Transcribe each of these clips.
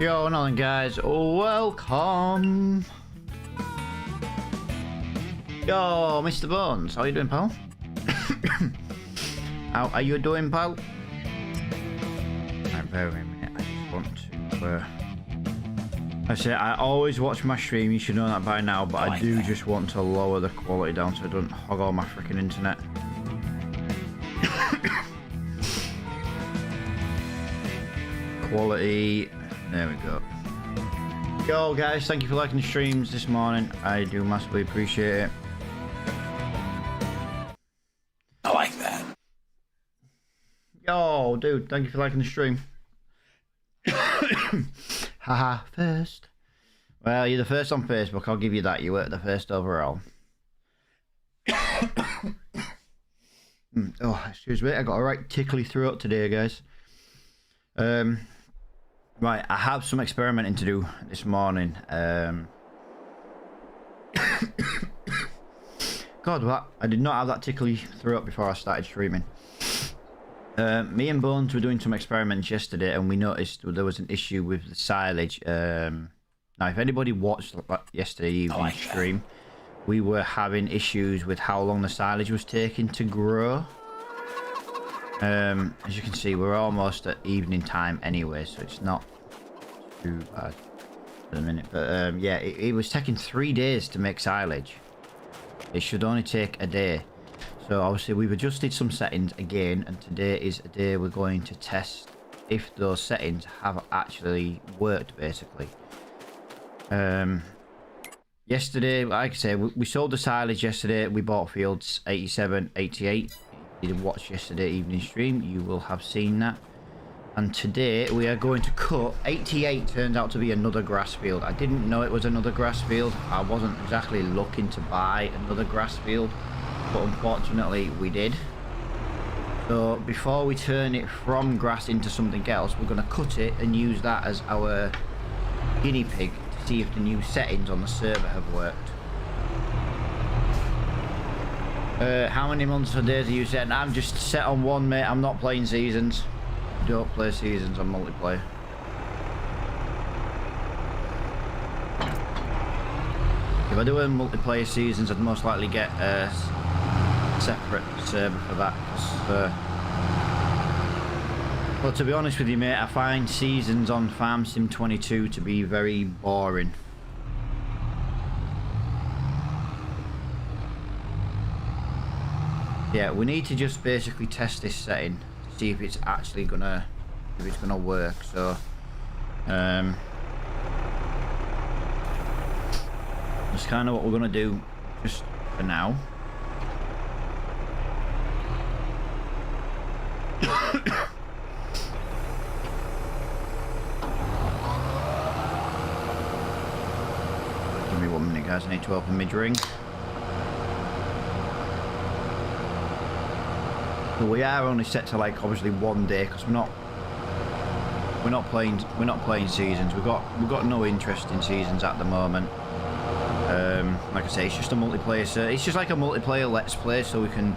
Yo, Nolan guys, welcome. Yo, Mr. Bones, how you doing, pal? How are you doing, pal? Right, bear with me a minute. I just want to. I say I always watch my stream. You should know that by now, but I do just want to lower the quality down so I don't hog all my freaking internet. Quality. There we go. Yo guys, thank you for liking the streams this morning. I do massively appreciate it. I like that. Yo, dude, thank you for liking the stream. Haha, first. Well, you're the first on Facebook, I'll give you that. You were the first overall. Oh, excuse me, I got a right tickly throat today, guys. Right, I have some experimenting to do this morning. God, what? I did not have that tickly throat before I started streaming. Me and Bones were doing some experiments yesterday, and we noticed there was an issue with the silage. Now, if anybody watched yesterday evening's stream, we were having issues with how long the silage was taking to grow. As you can see, we're almost at evening time anyway, so it's not too bad for the minute. But yeah, it was taking 3 days to make silage. It should only take a day. So obviously we've adjusted some settings again, and today is a day we're going to test if those settings have actually worked, basically. Yesterday, like I say, we sold the silage yesterday. We bought fields 87, 88. If you did watch yesterday evening stream, you will have seen that. And today we are going to cut 88. Turns out to be another grass field. I didn't know it was another grass field. I wasn't exactly looking to buy another grass field, but unfortunately we did. So before we turn it from grass into something else, we're going to cut it and use that as our guinea pig to see if the new settings on the server have worked. How many months or days are you set? I'm just set on one, mate. I'm not playing seasons. Don't play seasons on multiplayer. If I do a multiplayer seasons, I'd most likely get a separate server for that. Well, to be honest with you, mate, I find seasons on Farm Sim 22 to be very boring. Yeah, we need to just basically test this setting to see if it's actually gonna work. So that's kind of what we're gonna do just for now. Give me 1 minute, guys. I need to open my drink. But we are only set to, like, obviously 1 day because we're not playing seasons. We've got no interest in seasons at the moment. Like I say, it's just a multiplayer. So it's just like a multiplayer let's play, so we can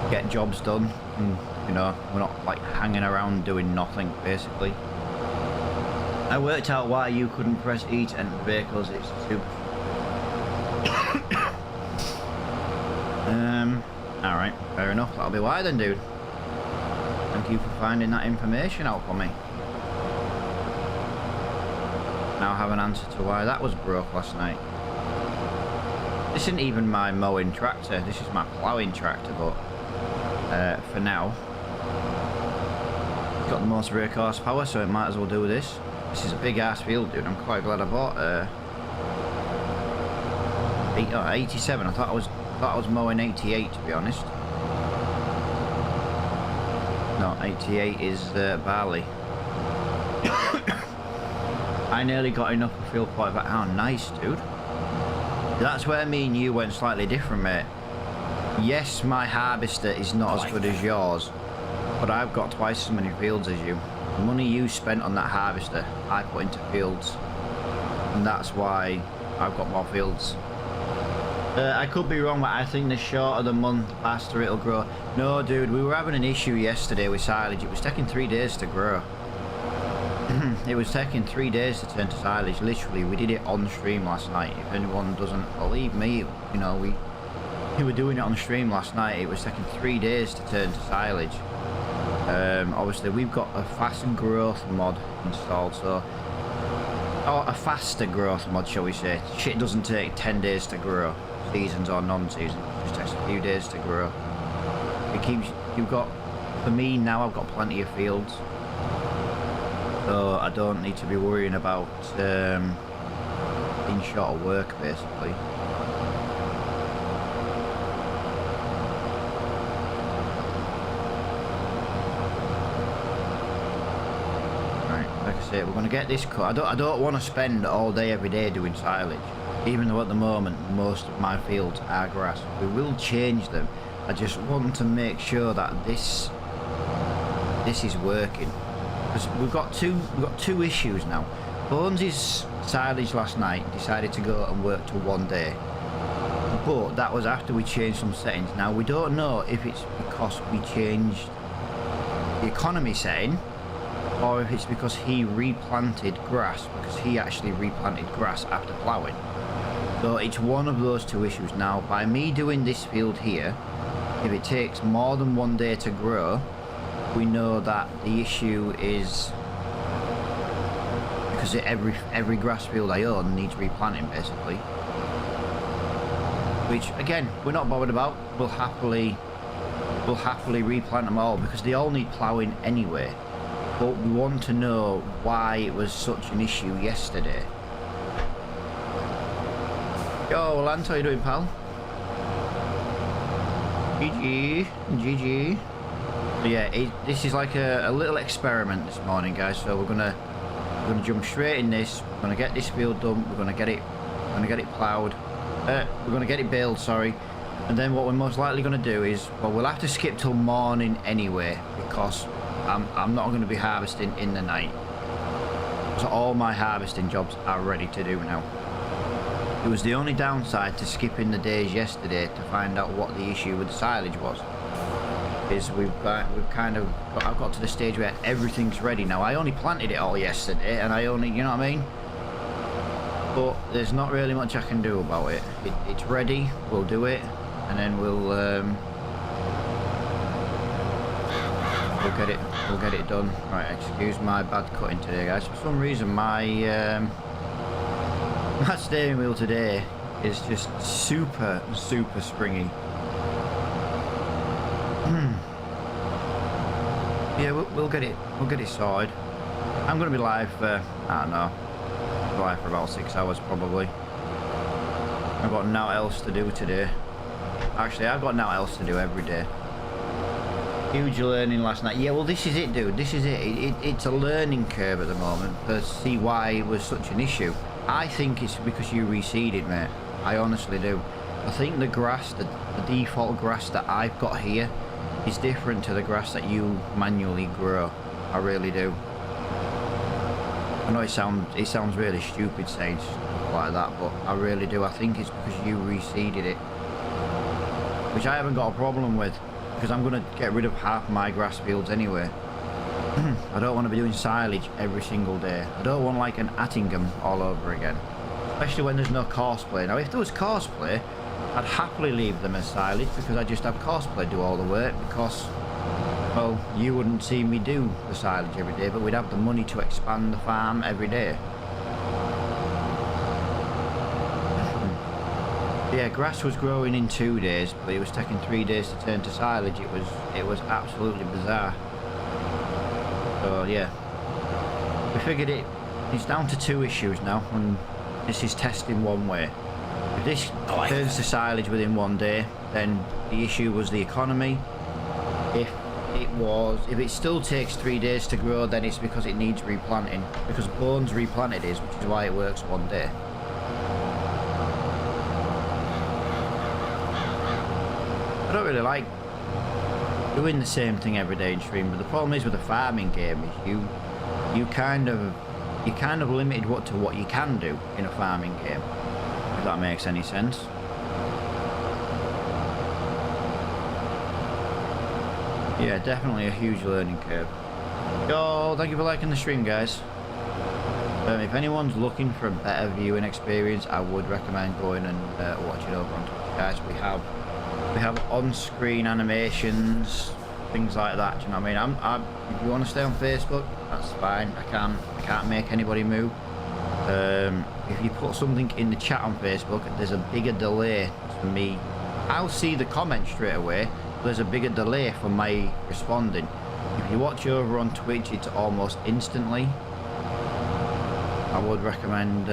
get jobs done, and you know, we're not like hanging around doing nothing basically. I worked out why you couldn't press E to enter vehicles. It's too. Alright, fair enough. That'll be why then, dude. Thank you for finding that information out for me. Now I have an answer to why that was broke last night. This isn't even my mowing tractor. This is my ploughing tractor, but for now, it's got the most brake horsepower, so it might as well do this. This is a big ass field, dude. I'm quite glad I bought 87. I thought I was mowing 88, to be honest. No, 88 is barley. I nearly got enough to feel quite bad. How nice, dude. That's where me and you went slightly different, mate. Yes, my harvester is not as good as yours, but I've got twice as many fields as you. The money you spent on that harvester, I put into fields, and that's why I've got more fields. I could be wrong, but I think the shorter the month, the faster it'll grow. No, dude, we were having an issue yesterday with silage. It was taking 3 days to grow. it was taking 3 days to turn to silage. Literally, we did it on stream last night. If anyone doesn't believe me, you know, we were doing it on stream last night. It was taking 3 days to turn to silage. Obviously, we've got a fast growth mod installed, so a faster growth mod, shall we say. Shit doesn't take 10 days to grow, seasons or non-seasons. It just takes a few days to grow. You've got, for me now, I've got plenty of fields, so I don't need to be worrying about being short of work, basically. We're going to get this cut. I don't want to spend all day every day doing silage, even though at the moment most of my fields are grass. We will change them. I just want to make sure that this is working, because we've got two issues now. Bones' silage last night decided to go and work to 1 day, but that was after we changed some settings. Now we don't know if it's because we changed the economy setting, or if it's because he replanted grass, because he actually replanted grass after ploughing. So it's one of those two issues. Now, by me doing this field here, if it takes more than 1 day to grow, we know that the issue is because every grass field I own needs replanting, basically. Which, again, we're not bothered about. We'll happily replant them all, because they all need ploughing anyway. But we want to know why it was such an issue yesterday. Yo, Lance, how you doing, pal? GG. Yeah, this is like a little experiment this morning, guys. So we're gonna jump straight in this. We're gonna get this field done. We're gonna get it ploughed. We're gonna get it baled, sorry. And then what we're most likely gonna do is, well, we'll have to skip till morning anyway, because I'm not going to be harvesting in the night. So all my harvesting jobs are ready to do now. It was the only downside to skipping the days yesterday to find out what the issue with the silage was. Is I've got to the stage where everything's ready now. I only planted it all yesterday, and you know what I mean? But there's not really much I can do about it. It's ready, we'll do it, and then we'll get it done. Right, excuse my bad cutting today, guys. For some reason my my steering wheel today is just super springy. Yeah, we'll get it sorted. I'm gonna be live for, I don't know, live for about 6 hours probably. I've got nothing else to do today. Actually, I've got nothing else to do every day. Huge learning last night. Yeah, well, this is it, dude. This is it. It's a learning curve at the moment to see why it was such an issue. I think it's because you reseeded, mate. I honestly do. I think the grass, the default grass that I've got here, is different to the grass that you manually grow. I really do. I know it sounds really stupid saying stuff like that, but I really do. I think it's because you reseeded it, which I haven't got a problem with, because I'm going to get rid of half my grass fields anyway. I don't want to be doing silage every single day. I don't want like an Attingham all over again, especially when there's no Crossplay. Now, if there was Crossplay, I'd happily leave them as silage, because I just have Crossplay do all the work, because, well, you wouldn't see me do the silage every day, but we'd have the money to expand the farm every day. Yeah, grass was growing in 2 days, but it was taking 3 days to turn to silage. It was absolutely bizarre. So yeah, we figured it's down to 2 issues now, and this is testing one way. If this turns to silage within 1 day, then the issue was the economy. If it still takes 3 days to grow, then it's because it needs replanting, because Bones replanted his, which is why it works 1 day. I don't really like doing the same thing every day in stream, but the problem is with the farming game is you kind of limited to what you can do in a farming game, if that makes any sense. Yeah, definitely a huge learning curve. Yo, thank you for liking the stream, guys. If anyone's looking for a better viewing experience, I would recommend going and watching over on Twitch, guys. We have on-screen animations, things like that. Do you know what I mean? If you want to stay on Facebook, that's fine. I can't make anybody move. If you put something in the chat on Facebook, there's a bigger delay for me. I'll see the comment straight away. But there's a bigger delay for my responding. If you watch over on Twitch, it's almost instantly. I would recommend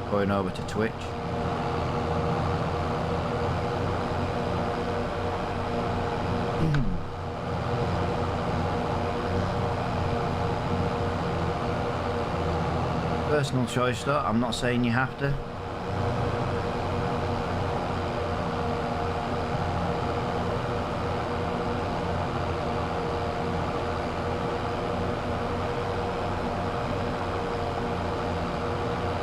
going over to Twitch. Personal choice though, I'm not saying you have to.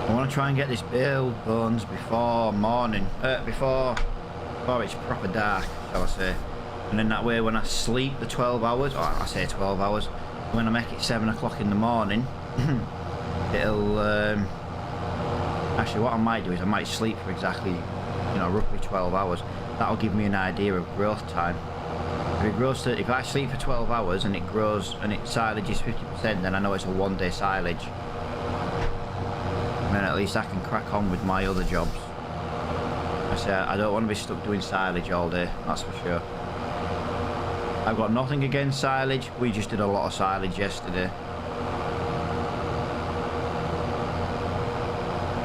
I want to try and get this build bones before morning, before it's proper dark, shall I say. And then that way when I sleep the 12 hours, or I say 12 hours, when I make it 7 o'clock in the morning, it'll, actually what I might do is I might sleep for exactly, you know, roughly 12 hours. That'll give me an idea of growth time. If I sleep for 12 hours and it grows and its silage is 50%, then I know it's a 1 day silage. And then at least I can crack on with my other jobs. I say I don't want to be stuck doing silage all day, that's for sure. I've got nothing against silage, we just did a lot of silage yesterday.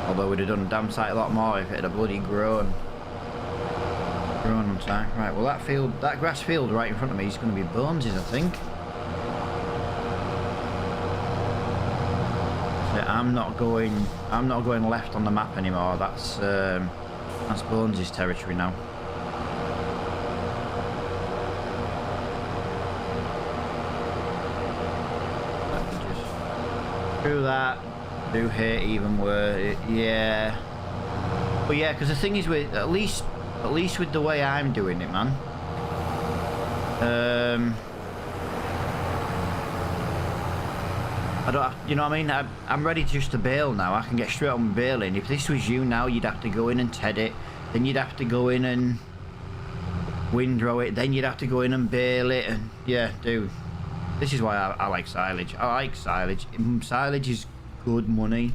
Although we'd have done a damn sight a lot more if it had bloody grown on time. Right, well that grass field right in front of me is going to be Bones's, I think. So I'm not going left on the map anymore. That's Bones's territory now. Let me just do that. Do hate even worse, yeah. But yeah, because the thing is, with at least with the way I'm doing it, man. I don't, you know what I mean? I'm ready just to bail now. I can get straight on bailing. If this was you now, you'd have to go in and TED it, then you'd have to go in and windrow it, then you'd have to go in and bail it, and yeah, dude. This is why I like silage. I like silage. Silage is good money.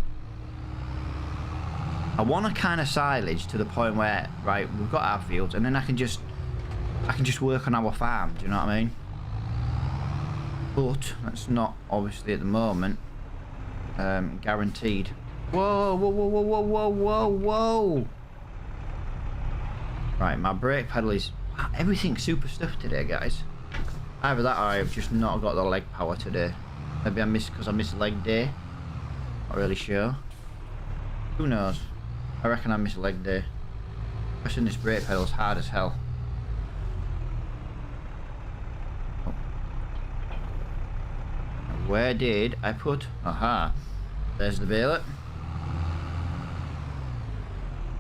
I want a kind of silage to the point where, right, we've got our fields and then I can just work on our farm, do you know what I mean? But that's not obviously at the moment guaranteed. Whoa, whoa, whoa, whoa, whoa, whoa, whoa, whoa. Right, my brake pedal is, everything's super stuffed today, guys. Either that or I've just not got the leg power today. Maybe I missed because I missed leg day. Not really sure. Who knows? I reckon I missed leg day. Pressing this brake pedal's hard as hell. Oh. Where did I put? Aha. There's the baler.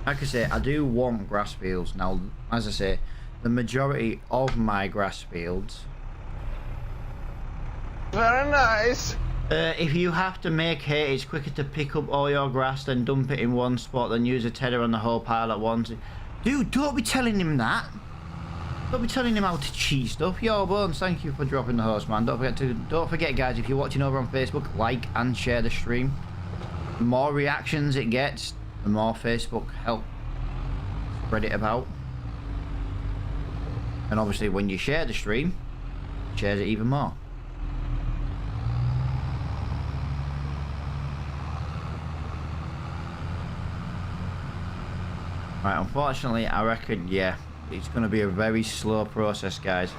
Like I say, I do want grass fields. Now, as I say, the majority of my grass fields. Very nice. If you have to make hay, it's quicker to pick up all your grass than dump it in one spot than use a tedder on the whole pile at once. Dude, don't be telling him that. Don't be telling him how to cheat stuff. Yo, Bones, thank you for dropping the host, man. Don't forget, guys, if you're watching over on Facebook, like and share the stream. The more reactions it gets, the more Facebook help spread it about. And obviously, when you share the stream, it shares it even more. Right, unfortunately, I reckon, yeah, it's going to be a very slow process, guys.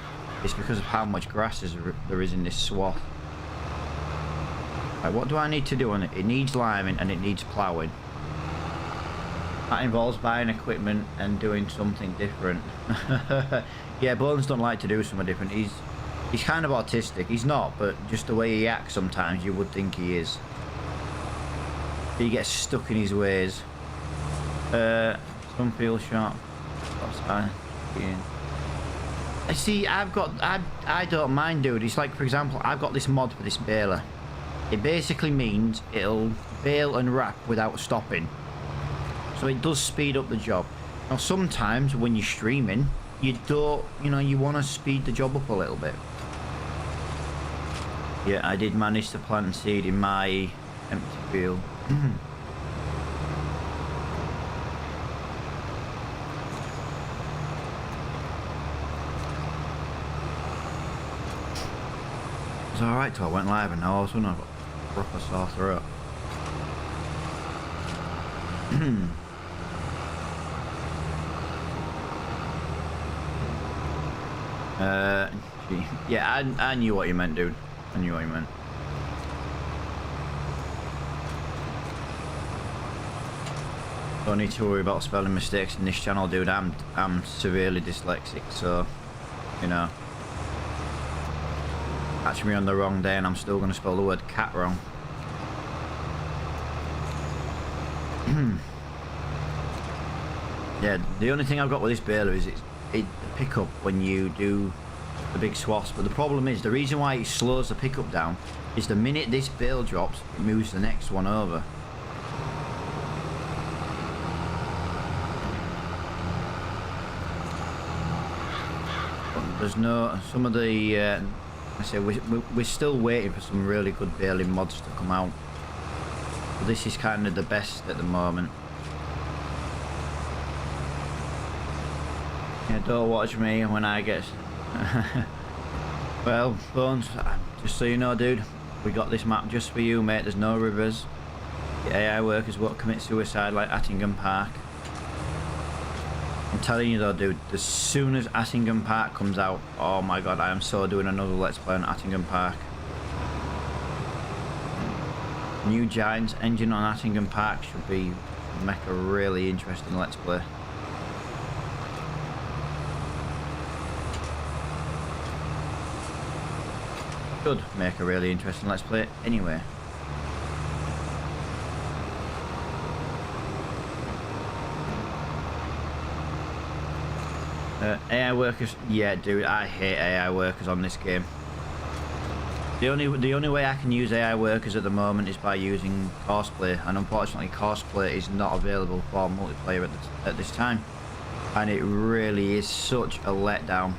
It's because of how much grass there is in this swath. Right, what do I need to do on it? It needs liming and it needs ploughing. That involves buying equipment and doing something different. Yeah, Bones don't like to do something different. He's kind of autistic. He's not, but just the way he acts sometimes, you would think he is. He gets stuck in his ways. Some feel sharp. I see. I don't mind, dude. It's like, for example, I've got this mod for this baler. it basically means it'll bale and wrap without stopping. So it does speed up the job. Now sometimes when you're streaming, you don't, you want to speed the job up a little bit. Yeah, I did manage to plant seed in my empty field. It was alright till I went live, and now all of a sudden I've got a proper sore throat. Yeah, I knew what you meant, dude. I knew what you meant. Don't need to worry about spelling mistakes in this channel, dude. I'm severely dyslexic, so catch me on the wrong day and I'm still going to spell the word cat wrong. Yeah, the only thing I've got with this baler is it pick up when you do the big swaths, but the problem is the reason why it slows the pickup down is the minute this bale drops, it moves the next one over. But there's no, some of the I say we're still waiting for some really good baling mods to come out, but this is kind of the best at the moment. Yeah, don't watch me when I get well, Bones, just so you know, dude, we got this map just for you, mate. There's no rivers. The AI workers won't commit suicide like Attingham Park. I'm telling you though, dude, as soon as Attingham Park comes out, oh my god, I am so doing another Let's Play on Attingham Park. New Giants engine on Attingham Park should make a really interesting Let's Play. Should make a really interesting Let's Play anyway. AI workers, yeah, dude, I hate AI workers on this game. The only way I can use AI workers at the moment is by using Crossplay, and unfortunately Crossplay is not available for multiplayer at this time, and it really is such a letdown.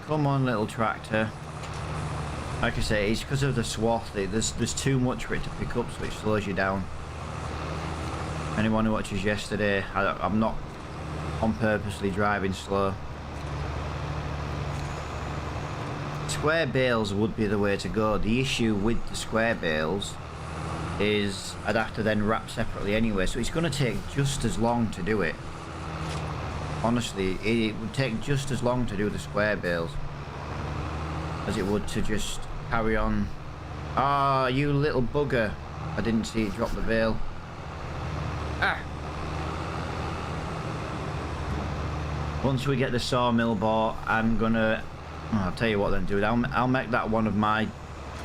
Come on, little tractor. Like I say, it's because of the swath. There's too much for it to pick up, so it slows you down. Anyone who watches yesterday, I'm not on purposely driving slow. Square bales would be the way to go. The issue with the square bales is I'd have to then wrap separately anyway, so it's going to take just as long to do it. Honestly, it would take just as long to do the square bales as it would to just carry on. Ah, you little bugger. I didn't see it drop the bale. Ah! Once we get the sawmill bought, I'm gonna... Oh, I'll tell you what then, dude. I'll make that one of my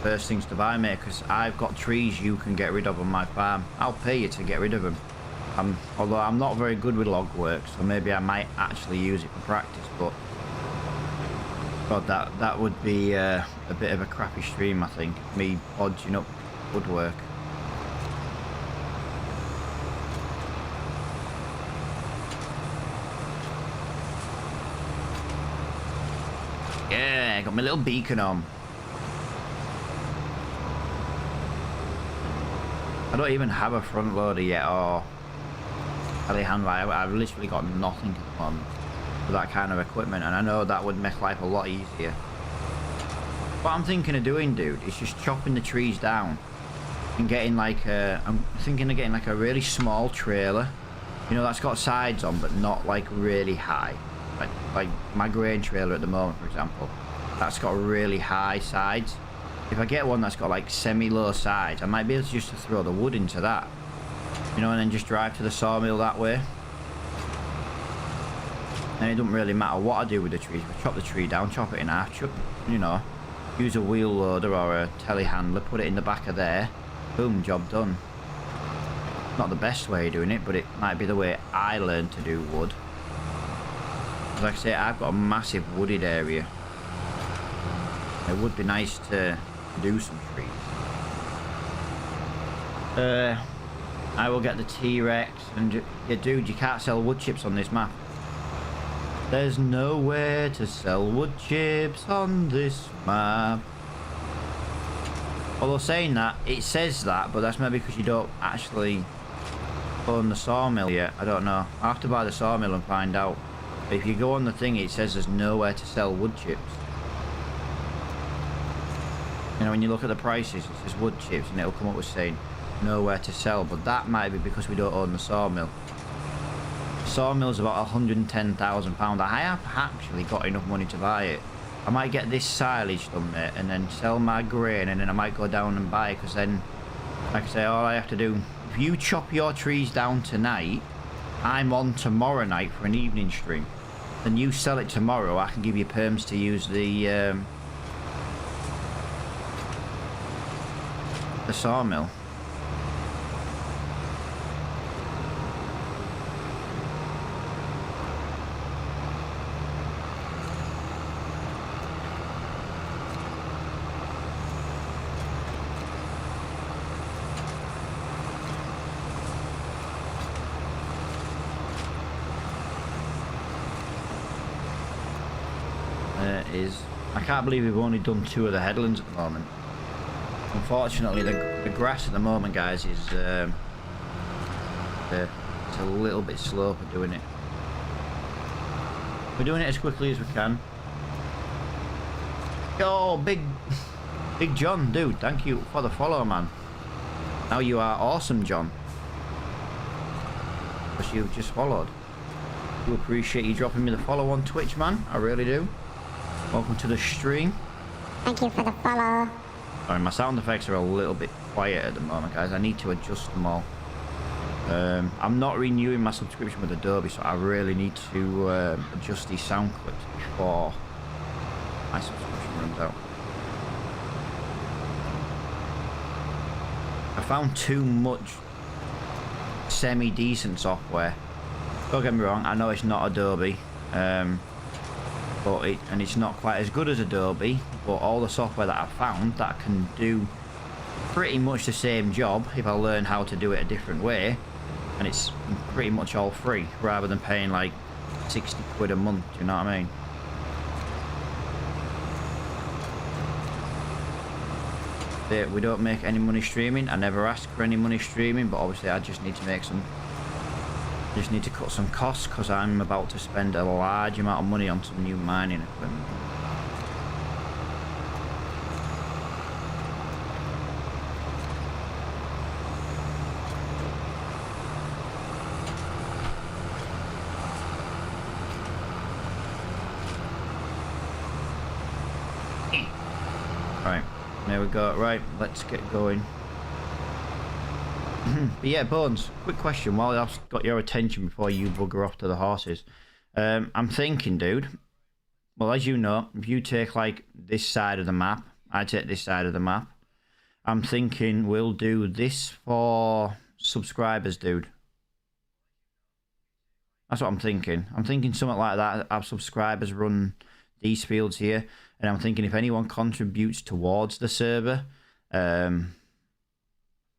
first things to buy, mate, because I've got trees you can get rid of on my farm. I'll pay you to get rid of them. Although I'm not very good with log work, so maybe I might actually use it for practice, but god, that would be a bit of a crappy stream, I think, me bodging up woodwork. Yeah, I got my little beacon on. I don't even have a front loader yet, or telehandler. I've literally got nothing at the moment for that kind of equipment, and I know that would make life a lot easier. What I'm thinking of doing, dude, is just chopping the trees down and getting like I'm thinking of getting like a really small trailer, you know, that's got sides on but not like really high, like my grain trailer at the moment, for example, that's got really high sides. If I get one that's got like semi-low sides, I might be able to just throw the wood into that, you know, and then just drive to the sawmill that way. And it doesn't really matter what I do with the trees. I chop the tree down, chop it in half, you know, use a wheel loader or a telehandler, put it in the back of there, boom, job done. Not the best way of doing it, but it might be the way I learned to do wood. Like I say, I've got a massive wooded area. It would be nice to do some trees. I will get the T-Rex and yeah, dude, you can't sell wood chips on this map. There's nowhere to sell wood chips on this map. Although saying that, it says that, but that's maybe because you don't actually own the sawmill yet. I don't know. I'll have to buy the sawmill and find out. But if you go on the thing, it says there's nowhere to sell wood chips. You know, when you look at the prices, it says wood chips and it'll come up with saying nowhere to sell, but that might be because we don't own the sawmill. The sawmill's about £110,000. I have actually got enough money to buy it. I might get this silage done, mate, and then sell my grain, and then I might go down and buy it, because then, like I say, all I have to do, if you chop your trees down tonight, I'm on tomorrow night for an evening stream. Then you sell it tomorrow, I can give you perms to use the sawmill. I can't believe we've only done 2 of the headlands at the moment. Unfortunately, the grass at the moment, guys, is it's a little bit slow for doing it. We're doing it as quickly as we can. Oh, big John, dude, thank you for the follow, man. Now you are awesome, John, because you've just followed. I do appreciate you dropping me the follow on Twitch, man. I really do. Welcome to the stream. Thank you for the follow. Sorry, my sound effects are a little bit quiet at the moment, guys. I need to adjust them all. I'm not renewing my subscription with Adobe, so I really need to adjust these sound clips before my subscription runs out. I found too much semi-decent software. Don't get me wrong, I know it's not Adobe. But it's not quite as good as Adobe, but all the software that I've found that can do pretty much the same job if I learn how to do it a different way, and it's pretty much all free rather than paying like 60 quid a month, do you know what I mean? We don't make any money streaming. I never ask for any money streaming, but obviously I just need to make some. Just need to cut some costs because I'm about to spend a large amount of money on some new mining equipment. Right, there we go. Right, let's get going. But yeah, Bones, quick question while I've got your attention before you bugger off to the horses. I'm thinking, dude, well, as you know, if you take like this side of the map, I take this side of the map. I'm thinking we'll do this for subscribers, dude. That's what I'm thinking. I'm thinking something like that. Our subscribers run these fields here, and I'm thinking if anyone contributes towards the server,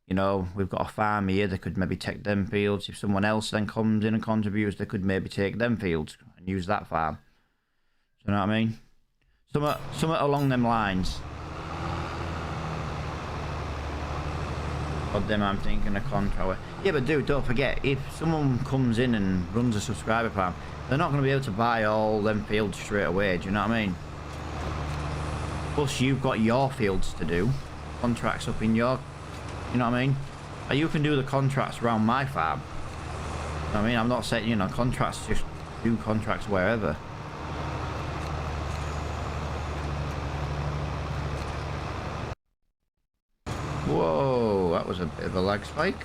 you know, we've got a farm here, they could maybe take them fields. If someone else then comes in and contributes, they could maybe take them fields and use that farm. Do you know what I mean? Something along them lines. God damn, I'm thinking a contract. Yeah, but dude, don't forget, if someone comes in and runs a subscriber farm, they're not going to be able to buy all them fields straight away, do you know what I mean? Plus, you've got your fields to do. Contracts up in your... You know what I mean? You can do the contracts around my farm. You know what I mean? I'm not saying, you know, contracts, just do contracts wherever. Whoa, that was a bit of a lag spike.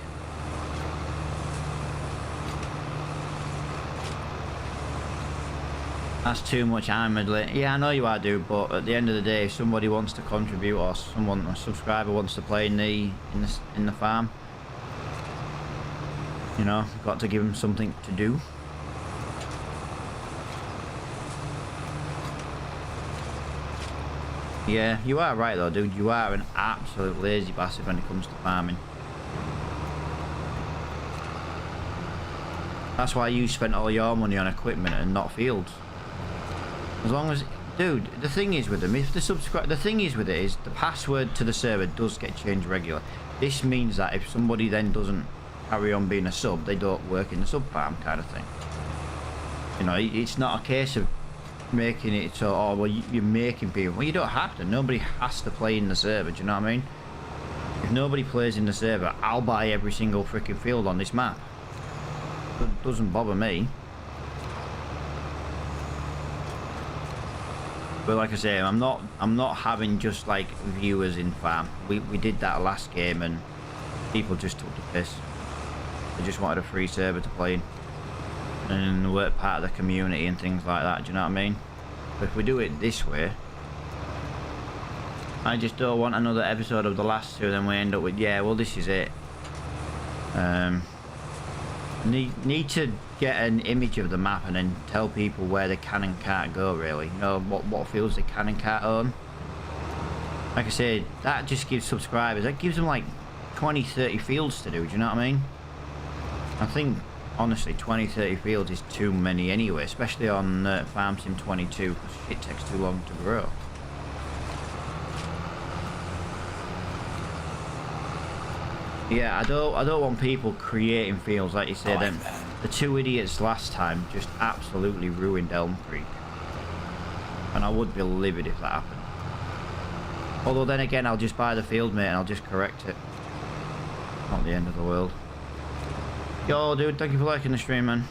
That's too much admin. Yeah, I know you are, dude, but at the end of the day, if somebody wants to contribute or a subscriber wants to play in the farm, you know, you've got to give them something to do. Yeah, you are right though, dude. You are an absolute lazy bastard when it comes to farming. That's why you spent all your money on equipment and not fields. As long as, dude, the thing is with them, if the thing is with it is the password to the server does get changed regularly. This means that if somebody then doesn't carry on being a sub, they don't work in the sub farm kind of thing. You know, it's not a case of making it so, oh, well, you're making people. Well, you don't have to. Nobody has to play in the server, do you know what I mean? If nobody plays in the server, I'll buy every single freaking field on this map. It doesn't bother me. But like I say, I'm not having just like viewers in farm. We did that last game and people just took the piss. They just wanted a free server to play in. And work part of the community and things like that, do you know what I mean? But if we do it this way, I just don't want another episode of the last two, then we end up with, yeah, well, this is it. Need to get an image of the map and then tell people where they can and can't go, really. You know, what fields they can and can't own. Like I said, that just gives subscribers, that gives them like 20-30 fields to do, do you know what I mean? I think, honestly, 20-30 fields is too many anyway, especially on Farm Sim 22, because shit takes too long to grow. Yeah, I don't want people creating fields like you say. Them the two idiots last time just absolutely ruined Elm Creek, and I would be livid if that happened. Although then again, I'll just buy the field, mate, and I'll just correct it. Not the end of the world. Yo, dude, thank you for liking the stream, man.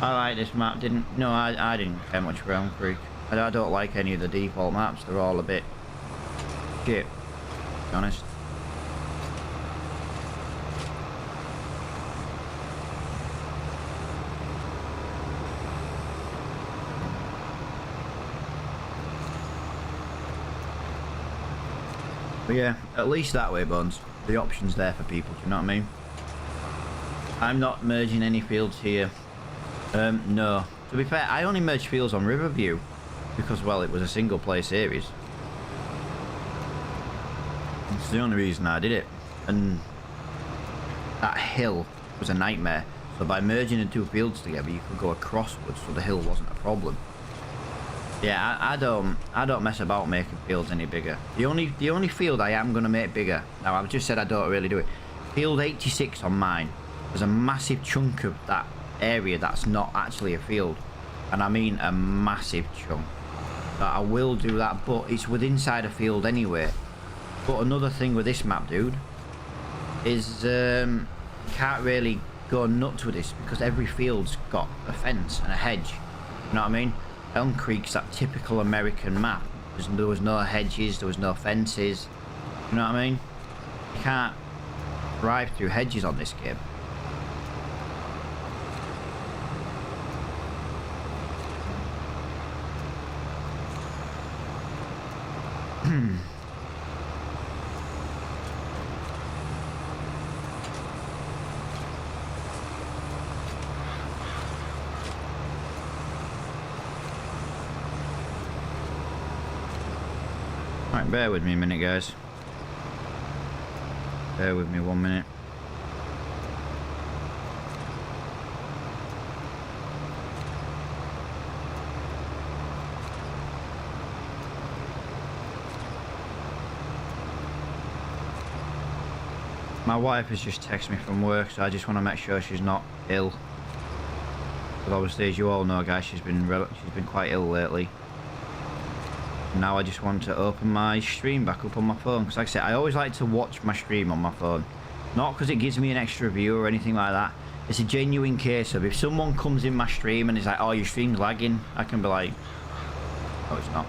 I like this map. I didn't care much for Elm Creek. I don't like any of the default maps. They're all a bit shit, to be honest. But yeah, at least that way, Bones. The option's there for people, do you know what I mean? I'm not merging any fields here. No. To be fair, I only merged fields on Riverview because, well, it was a single player series. It's the only reason I did it. And that hill was a nightmare. So by merging the two fields together, you could go acrosswards, so the hill wasn't a problem. Yeah, I don't mess about making fields any bigger. The only field I am gonna make bigger. Now I've just said I don't really do it. Field 86 on mine. There's a massive chunk of that area that's not actually a field, and I mean a massive chunk. So I will do that, but it's within inside a field anyway. But another thing with this map, dude, is you can't really go nuts with this because every field's got a fence and a hedge. You know what I mean? Elm Creek's that typical American map. There was no hedges, there was no fences. You know what I mean? You can't drive through hedges on this game. Right, bear with me a minute, guys. Bear with me 1 minute. My wife has just texted me from work, so I just want to make sure she's not ill. But obviously, as you all know, guys, she's been quite ill lately. Now I just want to open my stream back up on my phone, because like I said, I always like to watch my stream on my phone. Not because it gives me an extra view or anything like that. It's a genuine case of if someone comes in my stream and is like, oh, your stream's lagging, I can be like, oh, it's not.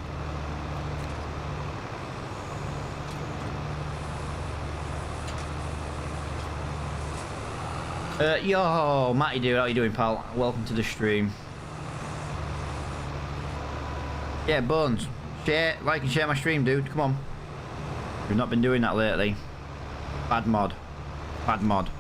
Yo, Matty dude, how you doing, pal? Welcome to the stream. Yeah, Bones, share, like and share my stream, dude. Come on. We've not been doing that lately. Bad mod. Bad mod.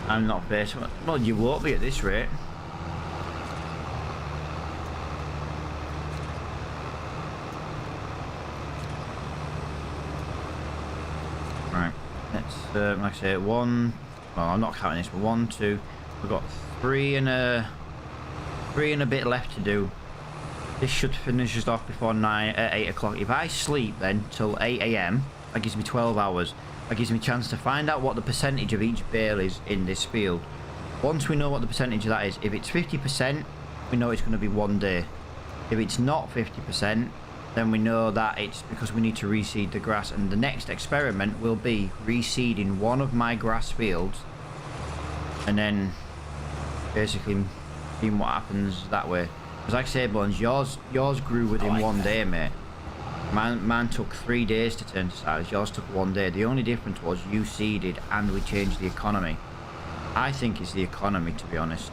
I'm not faced. Well, you won't be at this rate. Right. Let's, like I say, one. Well, I'm not counting this, but 1, 2. We've got 3 and a bit left to do. This should finish us off before 8 o'clock. If I sleep then till 8 AM, that gives me 12 hours. That gives me a chance to find out what the percentage of each bale is in this field. Once we know what the percentage of that is, if it's 50%, we know it's going to be 1 day. If it's not 50%, then we know that it's because we need to reseed the grass. And the next experiment will be reseeding one of my grass fields, and then basically seeing what happens that way. Because like I say, Bones, yours grew within 1 day, mate. Mine took 3 days to turn to silage. Yours took 1 day. The only difference was you seeded and we changed the economy. I think it's the economy, to be honest.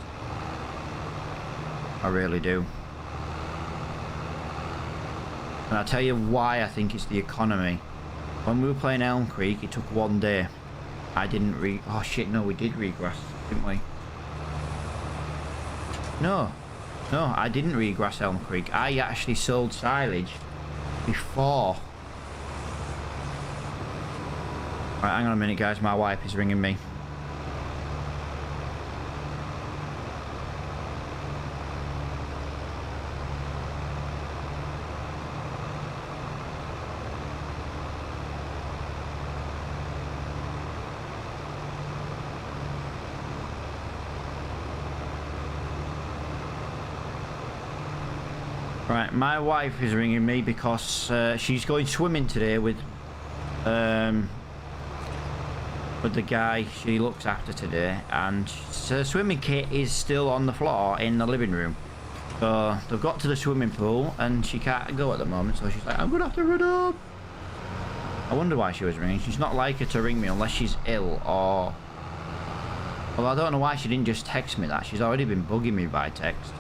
I really do. And I'll tell you why I think it's the economy. When we were playing Elm Creek, it took 1 day. I didn't oh shit, no, we did regrass, didn't we? No, I didn't regrass Elm Creek. I actually sold silage before. Right, hang on a minute, guys. My wife is ringing me. Right, my wife is ringing me because she's going swimming today with the guy she looks after today, and her swimming kit is still on the floor in the living room. So they've got to the swimming pool and she can't go at the moment, so she's like, I'm gonna have to run up. I wonder why she was ringing. She's not like her to ring me unless she's ill or... Well, I don't know why she didn't just text me that. She's already been bugging me by text.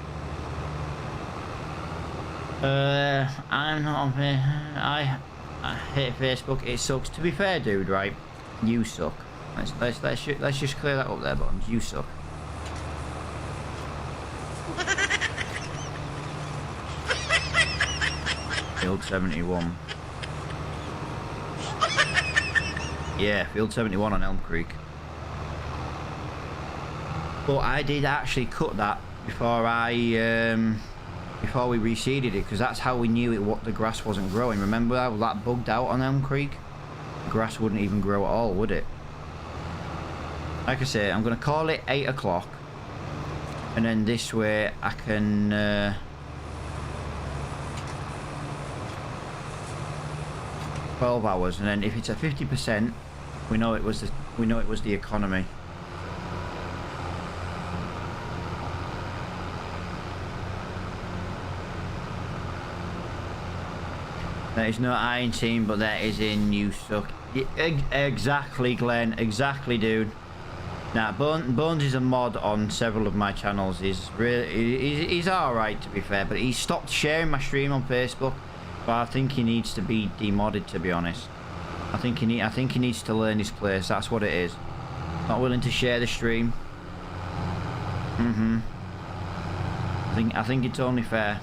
I'm not on Facebook. I hate Facebook. It sucks. To be fair, dude, right? You suck. Let's just clear that up there, Bones. You suck. Field 71. Yeah, Field 71 on Elm Creek. But I did actually cut that before before we reseeded it, because that's how we knew what the grass wasn't growing. Remember how that bugged out on Elm Creek? The grass wouldn't even grow at all, would it? Like I say, I'm going to call it 8 o'clock, and then this way I can 12 hours, and then if it's at 50%, we know it was the economy. There is no iron team, but there is in you suck. Exactly, Glenn. Exactly, dude. Now, Bones is a mod on several of my channels. He's all right, to be fair, but he stopped sharing my stream on Facebook. But I think he needs to be demodded, to be honest. I think he needs to learn his place. That's what it is. Not willing to share the stream. I think it's only fair.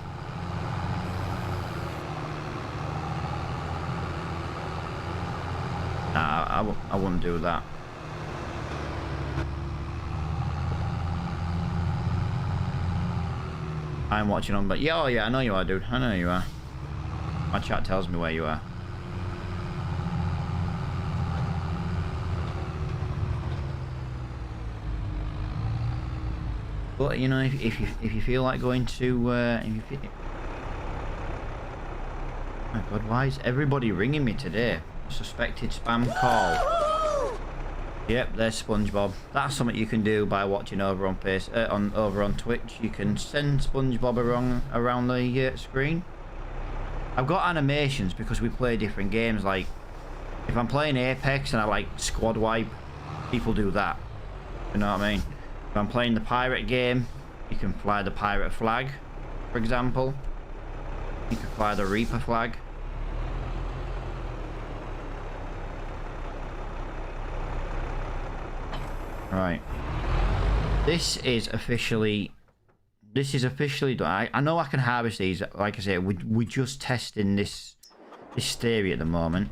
Nah, I wouldn't do that. I'm watching on, but yeah, oh yeah, I know you are, dude. I know you are. My chat tells me where you are. But you know, if you feel like going to, my God, why is everybody ringing me today? Suspected spam call. Yep, there's SpongeBob. That's something you can do by watching over on over on Twitch. You can send SpongeBob around the screen. I've got animations because we play different games. Like if I'm playing Apex and I like squad wipe, people do that. You know what I mean? If I'm playing the pirate game, you can fly the pirate flag, for example. You can fly the Reaper flag. Right. This is officially done. I know I can harvest these. Like I say, we're just testing this theory at the moment.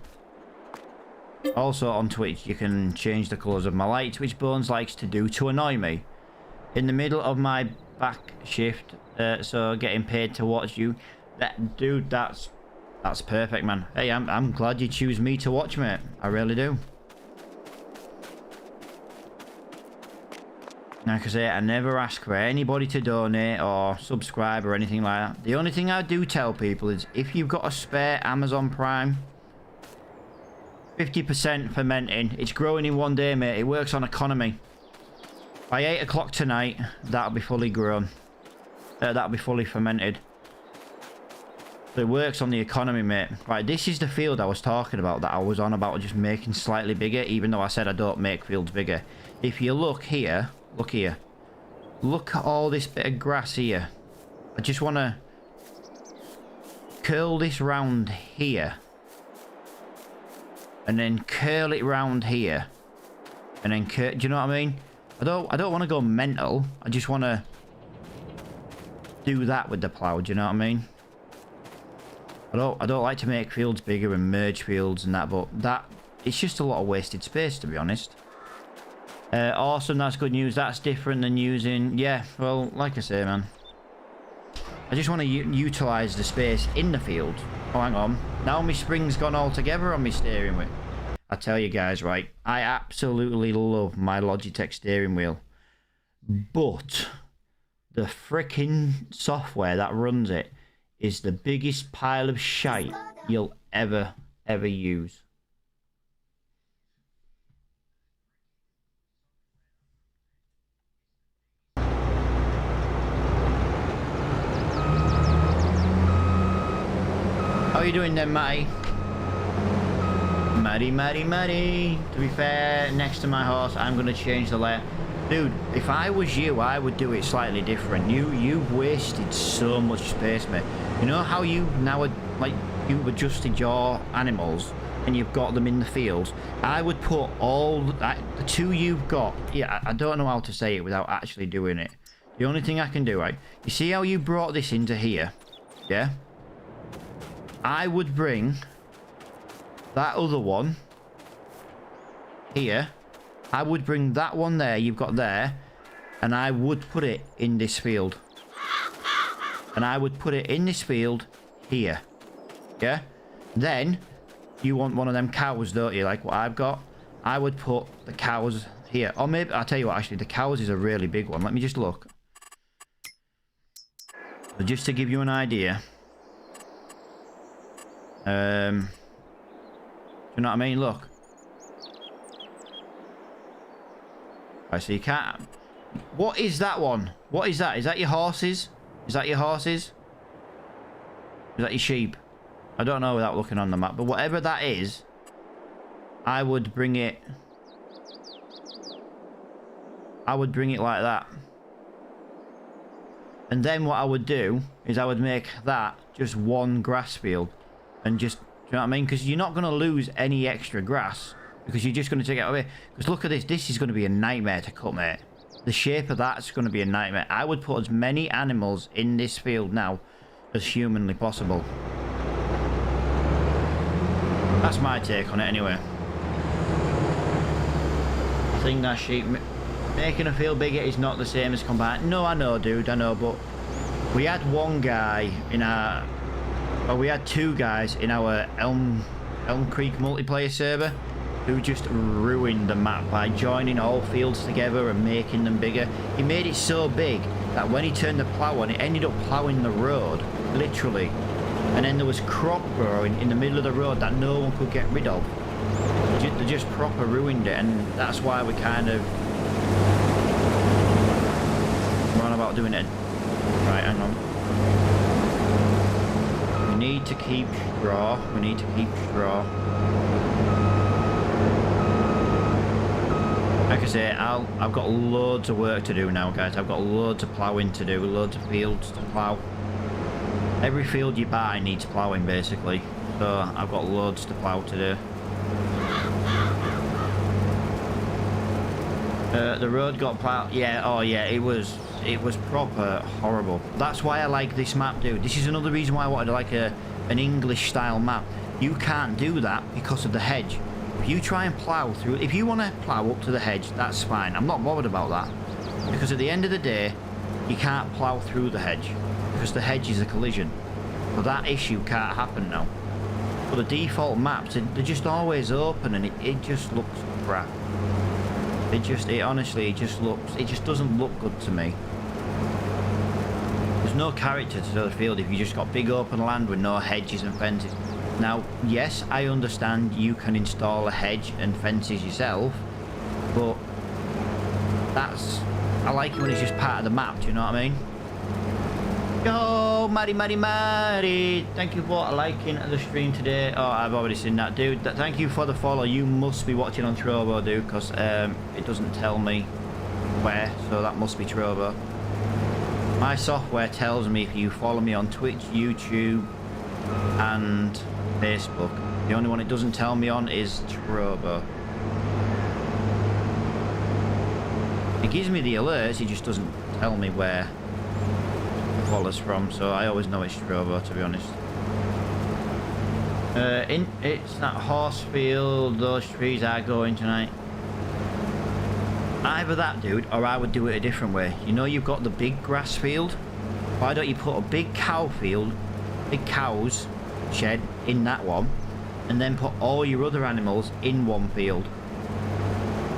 Also on Twitch, you can change the colours of my lights, which Bones likes to do to annoy me. In the middle of my back shift, so getting paid to watch you. Dude, that's perfect, man. Hey, I'm glad you choose me to watch, mate. I really do. Like I say, I never ask for anybody to donate or subscribe or anything like that. The only thing I do tell people is if you've got a spare Amazon Prime, 50% fermenting. It's growing in one day, mate. It works on economy. By 8 o'clock tonight, that'll be fully grown. That'll be fully fermented. So it works on the economy, mate. Right, this is the field I was talking about, that I was on about just making slightly bigger, even though I said I don't make fields bigger. If you look here, look here. Look at all this bit of grass here. I just want to curl this round here. And then curl it round here. And then do you know what I mean? I don't want to go mental. I just want to do that with the plow, do you know what I mean? I don't like to make fields bigger and merge fields and that, but it's just a lot of wasted space, to be honest. Awesome, that's good news. That's different than using... Yeah, well, like I say, man. I just want to utilise the space in the field. Oh, hang on. Now my spring's gone all together on my steering wheel. I tell you guys, right, I absolutely love my Logitech steering wheel. But the freaking software that runs it is the biggest pile of shite you'll ever use. How are you doing then, Matty? Matty. To be fair, next to my horse, I'm going to change the layout. Dude, if I was you, I would do it slightly different. You've wasted so much space, mate. You know how you now, like, you've adjusted your animals and you've got them in the fields? I would put all the two you've got. Yeah, I don't know how to say it without actually doing it. The only thing I can do, right? You see how you brought this into here? Yeah? I would bring that other one here. I would bring that one there you've got there, and I would put it in this field. And I would put it in this field here. Yeah? Then, you want one of them cows, don't you? Like what I've got. I would put the cows here. Or maybe, I'll tell you what, actually, the cows is a really big one. Let me just look. So just to give you an idea. Do you know what I mean? Look. Right, so you can't... What is that one? What is that? Is that your horses? Is that your horses? Is that your sheep? I don't know without looking on the map. But whatever that is, I would bring it... I would bring it like that. And then what I would do is I would make that just one grass field. And just, do you know what I mean? Because you're not going to lose any extra grass. Because you're just going to take it away. Because look at this. This is going to be a nightmare to cut, mate. The shape of that's going to be a nightmare. I would put as many animals in this field now as humanly possible. That's my take on it anyway. I think that sheep... Making a field bigger is not the same as combining. No, I know, dude. I know, but... We had one guy in our... Well, we had two guys in our Elm Creek multiplayer server who just ruined the map by joining all fields together and making them bigger. He made it so big that when he turned the plough on, it ended up ploughing the road, literally. And then there was crop growing in the middle of the road that no one could get rid of. They just proper ruined it, and that's why we kind of... We're on about doing it. Right, hang on. We need to keep straw. We need to keep straw. Like I say, I've got loads of work to do now, guys. I've got loads of ploughing to do, loads of fields to plough. Every field you buy needs ploughing, basically. So I've got loads to plough to do. The road got plowed. Yeah, oh yeah, it was proper horrible. That's why I like this map, dude. This is another reason why I wanted like an English style map. You can't do that because of the hedge. If you try and plow through, if you want to plow up to the hedge, that's fine. I'm not bothered about that. Because at the end of the day, you can't plow through the hedge because the hedge is a collision. So that issue can't happen now. But the default maps, they're just always open, and it just looks crap. It honestly, it just doesn't look good to me. There's no character to the field if you just got big open land with no hedges and fences. Now, yes, I understand you can install a hedge and fences yourself, but I like it when it's just part of the map, do you know what I mean? Yo, Mari. Thank you for liking the stream today. Oh, I've already seen that, dude. Thank you for the follow. You must be watching on Trovo, dude, because it doesn't tell me where, so that must be Trovo. My software tells me if you follow me on Twitch, YouTube, and Facebook. The only one it doesn't tell me on is Trovo. It gives me the alerts, it just doesn't tell me where follows from, so I always know it's Trovo, to be honest. It's that horse field, those trees are going tonight. Either that, dude, or I would do it a different way. You know, you've got the big grass field. Why don't you put a big cow field, big cows shed in that one, and then put all your other animals in one field,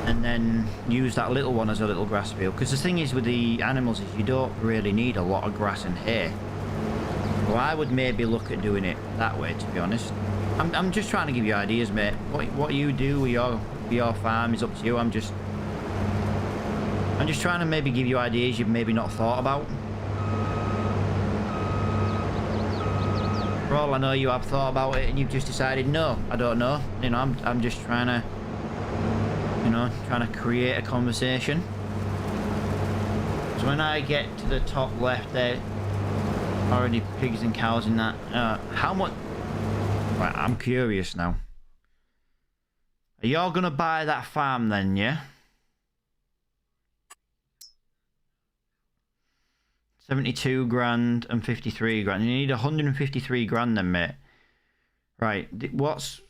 and then use that little one as a little grass field? Because the thing is with the animals is you don't really need a lot of grass and hay. So I would maybe look at doing it that way, to be honest. I'm just trying to give you ideas, mate. What you do with your farm is up to you. I'm just trying to maybe give you ideas you've maybe not thought about. For all I know, you have thought about it and you've just decided, no, I don't know. You know, I'm just trying to, you know, trying to create a conversation. So when I get to the top left there, already pigs and cows in that. How much? Right, I'm curious now. Are y'all gonna buy that farm then, yeah? 72 grand and 53 grand. You need 153 grand then, mate. Right, what's...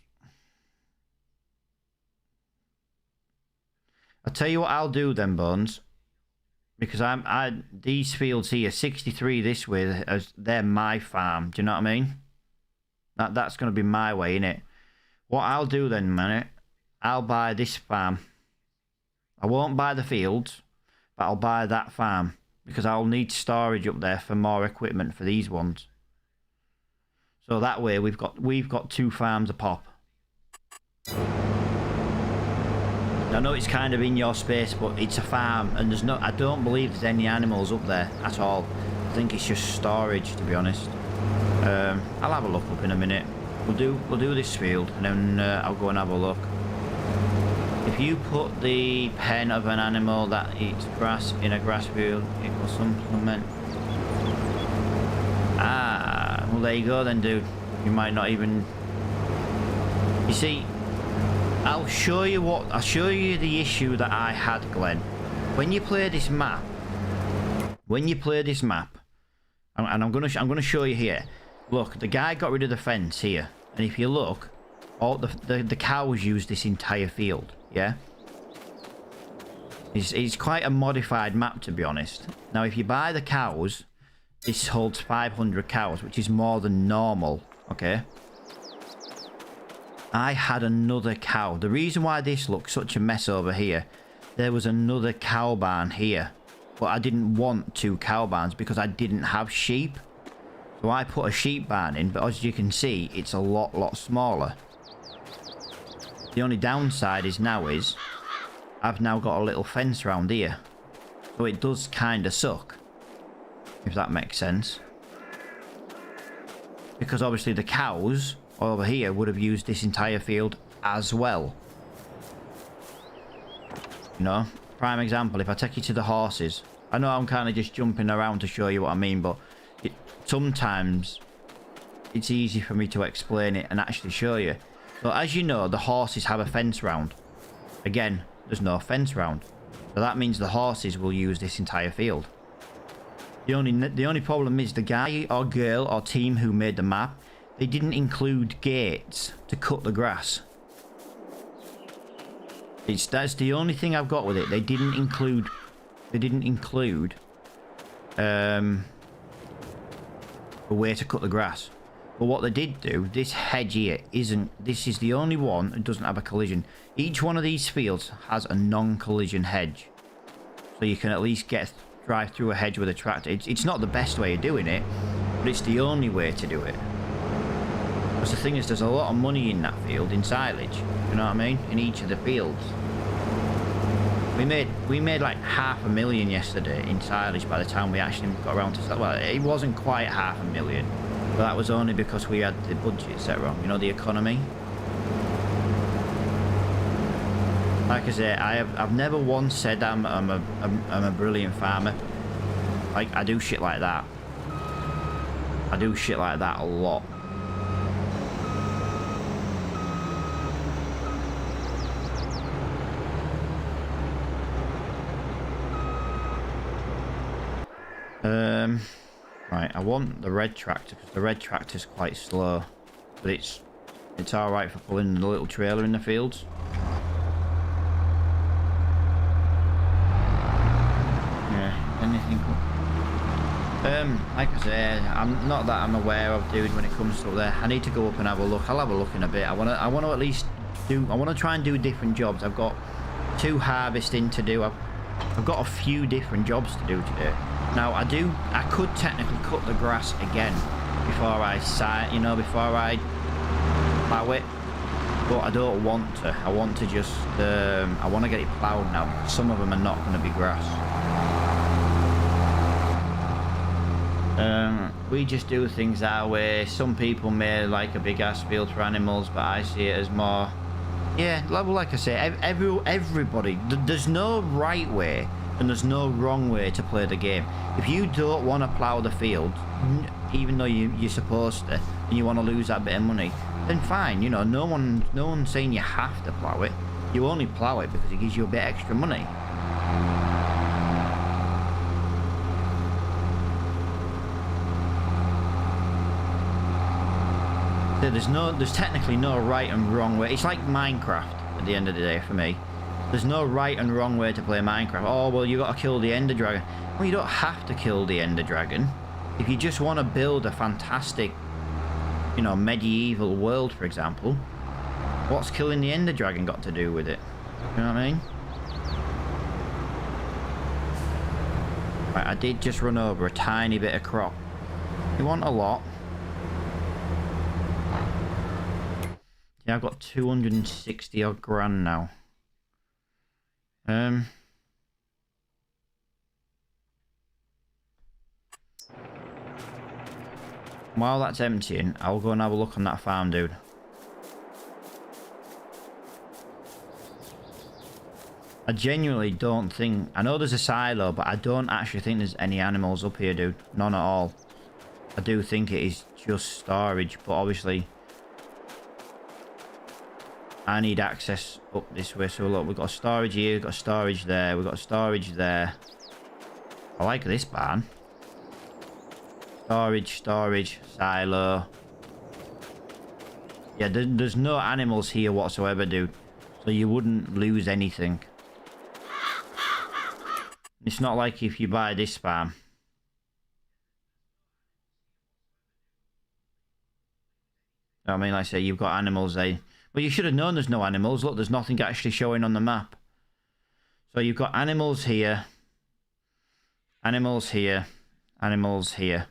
I'll tell you what I'll do then, Bones. Because these fields here, 63 this way, as they're my farm. Do you know what I mean? That's going to be my way, innit? What I'll do then, man, I'll buy this farm. I won't buy the fields, but I'll buy that farm. Because I'll need storage up there for more equipment for these ones. So that way we've got 2 farms a pop. I know it's kind of in your space, but it's a farm, and I don't believe there's any animals up there at all. I think it's just storage, to be honest. I'll have a look up in a minute. We'll do this field, and then I'll go and have a look. If you put the pen of an animal that eats grass in a grass field, equals something. Ah, well there you go then, dude. You might not even. You see. I'll show you the issue that I had, Glenn. When you play this map, and I'm gonna show you here. Look, the guy got rid of the fence here, and if you look, all the cows use this entire field. Yeah, it's quite a modified map, to be honest. Now, if you buy the cows, this holds 500 cows, which is more than normal. Okay. I had another cow. The reason why this looks such a mess over here, there was another cow barn here. But I didn't want 2 cow barns because I didn't have sheep. So I put a sheep barn in, but as you can see, it's a lot smaller. The only downside is I've now got a little fence around here. So it does kind of suck. If that makes sense. Because obviously the cows over here would have used this entire field as well. You know, prime example, if I take you to the horses. I know I'm kind of just jumping around to show you what I mean, but sometimes it's easy for me to explain it and actually show you. So as you know, the horses have a fence round. Again, there's no fence round. So that means the horses will use this entire field. The only problem is the guy or girl or team who made the map, they didn't include gates to cut the grass. That's the only thing I've got with it. They didn't include a way to cut the grass. But what they did do, this hedge here this is the only one that doesn't have a collision. Each one of these fields has a non-collision hedge. So you can at least drive through a hedge with a tractor. It's not the best way of doing it, but it's the only way to do it. Because the thing is, there's a lot of money in that field, in silage. You know what I mean? In each of the fields. We made like $500,000 yesterday in silage by the time we actually got around to sell. Well, it wasn't quite $500,000. But that was only because we had the budget set wrong. You know, the economy. Like I say, I've never once said I'm a brilliant farmer. Like, I do shit like that. I do shit like that a lot. Right, I want the red tractor because the red tractor's quite slow, but it's alright for pulling the little trailer in the fields. Yeah, anything cool. Like I said, I'm aware of, dude, when it comes to up there. I need to go up and have a look. I'll have a look in a bit. I want to at least try and do different jobs. I've got 2 harvesting to do. I've got a few different jobs to do today. Now I could technically cut the grass again before I plow it, but I don't want to. I want to just I want to get it plowed now. Some of them are not going to be grass. We just do things our way. Some people may like a big ass field for animals, but I see it as more, yeah, like I say, everybody, there's no right way and there's no wrong way to play the game. If you don't want to plow the field, even though you're supposed to, and you want to lose that bit of money, then fine. You know, no one's saying you have to plow it. You only plow it because it gives you a bit extra money. So there's technically no right and wrong way. It's like Minecraft at the end of the day for me. There's no right and wrong way to play Minecraft. Oh, well, you got to kill the Ender Dragon. Well, you don't have to kill the Ender Dragon. If you just want to build a fantastic, you know, medieval world, for example, what's killing the Ender Dragon got to do with it? You know what I mean? Right, I did just run over a tiny bit of crop. You want a lot? Yeah, I've got 260 odd grand now. While that's emptying, I'll go and have a look on that farm, dude. I genuinely don't think... I know there's a silo, but I don't actually think there's any animals up here, dude. None at all. I do think it is just storage, but obviously... I need access up this way. So look, we've got storage here, we've got storage there, we've got storage there. I like this barn. Storage, silo. Yeah, there's no animals here whatsoever, dude. So you wouldn't lose anything. It's not like if you buy this farm. I mean, like I say, you've got animals there. Well, you should have known there's no animals. Look, there's nothing actually showing on the map. So you've got animals here. Animals here. Animals here.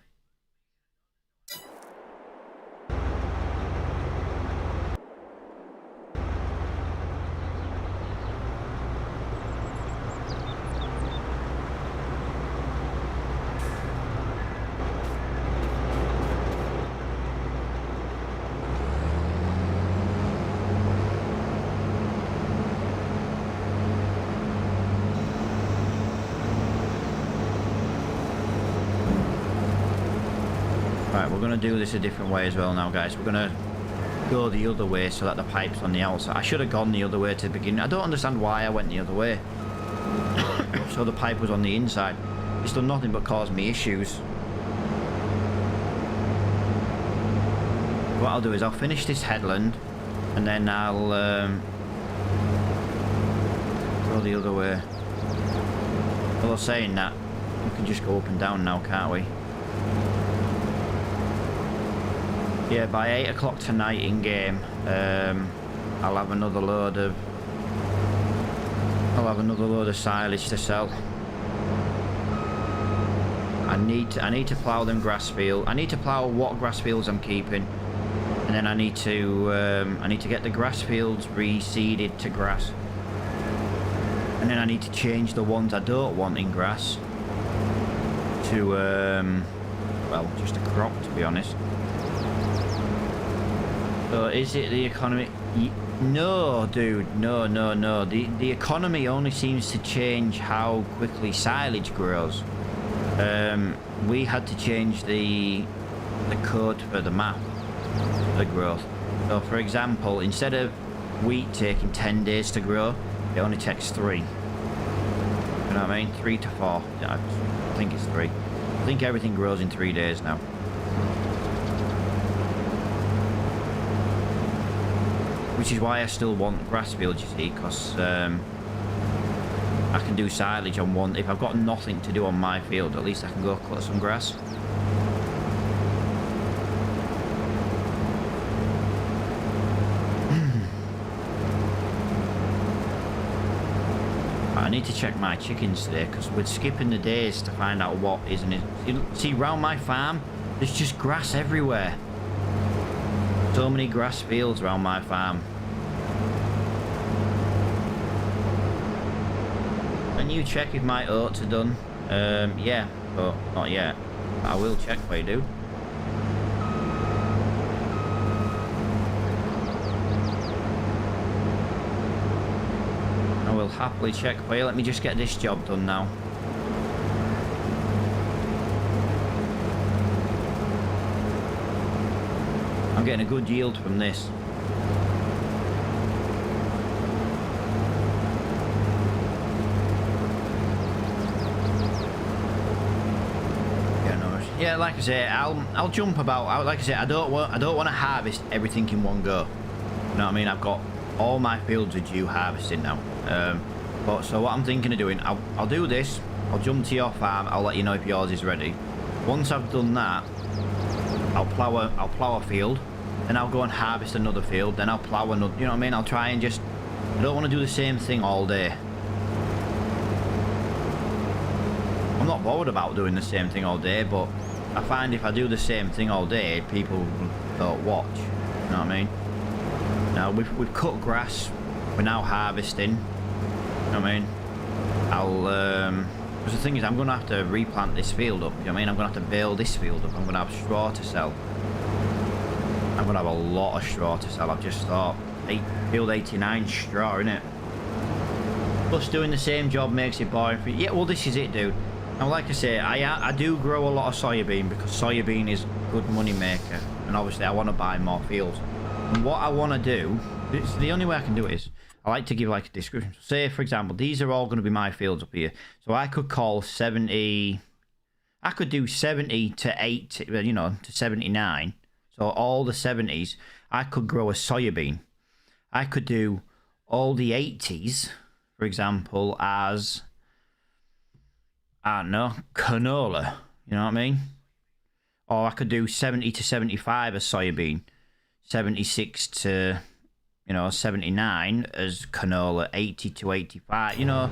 We're going to do this a different way as well now, guys. We're going to go the other way so that the pipe's on the outside. I should have gone the other way to begin. I don't understand why I went the other way. So the pipe was on the inside. It's done nothing but cause me issues. What I'll do is I'll finish this headland and then I'll go the other way. Although saying that, we can just go up and down now, can't we? Yeah, by 8 o'clock tonight in game, I'll have another load of silage to sell. I need to plough them grass field. I need to plough what grass fields I'm keeping, and then I need to get the grass fields reseeded to grass, and then I need to change the ones I don't want in grass to well, just a crop, to be honest. So is it the economy? No, dude, no. The economy only seems to change how quickly silage grows. We had to change the code for the map, the growth. So for example, instead of wheat taking 10 days to grow, it only takes 3. You know what I mean? 3 to 4. I think it's 3. I think everything grows in 3 days now. Which is why I still want grass fields, you see, because I can do silage on one. If I've got nothing to do on my field, at least I can go cut some grass. I need to check my chickens today, because we're skipping the days to find out what isn't it. See, around my farm, there's just grass everywhere. So many grass fields around my farm. Can you check if my oats are done? Yeah, but not yet. I will check if I do. I will happily check for you. Let me just get this job done now. I'm getting a good yield from this. Yeah, like I say, I'll jump about. Like I say, I don't want to harvest everything in one go. You know what I mean? I've got all my fields are due harvesting now. But so what I'm thinking of doing, I'll do this. I'll jump to your farm. I'll let you know if yours is ready. Once I've done that, I'll plough a field. Then I'll go and harvest another field. Then I'll plough another. You know what I mean? I'll try and just. I don't want to do the same thing all day. I'm not bothered about doing the same thing all day, but I find if I do the same thing all day, people don't watch. You know what I mean? Now we've cut grass. We're now harvesting. You know what I mean? Because the thing is, I'm going to have to replant this field up. You know what I mean? I'm going to have to bale this field up. I'm going to have straw to sell. I'm going to have a lot of straw to sell. I've just thought, field 89 straw, innit? Plus doing the same job makes it boring for you. Yeah, well, this is it, dude. Now, like I say, I do grow a lot of soybean because soybean is a good money maker, and obviously I want to buy more fields. And what I want to do, it's the only way I can do it is, I like to give like a description. So say, for example, these are all going to be my fields up here. So I could call 70, I could do 70 to 80, you know, to 79. So all the 70s, I could grow a soybean. I could do all the 80s, for example, as, I don't know, canola. You know what I mean? Or I could do 70 to 75 as soybean. 76 to, you know, 79 as canola. 80 to 85. You know,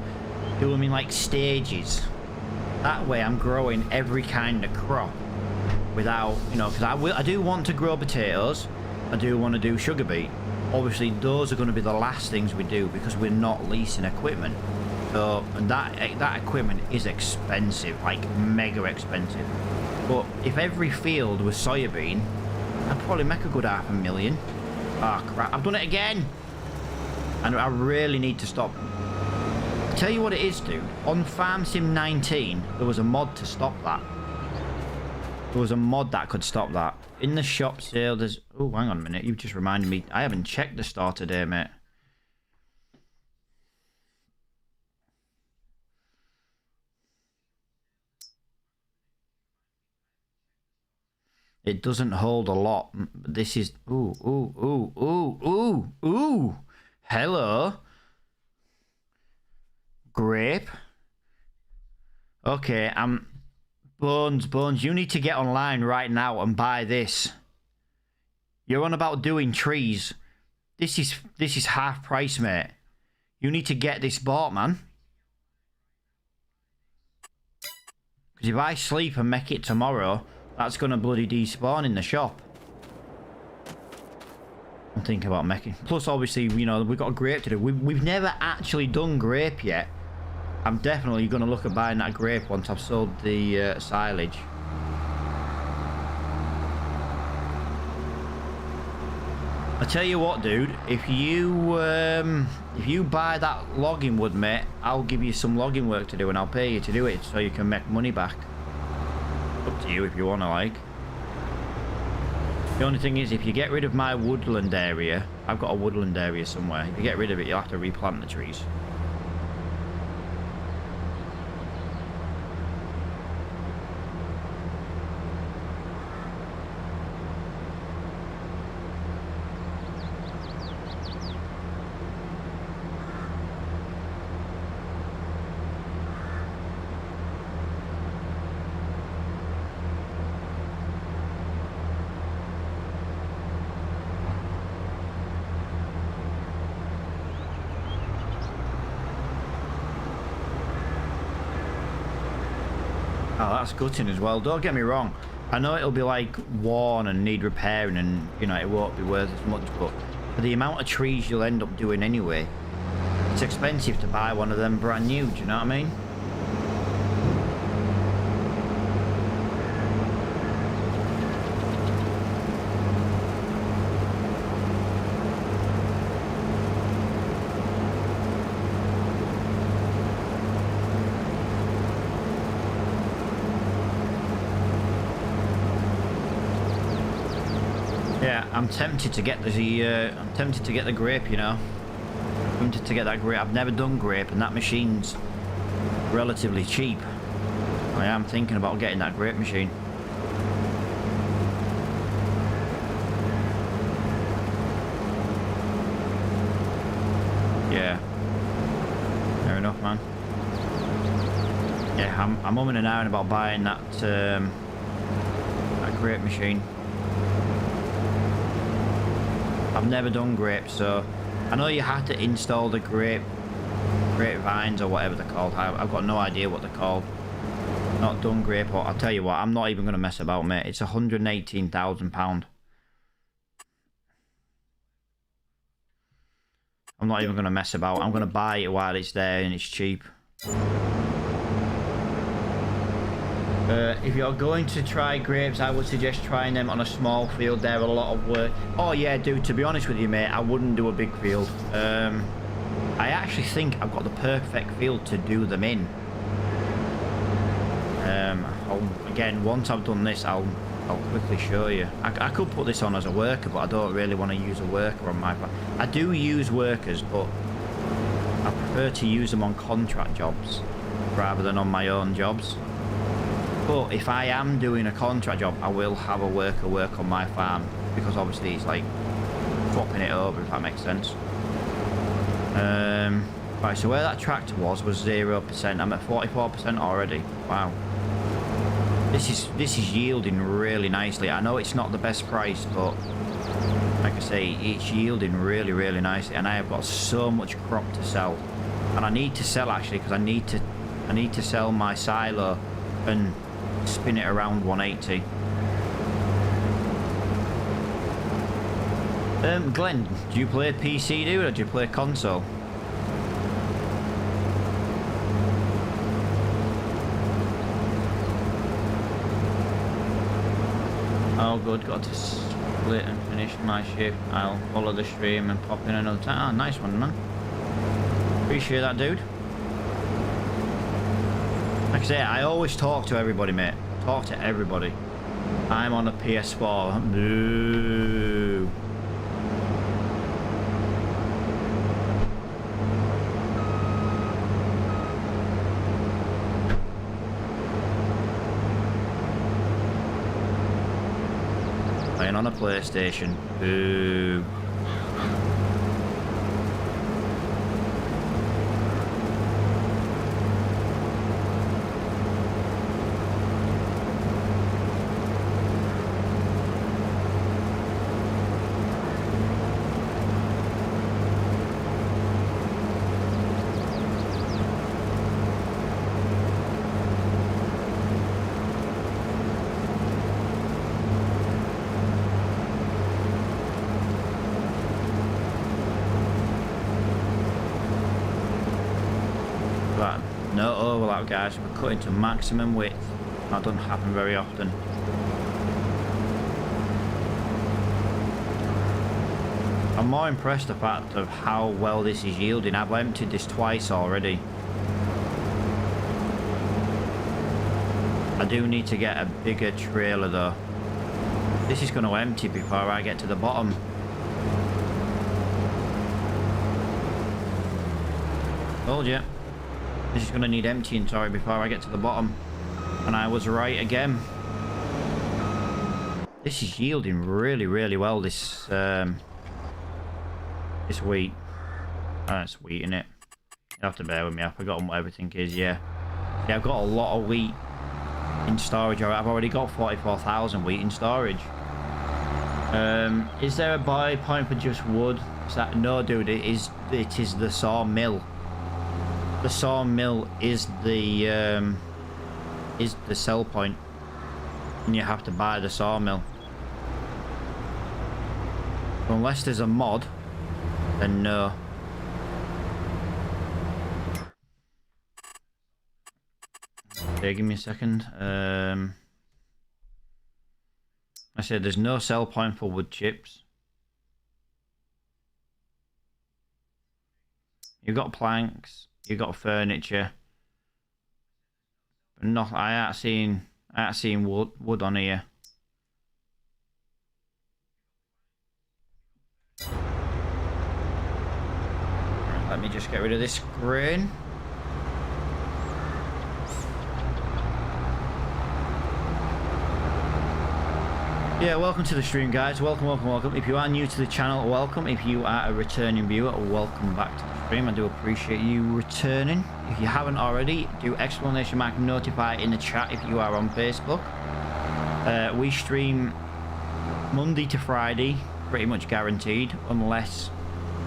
do them in like stages. That way I'm growing every kind of crop without, you know, because I do want to grow potatoes. I do want to do sugar beet. Obviously, those are going to be the last things we do because we're not leasing equipment. So, and that equipment is expensive, like mega expensive. But if every field was soybean, I'd probably make a good $500,000. Ah, crap, I've done it again. And I really need to stop. I'll tell you what it is, dude. On Farm Sim 19, there was a mod to stop that. There was a mod that could stop that. In the shop sale, there's... Oh, hang on a minute. You've just reminded me. I haven't checked the store today, mate. It doesn't hold a lot. This is... Ooh, ooh, ooh, ooh, ooh, ooh. Hello. Grape. Okay, Bones, you need to get online right now and buy this. You're on about doing trees. This is half price, mate. You need to get this bought, man. Because if I sleep and make it tomorrow, that's going to bloody despawn in the shop. I'm thinking about making... Plus, obviously, you know, we've got a grape to do. We've never actually done grape yet. I'm definitely going to look at buying that grape once I've sold the silage. I tell you what, dude. If you buy that logging wood, mate, I'll give you some logging work to do, and I'll pay you to do it so you can make money back. Up to you if you want to, like. The only thing is, if you get rid of my woodland area, I've got a woodland area somewhere. If you get rid of it, you'll have to replant the trees. Oh, that's gutting as well. Don't get me wrong. I know it'll be like worn and need repairing and, you know, it won't be worth as much, but for the amount of trees you'll end up doing anyway, it's expensive to buy one of them brand new, do you know what I mean? Yeah, I'm tempted to get the grape, you know. I'm tempted to get that grape. I've never done grape, and that machine's relatively cheap. I am thinking about getting that grape machine. Yeah. Fair enough, man. Yeah, I'm umming and ahhing about buying that grape machine. I've never done grapes, so I know you have to install the grapevines or whatever they're called. I've got no idea what they're called. Not done grape, or I'll tell you what, I'm not even going to mess about, mate. It's £118,000. I'm not even going to mess about. I'm going to buy it while it's there and it's cheap. If you're going to try grapes, I would suggest trying them on a small field. They're a lot of work. Oh yeah, dude, to be honest with you, mate, I wouldn't do a big field. I actually think I've got the perfect field to do them in. Again, once I've done this, I'll quickly show you. I could put this on as a worker, but I don't really want to use a worker on my farm. I do use workers, but I prefer to use them on contract jobs rather than on my own jobs. But if I am doing a contract job, I will have a worker work on my farm, because obviously it's like swapping it over, if that makes sense. Right, so where that tractor was 0%. I'm at 44% already. Wow. This is yielding really nicely. I know it's not the best price, but like I say, it's yielding really, really nicely. And I have got so much crop to sell, and I need to sell actually, because I need to sell my silo and spin it around 180. Glenn, do you play PC, dude, or do you play console? Oh good, got to split and finish my shift. I'll follow the stream and pop in another time. Ah, nice one, man. Appreciate that, dude. Like I say, I always talk to everybody, mate. Talk to everybody. I'm on a PS4. Boo. playing on a PlayStation. Boo. No overlap, guys. We're cutting to maximum width. That doesn't happen very often. I'm more impressed the fact of how well this is yielding. I've emptied this twice already. I do need to get a bigger trailer though. This is going to empty before I get to the bottom. Told you. This is going to need emptying, sorry, before I get to the bottom. And I was right again. This is yielding really, really well, this wheat. Oh, it's wheat, innit? You have to bear with me, I've forgotten what everything is, yeah. Yeah, I've got a lot of wheat in storage. I've already got 44,000 wheat in storage. Is there a buy point for just wood? Is that, no, dude, it is the sawmill. The sawmill is the sell point, and you have to buy the sawmill. Unless there's a mod, then no. Okay, give me a second. I said there's no sell point for wood chips. You've got planks. You got furniture, but not. I ain't seen wood on here. Right, let me just get rid of this grain. Yeah, welcome to the stream, guys. Welcome, welcome, welcome. If you are new to the channel, welcome. If you are a returning viewer, welcome back to the stream. I do appreciate you returning. If you haven't already, do exclamation mark notify in the chat if you are on Facebook. We stream Monday to Friday, pretty much guaranteed, unless,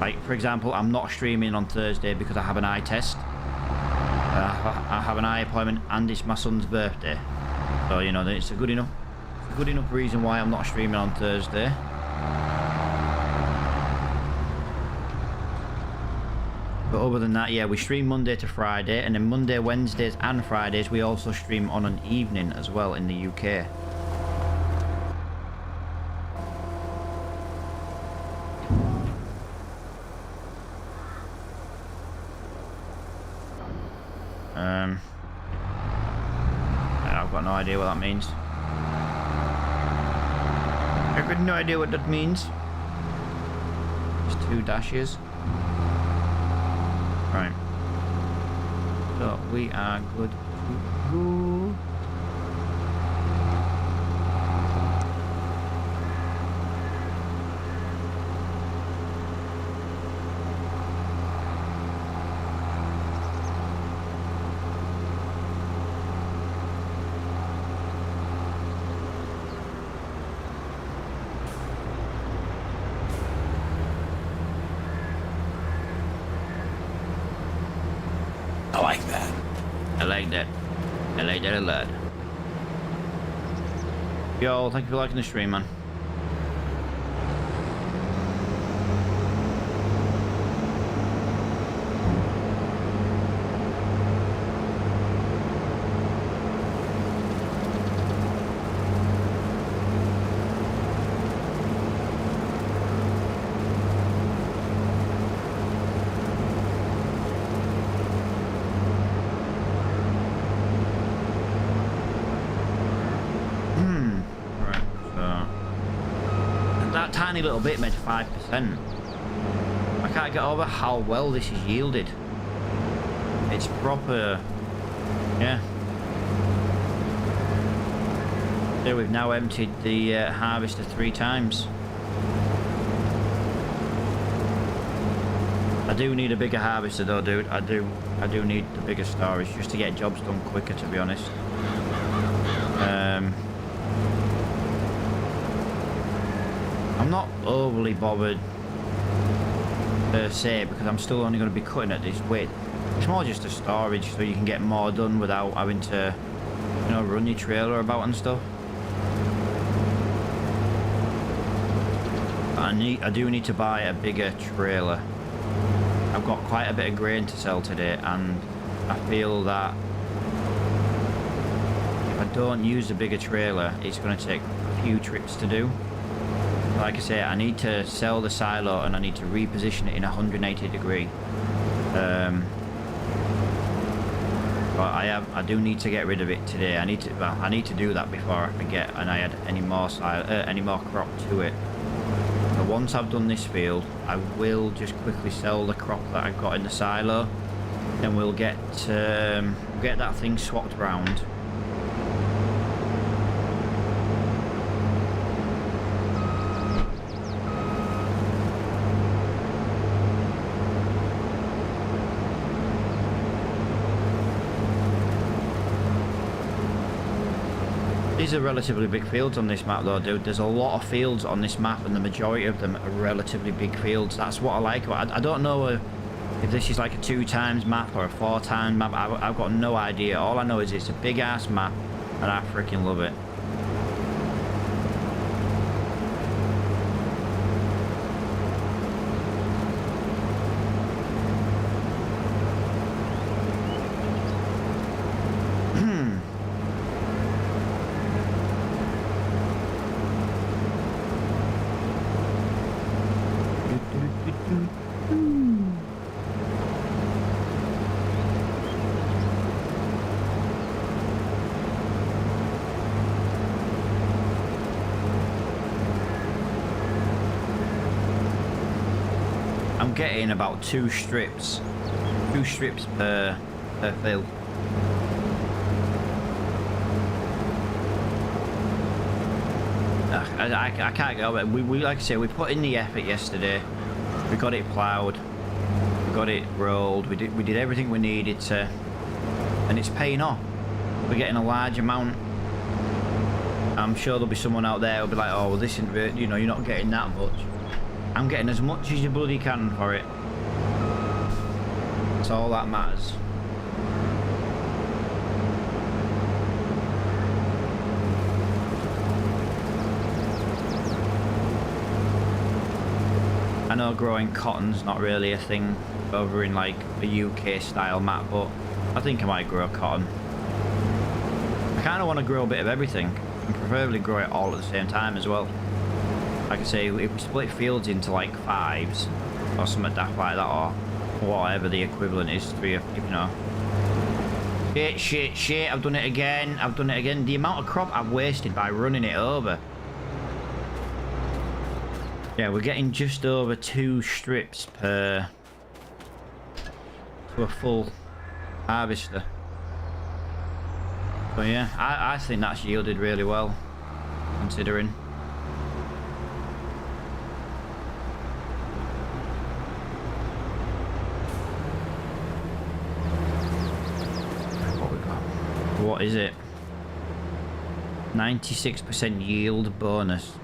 like, for example, I'm not streaming on Thursday because I have an eye test. I have an eye appointment and it's my son's birthday. So, you know, it's a good enough reason why I'm not streaming on Thursday. But other than that, yeah, we stream Monday to Friday, and then Monday, Wednesdays and Fridays we also stream on an evening as well in the UK. I've got no idea what that means. I've got no idea what that means. Just 2 dashes. Right. So we are good to go. I like that. I like that. I like that a lot. Yo, thank you for liking the stream, man. Tiny little bit made 5%. I can't get over how well this is yielded. It's proper, yeah. So we've now emptied the harvester 3 times. I do need a bigger harvester though, dude. I do need the bigger storage just to get jobs done quicker, to be honest. I'm not overly bothered per se because I'm still only going to be cutting at this weight. It's more just a storage so you can get more done without having to, you know, run your trailer about and stuff. I do need to buy a bigger trailer. I've got quite a bit of grain to sell today, and I feel that if I don't use a bigger trailer, it's going to take a few trips to do. Like I say, I need to sell the silo and I need to reposition it in 180 degree. But I do need to get rid of it today. I need to do that before I forget and I add any more crop to it. So once I've done this field, I will just quickly sell the crop that I've got in the silo. Then we'll get that thing swapped round. These are relatively big fields on this map though, dude. There's a lot of fields on this map and the majority of them are relatively big fields. That's what I like. I don't know if this is like a 2 times map or a 4 times map. I've got no idea. All I know is it's a big ass map and I freaking love it. I'm getting about 2 strips per field. I can't get over it. We like I say, we put in the effort yesterday. We got it ploughed, we got it rolled, we did everything we needed to, and it's paying off. We're getting a large amount. I'm sure there'll be someone out there who'll be like, oh well, this isn't really, you know, you're not getting that much. I'm getting as much as you bloody can for it. That's all that matters. I know growing cotton's not really a thing over in like a UK style map, but I think I might grow cotton. I kind of want to grow a bit of everything and preferably grow it all at the same time as well. Like I say, if we split fields into like 5s or something daft like that, or whatever the equivalent is, 3, you know. Shit, I've done it again. The amount of crop I've wasted by running it over. Yeah, we're getting just over 2 strips per to a full harvester. But yeah, I think that's yielded really well, considering. What is it? 96% yield bonus.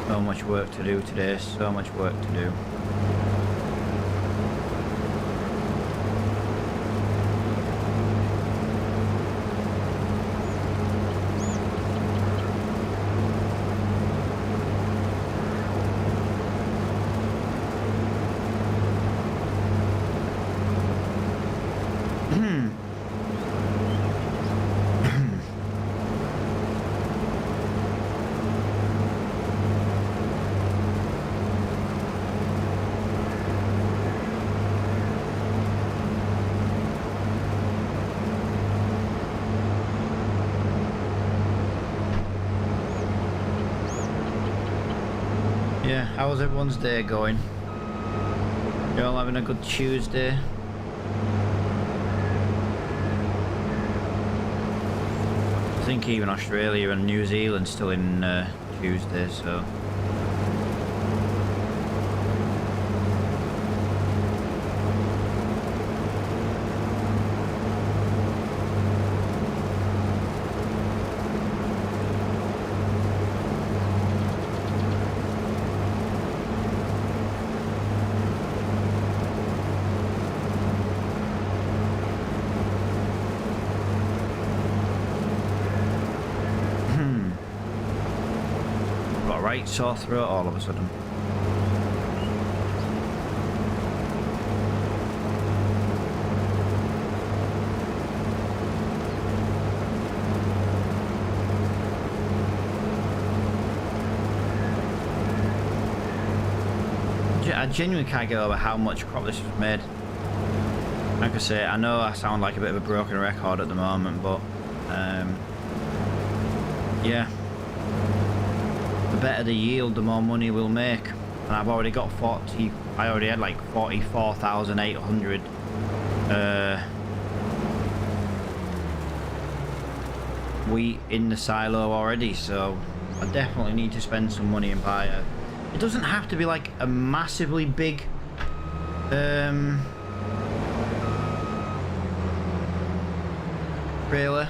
So much work to do today, so much work to do. Yeah, how's everyone's day going? You all having a good Tuesday? I think even Australia and New Zealand still in Tuesday, so... Right sore throat all of a sudden. I genuinely can't get over how much crop this was made. Like I say, I know I sound like a bit of a broken record at the moment, but yeah. The better the yield, the more money we'll make. And I've already got 40, I already had like 44,800 wheat in the silo already, so I definitely need to spend some money and buy a... It doesn't have to be like a massively big trailer.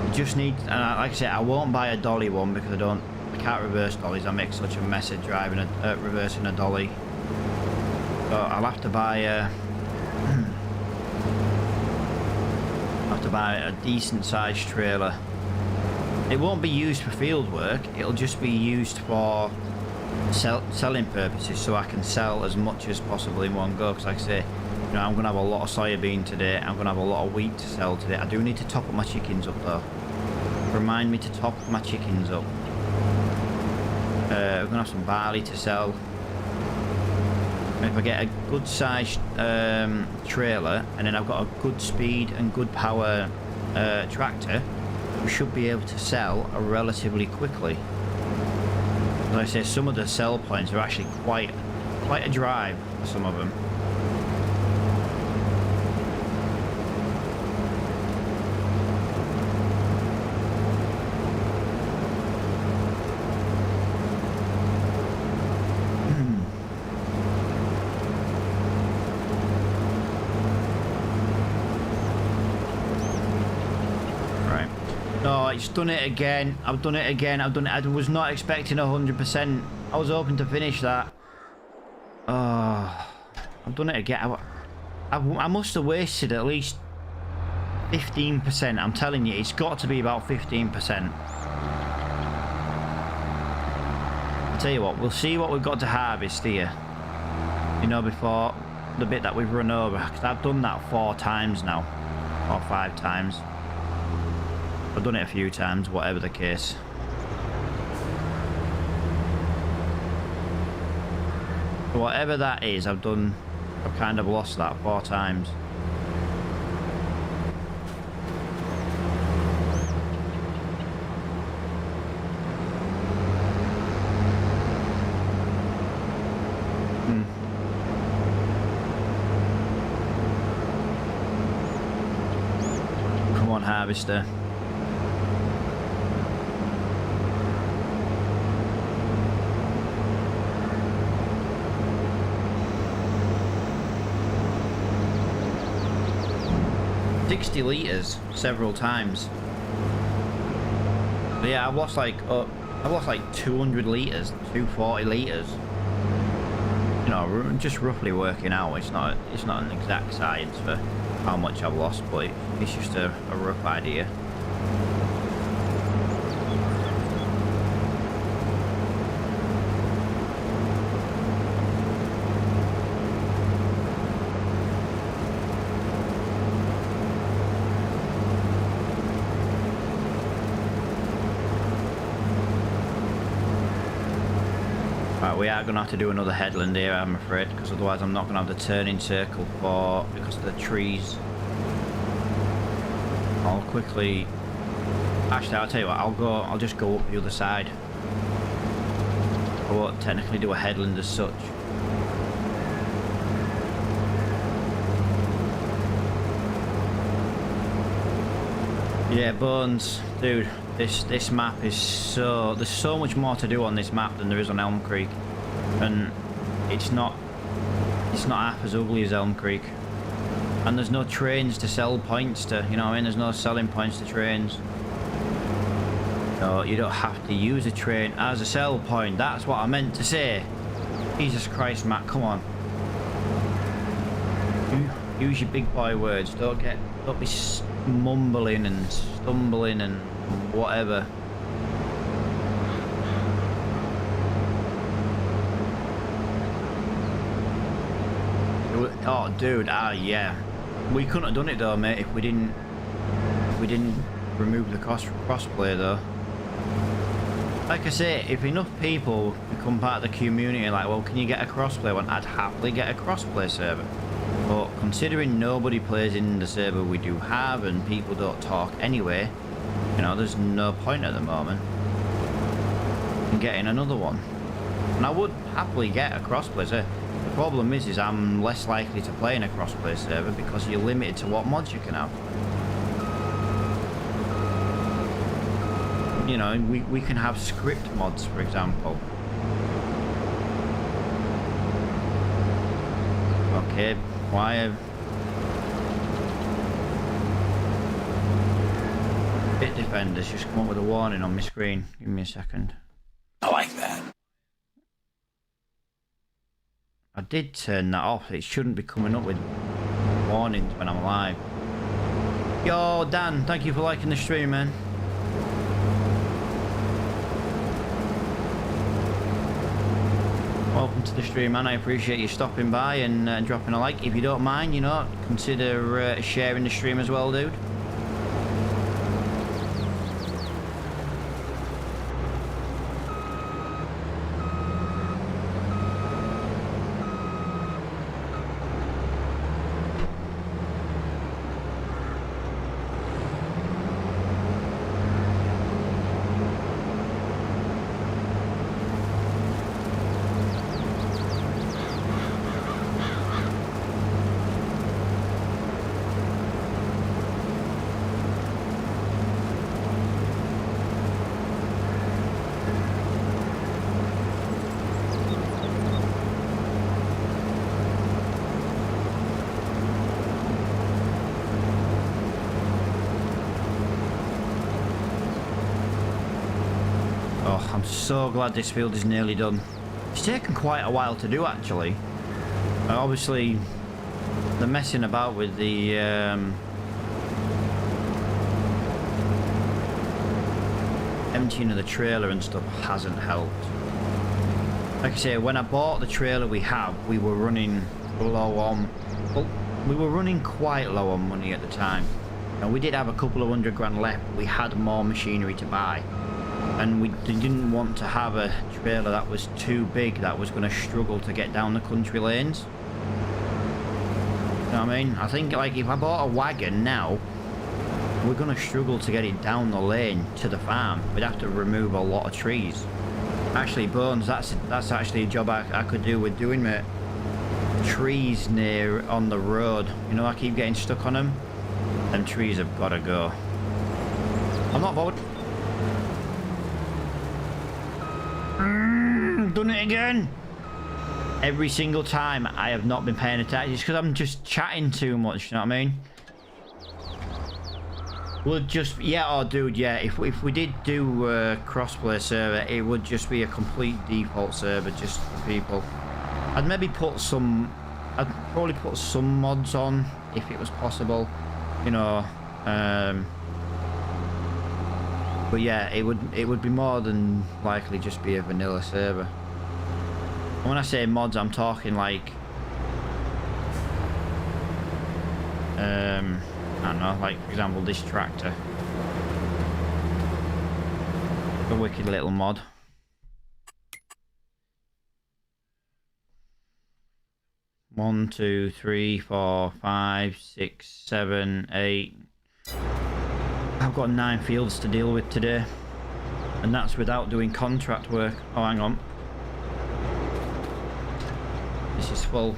You just need, and like I said, I won't buy a dolly one because I can't reverse dollies. I make such a mess at driving reversing a dolly. So I'll have to buy a decent sized trailer. It won't be used for field work. It'll just be used for selling purposes, so I can sell as much as possible in one go. Because like I say, you know, I'm gonna have a lot of soybean today. I'm gonna have a lot of wheat to sell today. I do need to top up my chickens up though. Remind me to top my chickens up. We're gonna have some barley to sell. And if I get a good sized trailer, and then I've got a good speed and good power tractor, we should be able to sell relatively quickly. As I say, some of the sell points are actually quite a drive for some of them. It's done it again. I've done it again. I was not expecting 100%. I was hoping to finish that. Oh, I've done it again. I must have wasted at least 15%. I'm telling you, it's got to be about 15%. I'll tell you what, we'll see what we've got to harvest here. You know, before the bit that we've run over. Because I've done that 4 times now. Or 5 times. I've done it a few times, whatever the case. So whatever that is, I've kind of lost that 4 times. Come on, harvester. Litres several times. But yeah, I've lost like 200 litres, 240 litres. You know, just roughly working out. It's not an exact science for how much I've lost, but it's just a rough idea. We are going to have to do another headland here, I'm afraid, because otherwise I'm not going to have the turning circle because of the trees. I'll quickly... Actually, I'll tell you what, I'll just go up the other side. I won't technically do a headland as such. Yeah, Bones, dude, this map is so... There's so much more to do on this map than there is on Elm Creek. And it's not half as ugly as Elm Creek. And there's no trains to sell points to, you know what I mean? There's no selling points to trains. So you don't have to use a train as a sell point. That's what I meant to say. Jesus Christ, Matt, come on. Use your big boy words. Don't be mumbling and stumbling and whatever. Oh, dude, yeah. We couldn't have done it though, mate, if we didn't remove the crossplay though. Like I say, if enough people become part of the community, like, well, can you get a crossplay one? I'd happily get a crossplay server. But considering nobody plays in the server we do have and people don't talk anyway, you know, there's no point at the moment in getting another one. And I would happily get a crossplay server. The problem is I'm less likely to play in a crossplay server because you're limited to what mods you can have. You know, we can have script mods, for example. Okay, why have... Pit defenders just come up with a warning on my screen. Give me a second. I like that. I did turn that off. It shouldn't be coming up with warnings when I'm live. Yo, Dan, thank you for liking the stream, man. Welcome to the stream, man. I appreciate you stopping by and dropping a like. If you don't mind, you know, consider sharing the stream as well, dude. I'm so glad this field is nearly done. It's taken quite a while to do, actually. Obviously, the messing about with the emptying of the trailer and stuff hasn't helped. Like I say, when I bought the trailer we have, we were running low on... Well, we were running quite low on money at the time. And we did have a couple of $100 left, but we had more machinery to buy. And we didn't want to have a trailer that was too big, that was going to struggle to get down the country lanes. You know what I mean? I think, like, if I bought a wagon now, we're going to struggle to get it down the lane to the farm. We'd have to remove a lot of trees. Actually, Bones, that's actually a job I could do with doing, mate. Trees near on the road. You know, I keep getting stuck on them. Them trees have got to go. I'm not bothered. Done it again. Every single time I have not been paying attention. It's because I'm just chatting too much, you know what I mean? We'll just... Yeah, oh dude, yeah. If we did do a crossplay server, it would just be a complete default server just for people. I'd maybe put some... I'd probably put some mods on if it was possible. You know, but yeah, it would be more than likely just be a vanilla server. And when I say mods, I'm talking like I don't know, like for example this tractor. A wicked little mod. One, 2, 3, 4, 5, 6, 7, 8. I've got 9 fields to deal with today, and that's without doing contract work. Oh, hang on. this is full.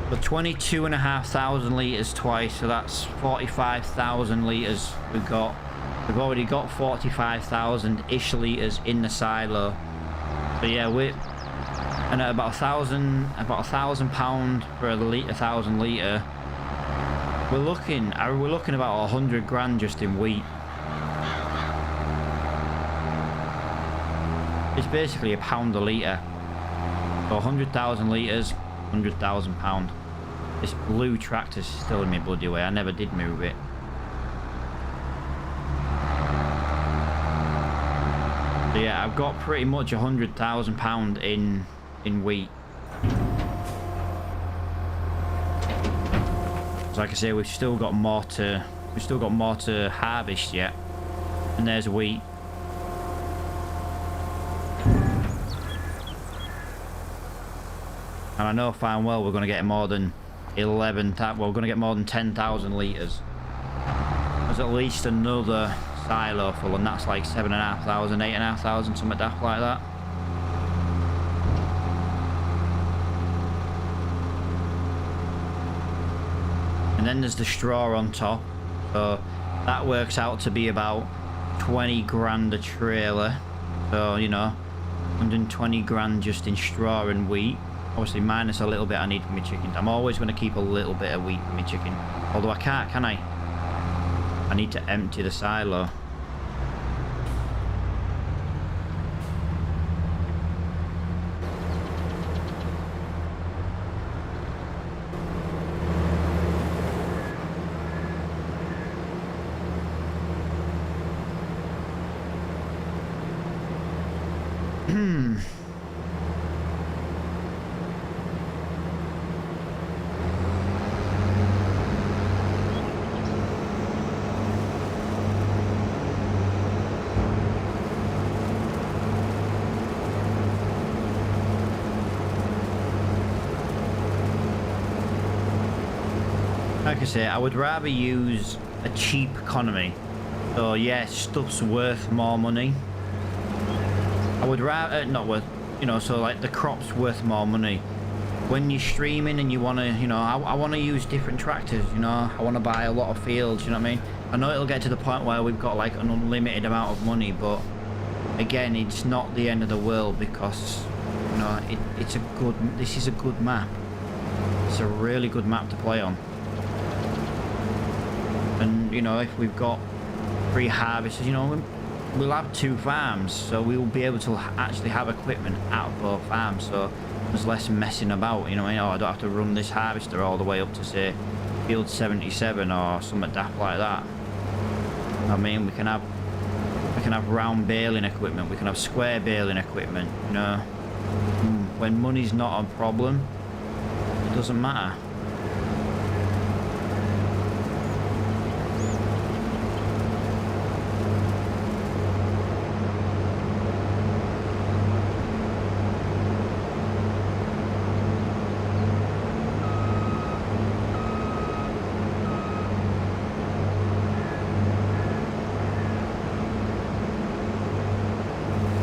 But 22,500 litres twice, so that's 45,000 litres we've got. We've already got 45,000-ish litres in the silo. So yeah, and at about £1,000 for a litre, 1,000 litre, we're looking about 100 grand just in wheat. It's basically £1 a litre. So 100,000 litres, £100,000. This blue tractor's still in my bloody way. I never did move it. So yeah, I've got pretty much £100,000 in wheat. So like I say, we've still got more to harvest yet. And there's wheat. And I know fine well we're going to get more than 11,000, well, we're going to get more than 10,000 litres. There's at least another silo full, and that's like 7,500, 8,500, something daft like that. And then there's the straw on top, so that works out to be about 20 grand a trailer. So, you know, 120 grand just in straw and wheat. Obviously minus a little bit I need for my chickens. I'm always going to keep a little bit of wheat for my chicken. Although I can't, can I? I need to empty the silo. Like I say, I would rather use a cheap economy. So yeah, stuff's worth more money. I would rather, not worth, you know, so like the crop's worth more money. When you're streaming and you want to, you know, I want to use different tractors, you know, I want to buy a lot of fields, you know what I mean? I know it'll get to the point where we've got like an unlimited amount of money, but again, it's not the end of the world because, you know, this is a good map. It's a really good map to play on. And, you know, if we've got 3 harvesters, you know, we'll have 2 farms, so we'll be able to actually have equipment out of both farms, so there's less messing about, you know, I don't have to run this harvester all the way up to, say, field 77 or something daft like that. I mean, we can have round baling equipment, we can have square baling equipment, you know. When money's not a problem, it doesn't matter.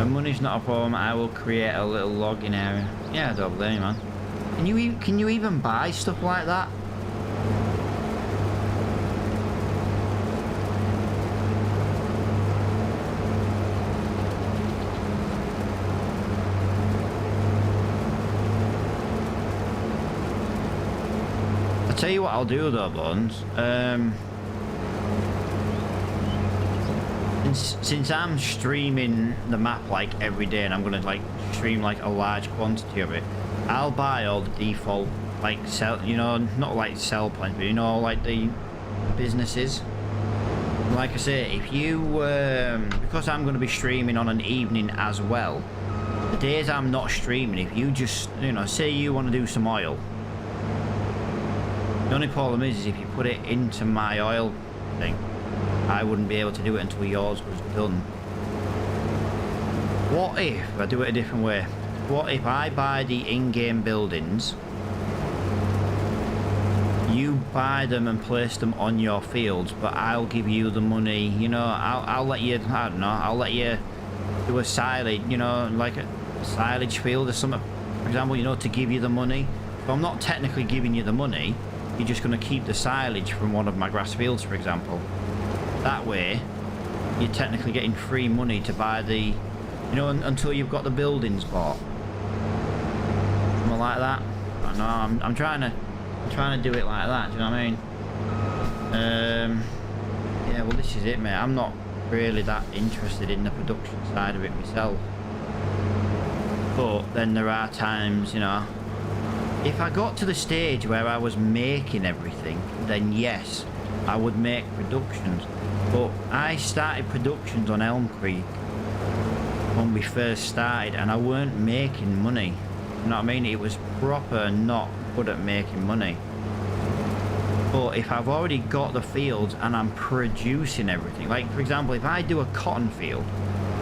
Money's not a problem. I will create a little logging area. Yeah, I don't blame you, man. Can you even buy stuff like that? I'll tell you what I'll do though, Bones. Since I'm streaming the map like every day and I'm gonna like stream like a large quantity of it, I'll buy all the default like sell, you know, not like sell points, but you know, like the businesses. Like I say, if you because I'm gonna be streaming on an evening as well, the days I'm not streaming, if you just, you know, say you want to do some oil, the only problem is if you put it into my oil thing, I wouldn't be able to do it until yours was done. What if I do it a different way? What if I buy the in-game buildings, you buy them and place them on your fields, but I'll give you the money, you know, I'll let you, I don't know, I'll let you do a silage, you know, like a silage field or something, example, you know, to give you the money. But I'm not technically giving you the money. You're just going to keep the silage from one of my grass fields, for example. That way, you're technically getting free money to buy the, you know, until you've got the buildings bought. Something like that. I know, I'm trying to do it like that. Do you know what I mean? Yeah. Well, this is it, mate. I'm not really that interested in the production side of it myself. But then there are times, you know, if I got to the stage where I was making everything, then yes, I would make productions. But I started productions on Elm Creek when we first started, and I weren't making money. You know what I mean? It was proper not good at making money. But if I've already got the fields and I'm producing everything, like for example, if I do a cotton field,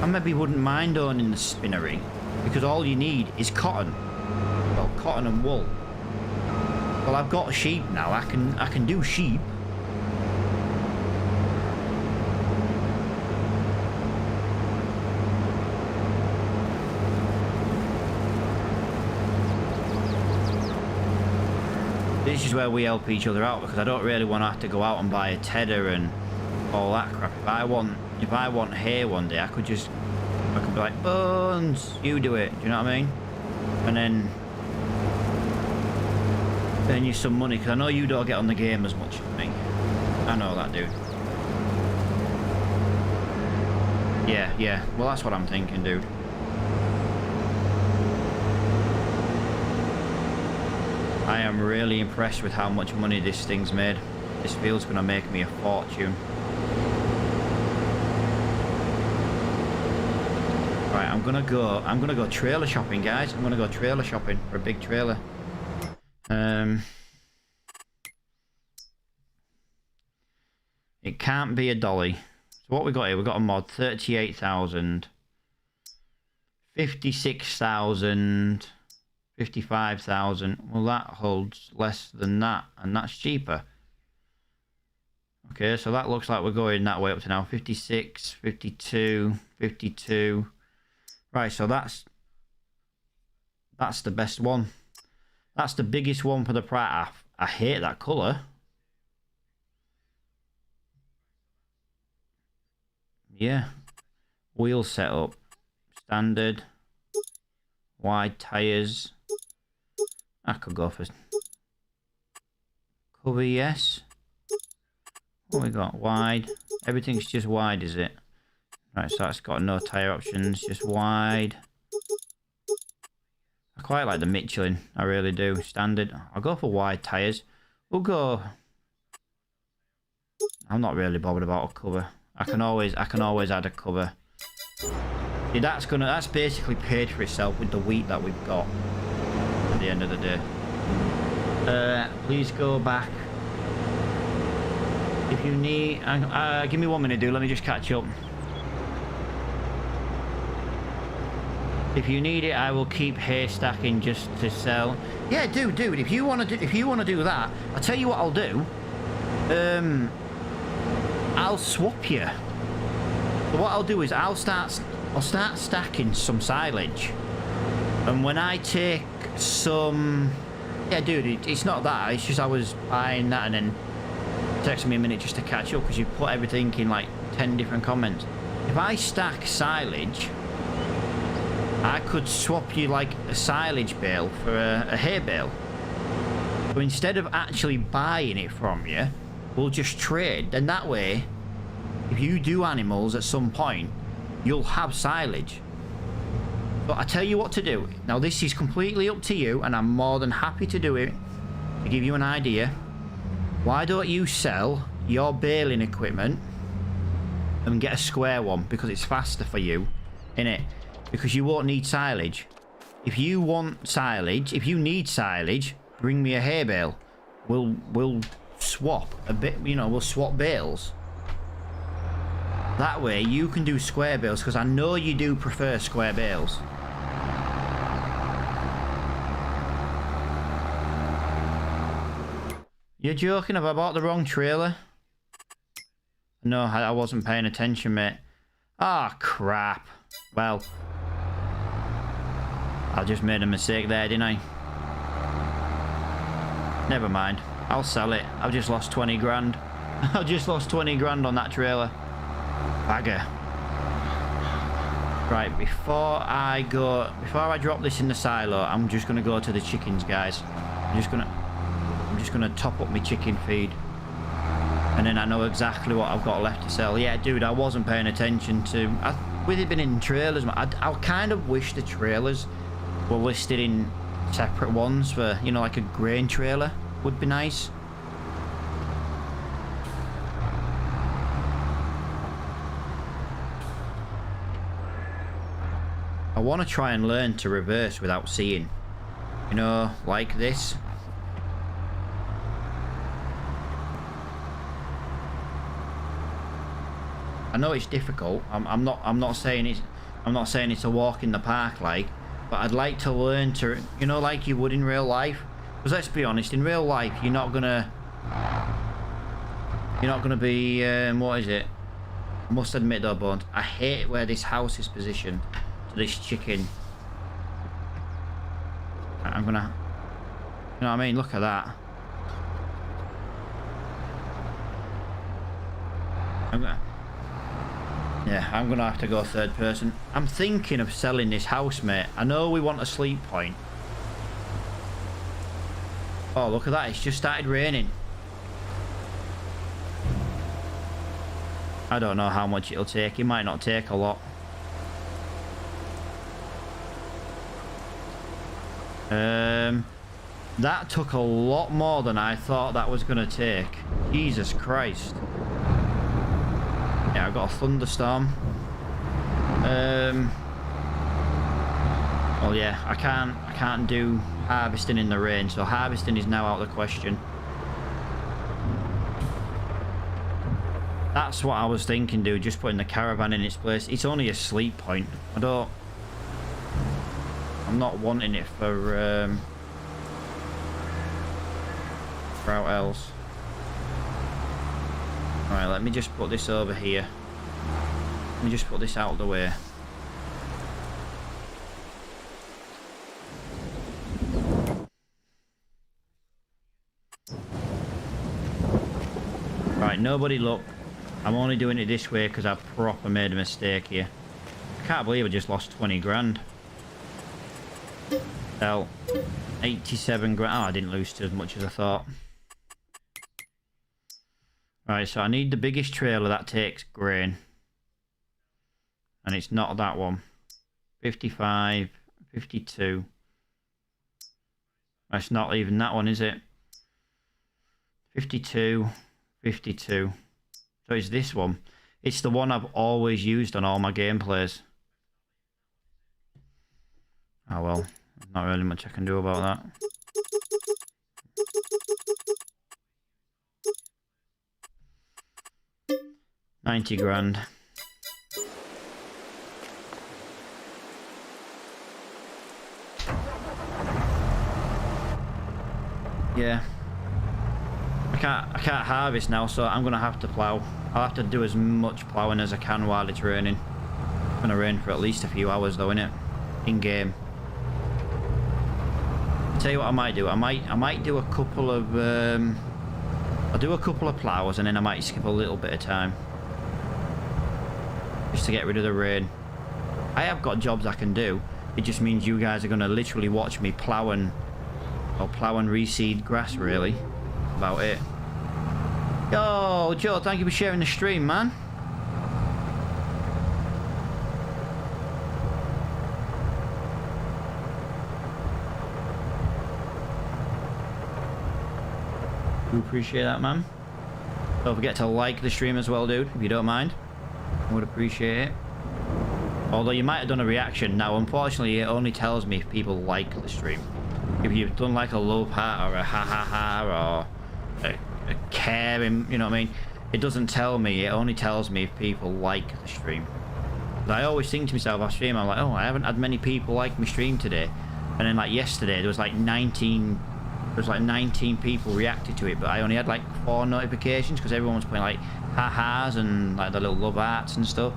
I maybe wouldn't mind owning the spinnery, because all you need is cotton. Well, cotton and wool. Well, I've got sheep now. I can do sheep. This is where we help each other out, because I don't really want to have to go out and buy a tedder and all that crap. If I want hay one day, I could be like, Bones, you do it. Do you know what I mean? And then earn you some money, because I know you don't get on the game as much as me. I know that, dude. Yeah. Well, that's what I'm thinking, dude. I am really impressed with how much money this thing's made. This field's gonna make me a fortune. Right, I'm gonna go trailer shopping, guys. I'm gonna go trailer shopping for a big trailer. It can't be a dolly. So what we got here? We got a mod 38,000, 56,000. 55,000. Well, that holds less than that, and that's cheaper. Okay, so that looks like we're going that way up to now. 56, 52, 52. Right, so that's the best one. That's the biggest one for the price. I hate that colour. Yeah. Wheel setup. Standard. Wide tyres. I could go for cover, yes. What we got? Wide. Everything's just wide, is it? Right, so that's got no tyre options, just wide. I quite like the Michelin, I really do. Standard. I'll go for wide tyres. We'll go. I'm not really bothered about a cover. I can always add a cover. See, that's basically paid for itself with the wheat that we've got. At the end of the day. Please go back. If you need, give me 1 minute, dude. Let me just catch up. If you need it, I will keep hay stacking just to sell. Yeah, dude. If you want to do that, I'll tell you what I'll do. I'll swap you. So what I'll do is I'll start stacking some silage, and when I take some, yeah, dude, it's not that. It's just I was buying that and then texting me a minute just to catch up, because you put everything in like 10 different comments. If I stack silage, I could swap you like a silage bale for a hay bale. So instead of actually buying it from you, we'll just trade. Then that way, if you do animals at some point, you'll have silage. But I tell you what to do. Now this is completely up to you, and I'm more than happy to do it. To give you an idea, why don't you sell your baling equipment and get a square one, because it's faster for you, innit? Because you won't need silage. If you want silage, if you need silage, bring me a hay bale. We'll swap a bit, you know, we'll swap bales. That way you can do square bales, because I know you do prefer square bales. You're joking? Have I bought the wrong trailer? No, I wasn't paying attention, mate. Ah, crap. Well, I just made a mistake there, didn't I? Never mind. I'll sell it. I've just lost 20 grand. I've just lost 20 grand on that trailer. Bagger. Right, before I drop this in the silo, I'm just gonna go to the chickens, guys. I'm just gonna top up my chicken feed. And then I know exactly what I've got left to sell. Yeah, dude, I wasn't paying attention to... with it being in trailers, I kind of wish the trailers were listed in separate ones for, you know, like a grain trailer would be nice. I want to try and learn to reverse without seeing. You know, like this. I know it's difficult. I'm not saying it's a walk in the park, like, but I'd like to learn to, you know, like you would in real life. Because let's be honest, in real life, you're not gonna be what is it? I must admit though, Bones, I hate where this house is positioned to this chicken. I'm gonna, you know what I mean? Look at that. I'm gonna have to go third person. I'm thinking of selling this house, mate. I know we want a sleep point. Oh, look at that. It's just started raining. I don't know how much it'll take. It might not take a lot. That took a lot more than I thought that was gonna take. Jesus Christ. Yeah, I've got a thunderstorm. Well, yeah, I can't do harvesting in the rain, so harvesting is now out of the question. That's what I was thinking, dude, just putting the caravan in its place. It's only a sleep point. I'm not wanting it for out else. Alright, let me just put this over here. Let me just put this out of the way. Right, nobody look. I'm only doing it this way because I proper made a mistake here. I can't believe I just lost 20 grand. Well, 87 grand. Oh, I didn't lose as much as I thought. Right, so I need the biggest trailer that takes grain. And it's not that one. 55, 52. That's not even that one, is it? 52, 52. So it's this one. It's the one I've always used on all my gameplays. Oh well, there's not really much I can do about that. $90 grand. Yeah. I can't harvest now, so I'm gonna have to plough. I'll have to do as much ploughing as I can while it's raining. It's gonna rain for at least a few hours though, innit? In game. I'll tell you what I might do. I might do a couple of I'll do a couple of ploughs and then I might skip a little bit of time. Just to get rid of the rain. I have got jobs I can do. It just means you guys are gonna literally watch me plough and reseed grass, really. About it. Yo, Joe, thank you for sharing the stream, man. Do appreciate that, man. Don't forget to like the stream as well, dude, if you don't mind. I would appreciate it. Although you might have done a reaction. Now, unfortunately, it only tells me if people like the stream. If you've done like a love heart or a ha ha ha or a caring, you know what I mean? It doesn't tell me. It only tells me if people like the stream. But I always think to myself off stream, I'm like, oh, I haven't had many people like my stream today. And then like yesterday, there was like 19 people reacted to it, but I only had like 4 notifications because everyone was putting like ha-has and like the little love hearts and stuff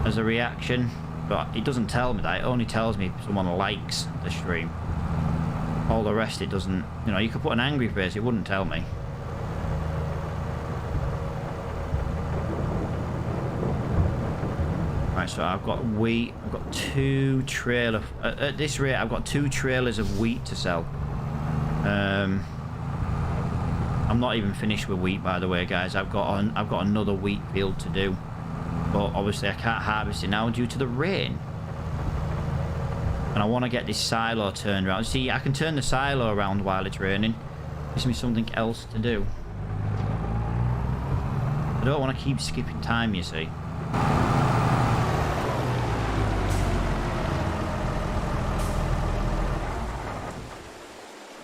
as a reaction. But it doesn't tell me that. It only tells me if someone likes the stream. All the rest it doesn't. You know, you could put an angry face, it wouldn't tell me. Right, so I've got wheat. I've got 2 trailer. At this rate, I've got 2 trailers of wheat to sell. I'm not even finished with wheat, by the way, guys. I've got another wheat field to do, but obviously I can't harvest it now due to the rain. And I want to get this silo turned around. See, I can turn the silo around while it's raining. Gives me something else to do. I don't want to keep skipping time, you see.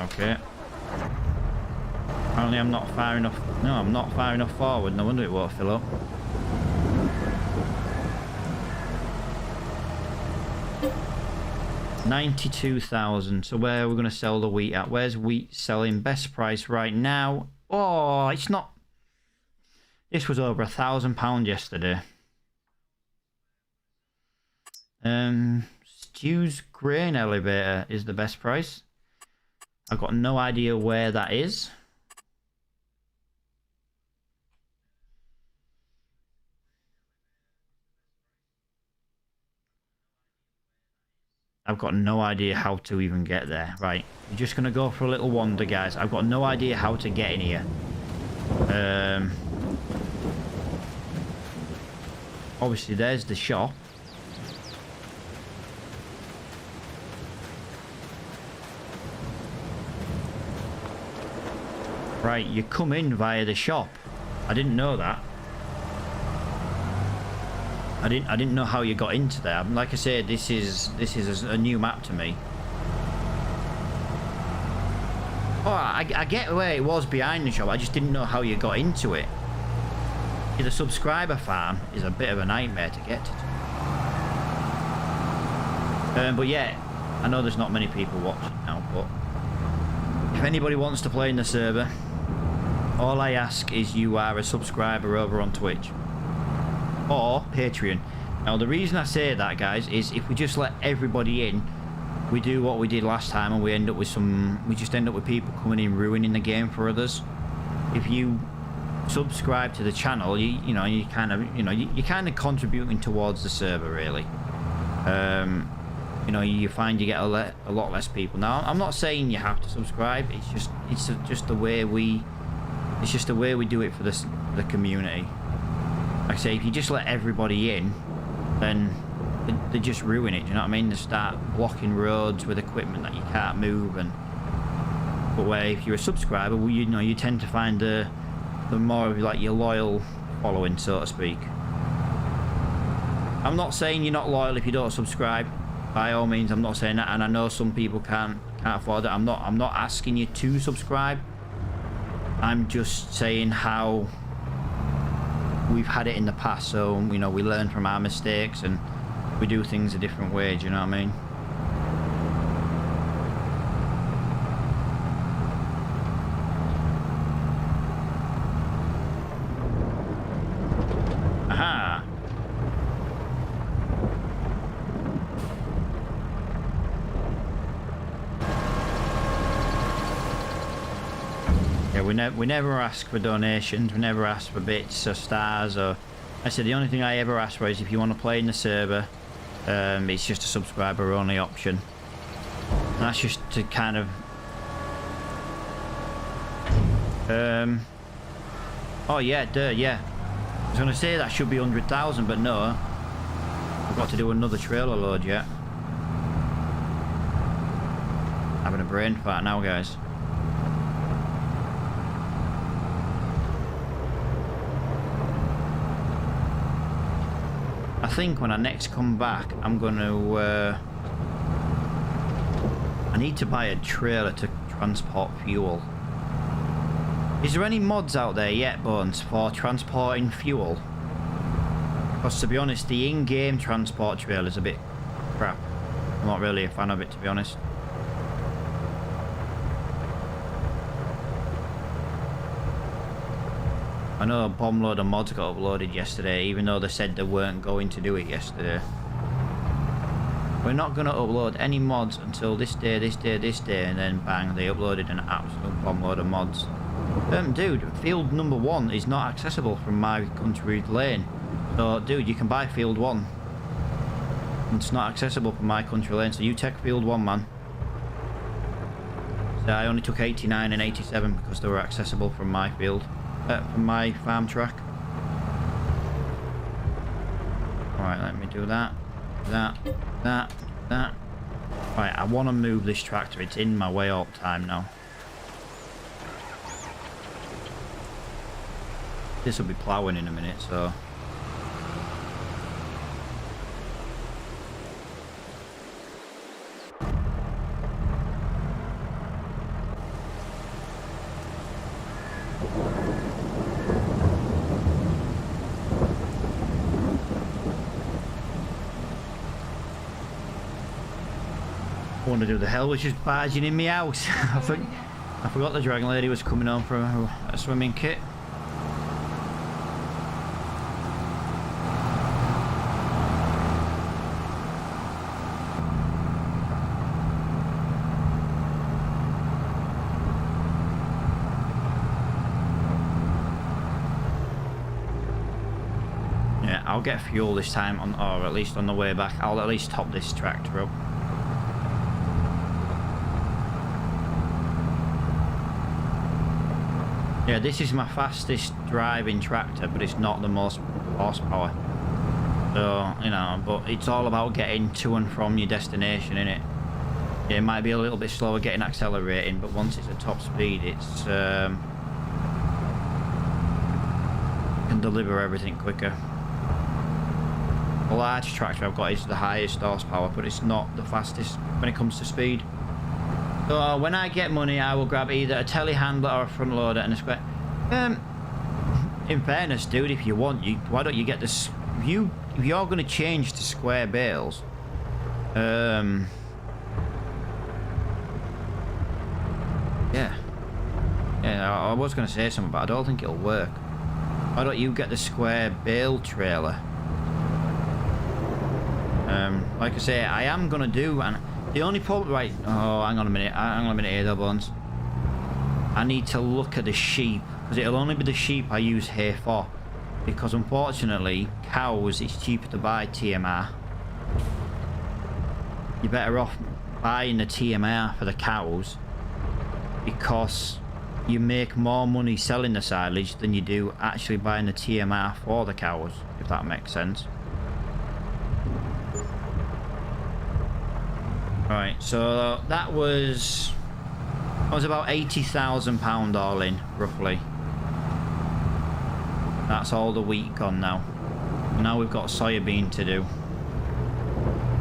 Okay. Apparently I'm not far enough. No, I'm not far enough forward. No wonder it won't fill up. $92,000. So where are we going to sell the wheat at? Where's wheat selling? Best price right now. Oh, it's not. This was over £1,000 yesterday. Stew's grain elevator is the best price. I've got no idea where that is. I've got no idea how to even get there. Right, we're just going to go for a little wander, guys. I've got no idea how to get in here. Obviously, there's the shop. Right, you come in via the shop. I didn't know that. I didn't know how you got into there. Like I said, this is a new map to me. Oh, I get where it was behind the shop. I just didn't know how you got into it. The subscriber farm is a bit of a nightmare to get to. But yeah, I know there's not many people watching now, but if anybody wants to play in the server, all I ask is you are a subscriber over on Twitch or Patreon. Now the reason I say that, guys, is if we just let everybody in, we do what we did last time and we just end up with people coming in ruining the game for others. If you subscribe to the channel, you're kind of contributing towards the server, really. You find you get a lot less people. Now I'm not saying you have to subscribe, it's just the way we do it for the community. Like I say, if you just let everybody in, then they just ruin it. Do you know what I mean? They start blocking roads with equipment that you can't move. But where if you're a subscriber, well, you tend to find the more of like your loyal following, so to speak. I'm not saying you're not loyal if you don't subscribe. By all means, I'm not saying that, and I know some people can't afford it. I'm not asking you to subscribe. I'm just saying how we've had it in the past, so we learn from our mistakes and we do things a different way. Do you know what I mean? Aha! Yeah, we never ask for donations. We never ask for bits or stars or. I said the only thing I ever ask for is if you want to play in the server, it's just a subscriber only option. And that's just to kind of. Oh yeah, yeah. I was gonna say that should be 100,000, but no. I've got to do another trailer load yet. Having a brain fart now, guys. I think when I next come back, I'm gonna I need to buy a trailer to transport fuel. Is there any mods out there yet, Bones, for transporting fuel? Because to be honest, the in-game transport trailer is a bit crap. I'm not really a fan of it, to be honest. I know a bomb load of mods got uploaded yesterday, even though they said they weren't going to do it yesterday. We're not going to upload any mods until this day, and then bang, they uploaded an absolute bomb load of mods. Dude, field number 1 is not accessible from my country lane. So, dude, you can buy field 1. It's not accessible from my country lane, so you take field 1, man. So I only took 89 and 87 because they were accessible from my field, from my farm track. Alright, let me do that. That. Right, I want to move this tractor. It's in my way all the time now. This will be ploughing in a minute, so... Wonder who the hell was just barging in my house. I forgot the dragon lady was coming home from a swimming kit. Yeah, I'll get fuel this time, or at least on the way back. I'll at least top this tractor up. Yeah, this is my fastest driving tractor, but it's not the most horsepower. So, you know, but it's all about getting to and from your destination, innit? Yeah, it might be a little bit slower getting accelerating, but once it's at top speed, it's can deliver everything quicker. The large tractor I've got is the highest horsepower, but it's not the fastest when it comes to speed. So when I get money, I will grab either a telehandler or a front loader and a square. In fairness, dude, if you want, why don't you get this? If you're going to change to square bales, yeah, I was going to say something, but I don't think it'll work. Why don't you get the square bale trailer? Like I say, I am going to do, and the only problem, right, oh, hang on a minute here though, Bones. I need to look at the sheep, because it'll only be the sheep I use hay for. Because unfortunately, cows, it's cheaper to buy TMR. You're better off buying the TMR for the cows, because you make more money selling the silage than you do actually buying the TMR for the cows, if that makes sense. Right, so that was about £80,000 all in, roughly. That's all the wheat gone now. Now we've got soybean to do.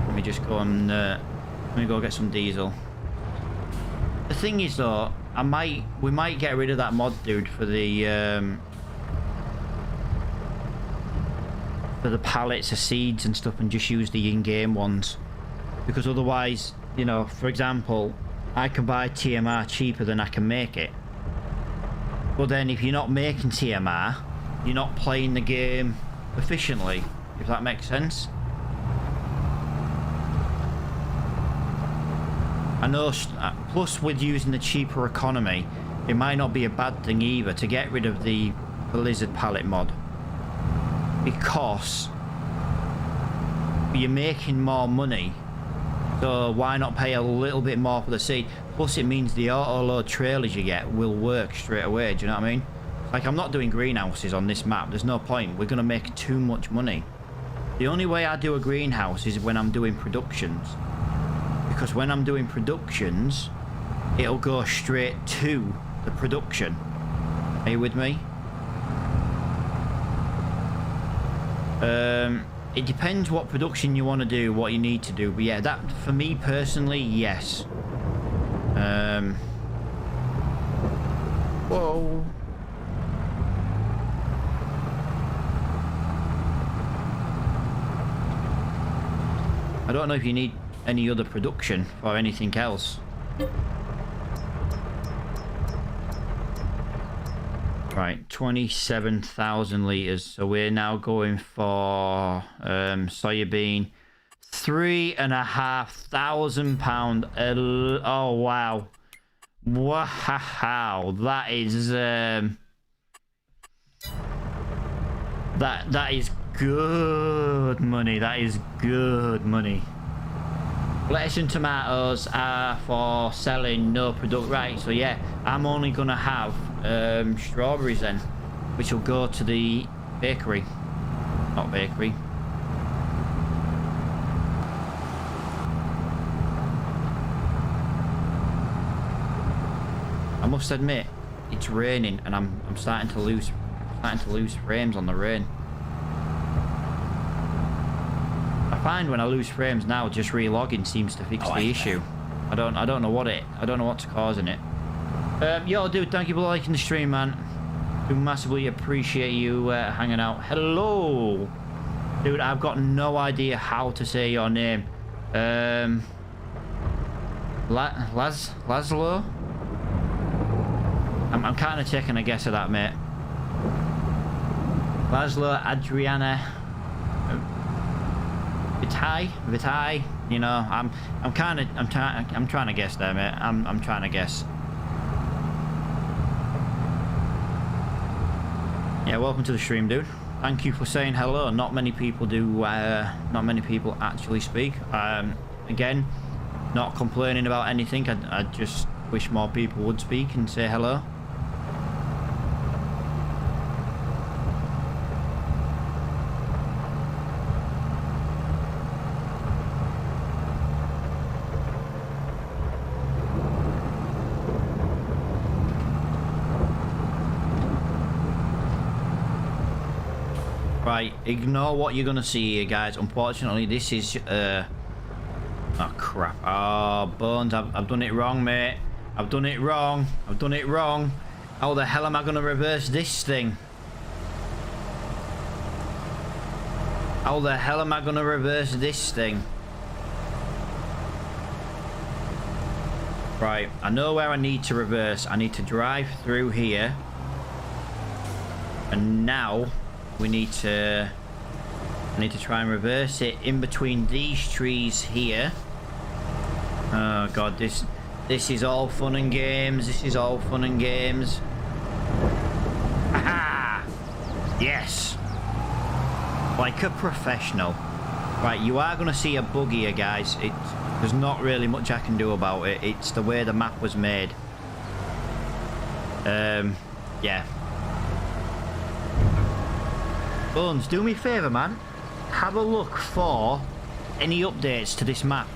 Let me just go and let me go get some diesel. The thing is though, we might get rid of that mod, dude, for the pallets of seeds and stuff, and just use the in-game ones. Because otherwise, you know, for example, I can buy TMR cheaper than I can make it. But then if you're not making TMR, you're not playing the game efficiently, if that makes sense. I know, plus with using the cheaper economy, it might not be a bad thing either to get rid of the lizard pallet mod. Because you're making more money. So why not pay a little bit more for the seed? Plus it means the auto load trailers you get will work straight away, do you know what I mean? Like, I'm not doing greenhouses on this map, there's no point. We're going to make too much money. The only way I do a greenhouse is when I'm doing productions. Because when I'm doing productions, it'll go straight to the production. Are you with me? It depends what production you want to do, what you need to do. But yeah, that, for me personally, yes. Whoa. I don't know if you need any other production or anything else. Right, 27,000 litres. So we're now going for soybean, £3,500. Oh wow. Wow. That is that is good money. That is good money. Lettuce and tomatoes are for selling, no product. Right, so yeah, I'm only gonna have strawberries then, which will go to the bakery. Not bakery. I must admit, it's raining and I'm starting to lose frames on the rain. I find when I lose frames now, just relogging seems to fix the issue. I don't know what's causing it. Yo, dude, thank you for liking the stream, man. Do massively appreciate you hanging out. Hello, dude. I've got no idea how to say your name. Laszlo. I'm kind of taking a guess at that, mate. Laszlo, Adriana, Vitai. You know, I'm trying to guess there, mate. I'm trying to guess. Yeah, welcome to the stream, dude. Thank you for saying hello. Not many people do. Not many people actually speak. Again, not complaining about anything. I just wish more people would speak and say hello. Right, ignore what you're gonna see here, guys. Unfortunately, this is oh crap. Oh, Bones, I've done it wrong, mate. I've done it wrong. How the hell am I gonna reverse this thing? How the hell am I gonna reverse this thing? Right, I know where I need to reverse. I need to drive through here. And now I need to try and reverse it in between these trees here. Oh god, this is all fun and games. This is all fun and games. Aha! Yes. Like a professional. Right, you are gonna see a bug here, guys. There's not really much I can do about it. It's the way the map was made. Yeah. Bones, do me a favour, man. Have a look for any updates to this map.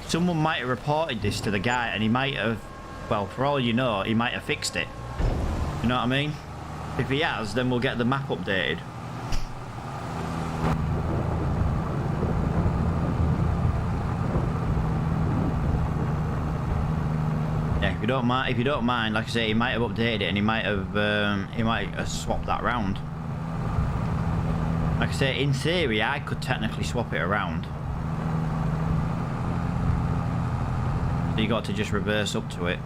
Someone might have reported this to the guy and he might have, well, for all you know, he might have fixed it. You know what I mean? If he has, then we'll get the map updated. Yeah, if you don't mind, like I say, he might have updated it and he might have swapped that round. Like I say, in theory, I could technically swap it around. So you got to just reverse up to it.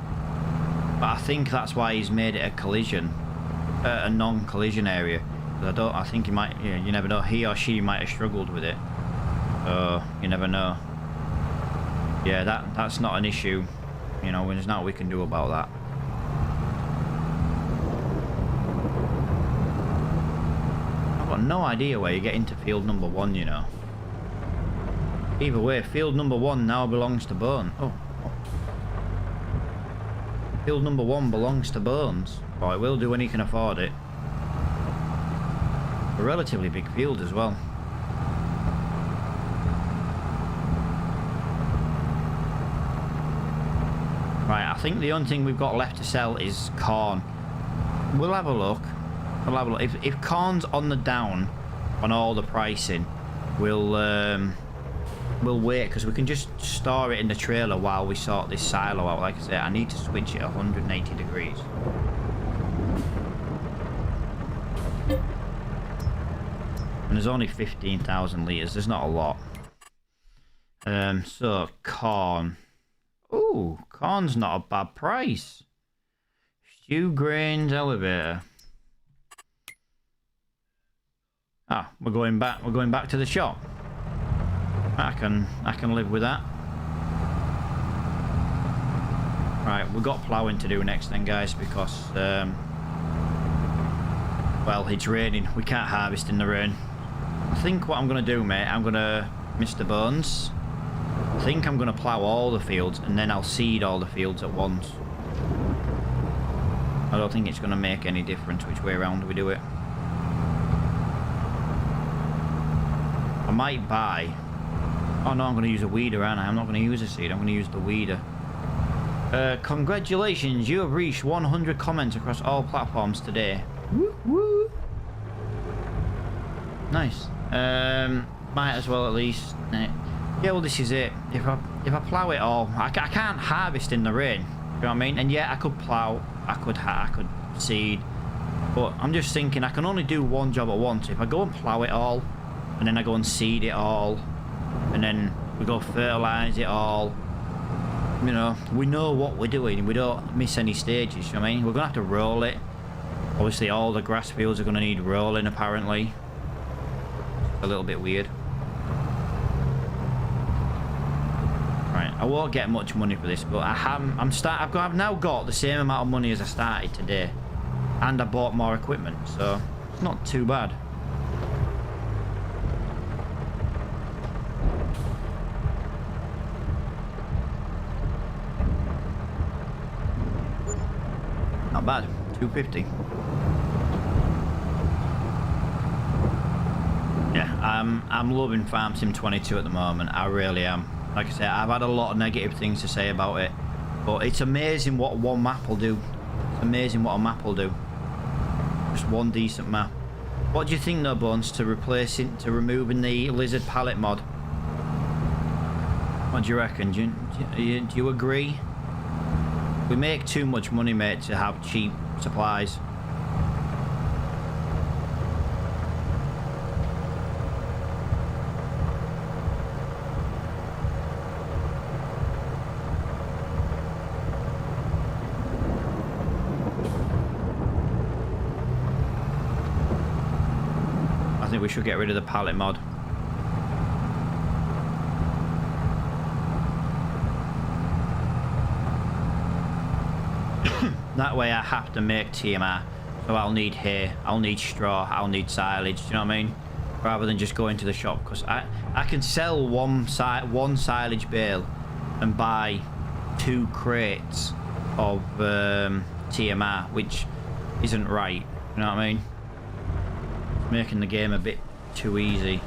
But I think that's why he's made it a collision, a non-collision area. I think he might, you never know. He or she might have struggled with it. So you never know. Yeah, that's not an issue. You know, there's nothing we can do about that. I've got no idea where you get into field number 1, you know. Either way, field number 1 now belongs to Bone. Oh. Field number 1 belongs to Bones. Well, it will do when he can afford it. A relatively big field as well. Right, I think the only thing we've got left to sell is corn. We'll have a look. If corn's on the down on all the pricing, we'll wait, because we can just store it in the trailer while we sort this silo out. Like I said, I need to switch it 180 degrees. And there's only 15,000 litres. There's not a lot. So corn. Ooh, corn's not a bad price. Stew grains elevator. Ah, we're going back to the shop. I can live with that. Right, we've got ploughing to do next then, guys, because well, it's raining. We can't harvest in the rain. I think what I'm gonna do, mate, I'm gonna, Mr. Bones, I think I'm gonna plough all the fields and then I'll seed all the fields at once. I don't think it's gonna make any difference which way around we do it. I might buy. Oh no, I'm gonna use a weeder, aren't I? I'm not gonna use a seed. I'm gonna use the weeder. Congratulations, you have reached 100 comments across all platforms today. Woo woo. Nice. Might as well at least. Yeah, well, this is it. If I plough it all, I can't harvest in the rain. You know what I mean? And yeah, I could plough. I could seed. But I'm just thinking I can only do one job at once. If I go and plough it all, and then I go and seed it all, and then we go fertilise it all. You know, we know what we're doing. We don't miss any stages. You know what I mean? We're gonna have to roll it. Obviously, all the grass fields are gonna need rolling. Apparently, a little bit weird. Right, I won't get much money for this, but I've now got the same amount of money as I started today, and I bought more equipment, so it's not too bad. Not bad. 250. Yeah, I'm loving Farm Sim 22 at the moment. I really am. Like I said, I've had a lot of negative things to say about it, but it's amazing what one map will do. It's amazing what a map will do. Just one decent map. What do you think, though, Bones, to removing the lizard pallet mod? What do you reckon? Do you agree? We make too much money, mate, to have cheap supplies. I think we should get rid of the pallet mod. That way I have to make TMR, so I'll need hay, I'll need straw, I'll need silage, do you know what I mean? Rather than just going to the shop, because I can sell one silage bale and buy 2 crates of TMR, which isn't right, you know what I mean? It's making the game a bit too easy.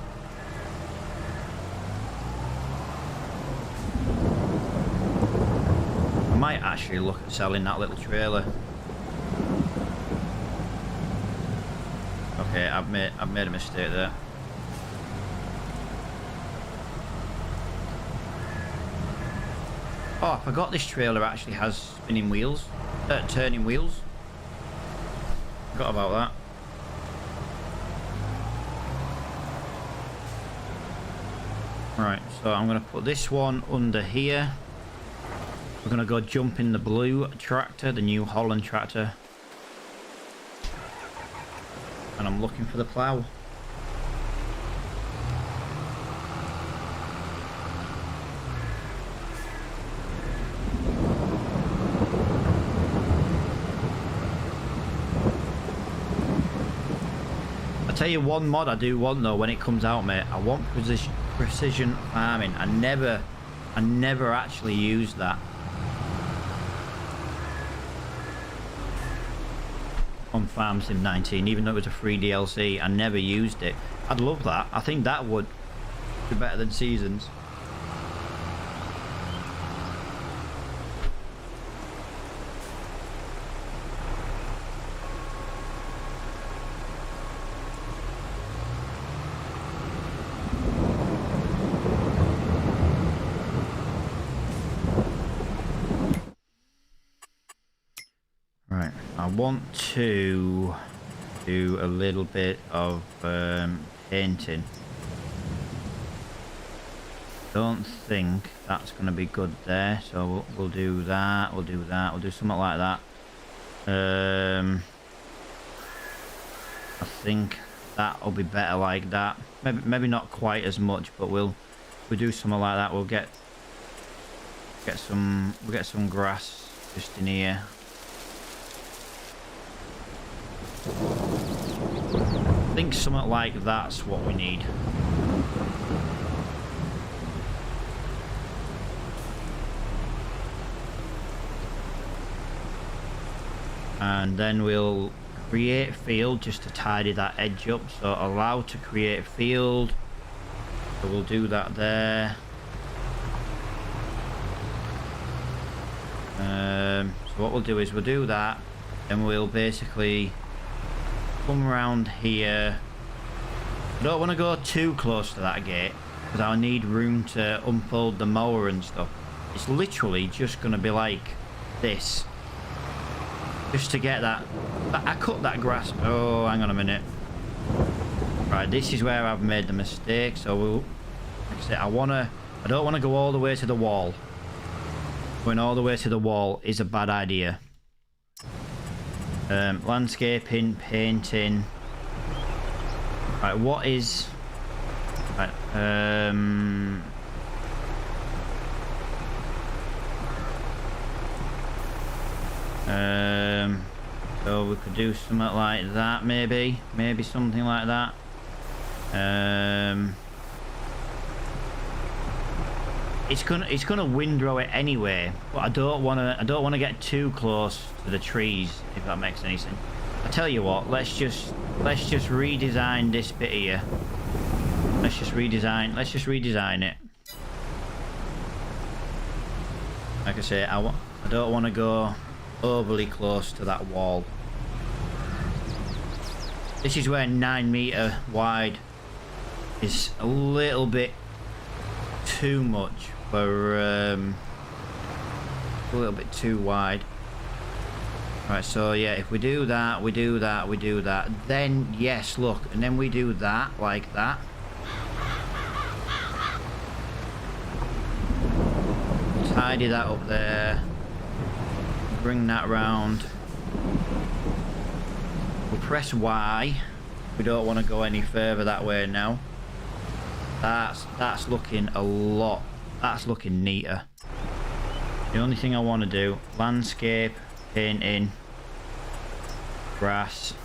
I might actually look at selling that little trailer. Okay, I've made a mistake there. Oh, I forgot this trailer actually has spinning wheels, turning wheels. Forgot about that. Right, so I'm gonna put this one under here. We're gonna go jump in the blue tractor, the New Holland tractor. And I'm looking for the plough. I tell you one mod I do want though when it comes out, mate. I want precision farming. I never actually used that. On Farm Sim 19, even though it was a free DLC, I never used it. I'd love that. I think that would be better than Seasons. Right, I want to do a little bit of painting. Don't think that's going to be good there, so we'll do that, we'll do something like that. I think that'll be better like that. Maybe not quite as much, but we'll we do something like that, we'll get some grass just in here. I think something like that's what we need. And then we'll create field just to tidy that edge up. So allow to create field. So we'll do that there. So what we'll do is we'll do that, and we'll basically come around here. I don't want to go too close to that gate because I'll need room to unfold the mower and stuff. It's literally just going to be like this. Just to get that. I cut that grass. Oh, hang on a minute. Right, this is where I've made the mistake. So we'll, like I said, I don't want to go all the way to the wall. Going all the way to the wall is a bad idea. Landscaping, painting. Right, what is... Right, so we could do something like that, maybe something like that. It's gonna windrow it anyway, but I don't wanna get too close to the trees, if that makes any sense. I tell you what, let's just redesign this bit here. Let's just redesign it. Like I say, I don't want to go overly close to that wall. This is where 9 meter wide is a little bit too much for a little bit too wide. Right, so yeah, if we do that, we do that, then yes, look, and then we do that like that. Tidy that up there. Bring that round. We'll press Y. We don't want to go any further that way now. That's looking a lot. That's looking neater. The only thing I want to do, landscape, painting, grass.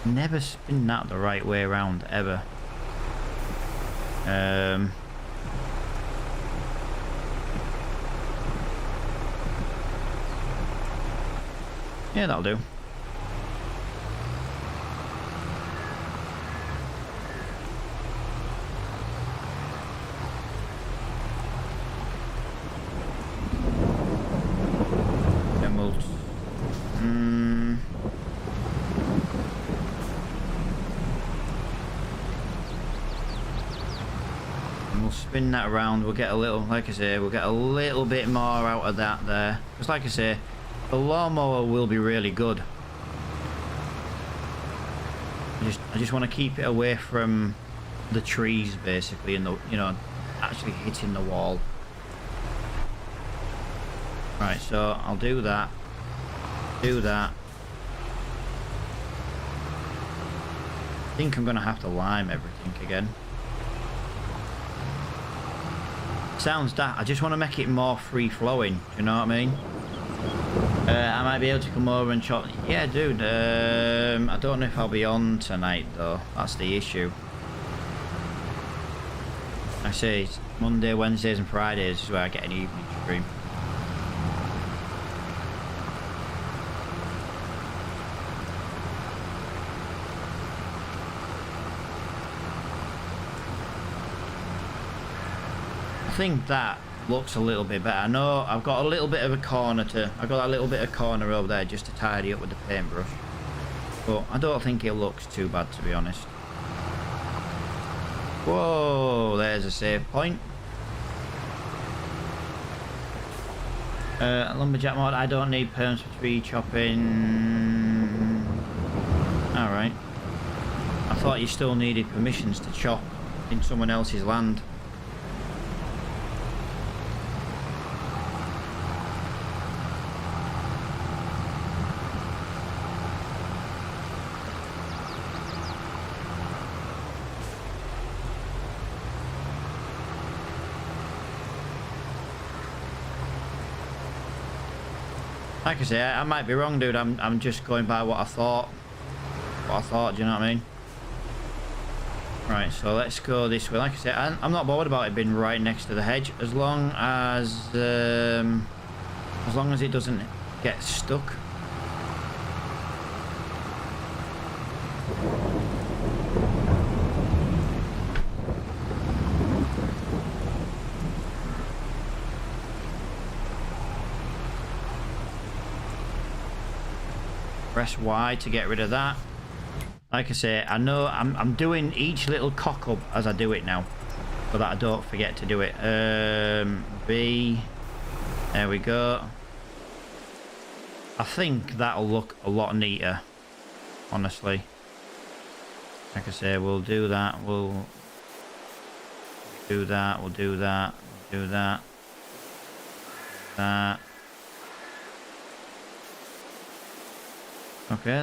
Never spin that the right way around ever. Yeah, that'll do. Then we'll... And we'll spin that around. We'll get a little, like I say, we'll get a little bit more out of that there. Because like I say, the lawnmower will be really good. I just want to keep it away from the trees, basically, and the, you know, actually hitting the wall. Right, so I'll do that. Do that. I think I'm gonna have to lime everything again. Sounds daft. I just want to make it more free flowing. Do you know what I mean? I might be able to come over and chop. Yeah, dude. I don't know if I'll be on tonight though. That's the issue. I say it's Monday, Wednesdays, and Fridays is where I get an evening stream. I think that looks a little bit better. I know I've got a little bit of a corner I've got that little bit of corner over there just to tidy up with the paintbrush, but I don't think it looks too bad, to be honest. Whoa, there's a save point. Lumberjack mod, I don't need perms for tree chopping. Alright. I thought you still needed permissions to chop in someone else's land. Like I say, I might be wrong, dude. I'm just going by what I thought. Do you know what I mean? Right, so let's go this way. Like I said, I'm not bothered about it being right next to the hedge, as long as it doesn't get stuck. Press Y to get rid of that. Like I say, I know I'm doing each little cock up as I do it now, so that I don't forget to do it. B. There we go. I think that'll look a lot neater, honestly. Like I say, we'll do that. We'll do that. We'll do that. We'll do that. That. Okay,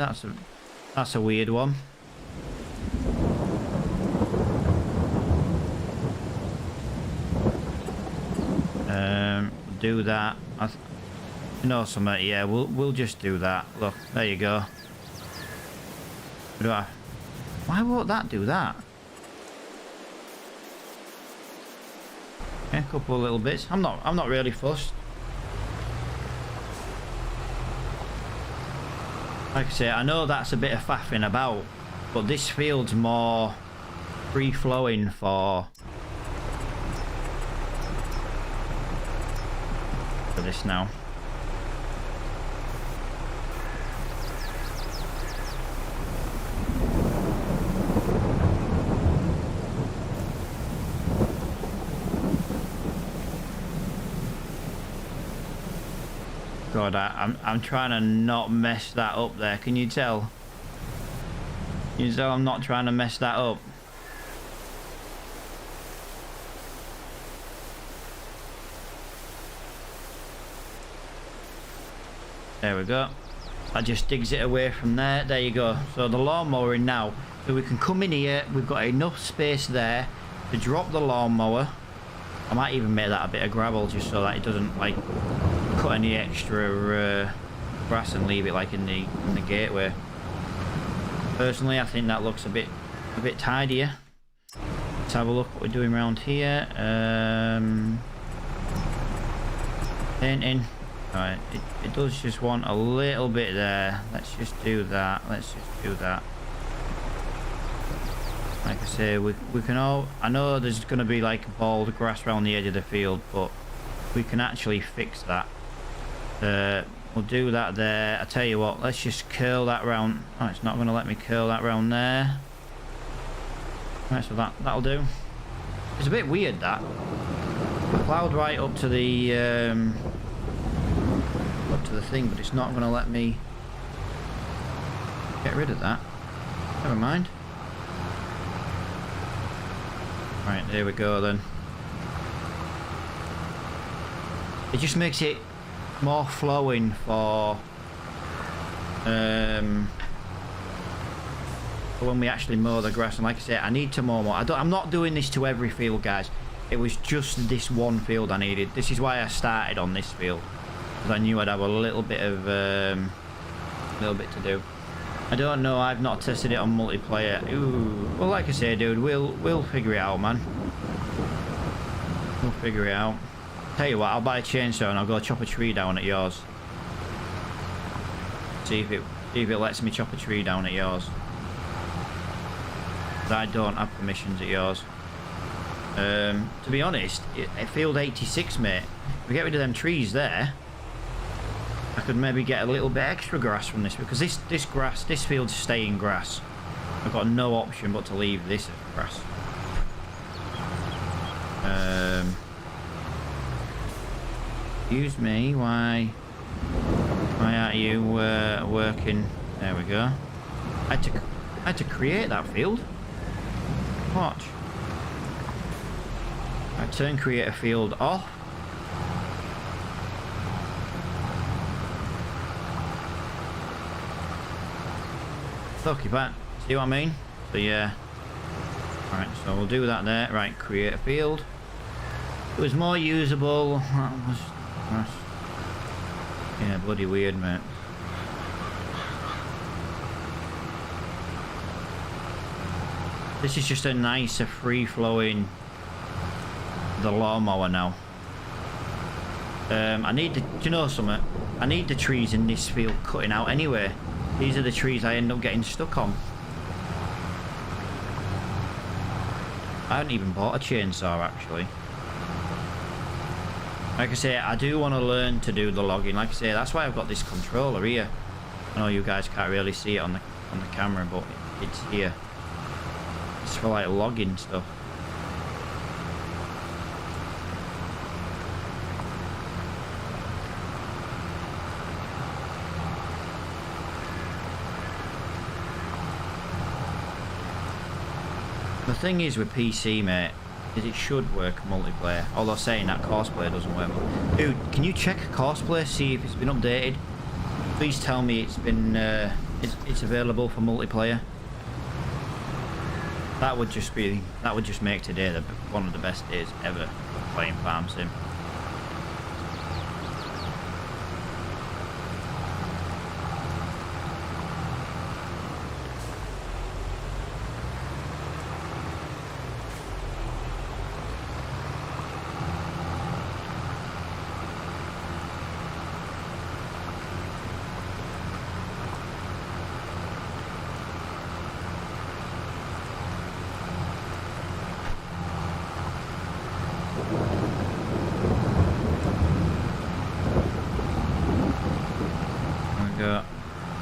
that's a weird one. Do that. You know something? Yeah, we'll just do that. Look, there you go. Why won't that do that? Okay, a couple of little bits. I'm not really fussed. Like I say, I know that's a bit of faffing about, but this field's more free-flowing for this now. God, I'm trying to not mess that up there. Can you tell? Can you tell I'm not trying to mess that up? There we go. That just digs it away from there. There you go. So the lawnmower in now. So we can come in here. We've got enough space there to drop the lawnmower. I might even make that a bit of gravel just so that it doesn't like cut any extra grass and leave it like in the gateway. Personally, I think that looks a bit tidier. Let's have a look what we're doing around here. Painting. Right, it does just want a little bit there. Let's just do that. Let's just do that. Like I say, we can all... I know there's going to be like bald grass around the edge of the field, but we can actually fix that. We'll do that there. I tell you what, let's just curl that round. Oh, it's not going to let me curl that round there. Right, so that'll do. It's a bit weird that. I plowed right up to the thing, but it's not going to let me get rid of that. Never mind. Right, there we go then. It just makes it more flowing for when we actually mow the grass. And like I say, I need to mow more. I'm not doing this to every field, guys. It was just this one field I needed. This is why I started on this field, because I knew I'd have a little bit to do. I don't know, I've not tested it on multiplayer. Ooh, well, like I say, dude, we'll figure it out, man. We'll figure it out. Tell you what, I'll buy a chainsaw and I'll go chop a tree down at yours. See if it lets me chop a tree down at yours. Because I don't have permissions at yours. To be honest, at field 86, mate, if we get rid of them trees there, I could maybe get a little bit extra grass from this, because this field's staying grass. I've got no option but to leave this as grass. Excuse me, why aren't you working? There we go. I had to create that field. Watch. I turn create a field off. Look, you bet. See what I mean? So yeah. Right, so we'll do that there. Right, create a field. It was more usable. Yeah, bloody weird, mate. This is just a nicer, free-flowing the lawnmower now. I need the, do you know something? I need the trees in this field cutting out anyway. These are the trees I end up getting stuck on. I haven't even bought a chainsaw actually. Like I say, I do want to learn to do the logging. Like I say, that's why I've got this controller here. I know you guys can't really see it on the camera, but it's here. It's for like logging stuff. The thing is with PC, mate, is it should work multiplayer. Although saying that Crossplay doesn't work. Dude, can you check Crossplay, see if it's been updated? Please tell me it's been it's available for multiplayer. That would just make today one of the best days ever playing Farm Sim.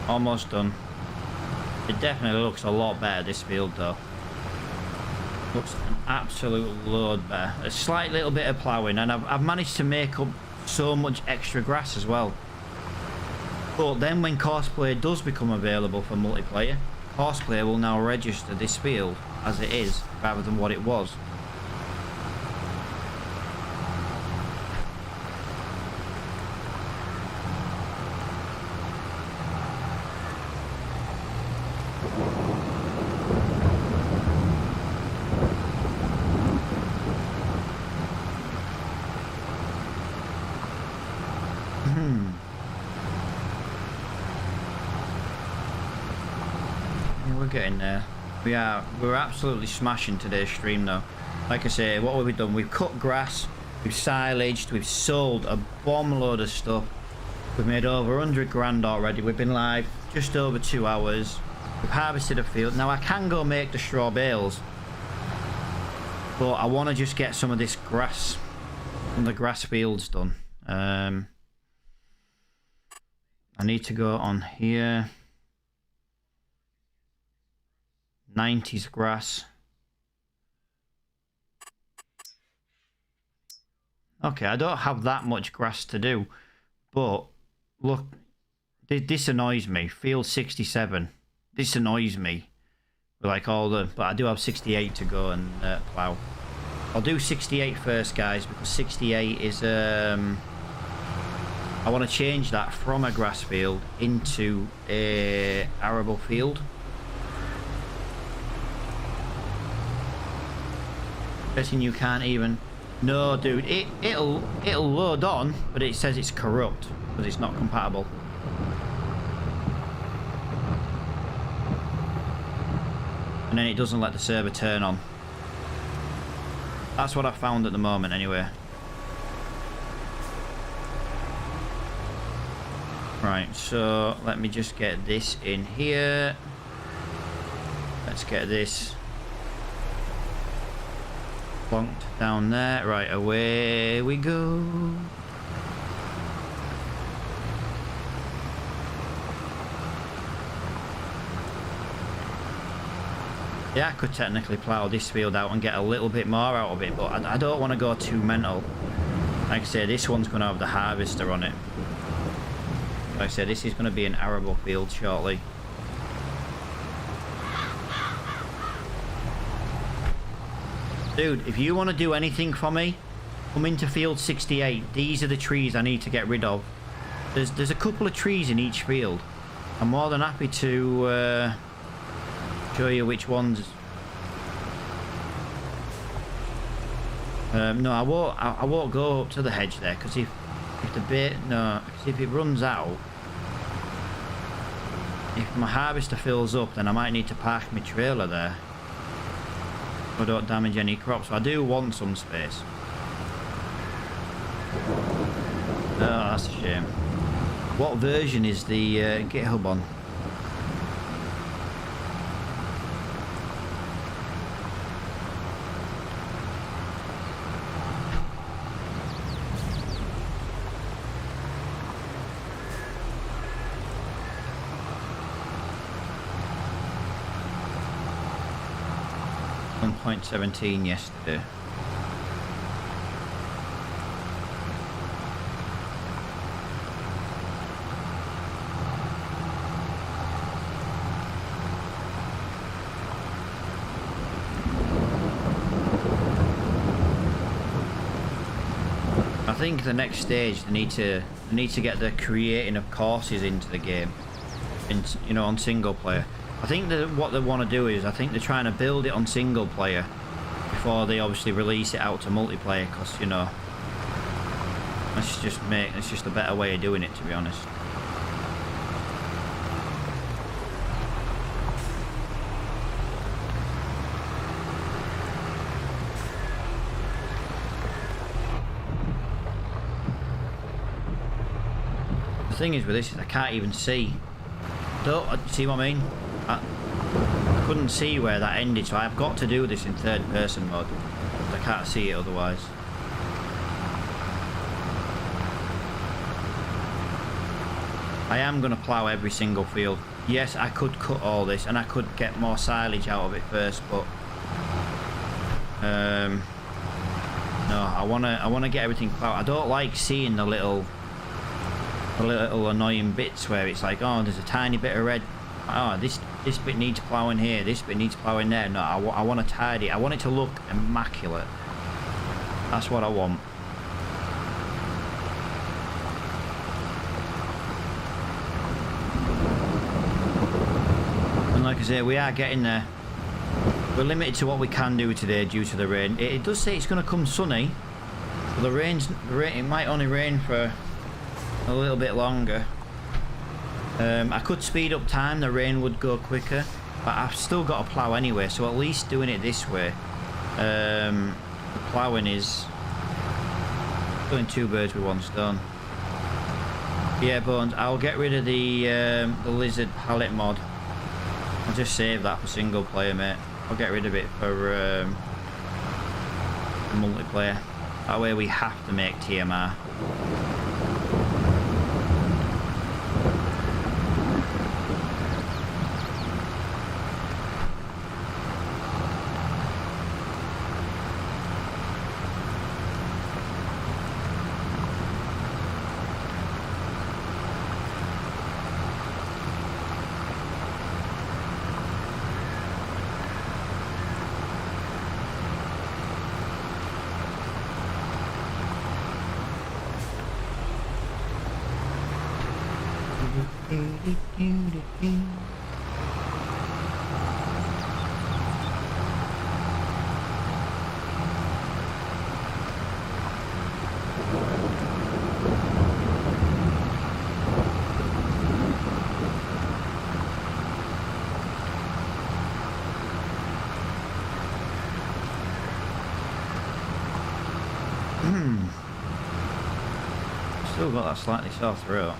Almost done. It definitely looks a lot better, this field though. Looks an absolute load better. A slight little bit of ploughing, and I've managed to make up so much extra grass as well. But then when Crossplay does become available for multiplayer, Crossplay will now register this field as it is rather than what it was. Getting there. We're absolutely smashing today's stream though. Like I say, what have we done? We've cut grass, we've silaged, we've sold a bomb load of stuff. We've made over 100 grand already. We've been live just over 2 hours. We've harvested a field. Now I can go make the straw bales, but I want to just get some of this grass from the grass fields done. I need to go on here. 90s grass. Okay, I don't have that much grass to do, but look, this annoys me. Field 67. This annoys me. Like all the, but I do have 68 to go and plough. I'll do 68 first, guys, because 68 is I want to change that from a grass field into a arable field. Guessing you can't even. No, dude, it'll load on, but it says it's corrupt because it's not compatible. And then it doesn't let the server turn on. That's what I found at the moment, anyway. Right, so let me just get this in here. Let's get this plonked down there. Right, away we go. Yeah, I could technically plough this field out and get a little bit more out of it, but I don't want to go too mental. Like I say, this one's going to have the harvester on it. Like I said, this is going to be an arable field shortly. Dude, if you want to do anything for me, come into field 68. These are the trees I need to get rid of. There's a couple of trees in each field. I'm more than happy to show you which ones. No, I won't go up to the hedge there, because if If the bait, no, because if it runs out, if my harvester fills up, then I might need to park my trailer there. So I don't damage any crops. So I do want some space. Oh, that's a shame. What version is the GitHub on? .17 yesterday. I think the next stage they need to get the creating of courses into the game, you know, on single player. I think that what they want to do is, I think they're trying to build it on single player before they obviously release it out to multiplayer, because, you know, it's just a better way of doing it, to be honest. The thing is with this is I can't even see. Don't see what I mean? I couldn't see where that ended, so I've got to do this in third person mode. I can't see it otherwise. I am going to plough every single field. Yes, I could cut all this and I could get more silage out of it first, but no, I wanna get everything ploughed. I don't like seeing the little annoying bits where it's like, oh, there's a tiny bit of red. Oh, this bit needs ploughing here, this bit needs ploughing there. No, I want to tidy. I want it to look immaculate. That's what I want. And like I say, we are getting there. We're limited to what we can do today due to the rain. It does say it's going to come sunny, but it might only rain for a little bit longer. I could speed up time, the rain would go quicker, but I've still got to plough anyway, so at least doing it this way, the ploughing is killing two birds with one stone. Yeah, Bones, I'll get rid of the lizard pallet mod. I'll just save that for single player, mate. I'll get rid of it for multiplayer. That way we have to make TMR. Still got that slightly sore throat.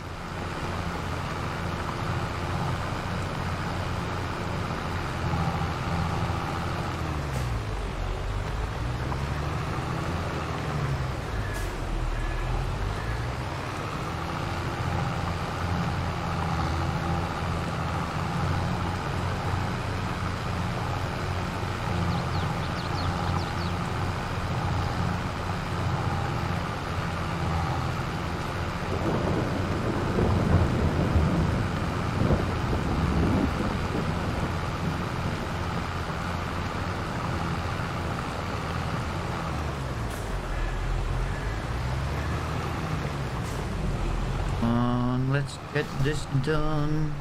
Let's get this done.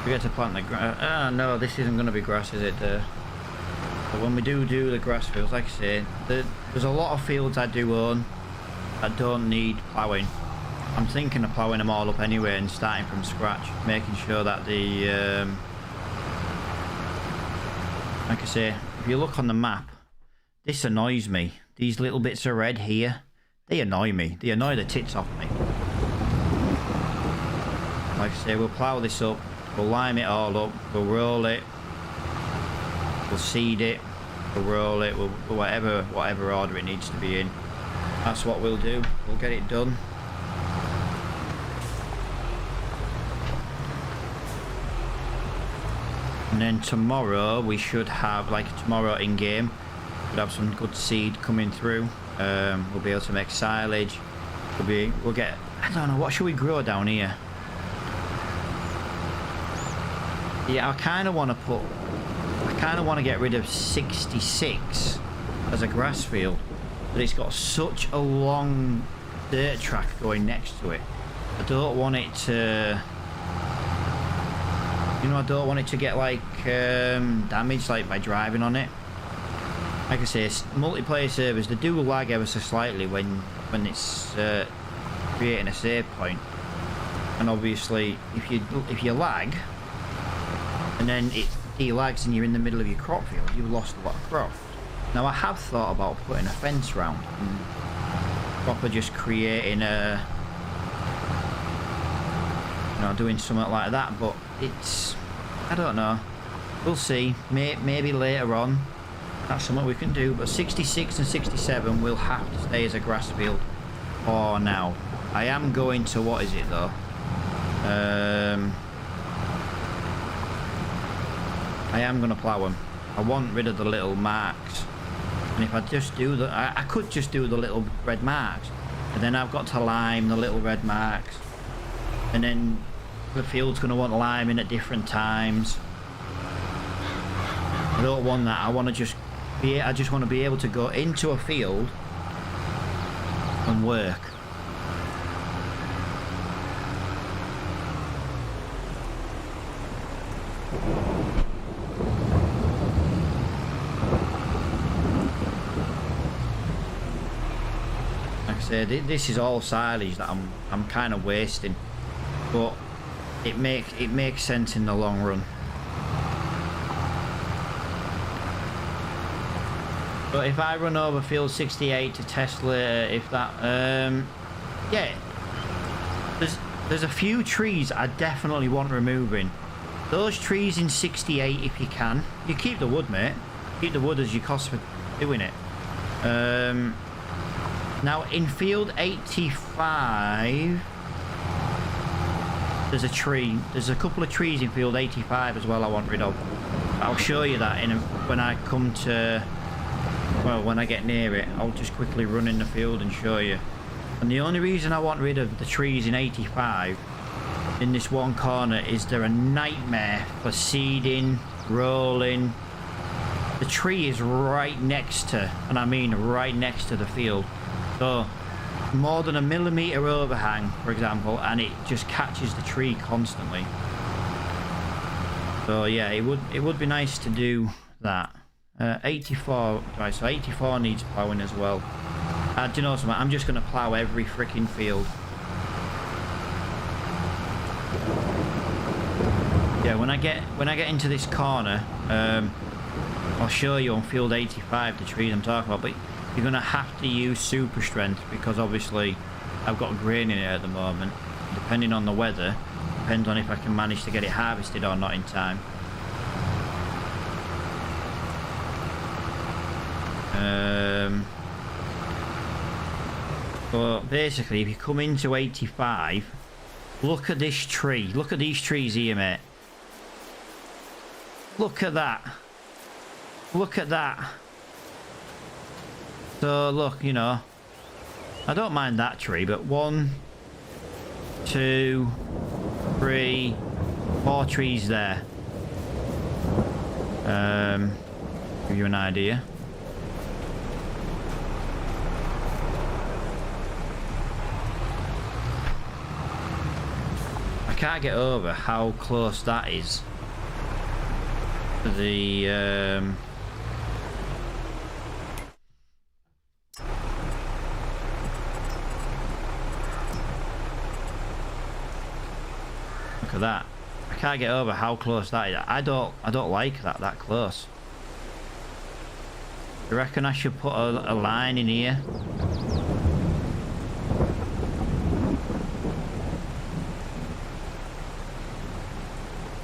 Forget to plant the grass. Ah, no, this isn't going to be grass, is it? So when we do the grass fields, like I say, there's a lot of fields I do own that don't need ploughing. I'm thinking of ploughing them all up anyway and starting from scratch, making sure that the like I say, if you look on the map, this annoys me. These little bits of red here, they annoy me. They annoy the tits off me. Like I say, we'll plough this up, we'll lime it all up, we'll roll it, we'll seed it, we'll roll it, we'll whatever order it needs to be in. That's what we'll do. We'll get it done. And then tomorrow we should have, like tomorrow in game, we'll have some good seed coming through. We'll be able to make silage. We'll get, I don't know, what should we grow down here? Yeah, I kind of want to get rid of 66 as a grass field, but it's got such a long dirt track going next to it. I don't want it to, you know, I don't want it to get like damaged like by driving on it. Like I say, multiplayer servers, they do lag ever so slightly when it's creating a save point. And obviously, if you lag, and then it delags and you're in the middle of your crop field, you've lost a lot of crop. Now I have thought about putting a fence round and proper just creating a, you know, doing something like that, but it's, I don't know, we'll see. Maybe later on that's something we can do, but 66 and 67 will have to stay as a grass field for now. I am going to, what is it though, I am going to plough them. I want rid of the little marks, and if I just do the, I could just do the little red marks, and then I've got to lime the little red marks, and then the field's going to want liming at different times. I don't want that. I want to just be, I just want to be able to go into a field and work. This is all silage that I'm kind of wasting, but it makes sense in the long run. But if I run over field 68 to test later, if that yeah, there's a few trees I definitely want removing. Those trees in 68, if you can, you keep the wood, mate. Keep the wood as your cost for doing it. Now in field 85, there's a tree. There's a couple of trees in field 85 as well I want rid of. I'll show you that when I come to, well, when I get near it. I'll just quickly run in the field and show you. And the only reason I want rid of the trees in 85 in this one corner is they're a nightmare for seeding, rolling. The tree is right next to, and I mean right next to the field. So more than a millimeter overhang, for example, and it just catches the tree constantly. So yeah, it would be nice to do that. 84, right, so 84 needs ploughing as well. Do you know something? I'm just going to plough every freaking field. Yeah, when I get into this corner, I'll show you on field 85 the trees I'm talking about, but you're going to have to use super strength because obviously I've got grain in it at the moment. Depending on the weather, depends on if I can manage to get it harvested or not in time. But basically, if you come into 85, look at this tree. Look at these trees here, mate. Look at that. Look at that. So look, you know, I don't mind that tree, but 1, 2, 3, 4 trees there. Give you an idea. I can't get over how close that is to the at that. I can't get over how close that is. I don't like that close. You reckon I should put a line in here?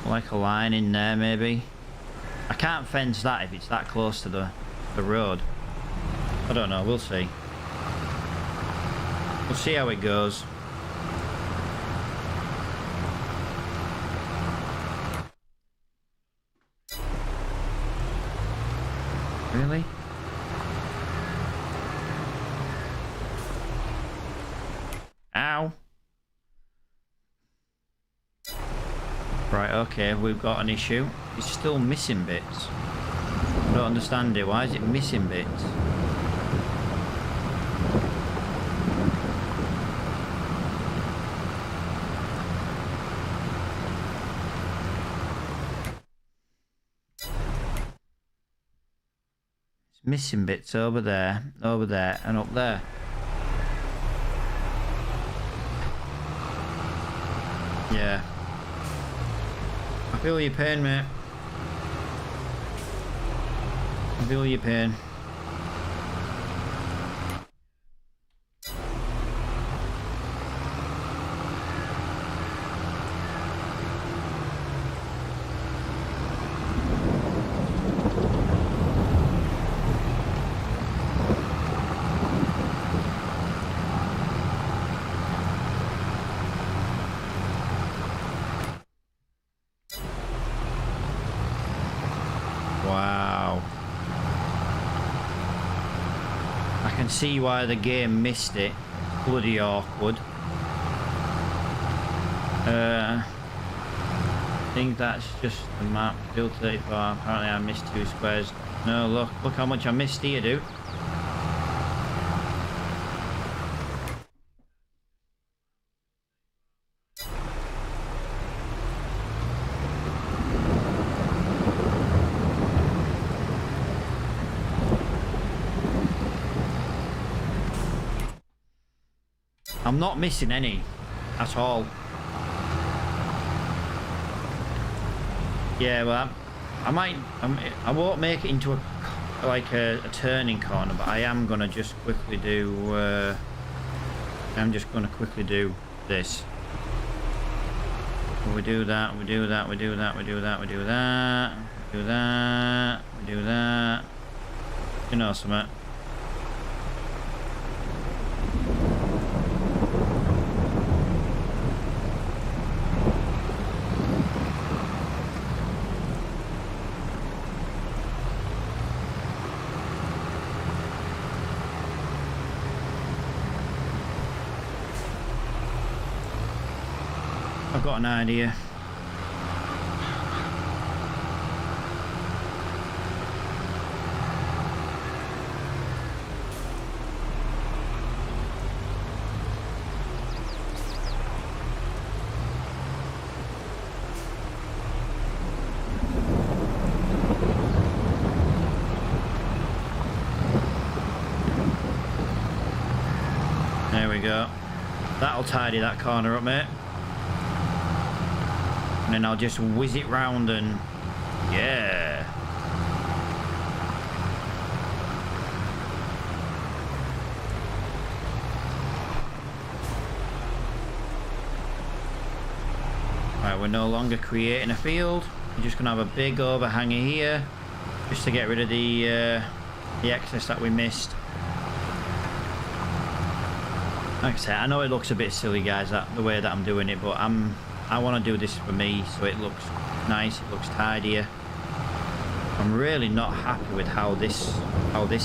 Like a line in there maybe. I can't fence that if it's that close to the road. I don't know, we'll see. We'll see how it goes. Really? Ow. Right, okay, we've got an issue. It's still missing bits. I don't understand it. Why is it missing bits? It's missing bits over there, and up there. Yeah. I feel your pain, mate. I feel your pain. Wow. I can see why the game missed it. Bloody awkward. I think that's just the map. Field 34. Apparently I missed 2 squares. No, look how much I missed here, dude. I'm not missing any at all. Yeah, well, I won't make it into a turning corner, but I am gonna just quickly do. I'm just gonna quickly do this. We do that. We do that. We do that. We do that. We do that. We do that. We do that. You know something. I've got an idea. There we go. That'll tidy that corner up, mate. And then I'll just whiz it round and yeah. Right, we're no longer creating a field. We're just gonna have a big overhanger here, just to get rid of the excess that we missed. Like I said, I know it looks a bit silly, guys, the way that I'm doing it, but I want to do this for me so it looks nice, it looks tidier. I'm really not happy with how this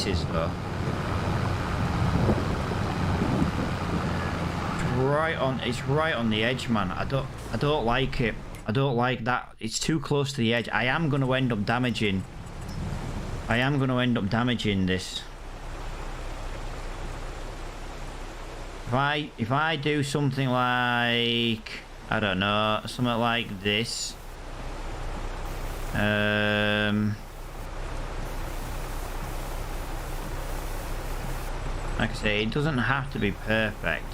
is though. It's right on the edge, man. I don't like it. I don't like that. It's too close to the edge. I am going to end up damaging this. If I do something like, I don't know, something like this. Like I say, it doesn't have to be perfect.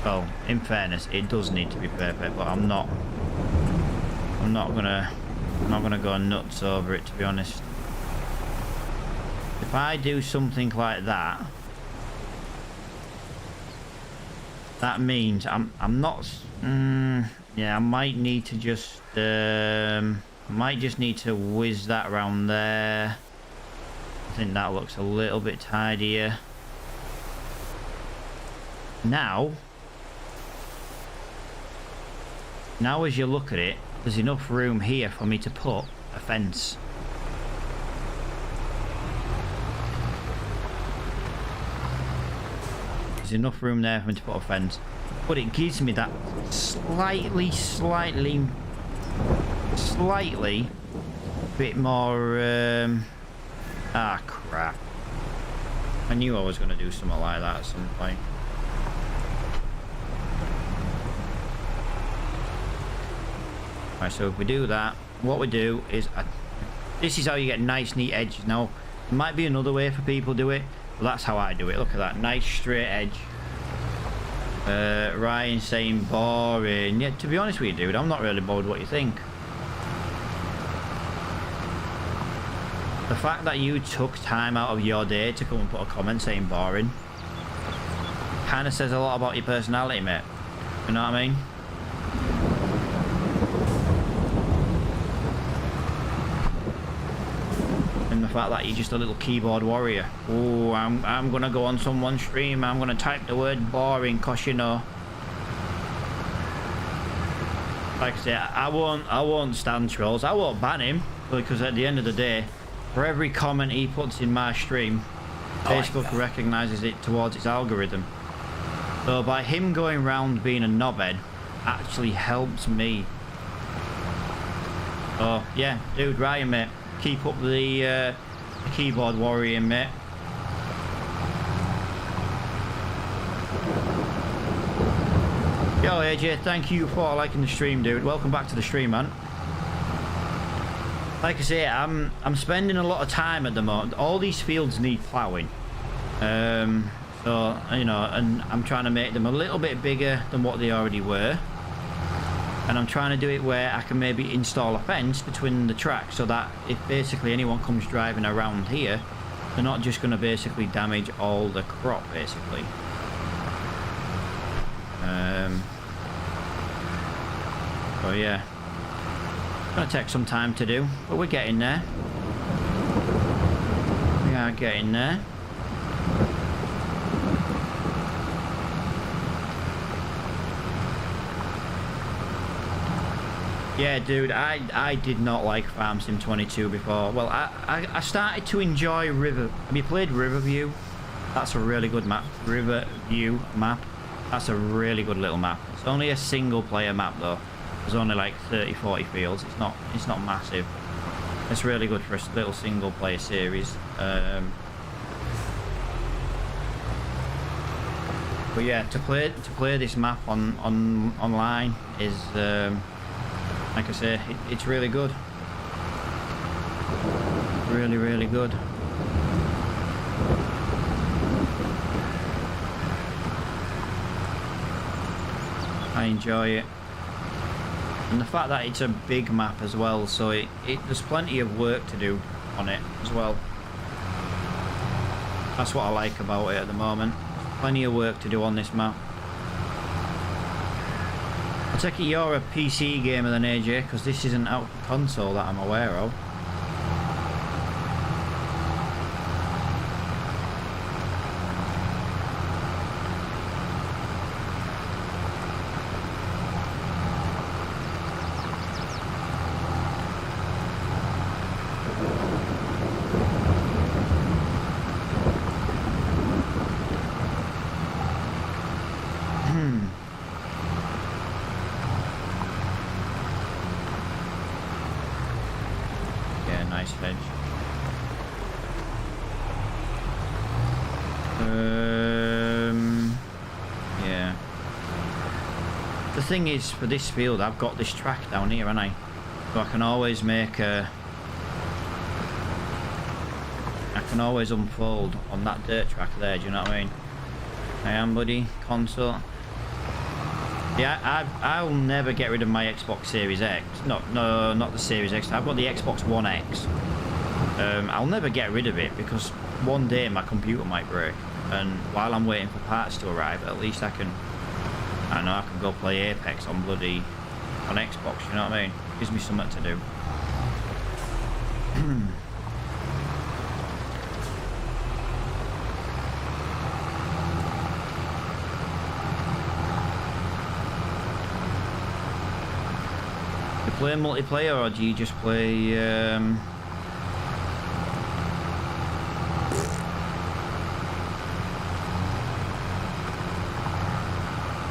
Well, in fairness, it does need to be perfect, but I'm not gonna go nuts over it, to be honest. If I do something like that, that means I'm not. Yeah, I might need to just might just need to whiz that around there. I think that looks a little bit tidier. Now as you look at it, there's enough room here for me to put a fence. There's enough room there for me to put a fence, but it gives me that slightly bit more crap. I knew I was going to do something like that at some point. Right, so if we do that, what we do is this is how you get nice neat edges. Now there might be another way for people to do it, but that's how I do it. Look at that nice straight edge. Ryan saying boring. Yeah, to be honest with you, dude, I'm not really bored what you think. The fact that you took time out of your day to come and put a comment saying boring kind of says a lot about your personality, mate. You know what I mean? And the fact that you're just a little keyboard warrior. Oh, I'm gonna go on someone's stream, I'm gonna type the word boring, cause you know. Like I say, I won't stand trolls. I won't ban him, because at the end of the day, for every comment he puts in my stream, Facebook recognizes it towards its algorithm. So by him going round being a knobhead actually helps me. Oh yeah, dude, Ryan, mate, keep up the keyboard warrior, mate. Yo AJ, thank you for liking the stream, dude. Welcome back to the stream, man. Like I say, I'm spending a lot of time at the moment. All these fields need ploughing, so you know, and I'm trying to make them a little bit bigger than what they already were. And I'm trying to do it where I can maybe install a fence between the tracks, so that if basically anyone comes driving around here, they're not just going to basically damage all the crop, basically. So yeah. Gonna take some time to do, but we're getting there. We are getting there. Yeah, dude, I did not like Farm Sim 22 before. Well, I started to enjoy River. Have you played Riverview? That's a really good map. Riverview map. That's a really good little map. It's only a single player map though. There's only like 30-40 fields. It's not massive. It's really good for a little single player series. But yeah, to play this map online is like I say, it's really good. Really, really good. I enjoy it. And the fact that it's a big map as well, so there's plenty of work to do on it as well. That's what I like about it at the moment. Plenty of work to do on this map. I take it you're a PC gamer then, AJ, because this isn't out for console that I'm aware of. Yeah. The thing is, for this field, I've got this track down here, haven't I? So I can always make a... I can always unfold on that dirt track there, do you know what I mean? I am, buddy. Console. Yeah, I'll never get rid of my Xbox Series X. No, not the Series X. I've got the Xbox One X. I'll never get rid of it because one day my computer might break, and while I'm waiting for parts to arrive, at least I can go play Apex on Xbox. You know what I mean? Gives me something to do. You play multiplayer, or do you just play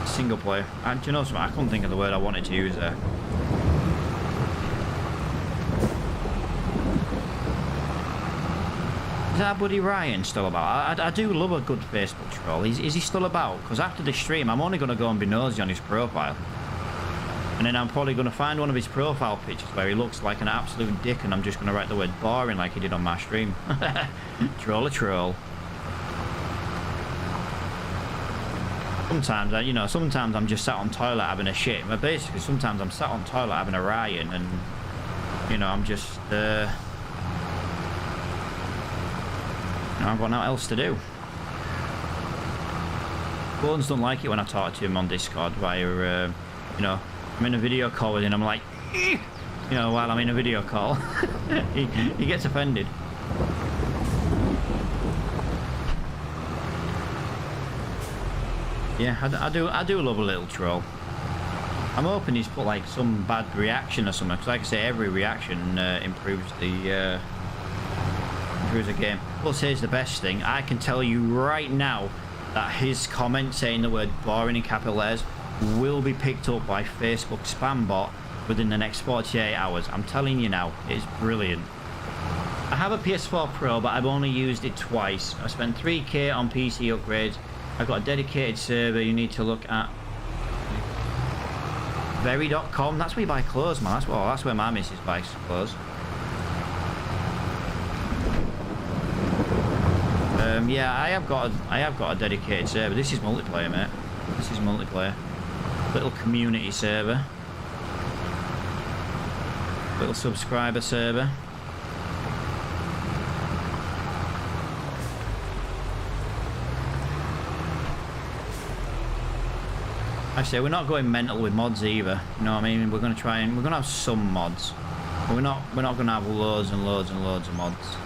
single player? Do you know something? I couldn't think of the word I wanted to use there. Is our buddy Ryan still about? I do love a good Facebook troll. Is he still about? Because after this stream, I'm only going to go and be nosy on his profile. And then I'm probably going to find one of his profile pictures where he looks like an absolute dick, and I'm just going to write the word boring like he did on my stream. Troll a troll. Sometimes, you know, sometimes I'm just sat on toilet having a shit. But basically, sometimes I'm sat on toilet having a Ryan, and, you know, I'm just, I've got nothing else to do. Bones don't like it when I talk to him on Discord via, you know, I'm in a video call with him, I'm like, you know, while I'm in a video call. he gets offended. Yeah, I do love a little troll. I'm hoping he's put like some bad reaction or something, because like I say, every reaction improves the game. Plus, here's the best thing. I can tell you right now that his comment saying the word boring in capital letters will be picked up by Facebook spam bot within the next 48 hours. I'm telling you now, it's brilliant. I have a PS4 Pro, but I've only used it twice. I spent 3k on PC upgrades. I've got a dedicated server you need to look at. Very.com, that's where you buy clothes, man. That's where my missus buys clothes. Yeah, I have got a dedicated server. This is multiplayer, mate. This is multiplayer. Little community server. Little subscriber server. Actually, we're not going mental with mods either. You know what I mean? We're going to try and we're going to have some mods, but we're not going to have loads and loads and loads of mods.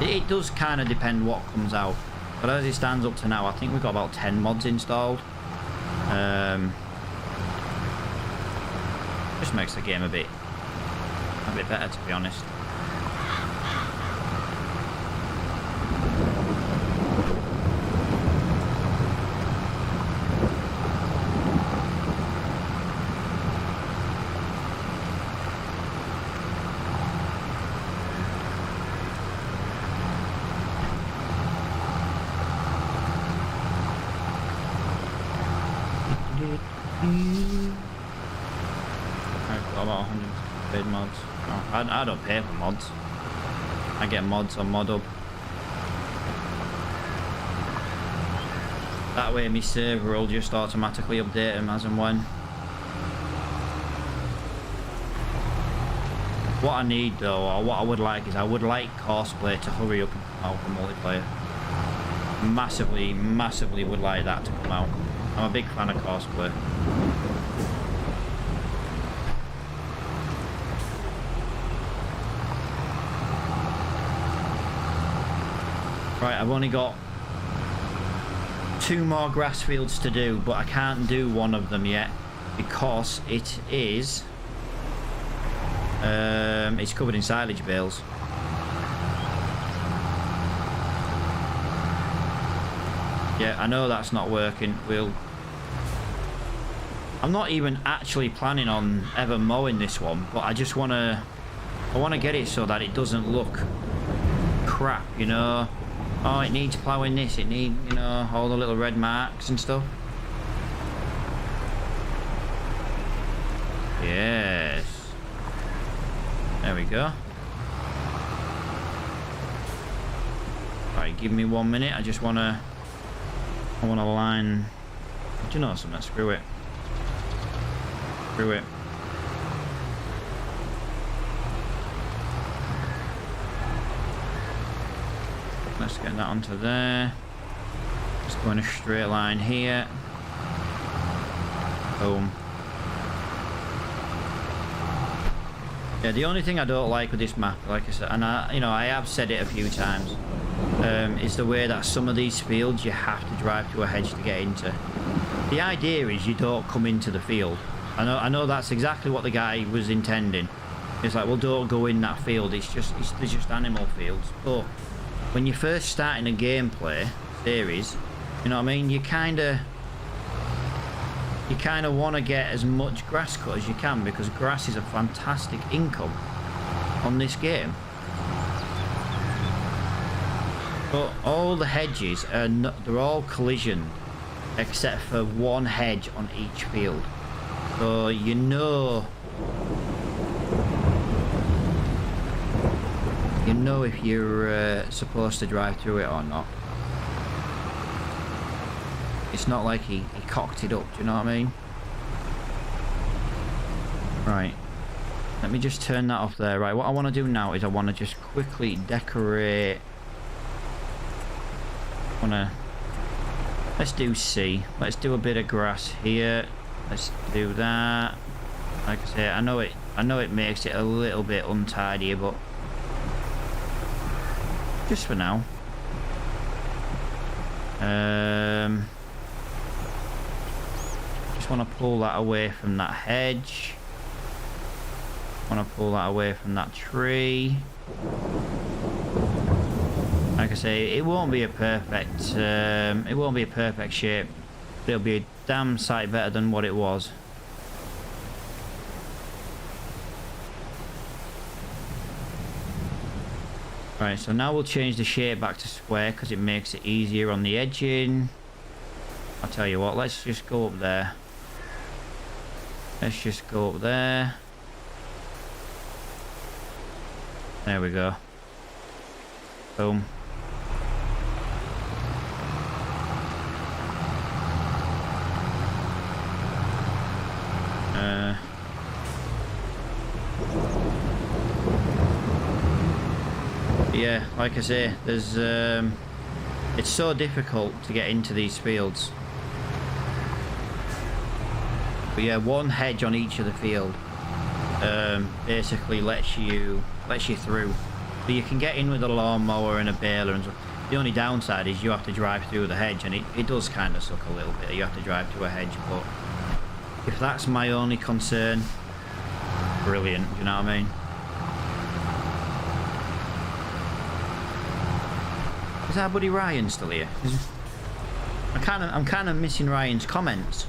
It does kind of depend what comes out, but as it stands up to now, I think we've got about 10 mods installed. Just makes the game a bit better, to be honest. I've got about 100 paid mods. Oh, I don't pay for mods. I get mods on ModHub. That way my server will just automatically update them as and when. What I need though, or what I would like, is I would like Crossplay to hurry up and come out for multiplayer. Massively would like that to come out. I'm a big fan of Crossplay. Right, I've only got 2 more grass fields to do, but I can't do one of them yet because it is it's covered in silage bales. Yeah, I know that's not working. I'm not even actually planning on ever mowing this one, but I just want to get it so that it doesn't look crap, you know. Oh, it needs ploughing this, it needs, you know, all the little red marks and stuff. Yes. There we go. Right, give me 1 minute. I want to line. Do you know something? Screw it. through it. Let's get that onto there. Just go in a straight line here. Boom. Yeah, the only thing I don't like with this map, like I said, and I have said it a few times, is the way that some of these fields you have to drive to a hedge to get into. The idea is you don't come into the field. I know that's exactly what the guy was intending. It's like, well, don't go in that field. There's just animal fields. But when you're first starting a gameplay series, you know what I mean? You kind of want to get as much grass cut as you can, because grass is a fantastic income on this game. But all the hedges are they're all collisioned except for one hedge on each field. So you know if you're supposed to drive through it or not. It's not like he cocked it up, do you know what I mean? Right. Let me just turn that off there. Right, what I want to do now is I want to just quickly decorate. Let's do C. Let's do a bit of grass here. Let's do that. Like I say, I know it makes it a little bit untidy, but just for now. Just want to pull that away from that hedge. Want to pull that away from that tree. Like I say, it won't be a perfect shape. It'll be a damn sight better than what it was. Right, so now we'll change the shape back to square because it makes it easier on the edging. I'll tell you what, let's just go up there. Let's just go up there. There we go. Boom. Yeah, like I say, there's it's so difficult to get into these fields. But yeah, one hedge on each of the field basically lets you through. But you can get in with a lawnmower and a baler and stuff. The only downside is you have to drive through the hedge, and it does kind of suck a little bit. You have to drive through a hedge, but if that's my only concern, brilliant, do you know what I mean? Is our buddy Ryan still here? I'm kind of missing Ryan's comments.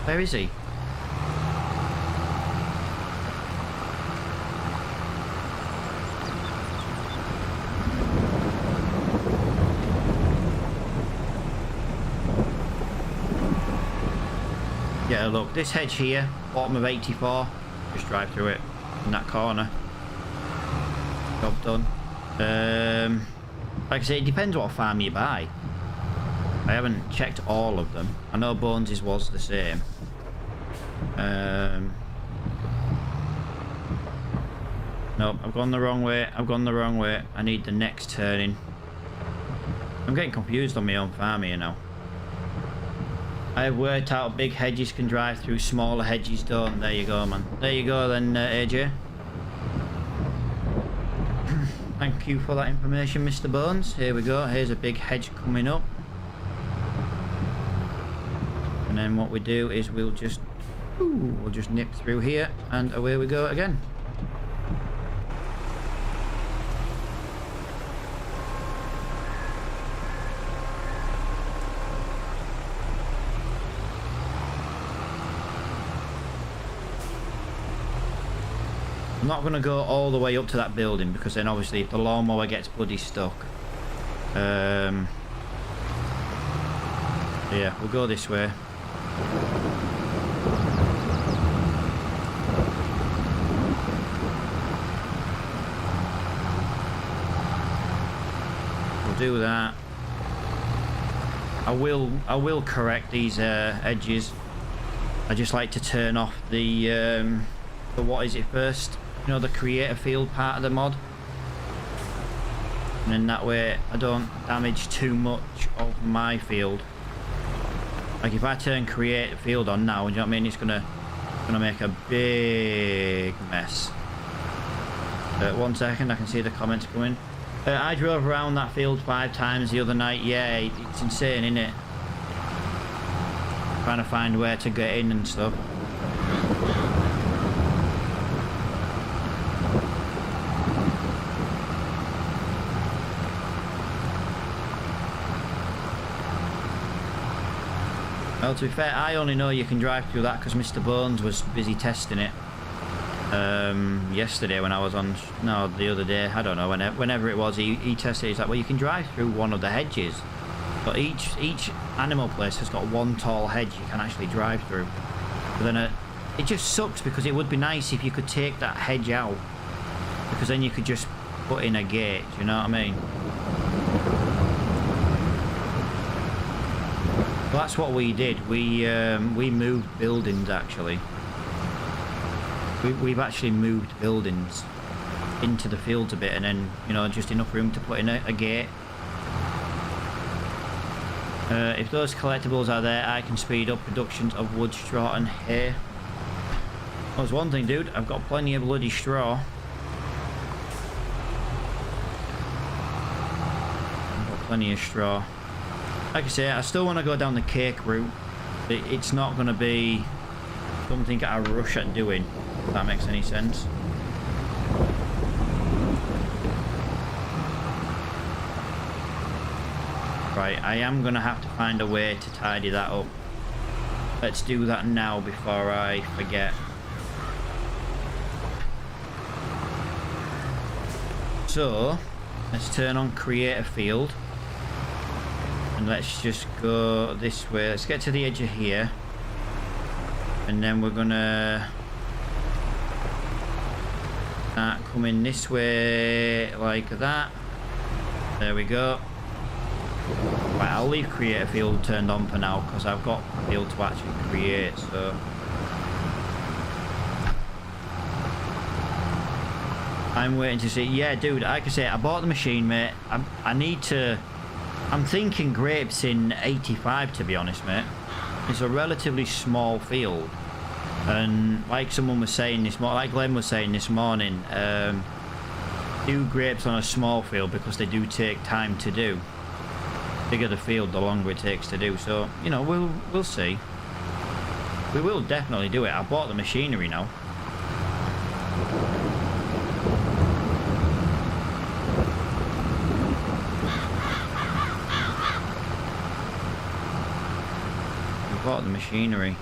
Where is he? Yeah, look, this hedge here, bottom of 84, just drive through it in that corner. Job done. Like I say, it depends what farm you buy. I haven't checked all of them. I know Bones's was the same. Nope, I've gone the wrong way. I need the next turning. I'm getting confused on my own farm here now. I have worked out big hedges can drive through, smaller hedges don't. There you go, man. There you go then, AJ. Thank you for that information, Mr. Bones. Here we go. Here's a big hedge coming up. And then what we do is we'll just nip through here and away we go again. I'm not going to go all the way up to that building because then obviously if the lawnmower gets bloody stuck. Yeah, we'll go this way. We'll do that. I will correct these edges. I just like to turn off the what is it first? You know, the create a field part of the mod. And then that way I don't damage too much of my field. Like if I turn create a field on now, you know what I mean? It's gonna make a big mess. 1 second, I can see the comments coming. I drove around that field 5 times the other night. Yeah, it's insane, isn't it? Trying to find where to get in and stuff. Well, to be fair, I only know you can drive through that because Mr. Bones was busy testing it yesterday when I was on, no, the other day, I don't know, whenever it was, he tested it. He's like, well, you can drive through one of the hedges, but each animal place has got one tall hedge you can actually drive through. But then it just sucks because it would be nice if you could take that hedge out, because then you could just put in a gate, you know what I mean? Well, that's what we did. We moved buildings actually. We've actually moved buildings into the fields a bit, and then, you know, just enough room to put in a gate. If those collectibles are there, I can speed up productions of wood, straw and hay. Well, there's one thing, dude. I've got plenty of bloody straw. I've got plenty of straw. Like I say, I still want to go down the cake route. It's not going to be something I rush at doing, if that makes any sense. Right, I am going to have to find a way to tidy that up. Let's do that now before I forget. So, let's turn on create a field. And let's just go this way. Let's get to the edge of here. And then we're gonna start coming this way like that. There we go. Right, I'll leave create a field turned on for now because I've got a field to actually create, so. I'm waiting to see. Yeah, dude, like I say, I bought the machine, mate. I need to. I'm thinking grapes in 85, to be honest, mate. It's a relatively small field, and like someone was saying this morning, like Glenn was saying this morning, do grapes on a small field because they do take time to do. The bigger the field, the longer it takes to do. So, you know, we'll see. We will definitely do it. I bought the machinery now. Bought the machinery.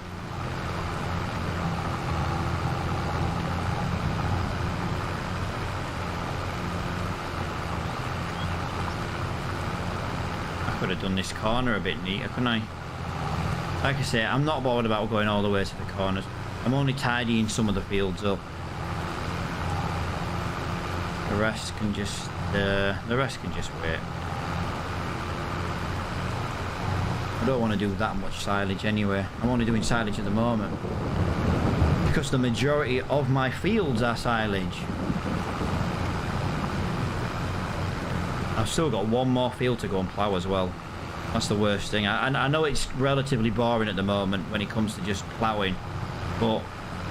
I could have done this corner a bit neater, couldn't I? Like I say, I'm not bothered about going all the way to the corners. I'm only tidying some of the fields up. The rest can just wait. I don't want to do that much silage anyway. I'm only doing silage at the moment because the majority of my fields are silage. I've still got one more field to go and plough as well. That's the worst thing. I know it's relatively boring at the moment when it comes to just ploughing, but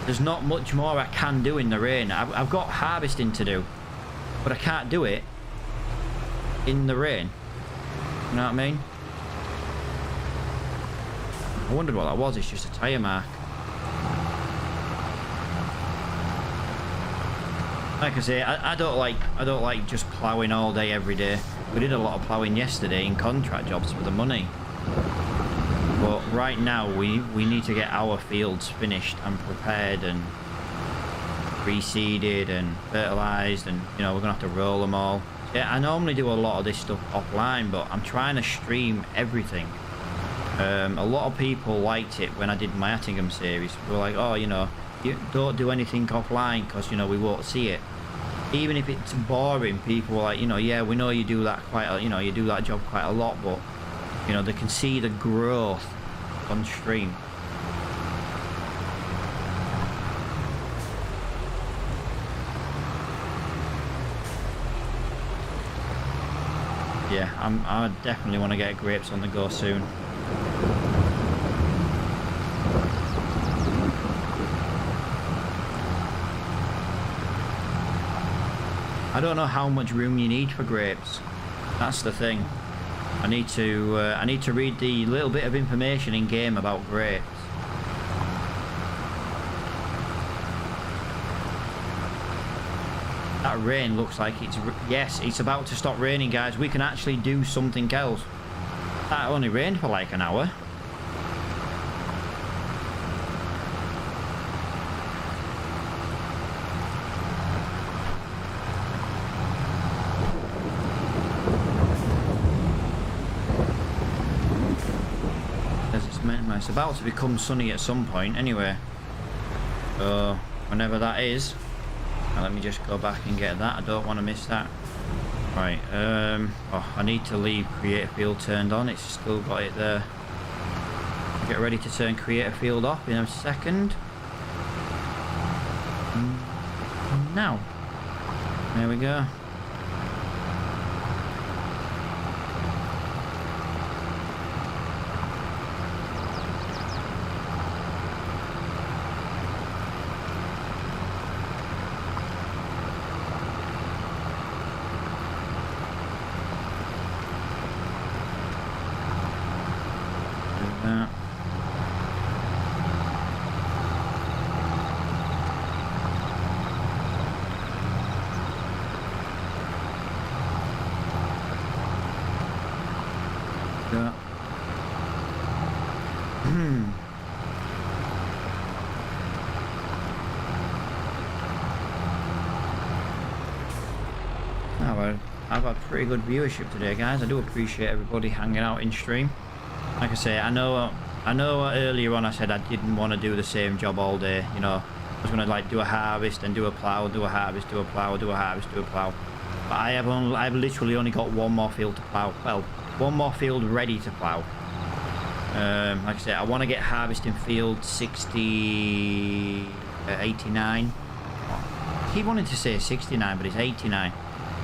there's not much more I can do in the rain. I've got harvesting to do, but I can't do it in the rain. You know what I mean? I wondered what that was. It's just a tyre mark. Like I say, I don't like just ploughing all day every day. We did a lot of ploughing yesterday in contract jobs for the money. But right now we need to get our fields finished and prepared and reseeded and fertilised, and you know, we're gonna have to roll them all. Yeah, I normally do a lot of this stuff offline, but I'm trying to stream everything. A lot of people liked it when I did my Attingham series. They were like, oh, you know, you don't do anything offline because, you know, we won't see it. Even if it's boring, people were like, you know, yeah, we know you do that you know, you do that job quite a lot, but, you know, they can see the growth on stream. Yeah, I definitely want to get grapes on the go soon. I don't know how much room you need for grapes. That's the thing. I need to read the little bit of information in game about grapes. That rain looks like it's... Yes, it's about to stop raining, guys. We can actually do something else. That only rained for like an hour. It's about to become sunny at some point anyway. So, whenever that is... Now let me just go back and get that. I don't want to miss that. Right, oh, I need to leave creator field turned on. It's still got it there. Get ready to turn creator field off in a second. Now. There we go. I've had pretty good viewership today, guys. I do appreciate everybody hanging out in stream. Like I say, I know earlier on I said I didn't want to do the same job all day. You know, I was gonna like do a harvest and do a plow, do a harvest, do a plow, do a harvest, do a plow. But I've literally only got one more field to plow. Well, one more field ready to plow. Like I said, I want to get harvesting field 60, 89. I keep wanting to say 69, but it's 89.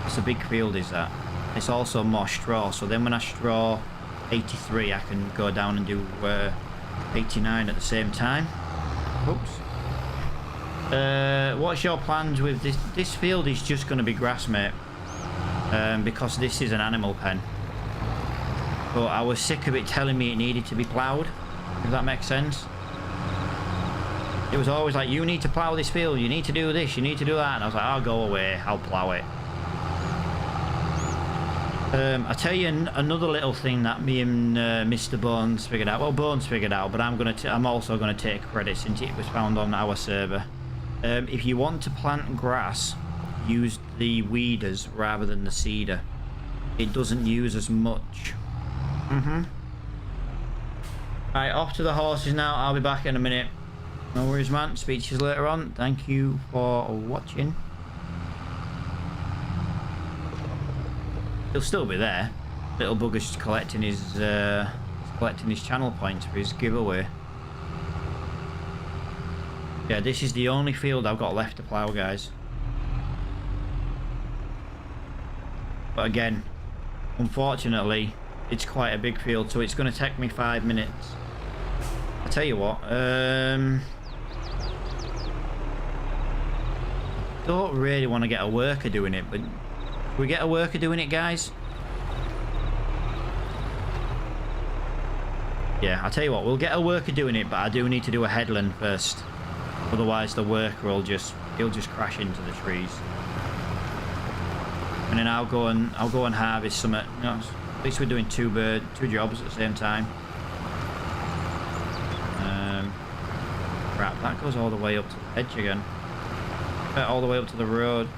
It's a big field, is that? It's also more straw, so then when I straw 83, I can go down and do 89 at the same time. Oops. What's your plans with this? This field is just going to be grass, mate, because this is an animal pen. But I was sick of it telling me it needed to be ploughed, if that makes sense. It was always like, you need to plough this field, you need to do this, you need to do that, and I was like, I'll go away, I'll plough it. I'll tell you another little thing that me and Mr. Bones figured out. Well, Bones figured out, but I'm also gonna take credit since it was found on our server. If you want to plant grass, use the weeders rather than the seeder. It doesn't use as much. Right, off to the horses now. I'll be back in a minute. No worries, man. Speak to you later on. Thank you for watching. He'll still be there. Little bugger's just collecting his channel points for his giveaway. Yeah, this is the only field I've got left to plough, guys. But again, unfortunately, it's quite a big field, so it's going to take me 5 minutes. I tell you what, don't really want to get a worker doing it, but can we get a worker doing it, guys? Yeah, I'll tell you what, we'll get a worker doing it, but I do need to do a headland first. Otherwise the worker will he'll just crash into the trees. And then I'll go and harvest some. You know, at least we're doing two jobs at the same time. Crap, that goes all the way up to the edge again. All the way up to the road.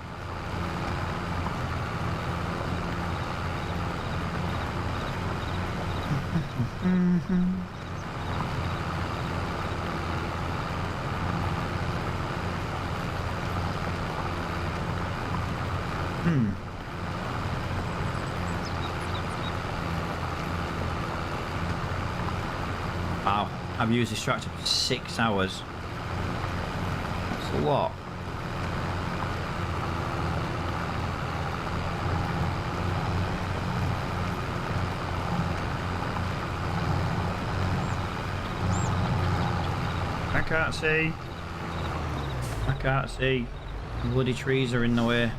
Wow, I've used this tractor for 6 hours. That's a lot. can't see. I can't see. The bloody trees are in the way.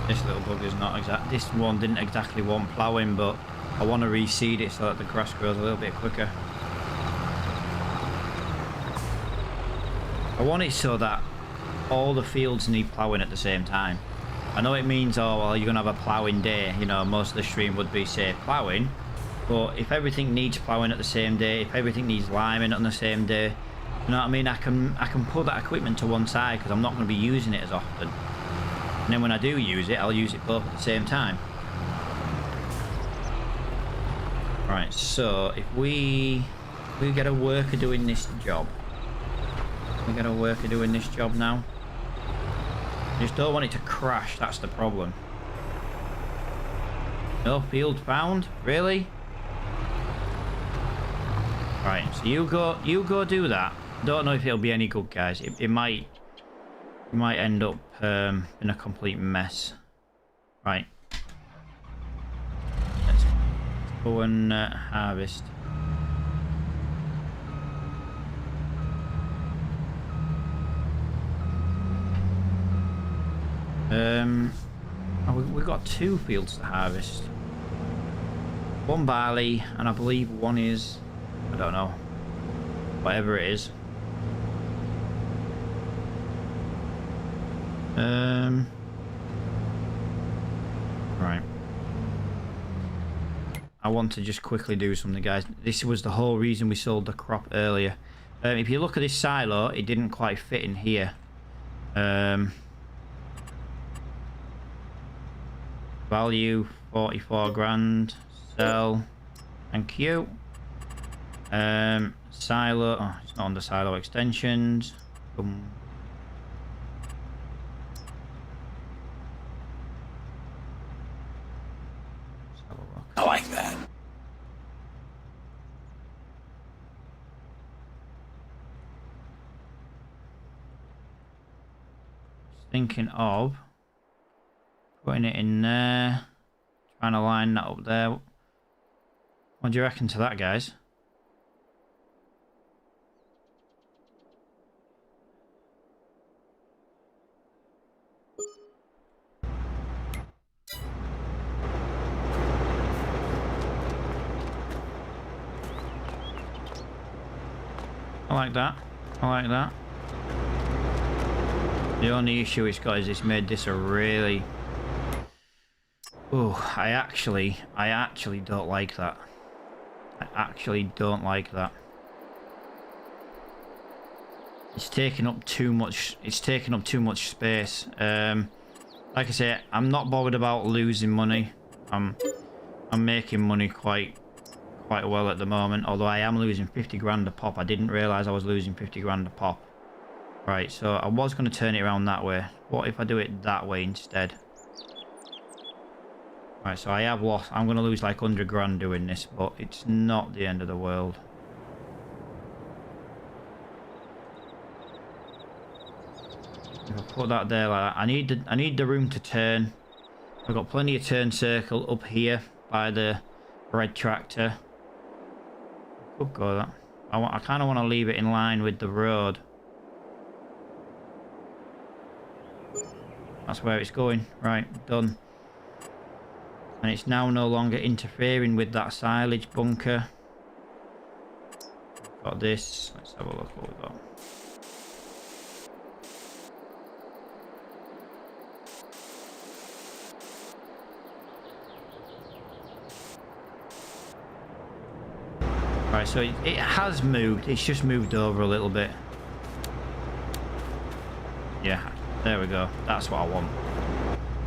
This little bugger's not exact. This one didn't exactly want ploughing, but I want to reseed it so that the grass grows a little bit quicker. I want it so that all the fields need ploughing at the same time. I know it means, oh well, you're gonna have a ploughing day. You know, most of the stream would be say ploughing, but if everything needs ploughing at the same day, if everything needs liming on the same day, you know what I mean? I can put that equipment to one side because I'm not going to be using it as often. And then when I do use it, I'll use it both at the same time. Right, so if we get a worker doing this job. We get a worker doing this job now. I just don't want it to crash, that's the problem. No field found? Really? Right, so you go do that. Don't know if it'll be any good, guys. It might end up in a complete mess. Right. Let's go and harvest. We've got 2 fields to harvest. 1 barley, and I believe 1 is, I don't know, whatever it is. Right. I want to just quickly do something, guys. This was the whole reason we sold the crop earlier. If you look at this silo, it didn't quite fit in here. Value 44 grand. Sell. Thank you. Silo. Oh, it's not under silo extensions. Boom. I like that. Thinking of putting it in there, trying to line that up there. What do you reckon to that, guys? I like that. I like that. The only issue it's got is it's made this a really... Oh, I actually don't like that. I actually don't like that. It's taking up too much. It's taking up too much space. Like I say, I'm not bothered about losing money. I'm making money quite well at the moment, although I am losing 50 grand a pop. I didn't realize I was losing 50 grand a pop. Right, so I was going to turn it around that way. What if I do it that way instead? Right, so I have lost. I'm going to lose like 100 grand doing this, but it's not the end of the world. If I put that there like that, I need the room to turn. I've got plenty of turn circle up here by the red tractor. Could go that. I kind of want to leave it in line with the road. That's where it's going. Right, done. And it's now no longer interfering with that silage bunker. Got this. Let's have a look what we've got. Right, so it has moved. It's just moved over a little bit. Yeah, there we go. That's what I want.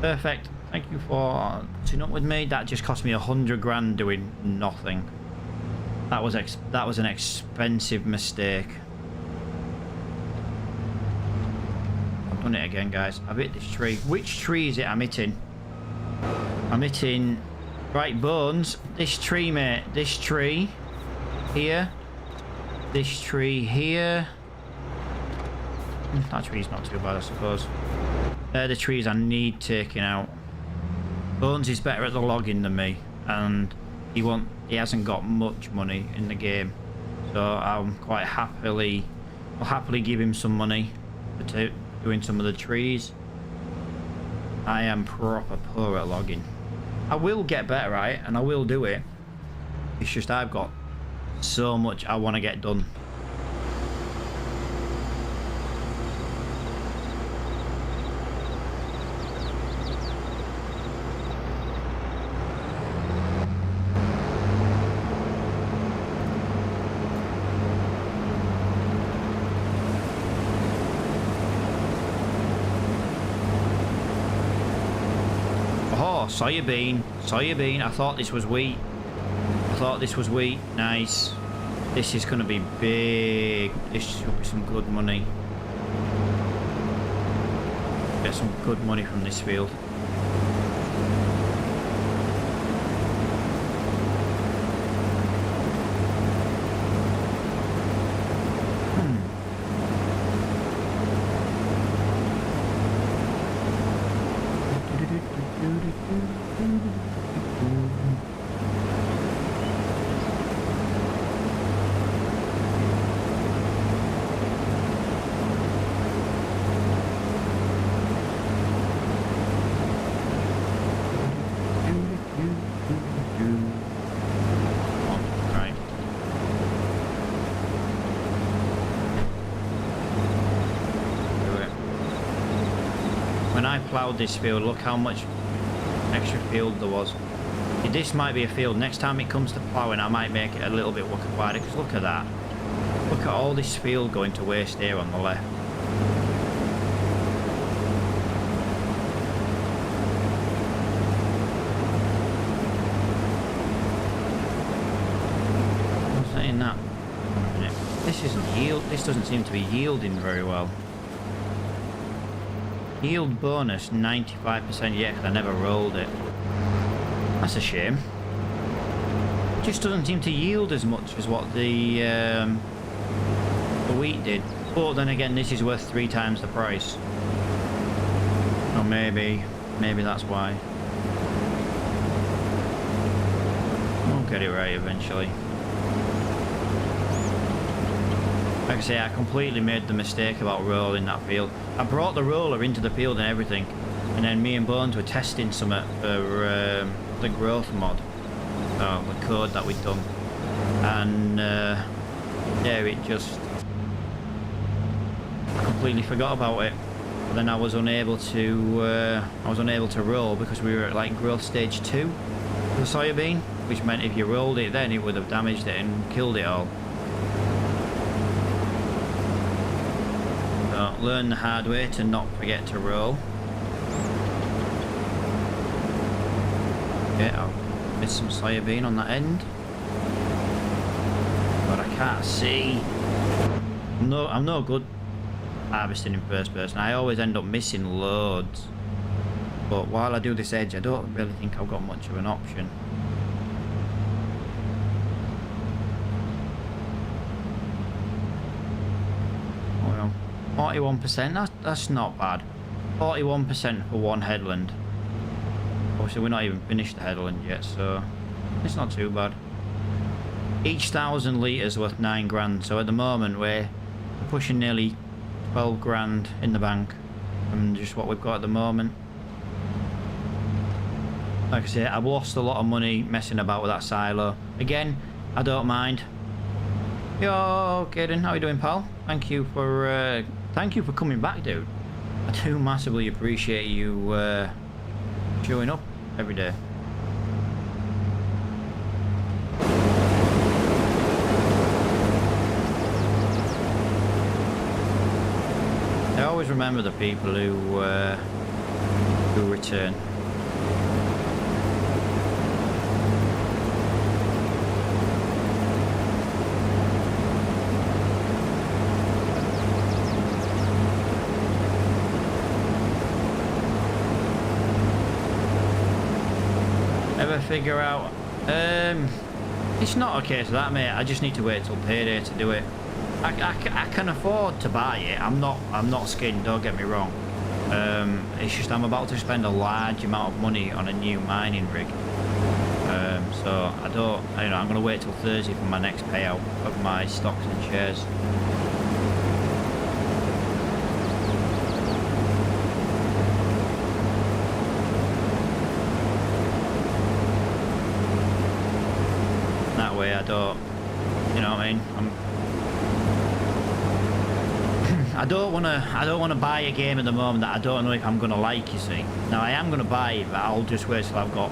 Perfect. Thank you for putting up with me. That just cost me 100 grand doing nothing. That was an expensive mistake. I've done it again, guys. I've hit this tree. Which tree is it I'm hitting? I'm hitting... Right, Bones. This tree, mate. This tree. Here. This tree here. That tree's not too bad, I suppose. They're the trees I need taking out. Bones is better at the logging than me, and he hasn't got much money in the game, so I'm quite happily... I'll happily give him some money for doing some of the trees. I am proper poor at logging. I will get better at it, and I will do it. It's just I've got so much I want to get done. Oh, soybean. I thought this was wheat. Nice. This is going to be big. This should be some good money. Get some good money from this field. When I ploughed this field, look how much extra field there was. This might be a field. Next time it comes to ploughing, I might make it a little bit wider, because look at that. Look at all this field going to waste here on the left. I'm saying that. This isn't yield. This doesn't seem to be yielding very well. Yield bonus 95% yet, because I never rolled it. That's a shame. It just doesn't seem to yield as much as what the wheat did. But then again, this is worth 3 times the price. Or maybe that's why. We'll get it right eventually. Like I say, I completely made the mistake about rolling that field. I brought the roller into the field and everything, and then me and Bones were testing something for the growth mod, the code that we'd done, and yeah, it just... I completely forgot about it. But then I was unable to roll because we were at like growth stage 2 of the soybean, which meant if you rolled it then it would have damaged it and killed it all. Learn the hard way to not forget to roll. Okay, I'll miss some soybean on that end. But I can't see. I'm no good harvesting in first person. I always end up missing loads. But while I do this edge, I don't really think I've got much of an option. 41%, that's not bad. 41% for one headland. Obviously we're not even finished the headland yet, so it's not too bad. Each 1,000 litres worth 9 grand, so at the moment we're pushing nearly 12 grand in the bank from just what we've got at the moment. Like I say, I've lost a lot of money messing about with that silo. Again, I don't mind. Yo, Kaden, how you doing, pal? Thank you for coming back, dude. I do massively appreciate you showing up every day. always remember the people who return. Ever figure out? It's not a case of that, mate. I just need to wait till payday to do it. I can afford to buy it. I'm not skinned, don't get me wrong. It's just I'm about to spend a large amount of money on a new mining rig. So I'm going to wait till Thursday for my next payout of my stocks and shares. That way I don't, you know what I mean? I don't want to buy a game at the moment that I don't know if I'm going to like, you see. Now I am going to buy it, but I'll just wait till I've got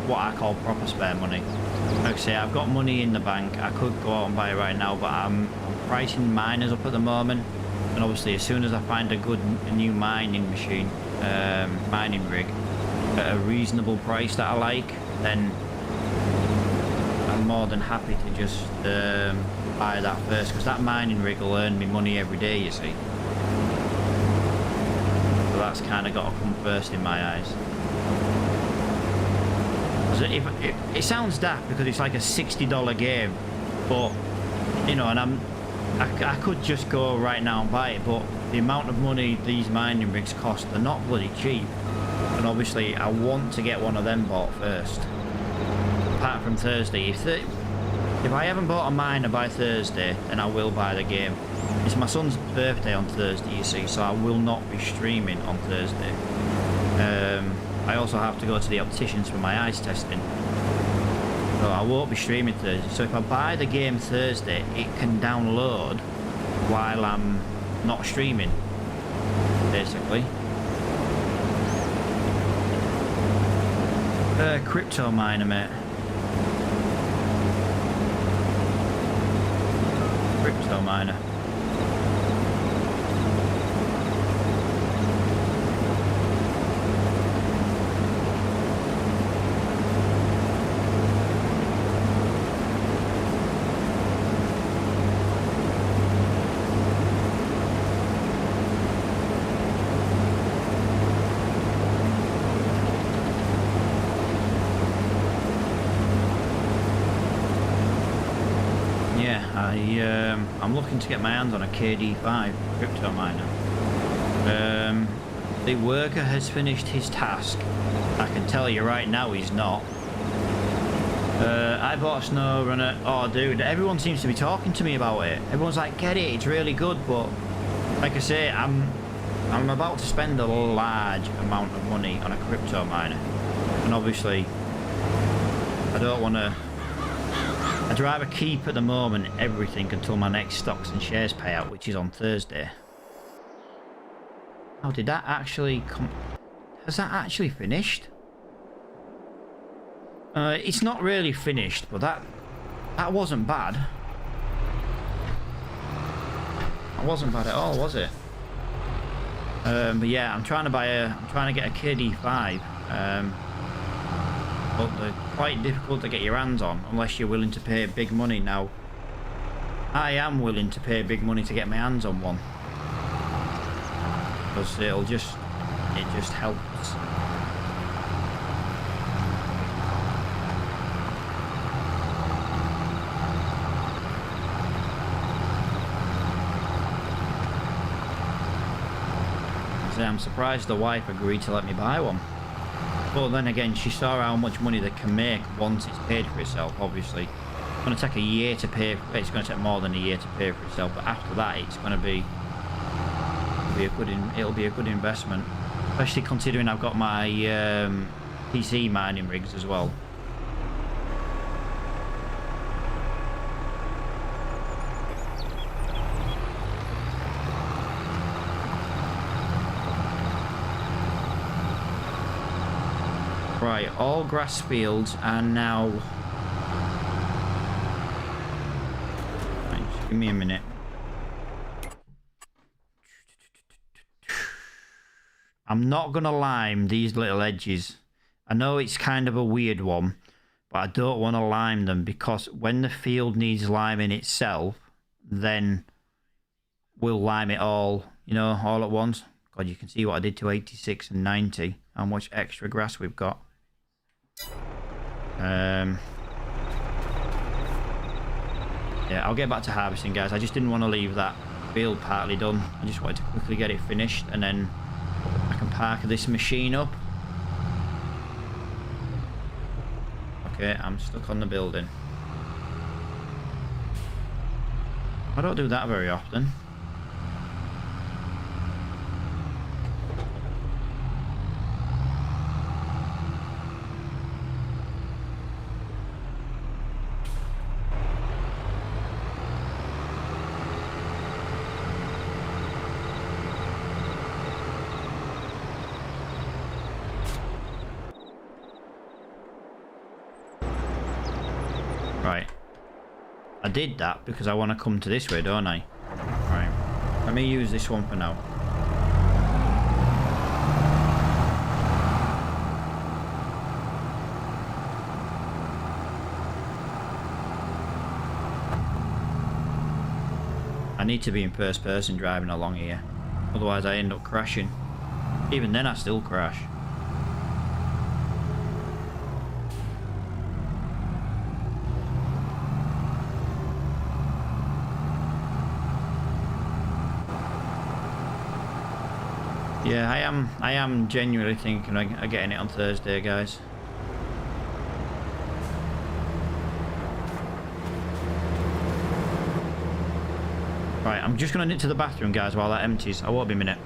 what I call proper spare money. Like I say, I've got money in the bank. I could go out and buy it right now, but I'm pricing miners up at the moment. And obviously as soon as I find a new mining machine, mining rig, at a reasonable price that I like, then I'm more than happy to just buy that first, because that mining rig will earn me money every day, you see. So that's kind of got to come first in my eyes. It sounds daft because it's like a $60 game, but you know, and I could just go right now and buy it, but the amount of money these mining rigs cost, they're not bloody cheap. And obviously I want to get one of them bought first. Apart from Thursday, if I haven't bought a miner by Thursday, then I will buy the game. It's my son's birthday on Thursday, you see, so I will not be streaming on Thursday. I also have to go to the opticians for my eyes testing, so I won't be streaming Thursday. So if I buy the game Thursday, it can download while I'm not streaming, basically. Crypto miner, mate. Crypto miner. I'm looking to get my hands on a KD5 crypto miner. The worker has finished his task. I can tell you right now he's not. I bought a snow runner. Oh dude, everyone seems to be talking to me about it. Everyone's like, get it, it's really good, but like I say, I'm about to spend a large amount of money on a crypto miner. And obviously I don't want to, I'd rather keep at the moment everything until my next stocks and shares payout, which is on Thursday. How did that actually come? Has that actually finished? It's not really finished, but that wasn't bad. That wasn't bad at all, was it? But yeah, I'm trying to get a KD5. But they're quite difficult to get your hands on unless you're willing to pay big money. Now, I am willing to pay big money to get my hands on one, because it just helps. I'm surprised the wife agreed to let me buy one. But then again, she saw how much money they can make once it's paid for itself. Obviously, it's going to take a year to pay. It's going to take more than a year to pay for itself. But after that, it's going to be it'll be a good investment, especially considering I've got my PC mining rigs as well. Right, all grass fields are now... Right, just give me a minute. I'm not going to lime these little edges. I know it's kind of a weird one, but I don't want to lime them because when the field needs liming itself, then we'll lime it all, you know, all at once. God, you can see what I did to 86 and 90, how much extra grass we've got. Yeah, I'll get back to harvesting, guys. I just didn't want to leave that field partly done. I just wanted to quickly get it finished, and then I can park this machine up. Okay, I'm stuck on the building. I don't do that very often. Right. I did that because I want to come to this way, don't I? Right. Let me use this one for now. I need to be in first person driving along here. Otherwise I end up crashing. Even then I still crash. Yeah, I am genuinely thinking of getting it on Thursday, guys. Right, I'm just going to nip to the bathroom, guys, while that empties. I won't be a minute.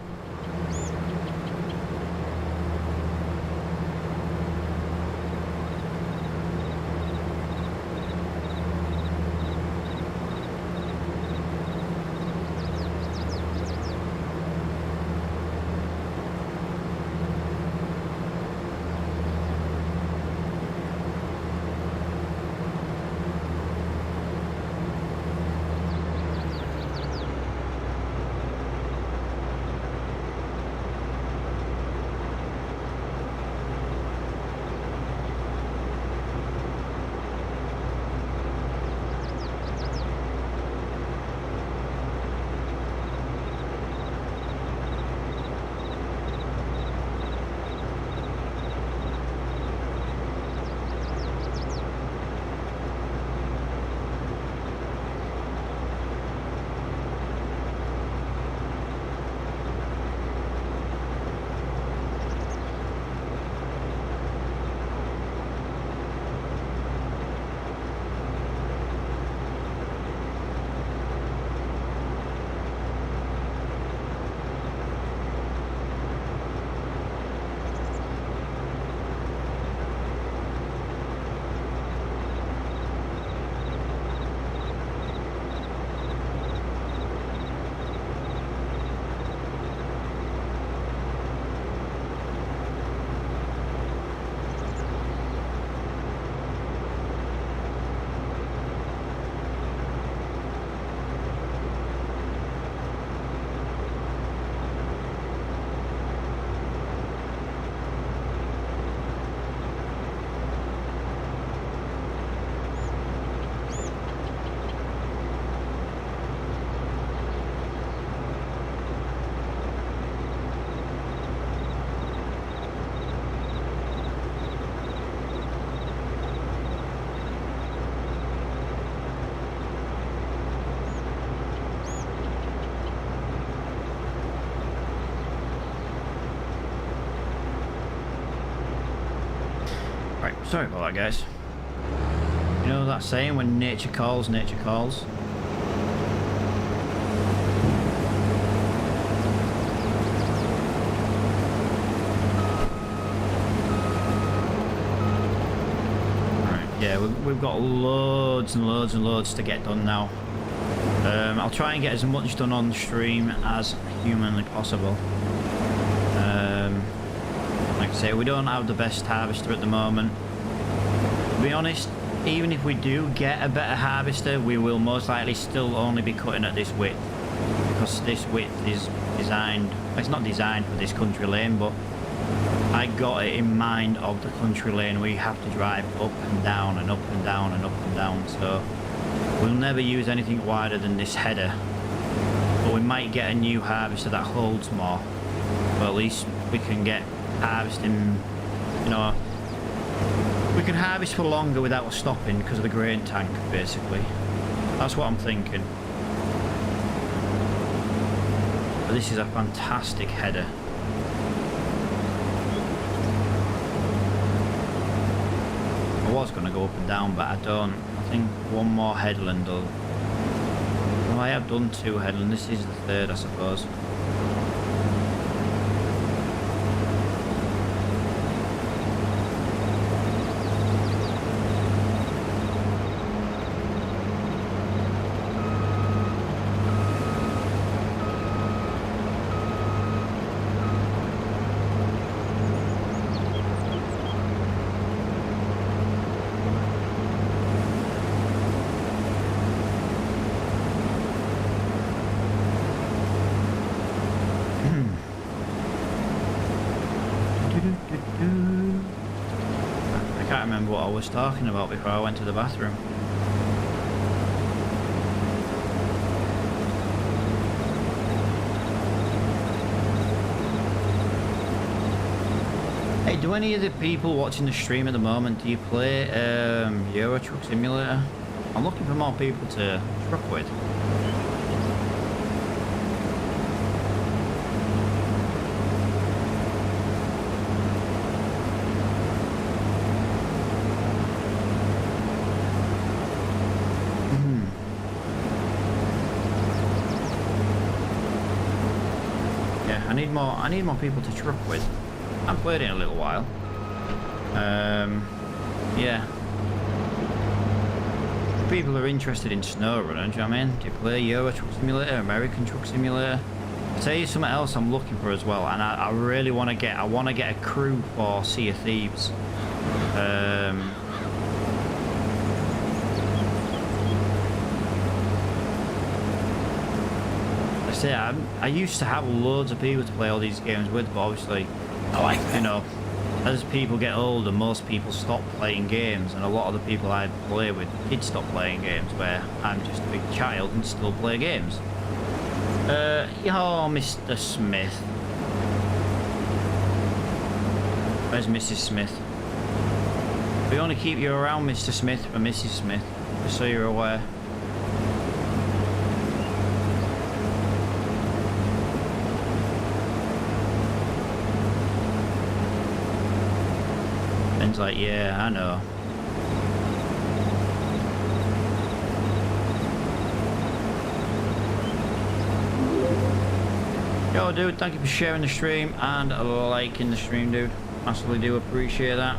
Right, sorry about that, guys. You know that saying, when nature calls, nature calls? Right, yeah, we've got loads and loads and loads to get done now. I'll try and get as much done on stream as humanly possible. Like I say, we don't have the best harvester at the moment. To be honest, even if we do get a better harvester, we will most likely still only be cutting at this width. because this width is designed, it's not designed for this country lane, but I got it in mind of the country lane where you have to drive up and down and up and down and up and down. So we'll never use anything wider than this header, but we might get a new harvester that holds more, but at least we can get harvesting, you know, we can harvest for longer without stopping because of the grain tank, basically. That's what I'm thinking. But this is a fantastic header. I was going to go up and down, but I don't. I think one more headland will... Well, I have done 2 headland. This is the 3rd, I suppose. I can't remember what I was talking about before I went to the bathroom. Hey, do any of the people watching the stream at the moment, do you play Euro Truck Simulator? I'm looking for more people to truck with. I need more people to truck with. I haven't played it in a little while. Yeah. People are interested in SnowRunner, do you know what I mean? Do you play Euro Truck Simulator, American Truck Simulator? I'll tell you something else I'm looking for as well, and I really want to get, a crew for Sea of Thieves. I used to have loads of people to play all these games with, but obviously, you know, as people get older, most people stop playing games, and a lot of the people I play with did stop playing games, where I'm just a big child and still play games. Oh, Mr. Smith. Where's Mrs. Smith? We only keep you around, Mr. Smith, for Mrs. Smith, just so you're aware. Like, yeah, I know. Yo, dude, thank you for sharing the stream and liking the stream, dude. Massively do appreciate that.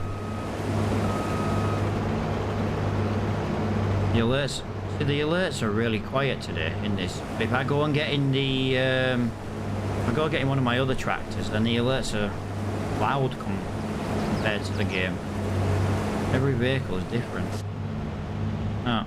The alerts, see, the alerts are really quiet today in this. If I go and get in the, if I go get in one of my other tractors, then the alerts are loud compared to the game. Every vehicle is different. Oh.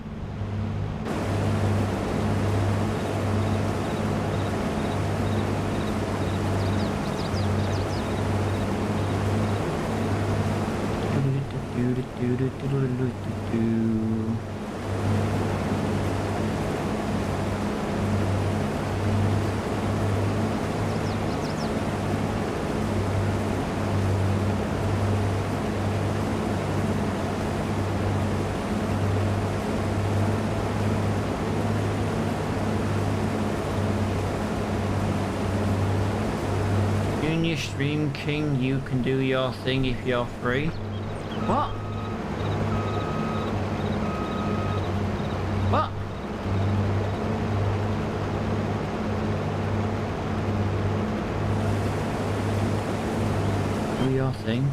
Stream King, you can do your thing if you're free. What? What? Do your thing.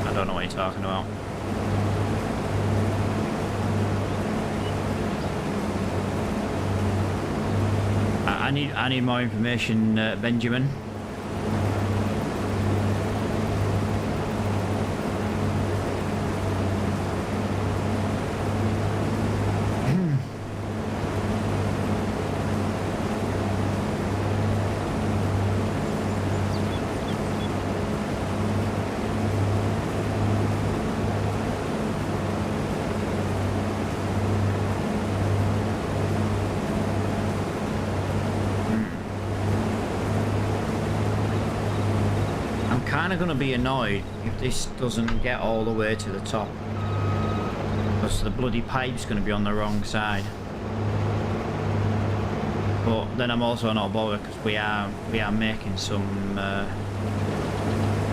I don't know what you're talking about. I need more information, Benjamin. kind of going to be annoyed if this doesn't get all the way to the top. Because the bloody pipe's going to be on the wrong side. But then I'm also not bothered because we are making some...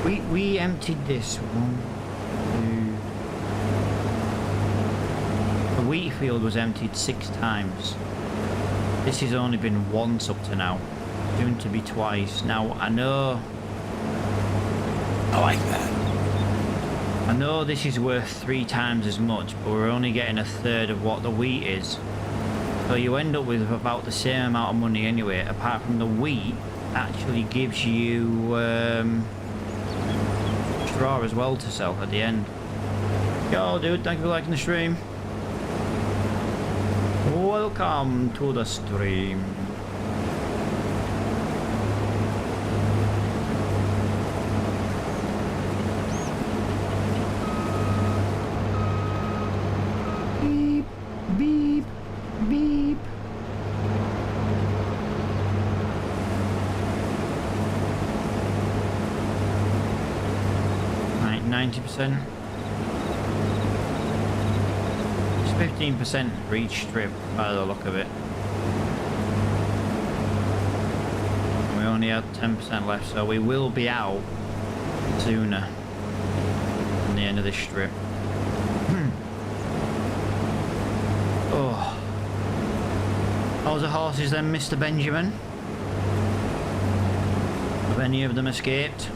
We emptied this one, two... The wheat field was emptied 6 times. This has only been once up to now. Soon to be twice. Now, I know... I like that. I know this is worth 3 times as much, but we're only getting 1/3 of what the wheat is. So you end up with about the same amount of money anyway, apart from the wheat actually gives you straw as well to sell at the end. Yo dude, thank you for liking the stream. Welcome to the stream. Beep, beep, beep. Right, 90%. It's 15% for each strip by the look of it. We only have 10% left, so we will be out sooner than the end of this strip. Oh. How's the horses then, Mr. Benjamin? Have any of them escaped?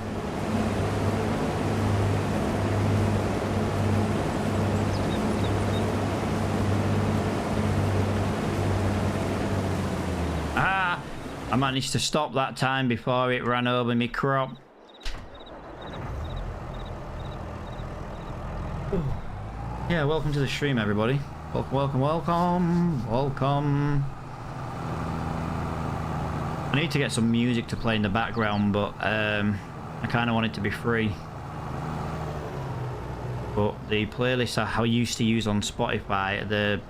Ah! I managed to stop that time before it ran over me crop. Yeah, welcome to the stream, everybody. Welcome, welcome, welcome, welcome. I need to get some music to play in the background, but I kind of want it to be free. But the playlist I used to use on Spotify, the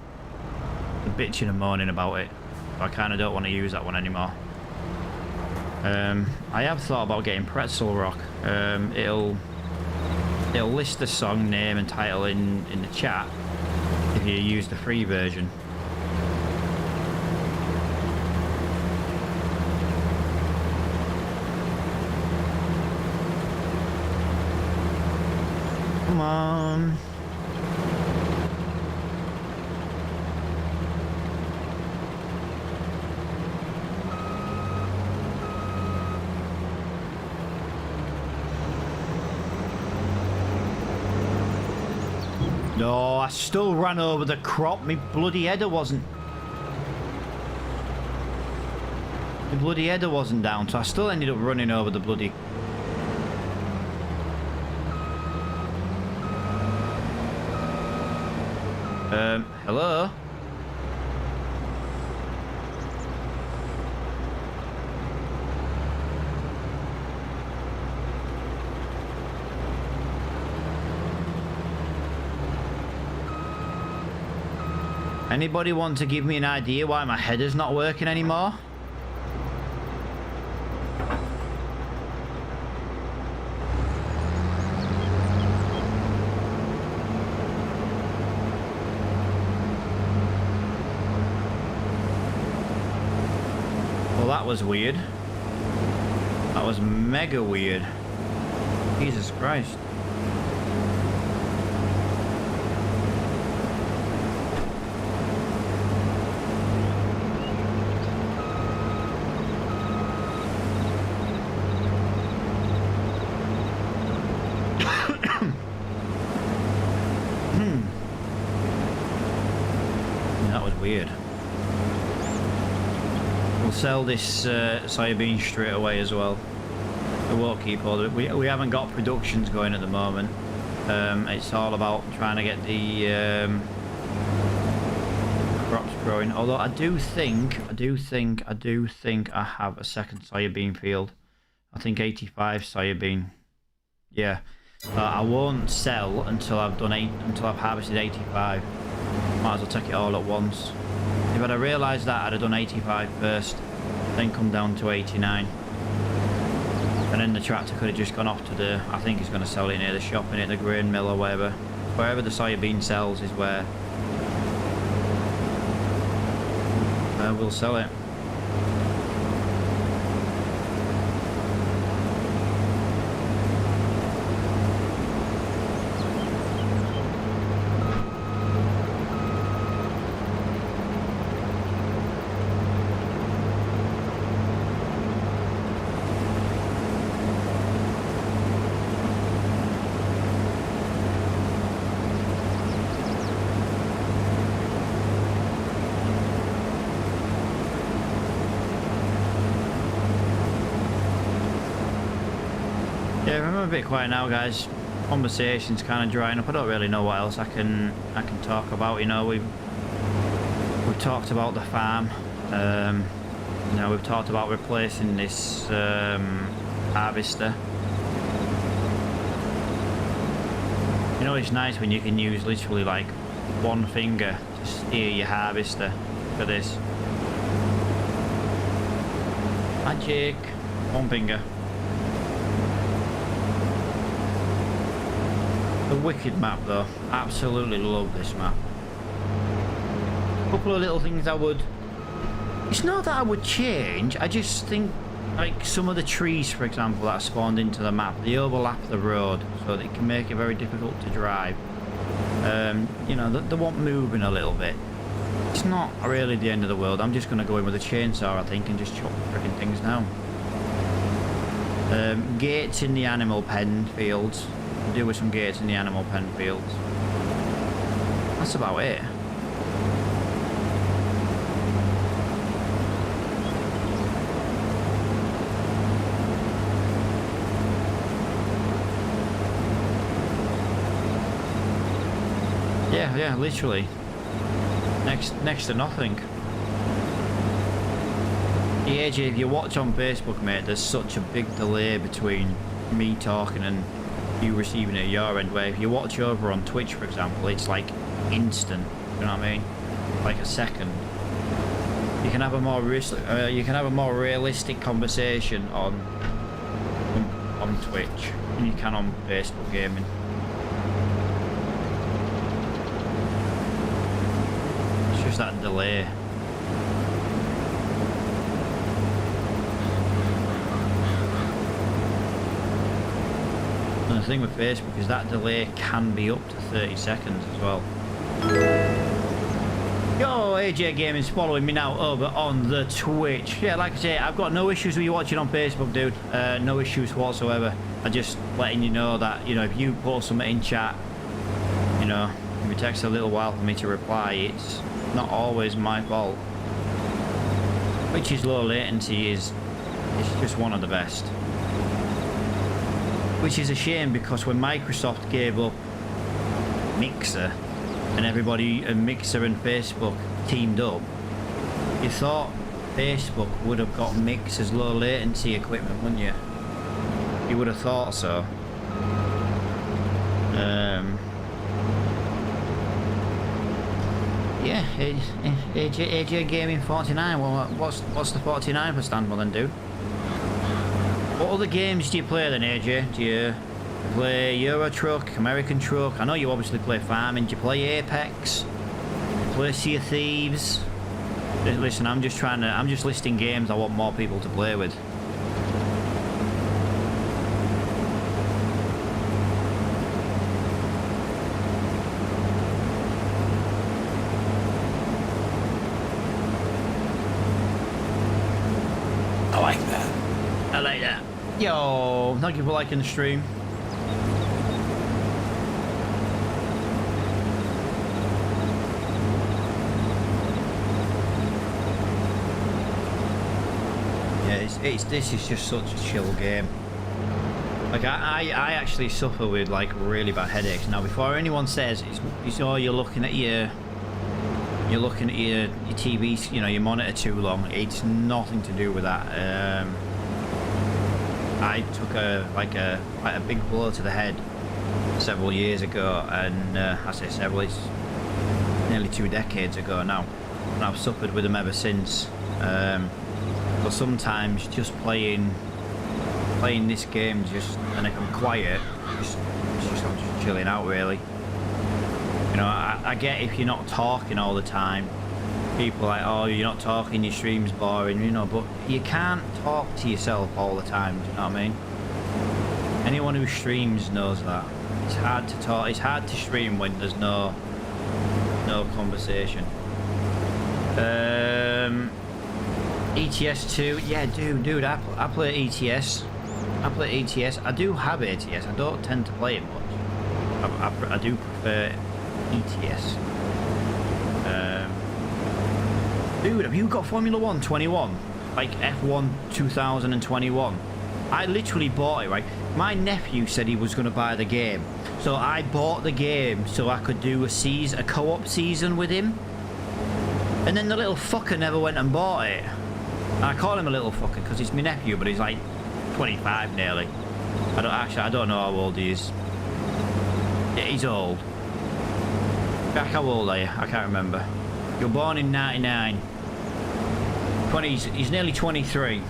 bitching and moaning about it. I kind of don't want to use that one anymore. I have thought about getting Pretzel Rock. It'll list the song name and title in the chat if you use the free version. Come on. No, I still ran over the crop. My bloody header wasn't. The bloody header wasn't down, so I still ended up running over the bloody. Hello? Anybody want to give me an idea why my header's not working anymore? Well, that was weird. That was mega weird. Jesus Christ. Weird. We'll sell this soybean straight away as well. We won't keep all of it. We haven't got productions going at the moment. It's all about trying to get the crops growing. Although I do think I have a second soybean field. I think 85 soybean. Yeah. I won't sell until I've harvested 85. Might as well take it all at once. If I'd have realised that, I'd have done 85 first, then come down to 89. And then the tractor could have just gone off to the, I think he's going to sell it near the shop and at the grain mill or wherever. Wherever the soybean sells is where we'll sell it. Yeah, I'm a bit quiet now, guys. Conversation's kind of drying up. I don't really know what else I can talk about. You know, we've talked about the farm. You know, we've talked about replacing this harvester. You know, it's nice when you can use literally like one finger to steer your harvester. Look at this. Magic. One finger. A wicked map though. Absolutely love this map. A couple of little things I would... It's not that I would change, I just think like some of the trees, for example, that are spawned into the map, they overlap the road, so that it can make it very difficult to drive. You know, they want moving a little bit. It's not really the end of the world. I'm just going to go in with a chainsaw, I think, and just chop the freaking things down. Gates in the animal pen fields. Do with some gates in the animal pen fields. That's about it. Yeah, literally. Next to nothing. Yeah, AJ, if you watch on Facebook, mate, there's such a big delay between me talking and you receiving it at your end, where if you watch over on Twitch, for example, it's like instant. You know what I mean? Like a second. You can have a more realistic conversation on Twitch than you can on Facebook gaming. It's just that delay. And the thing with Facebook is that delay can be up to 30 seconds as well. Yo, AJ Gaming's following me now over on the Twitch. Yeah, like I say, I've got no issues with you watching on Facebook, dude. No issues whatsoever. I'm just letting you know that, you know, if you post something in chat, you know, if it takes a little while for me to reply, it's not always my fault. Which is low latency it's just one of the best. Which is a shame, because when Microsoft gave up Mixer and everybody and Mixer and Facebook teamed up, you thought Facebook would have got Mixer's low latency equipment, wouldn't you? You would have thought so. Yeah, AJ Gaming 49. Well, what's the 49 for stand for then, dude? What other games do you play then, AJ? Do you play Euro Truck, American Truck? I know you obviously play Farming. Do you play Apex? Do you play Sea of Thieves? Listen, I'm just listing games I want more people to play with. I like that. I like that. Yo, thank you for liking the stream. Yeah, this is just such a chill game. Like I actually suffer with like really bad headaches. Now, before anyone says it's oh, you're looking at your TV, you know, your monitor too long, it's nothing to do with that. I took quite a big blow to the head several years ago, and I say several, it's nearly 2 decades ago now, and I've suffered with them ever since. But sometimes just playing playing this game just, and if I'm quiet, I'm just chilling out really. You know, I get if you're not talking all the time, people are like, oh, you're not talking, your stream's boring, you know, but you can't talk to yourself all the time, do you know what I mean? Anyone who streams knows that. It's hard to talk, it's hard to stream when there's no conversation. ETS 2, yeah, dude, I play ETS. I play ETS. I do have ATS. I don't tend to play it much. I do prefer ETS. Dude, have you got Formula 1 21? Like F1 2021? I literally bought it, right? My nephew said he was going to buy the game. So I bought the game so I could do a co-op season with him. And then the little fucker never went and bought it. And I call him a little fucker because he's my nephew, but he's like 25 nearly. I don't know how old he is. Yeah, he's old. Jack, how old are you? I can't remember. You're born in 99. He's nearly 23.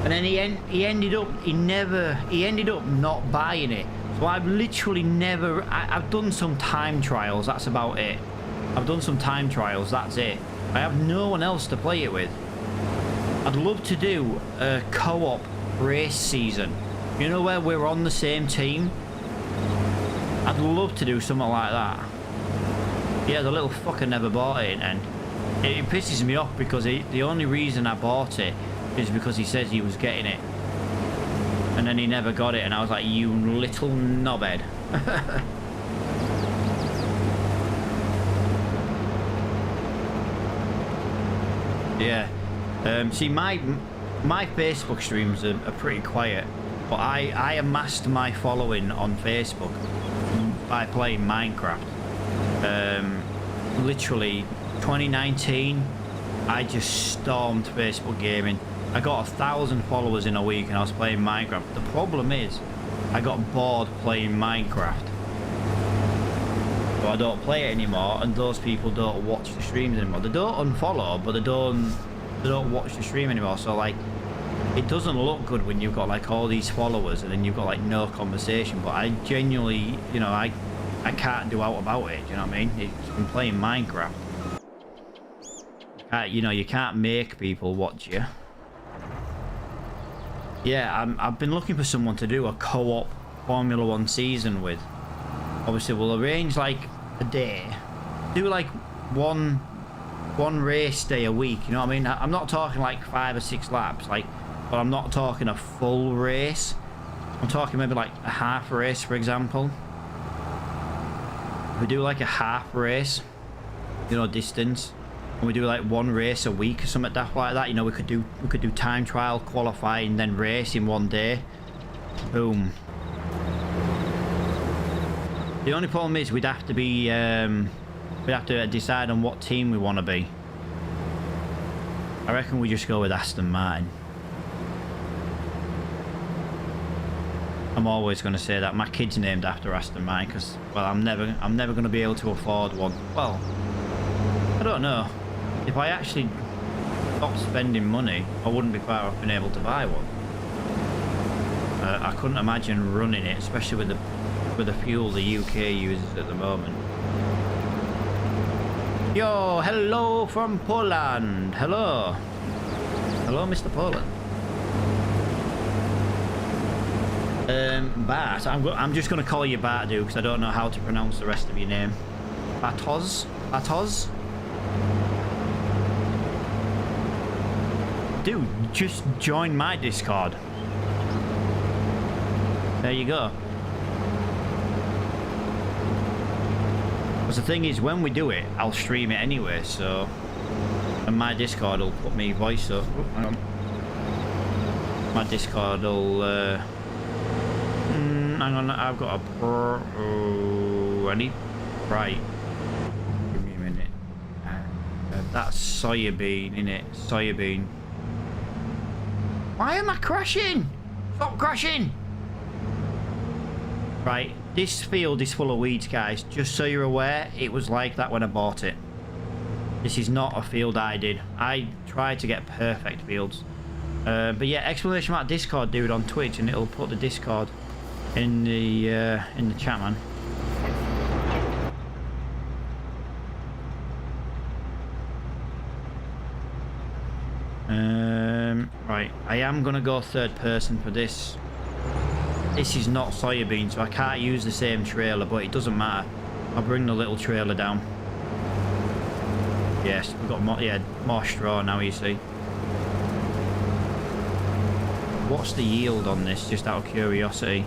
And then he ended up not buying it. So I've literally never, I've done some time trials, that's about it. I've done some time trials, that's it. I have no one else to play it with. I'd love to do a co-op race season. You know, where we're on the same team? I'd love to do something like that. Yeah, the little fucker never bought it, and it pisses me off because the only reason I bought it is because he says he was getting it. And then he never got it, and I was like, you little knobhead. Yeah. See, my Facebook streams are pretty quiet, but I amassed my following on Facebook by playing Minecraft. Literally 2019, I just stormed Facebook gaming. I got 1,000 followers in a week and I was playing Minecraft. The problem is, I got bored playing Minecraft. So I don't play it anymore, and those people don't watch the streams anymore. They don't unfollow, but they don't watch the stream anymore. So like, it doesn't look good when you've got like all these followers and then you've got like no conversation. But I genuinely, you know, I can't do out about it, do you know what I mean? It's been playing Minecraft. You know, you can't make people watch you. Yeah, I've been looking for someone to do a co-op Formula 1 season with. Obviously, we'll arrange like a day. Do like one race day a week, you know what I mean? I'm not talking like 5 or 6 laps, like, but I'm not talking a full race. I'm talking maybe like a half race, for example. We do like a half race, you know, distance, and we do like one race a week or something daft like that. You know, we could do time trial, qualifying, then race in one day. Boom. The only problem is we'd have to be we'd have to decide on what team we want to be. I reckon we just go with Aston Martin. I'm always going to say that. My kid's named after Aston Martin because, well, I'm never going to be able to afford one. Well, I don't know. If I actually stopped spending money, I wouldn't be far off being able to buy one. I couldn't imagine running it, especially with the fuel the UK uses at the moment. Yo, hello from Poland. Hello. Hello, Mr. Poland. Bart, I'm just going to call you Bart, dude, because I don't know how to pronounce the rest of your name. Bartosz? Bartosz? Dude, just join my Discord. There you go. Because the thing is, when we do it, I'll stream it anyway, so... And my Discord will put me voice up. Oh, hang on. My Discord will... hang on, I've got a... Oh, I need... Right. Give me a minute. That's soybean, innit? Soybean. Why am I crashing? Stop crashing! Right, this field is full of weeds, guys. Just so you're aware, it was like that when I bought it. This is not a field I did. I tried to get perfect fields. But yeah, exclamation mark Discord, dude, on Twitch, and it'll put the Discord in the chat, man. Right, I am gonna go third person for this. This is not soybean, so I can't use the same trailer, but it doesn't matter. I'll bring the little trailer down. Yes, we've got more, yeah, more straw now, you see. What's the yield on this, just out of curiosity?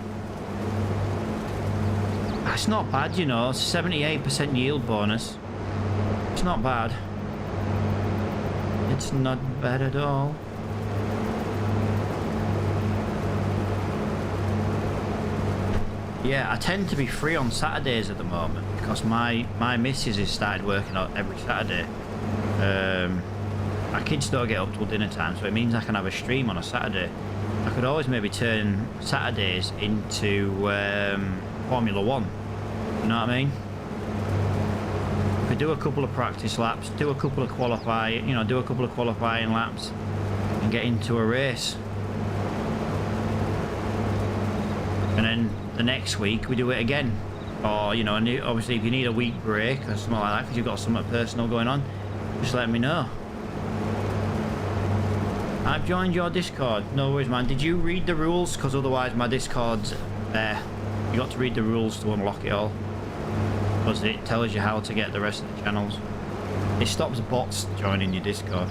It's not bad, you know, 78% yield bonus. It's not bad. It's not bad at all. Yeah, I tend to be free on Saturdays at the moment because my missus has started working out every Saturday. My kids don't get up till dinner time, so it means I can have a stream on a Saturday. I could always maybe turn Saturdays into Formula 1. You know what I mean? I could do a couple of practice laps, do a couple of qualifying laps, and get into a race. And then the next week we do it again. Or, you know, obviously if you need a week break or something like that because you've got something personal going on, just let me know. I've joined your Discord. No worries, man. Did you read the rules? Because otherwise my Discord's there. You got to read the rules to unlock it all. Because it tells you how to get the rest of the channels. It stops bots joining your Discord.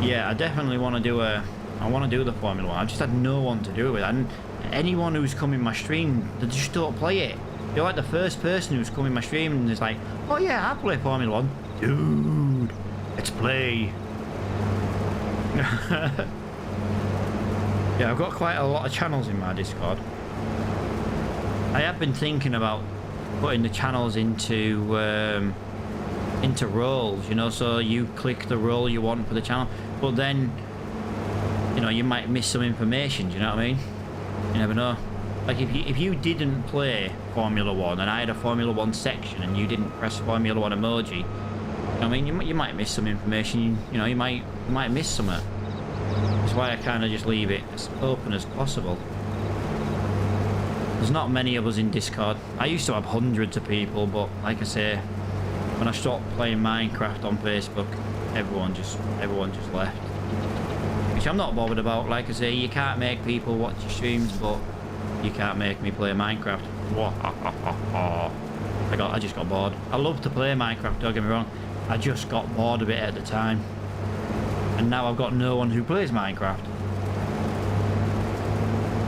Yeah, I definitely want to do the Formula 1. I just had no one to do it with. And anyone who's come in my stream, they just don't play it. You're like the first person who's come in my stream and is like, oh yeah, I play Formula 1. Dude, let's play. Yeah, I've got quite a lot of channels in my Discord. I have been thinking about putting the channels into roles, you know, so you click the role you want for the channel, but then, you know, you might miss some information, do you know what I mean? You never know. Like if you didn't play Formula 1 and I had a Formula 1 section and you didn't press Formula 1 emoji, I mean, you might miss some information, you know, you might miss something. That's why I kind of just leave it as open as possible. There's not many of us in Discord. I used to have hundreds of people, but like I say, when I stopped playing Minecraft on Facebook, everyone just left. Which I'm not bothered about. Like I say, you can't make people watch your streams, but you can't make me play Minecraft. I just got bored. I love to play Minecraft, don't get me wrong. I just got bored of it at the time. And now I've got no one who plays Minecraft.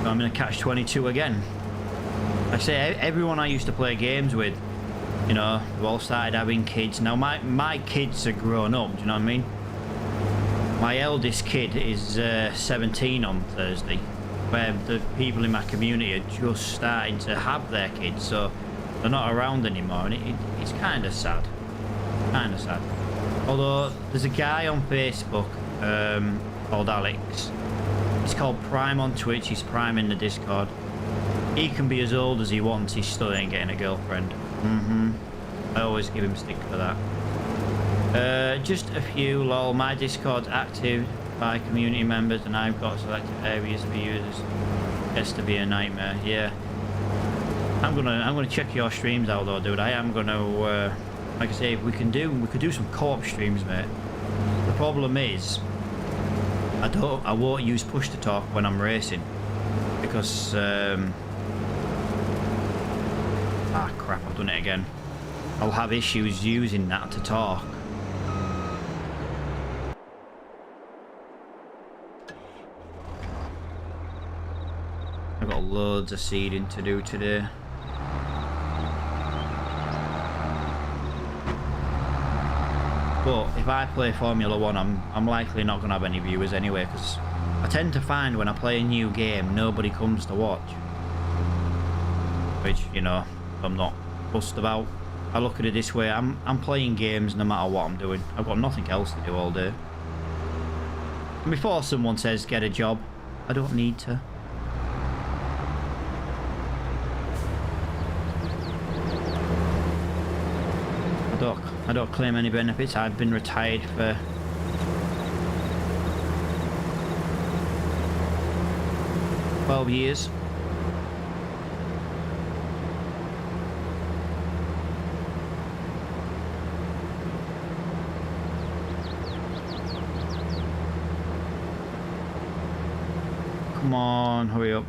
So I'm in a catch-22 again. Like I say, everyone I used to play games with, you know, they've all started having kids. Now my kids are grown up, do you know what I mean? My eldest kid is 17 on Thursday, where the people in my community are just starting to have their kids, so they're not around anymore, and it's kind of sad. Kind of sad. Although there's a guy on Facebook called Alex. He's called Prime on Twitch. He's Prime in the Discord. He can be as old as he wants. He still ain't getting a girlfriend. I always give him stick for that. Just a few, lol. My Discord's active by community members, and I've got selected areas for users. Gets to be a nightmare. Yeah. I'm gonna check your streams out though, dude. I am gonna. Like I say, we could do some co-op streams, mate. The problem is, I won't use push to talk when I'm racing, because crap, I've done it again. I'll have issues using that to talk. I've got loads of seeding to do today. But if I play Formula 1, I'm likely not going to have any viewers anyway, because I tend to find when I play a new game, nobody comes to watch. Which, you know, I'm not fussed about. I look at it this way, I'm playing games no matter what I'm doing. I've got nothing else to do all day. And before someone says get a job, I don't need to. I don't claim any benefits. I've been retired for 12 years. Come on, hurry up.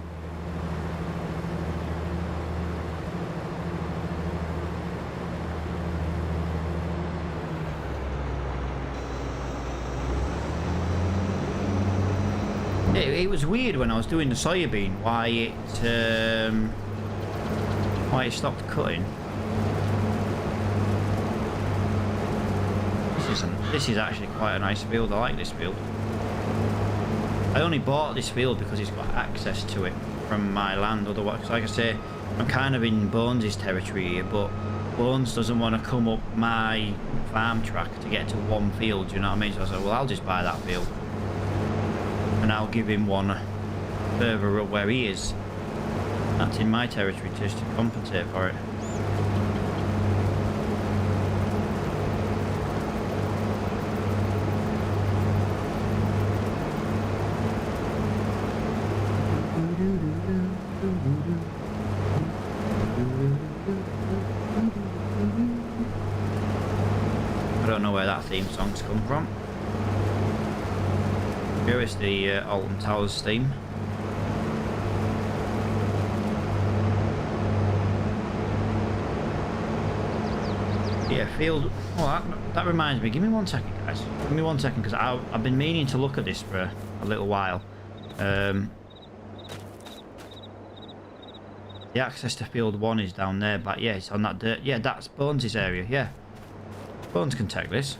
It was weird when I was doing the soybean why it stopped cutting. This is actually quite a nice field. I like this field. I only bought this field because it's got access to it from my land. Otherwise, like I say, I'm kind of in Bones' territory here, but Bones doesn't want to come up my farm track to get to one field, you know what I mean? So I said, well, I'll just buy that field. And I'll give him one further up where he is. That's in my territory just to compensate for it. I don't know where that theme song's come from. Here is the Alton Towers theme. Yeah, field. Oh, that reminds me. Give me 1 second, guys. Give me 1 second, because I've been meaning to look at this for a little while. The access to field 1 is down there, but yeah, it's on that dirt. Yeah, that's Bones' area. Yeah, Bones can take this.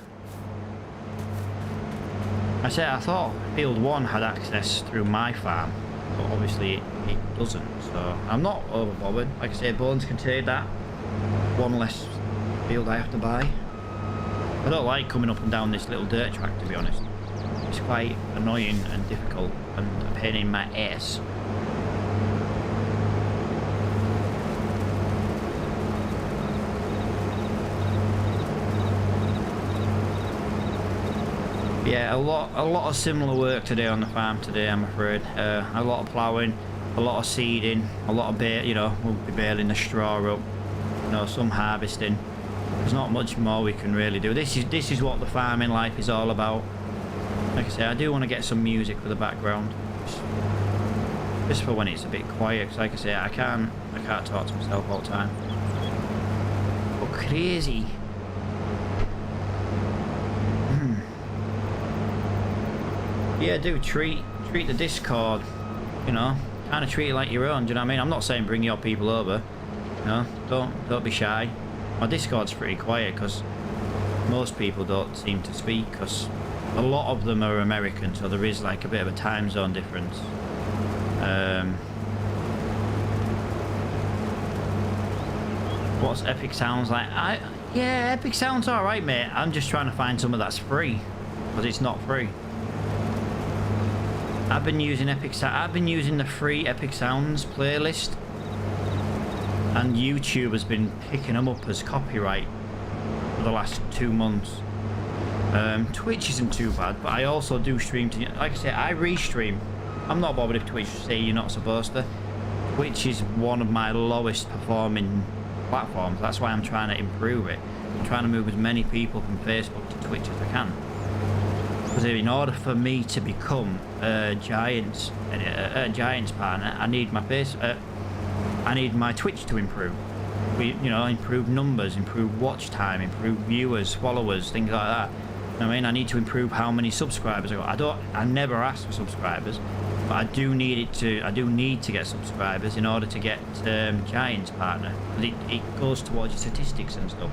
I thought field 1 had access through my farm, but obviously it doesn't, so I'm not overbothered. Like I say, Bones can take that. One less field I have to buy. I don't like coming up and down this little dirt track, to be honest. It's quite annoying and difficult and a pain in my ass. Yeah, a lot of similar work today on the farm today, I'm afraid. A lot of ploughing, a lot of seeding, a lot of we'll be baling the straw up, some harvesting. There's not much more we can really do. This is what the farming life is all about. Like I say, I do want to get some music for the background, just for when it's a bit quiet. Cause like I say, I can't talk to myself all the time. But crazy. Yeah, do treat the Discord, kind of treat it like your own. Do you know what I mean? I'm not saying bring your people over. Don't be shy. My Discord's pretty quiet because most people don't seem to speak, because a lot of them are American, so there is like a bit of a time zone difference. What's Epic Sounds like? Yeah, Epic Sounds alright, mate. I'm just trying to find something that's free, because it's not free. I've been using the free Epic Sounds playlist, and YouTube has been picking them up as copyright for the last 2 months. Twitch isn't too bad, but I also do stream to, like I say, I restream. I'm not bothered if Twitch say you're not supposed to. Twitch is one of my lowest performing platforms. That's why I'm trying to improve it. I'm trying to move as many people from Facebook to Twitch as I can. Because in order for me to become a Giants partner, I need my Twitch to improve. Improve numbers, improve watch time, improve viewers, followers, things like that. I need to improve how many subscribers I got. I never ask for subscribers, but I do need to get subscribers in order to get Giants partner. It goes towards your statistics and stuff.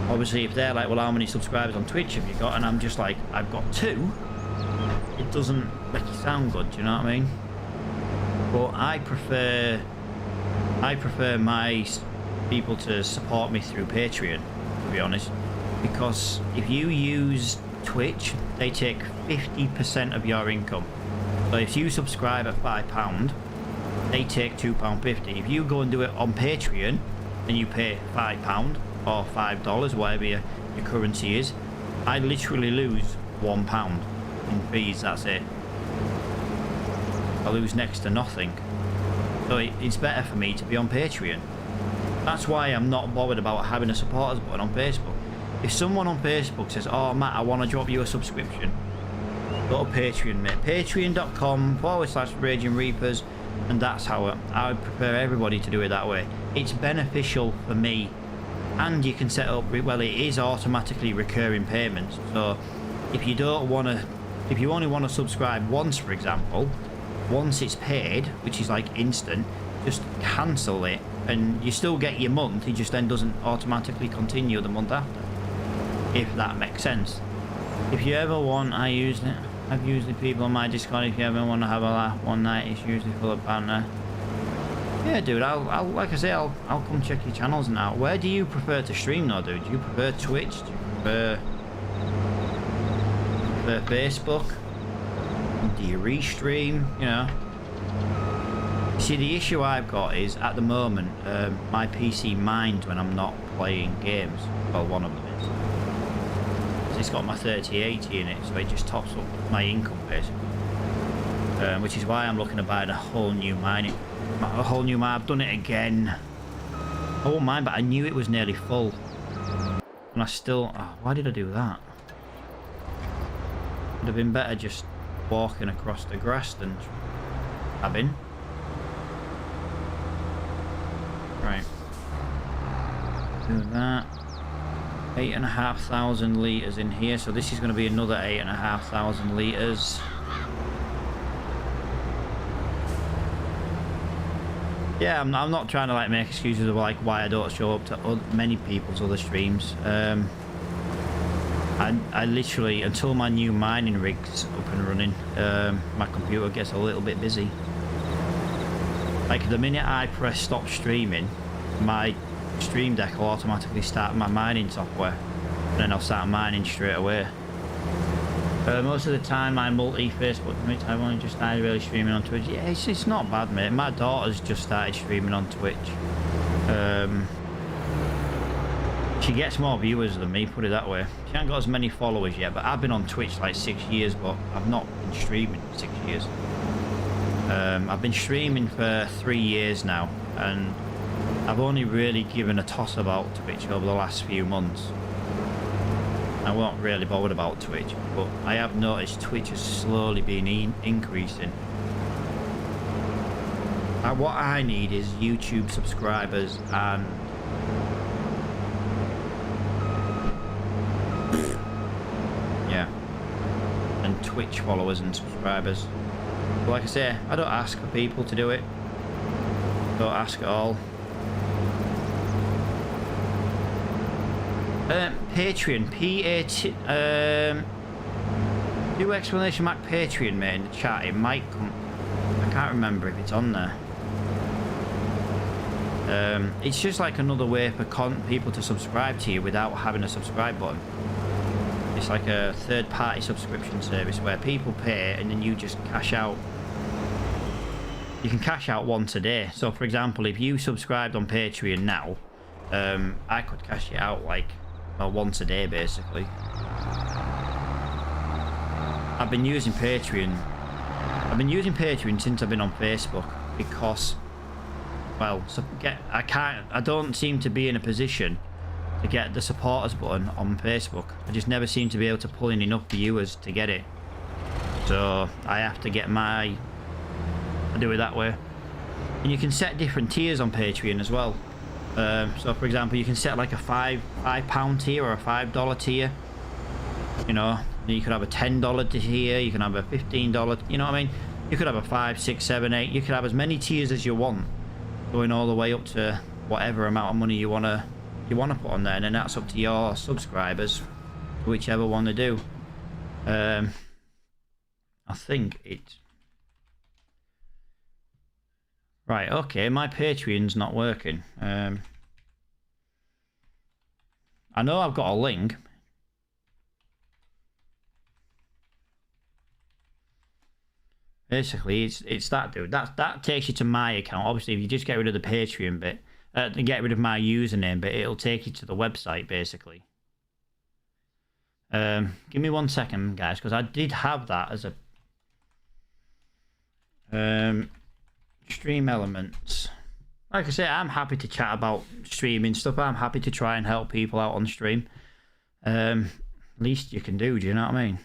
Obviously, if they're like, well, how many subscribers on Twitch have you got? And I'm just like, I've got 2. It doesn't make it sound good, do you know what I mean? But I prefer my people to support me through Patreon, to be honest. Because if you use Twitch, they take 50% of your income. So if you subscribe at £5, they take £2.50. If you go and do it on Patreon, and you pay £5 or $5, whatever your currency is, I literally lose £1 in fees. That's it. I lose next to nothing. So it's better for me to be on Patreon. That's why I'm not bothered about having a supporters button on Facebook. If someone on Facebook says, oh Matt, I want to drop you a subscription, go to Patreon, mate. Patreon.com/Raging Reapers, and that's how I would prefer everybody to do it that way. It's beneficial for me, and you can set up, well, it is automatically recurring payments. So if you don't want to, if you only want to subscribe once, for example, once it's paid, which is like instant, just cancel it and you still get your month. It just then doesn't automatically continue the month after, if that makes sense. If you ever want, I've usually people on my Discord, if you ever want to have a laugh one night, it's usually full of banter. Yeah, dude, I'll like I say, I'll come check your channels now. Where do you prefer to stream though, dude? Do you prefer Twitch? Do you prefer Facebook? Do you restream? You know. See, the issue I've got is at the moment, my PC minds when I'm not playing games. Well, one of them is. It's got my 3080 in it, so it just tops up my income basically. Which is why I'm looking to buy a whole new mining. I've done it again. I won't mind, but I knew it was nearly full. And I still... Oh, why did I do that? Would have been better just walking across the grass than having. Right. Do that. 8,500 litres in here, so this is going to be another 8,500 litres. Yeah, I'm not trying to like make excuses of like why I don't show up to many people's other streams. I literally, until my new mining rig's up and running, my computer gets a little bit busy. Like the minute I press stop streaming, my stream deck will automatically start my mining software, and then I'll start mining straight away. Most of the time I multi-Facebook, I've only just started really streaming on Twitch. Yeah, it's not bad, mate. My daughter's just started streaming on Twitch. She gets more viewers than me, put it that way. She hasn't got as many followers yet, but I've been on Twitch like 6 years, but I've not been streaming for 6 years. I've been streaming for 3 years now, and I've only really given a toss about Twitch over the last few months. I wasn't really bothered about Twitch, but I have noticed Twitch has slowly been increasing. What I need is YouTube subscribers and yeah, and Twitch followers and subscribers. But like I say, I don't ask for people to do it. Don't ask at all. Patreon, P-A-T, do exclamation mark Patreon, mate, in the chat. It might come, I can't remember if it's on there. It's just like another way for people to subscribe to you without having a subscribe button. It's like a third-party subscription service where people pay and then you just cash out. You can cash out once a day. So for example, if you subscribed on Patreon now, I could cash it out like once a day basically. I've been using Patreon since I've been on Facebook because, well, I don't seem to be in a position to get the supporters button on Facebook. I just never seem to be able to pull in enough viewers to get it, so I have to get I do it that way. And you can set different tiers on Patreon as well. So for example, you can set like a £5 tier or a $5 tier. You know, you could have a $10 tier, you can have a $15, you know what I mean? You could have a 5, 6, 7, 8. You could have as many tiers as you want, going all the way up to whatever amount of money you wanna put on there, and then that's up to your subscribers, whichever one to do. I think it. Right, okay, my Patreon's not working. I know I've got a link. Basically, it's that, dude. That takes you to my account. Obviously, if you just get rid of the Patreon bit, get rid of my username bit, it'll take you to the website, basically. Give me 1 second, guys, because I did have that as a... Stream elements. Like I say, I'm happy to chat about streaming stuff. I'm happy to try and help people out on stream. Least you can do you know what I mean?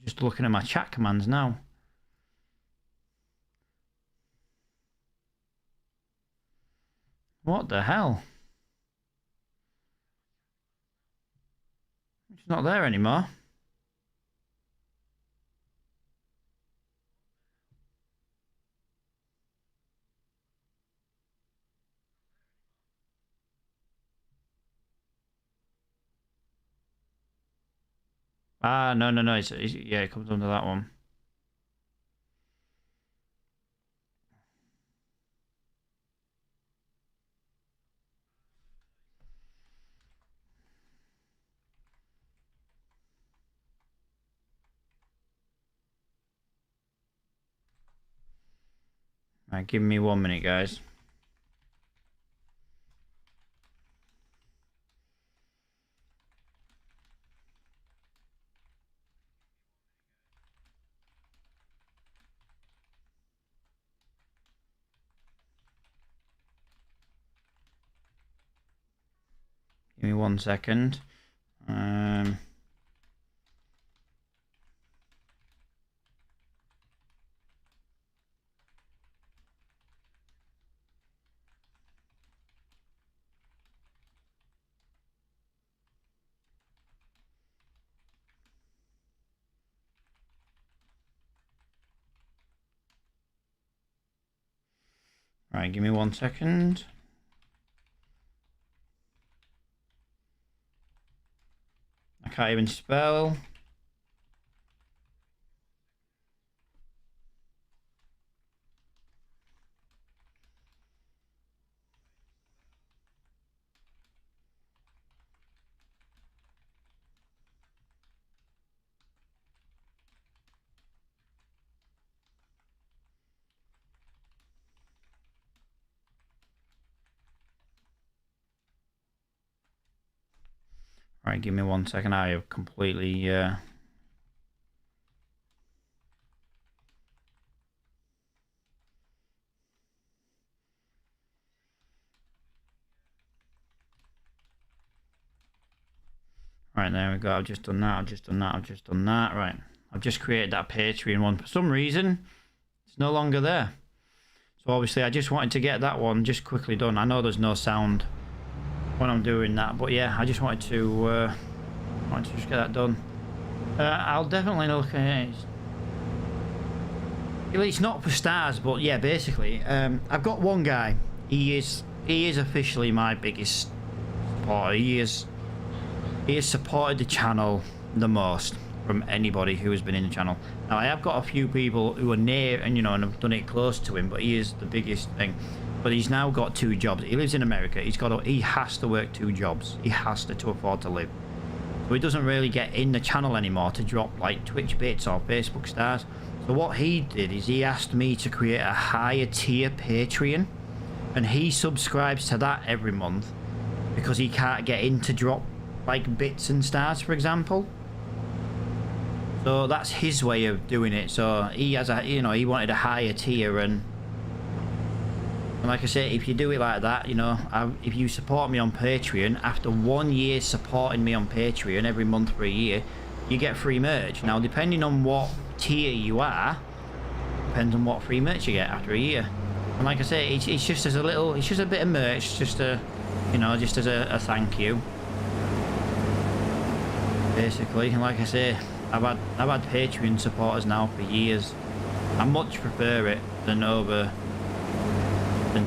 Just looking at my chat commands now. What the hell? It's not there anymore. Ah, no. Yeah, it comes under that one. Right, give me 1 minute, guys. Give me 1 second. Right, give me 1 second. I can't even spell. Right, give me 1 second. I have completely Right, there we go. I've just done that. Right, I've just created that Patreon one. For some reason, it's no longer there. So obviously, I just wanted to get that one just quickly done. I know there's no sound when I'm doing that, but yeah, I just wanted to just get that done. I'll definitely look at it. Well, it's not for stars, but yeah, basically, I've got one guy. He is officially my biggest supporter. He has supported the channel the most from anybody who has been in the channel. Now, I have got a few people who are near and and have done it close to him, but he is the biggest thing. But he's now got 2 jobs. He lives in America. He has to work 2 jobs. He has to afford to live. So he doesn't really get in the channel anymore to drop like Twitch bits or Facebook stars. So what he did is he asked me to create a higher tier Patreon, and he subscribes to that every month because he can't get in to drop like bits and stars, for example. So that's his way of doing it. So he has he wanted a higher tier, and like I say, if you do it like that, if you support me on Patreon, after 1 year supporting me on Patreon every month for a year, you get free merch. Now, depending on what tier you are, depends on what free merch you get after a year. And like I say, it's just as it's just a bit of merch, just just as a thank you, basically. And like I say, I've had Patreon supporters now for years. I much prefer it than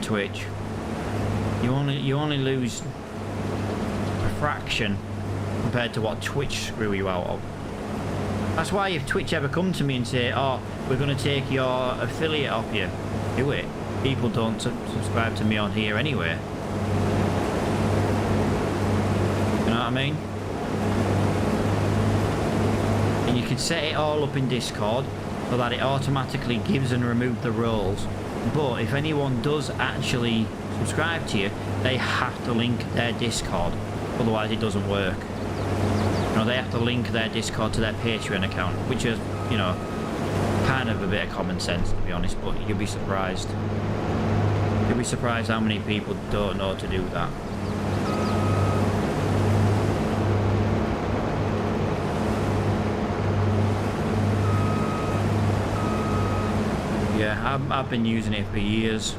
Twitch. You only lose a fraction compared to what Twitch screw you out of. That's why if Twitch ever come to me and say, "Oh, we're going to take your affiliate off you," do it. People don't subscribe to me on here anyway. You know what I mean? And you can set it all up in Discord so that it automatically gives and removes the roles. But if anyone does actually subscribe to you, they have to link their Discord. Otherwise it doesn't work. You know, they have to link their Discord to their Patreon account, which is, you know, kind of a bit of common sense, to be honest, but you'll be surprised. You'll be surprised how many people don't know to do that. Yeah, I've been using it for years.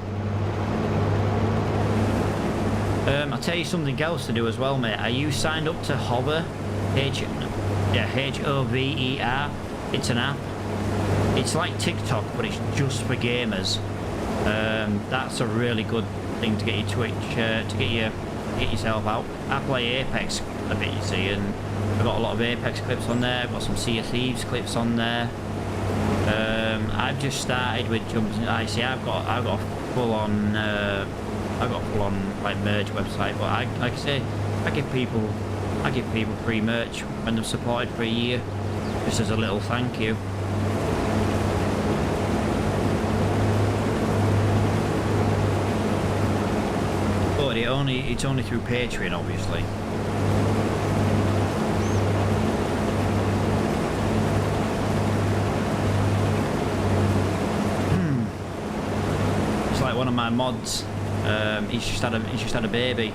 I'll tell you something else to do as well, mate. Are you signed up to Hover? Hover. It's an app. It's like TikTok, but it's just for gamers. That's a really good thing to get your Twitch, to get yourself out. I play Apex a bit, you see, and I've got a lot of Apex clips on there. I've got some Sea of Thieves clips on there. I've just started with jumps. I see. I've got a full on like merch website, but like I say, I give people free merch when they've supported for a year, just as a little thank you. But it's only through Patreon, obviously. It's like one of my mods. He's just had a baby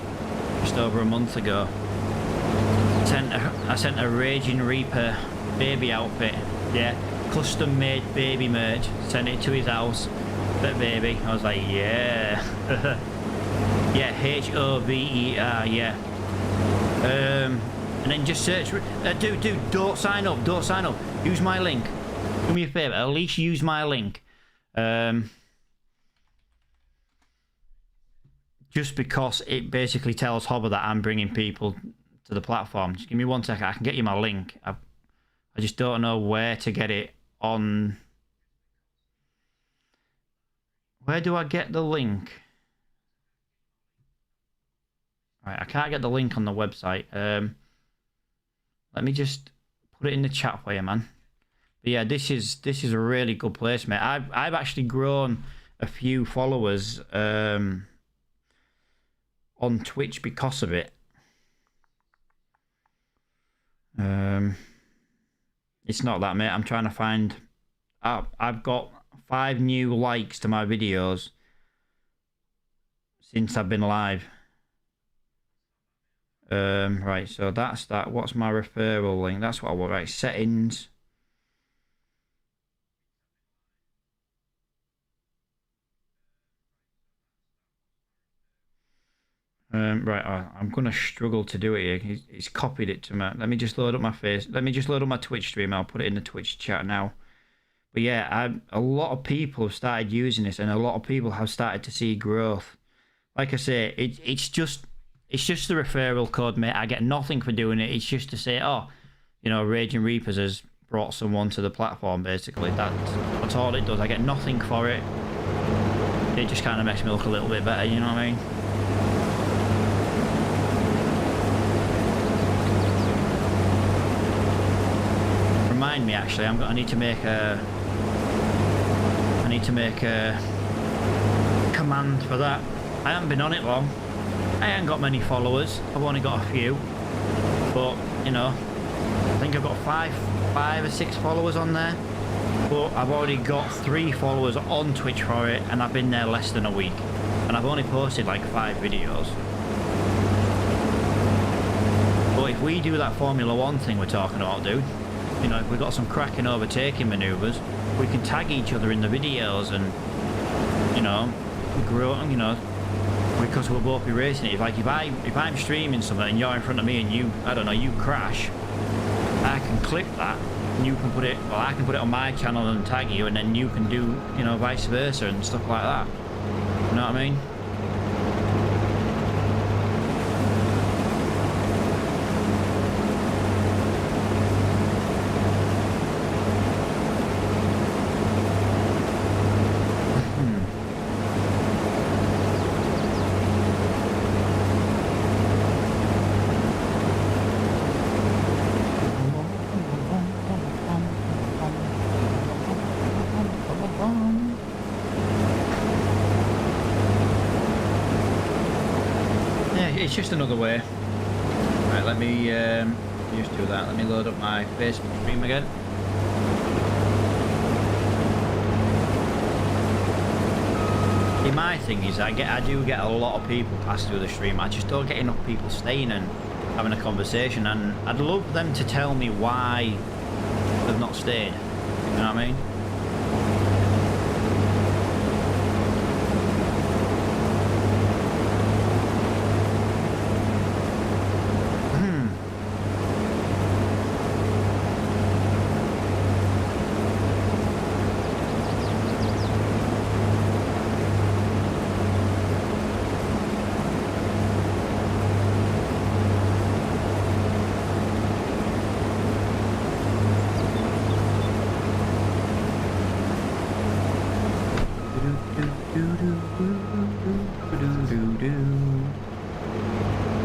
just over a month ago. I sent a Raging Reaper baby outfit, yeah, custom made baby merch. Sent it to his house, that baby. I was like, yeah, yeah, Hover, yeah. And then just search. Dude, don't sign up. Use my link. Do me a favor. At least use my link. Just because it basically tells Hover that I'm bringing people to the platform. Just give me 1 second. I can get you my link. I just don't know where to get it on. Where do I get the link? Right, I can't get the link on the website. Let me just put it in the chat for you, man. But yeah, this is a really good place, mate. I've actually grown a few followers on Twitch because of it. It's not that, mate. I'm trying to find. I've got 5 new likes to my videos since I've been live. Right, so that's that. What's my referral link? That's what I want. Right, settings. Right, I'm gonna struggle to do it here. He's copied it to my. Let me just load up my face. Let me just load up my Twitch stream. I'll put it in the Twitch chat now. But yeah, a lot of people have started using this, and a lot of people have started to see growth. Like I say, it's just the referral code, mate. I get nothing for doing it. It's just to say, oh, you know, Raging Reapers has brought someone to the platform. Basically, that's all it does. I get nothing for it. It just kind of makes me look a little bit better. You know what I mean? Remind me, actually, I need to make a command for that. I haven't been on it long. I ain't got many followers. I've only got a few, but you know, I think I've got five or six followers on there. But I've already got 3 followers on Twitch for it, and I've been there less than a week, and I've only posted like 5 videos. But if we do that Formula 1 thing we're talking about, dude, you know, if we've got some cracking overtaking manoeuvres, we can tag each other in the videos and, you know, grow, you know, because we'll both be racing it. Like if I'm streaming something and you're in front of me and you, I don't know, you crash, I can clip that and you can put it, well, I can put it on my channel and tag you, and then you can do, you know, vice versa and stuff like that. You know what I mean? It's just another way. let me just do that. Let me load up my Facebook stream again. See, my thing is, I do get a lot of people pass through the stream. I just don't get enough people staying and having a conversation, and I'd love them to tell me why they've not stayed. You know what I mean?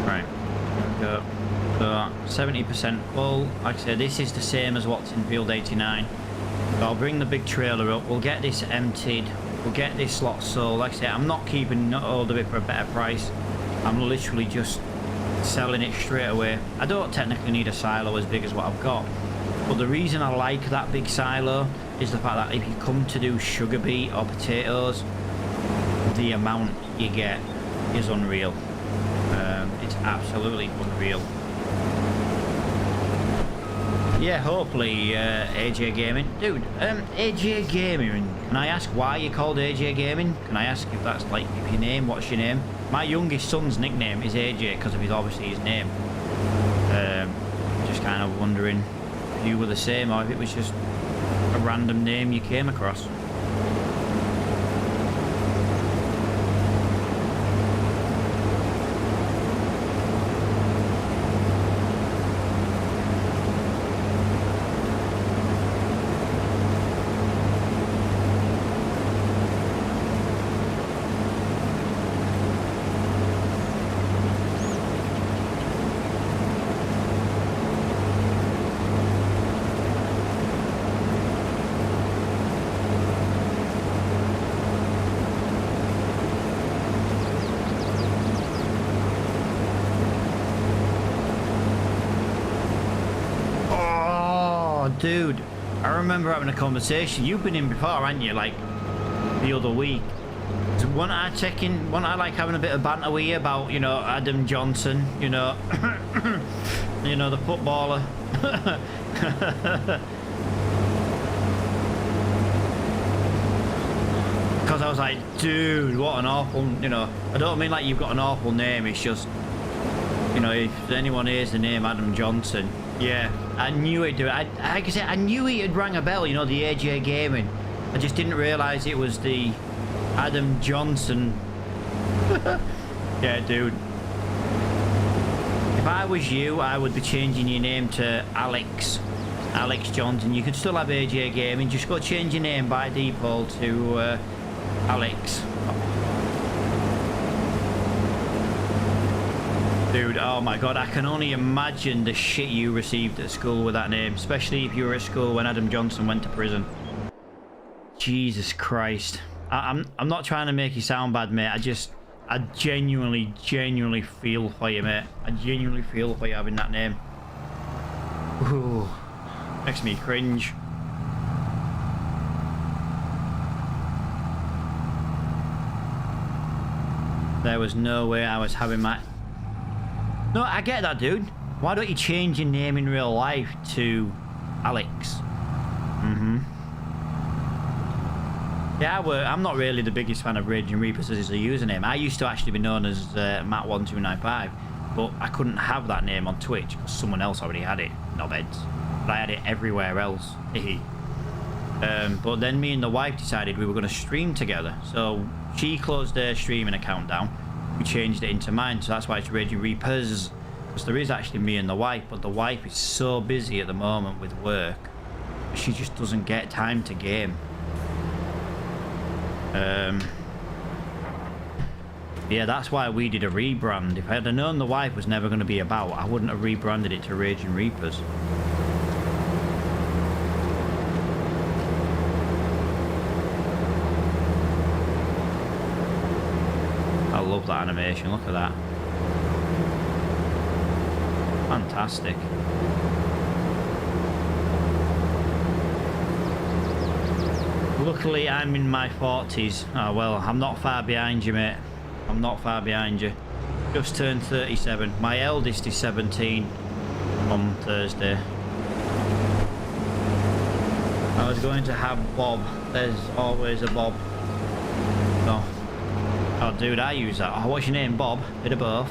Right, go. So 70% full. Like I said, this is the same as what's in field 89. So I'll bring the big trailer up. We'll get this emptied. We'll get this slot sold. Like I said, I'm not keeping hold of it for a better price. I'm literally just selling it straight away. I don't technically need a silo as big as what I've got. But the reason I like that big silo is the fact that if you come to do sugar beet or potatoes, the amount you get is unreal. It's absolutely unreal. Yeah, hopefully AJ Gaming. Dude, AJ Gaming, can I ask why you're called AJ Gaming? Can I ask if that's like if your name, what's your name? My youngest son's nickname is AJ because of obviously his name. Just kind of wondering if you were the same or if it was just a random name you came across. Dude, I remember having a conversation. You've been in before, haven't you? Like the other week. So wasn't I like having a bit of banter with you about, you know, Adam Johnson, you know, you know, the footballer. Because I was like, dude, what an awful, you know, I don't mean like you've got an awful name. It's just, you know, if anyone hears the name Adam Johnson. Yeah, I knew it'd do it. Like I said, I knew it had rang a bell, you know, the AJ Gaming. I just didn't realise it was the Adam Johnson. Yeah, dude. If I was you, I would be changing your name to Alex. Alex Johnson. You could still have AJ Gaming. Just go change your name by default to Alex. Dude, oh my god, I can only imagine the shit you received at school with that name, especially if you were at school when Adam Johnson went to prison. Jesus Christ. I'm not trying to make you sound bad, mate. I genuinely feel for you, mate. I genuinely feel for you having that name. Ooh, makes me cringe. There was no way I was having my... No, I get that, dude. Why don't you change your name in real life to Alex? Yeah, I'm not really the biggest fan of Raging Reapers as a username. I used to actually be known as Matt1295, but I couldn't have that name on Twitch because someone else already had it. Knobheads. But I had it everywhere else. But then me and the wife decided we were going to stream together. So she closed their streaming account down. We changed it into mine, so that's why it's Raging Reapers. Because there is actually me and the wife, but the wife is so busy at the moment with work, she just doesn't get time to game. Yeah, that's why we did a rebrand. If I had known the wife was never going to be about, I wouldn't have rebranded it to Raging Reapers. I love that animation. Look at that. fantastic. Luckily, I'm in my 40s. Oh, well, I'm not far behind you, mate. I'm not far behind you. Just turned 37. My eldest is 17 on Thursday. I was going to have Bob. There's always a Bob. Oh, dude, I use that. Oh, what's your name, Bob? Bit of both.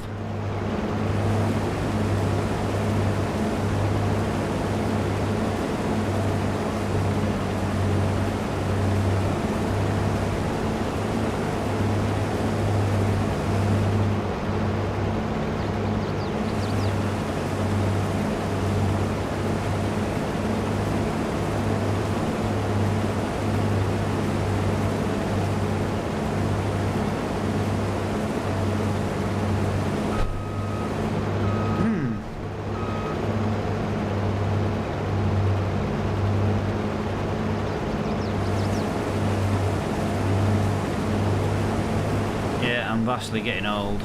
I'm vastly getting old.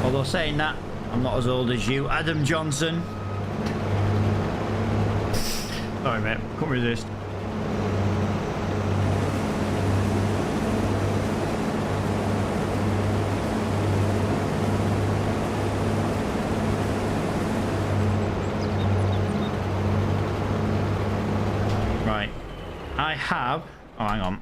Although saying that, I'm not as old as you, Adam Johnson. Sorry, mate, couldn't resist. Right, I have. Oh, hang on.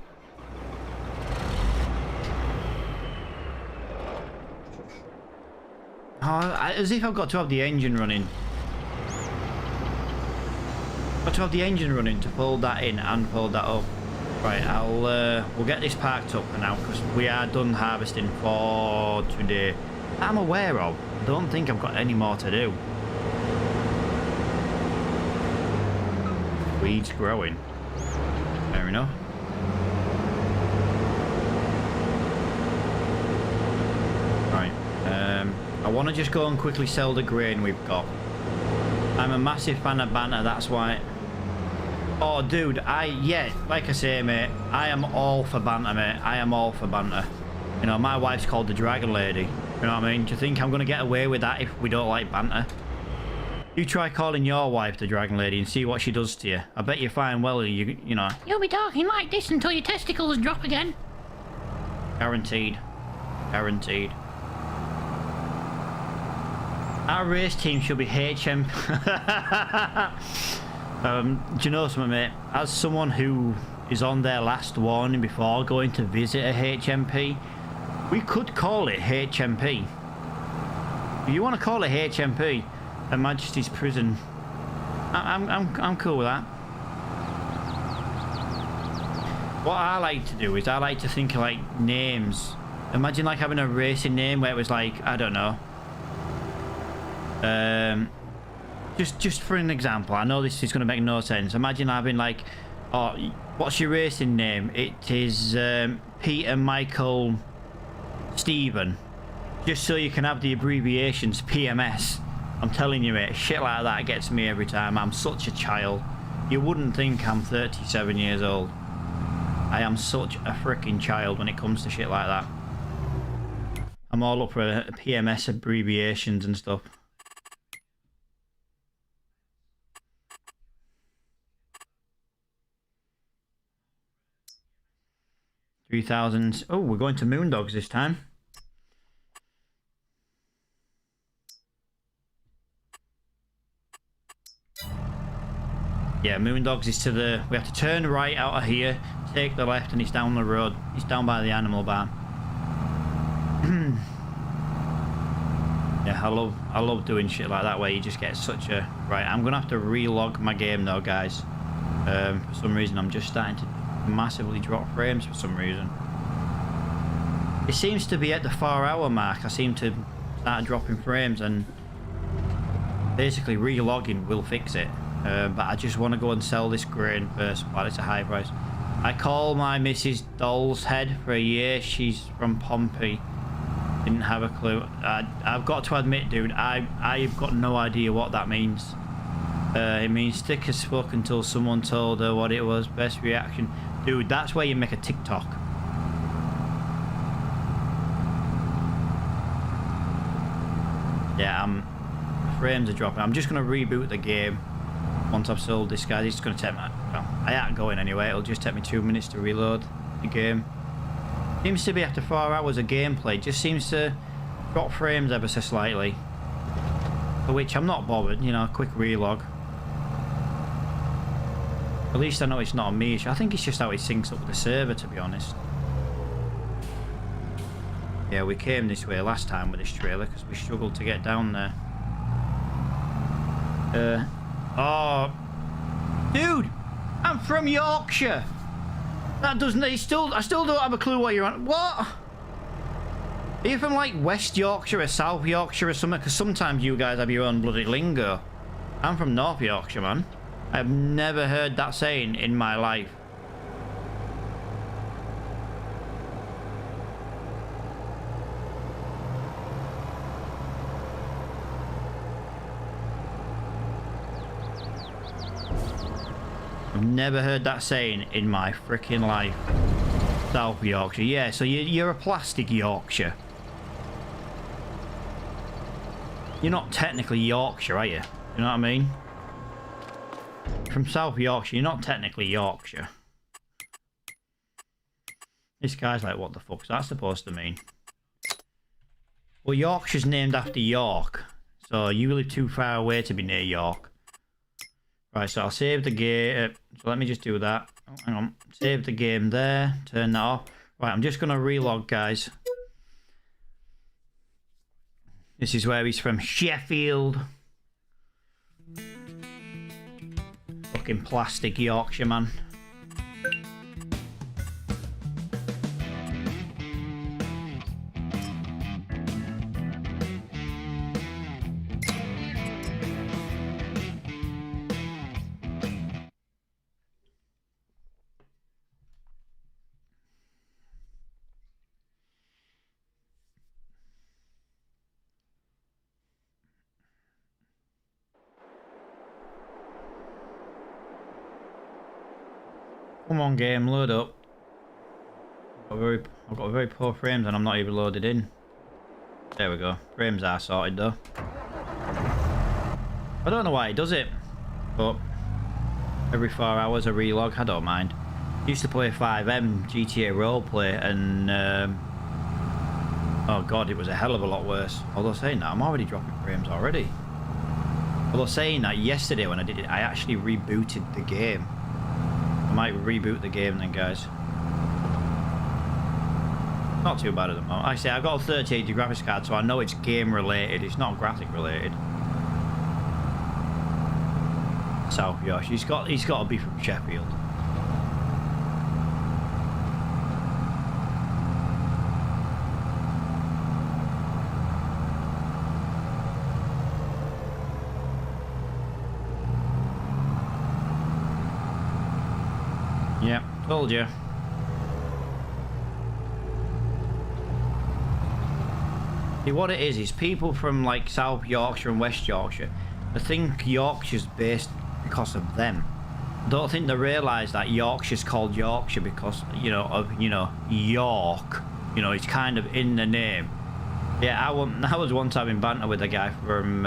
As if I've got to have the engine running. Got to have the engine running to fold that in and fold that up. Right, we'll get this parked up for now because we are done harvesting for today. I'm aware of. I don't think I've got any more to do. Weeds growing. Fair enough. Right. I want to just go and quickly sell the grain we've got. I'm a massive fan of banter, that's why. Oh, dude, yeah, like I say, mate, I am all for banter, mate. I am all for banter. You know, my wife's called the Dragon Lady. You know what I mean? Do you think I'm going to get away with that if we don't like banter? You try calling your wife the Dragon Lady and see what she does to you. I bet you fine well, you know. You'll be talking like this until your testicles drop again. Guaranteed. Guaranteed. Our race team should be HM. Do you know something, mate? As someone who is on their last warning before going to visit a HMP, we could call it HMP. If you want to call it HMP, Her Majesty's Prison, I'm cool with that. What I like to do is I like to think of like names. Imagine like having a racing name where it was like, I don't know. Just for an example, I know this is going to make no sense. Imagine having like, oh, what's your racing name? It is Peter Michael Stephen. Just so you can have the abbreviations PMS. I'm telling you, mate, shit like that gets me every time. I'm such a child. You wouldn't think I'm 37 years old. I am such a freaking child when it comes to shit like that. I'm all up for PMS abbreviations and stuff. 3,000. Oh, we're going to Moondogs this time. Yeah, Moondogs is to the... We have to turn right out of here, take the left, and it's down the road. It's down by the animal barn. Yeah, I love doing shit like that where you just get such a... Right, I'm going to have to relog my game though, guys. For some reason, I'm just starting to massively drop frames for some reason. It seems to be at the 4-hour mark. I seem to start dropping frames, and basically relogging will fix it. But I just want to go and sell this grain first while it's a high price. I call my Mrs. Doll's Head for a year. She's from Pompey. Didn't have a clue. I've got to admit, dude, I've got no idea what that means. It means thick as fuck until someone told her what it was. Best reaction. Dude, that's where you make a TikTok. Yeah, frames are dropping. I'm just going to reboot the game once I've sold this guy. It's going to take me... Well, I ain't going anyway. It'll just take me 2 minutes to reload the game. Seems to be after 4 hours of gameplay. Just seems to drop frames ever so slightly. For which I'm not bothered. You know, a quick relog. At least I know it's not a me issue. I think it's just how it syncs up with the server, to be honest. Yeah, we came this way last time with this trailer because we struggled to get down there. Oh, dude, I'm from Yorkshire. That doesn't. I still don't have a clue what you're on. What? Are you from like West Yorkshire or South Yorkshire or something? Because sometimes you guys have your own bloody lingo. I'm from North Yorkshire, man. I've never heard that saying in my life. I've never heard that saying in my freaking life. South Yorkshire. Yeah, so you're a plastic Yorkshire. You're not technically Yorkshire, are you? You know what I mean? From South Yorkshire, you're not technically Yorkshire. This guy's like, what the fuck's that supposed to mean? Well, Yorkshire's named after York. So you live too far away to be near York. Right, so I'll save the game. So let me just do that. Oh, hang on. Save the game there. Turn that off. Right, I'm just going to relog, guys. This is where he's from. Sheffield. Fucking plastic Yorkshire, man. Come on, game, load up. I've got very poor frames and I'm not even loaded in. There we go. Frames are sorted though. I don't know why it does it, but every 4 hours a relog, I don't mind. Used to play 5M GTA roleplay and oh god, it was a hell of a lot worse. Although saying that, I'm already dropping frames already. Although saying that, yesterday when I did it, I actually rebooted the game. I might reboot the game then, guys. Not too bad at the moment. Like I say, I've got a 3080 graphics card, so I know it's game related. It's not graphic related. South Yorkshire. He's got to be from Sheffield. Yeah, told you. See, what it is people from like South Yorkshire and West Yorkshire, they think Yorkshire's based because of them. I don't think they realise that Yorkshire's called Yorkshire because, you know, of, you know, York. You know, it's kind of in the name. Yeah, I was one time in banter with a guy from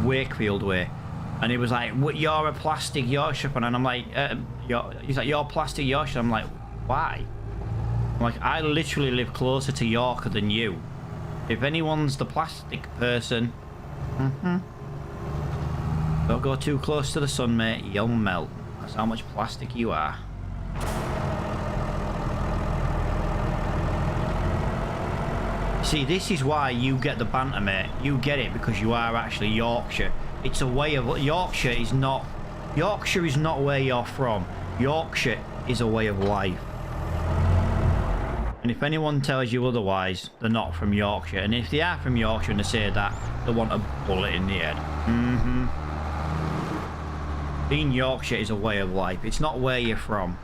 Wakefield way. And he was like, "You're a plastic Yorkshire fan," and I'm like, he's like, "You're plastic Yorkshire." I'm like, "Why?" I'm like, "I literally live closer to York than you. If anyone's the plastic person, don't go too close to the sun, mate. You'll melt. That's how much plastic you are." See, this is why you get the banter, mate. You get it because you are actually Yorkshire. It's a way of... Yorkshire is not where you're from. Yorkshire is a way of life. And if anyone tells you otherwise, they're not from Yorkshire. And if they are from Yorkshire and they say that, they want a bullet in the head. Being Yorkshire is a way of life. It's not where you're from.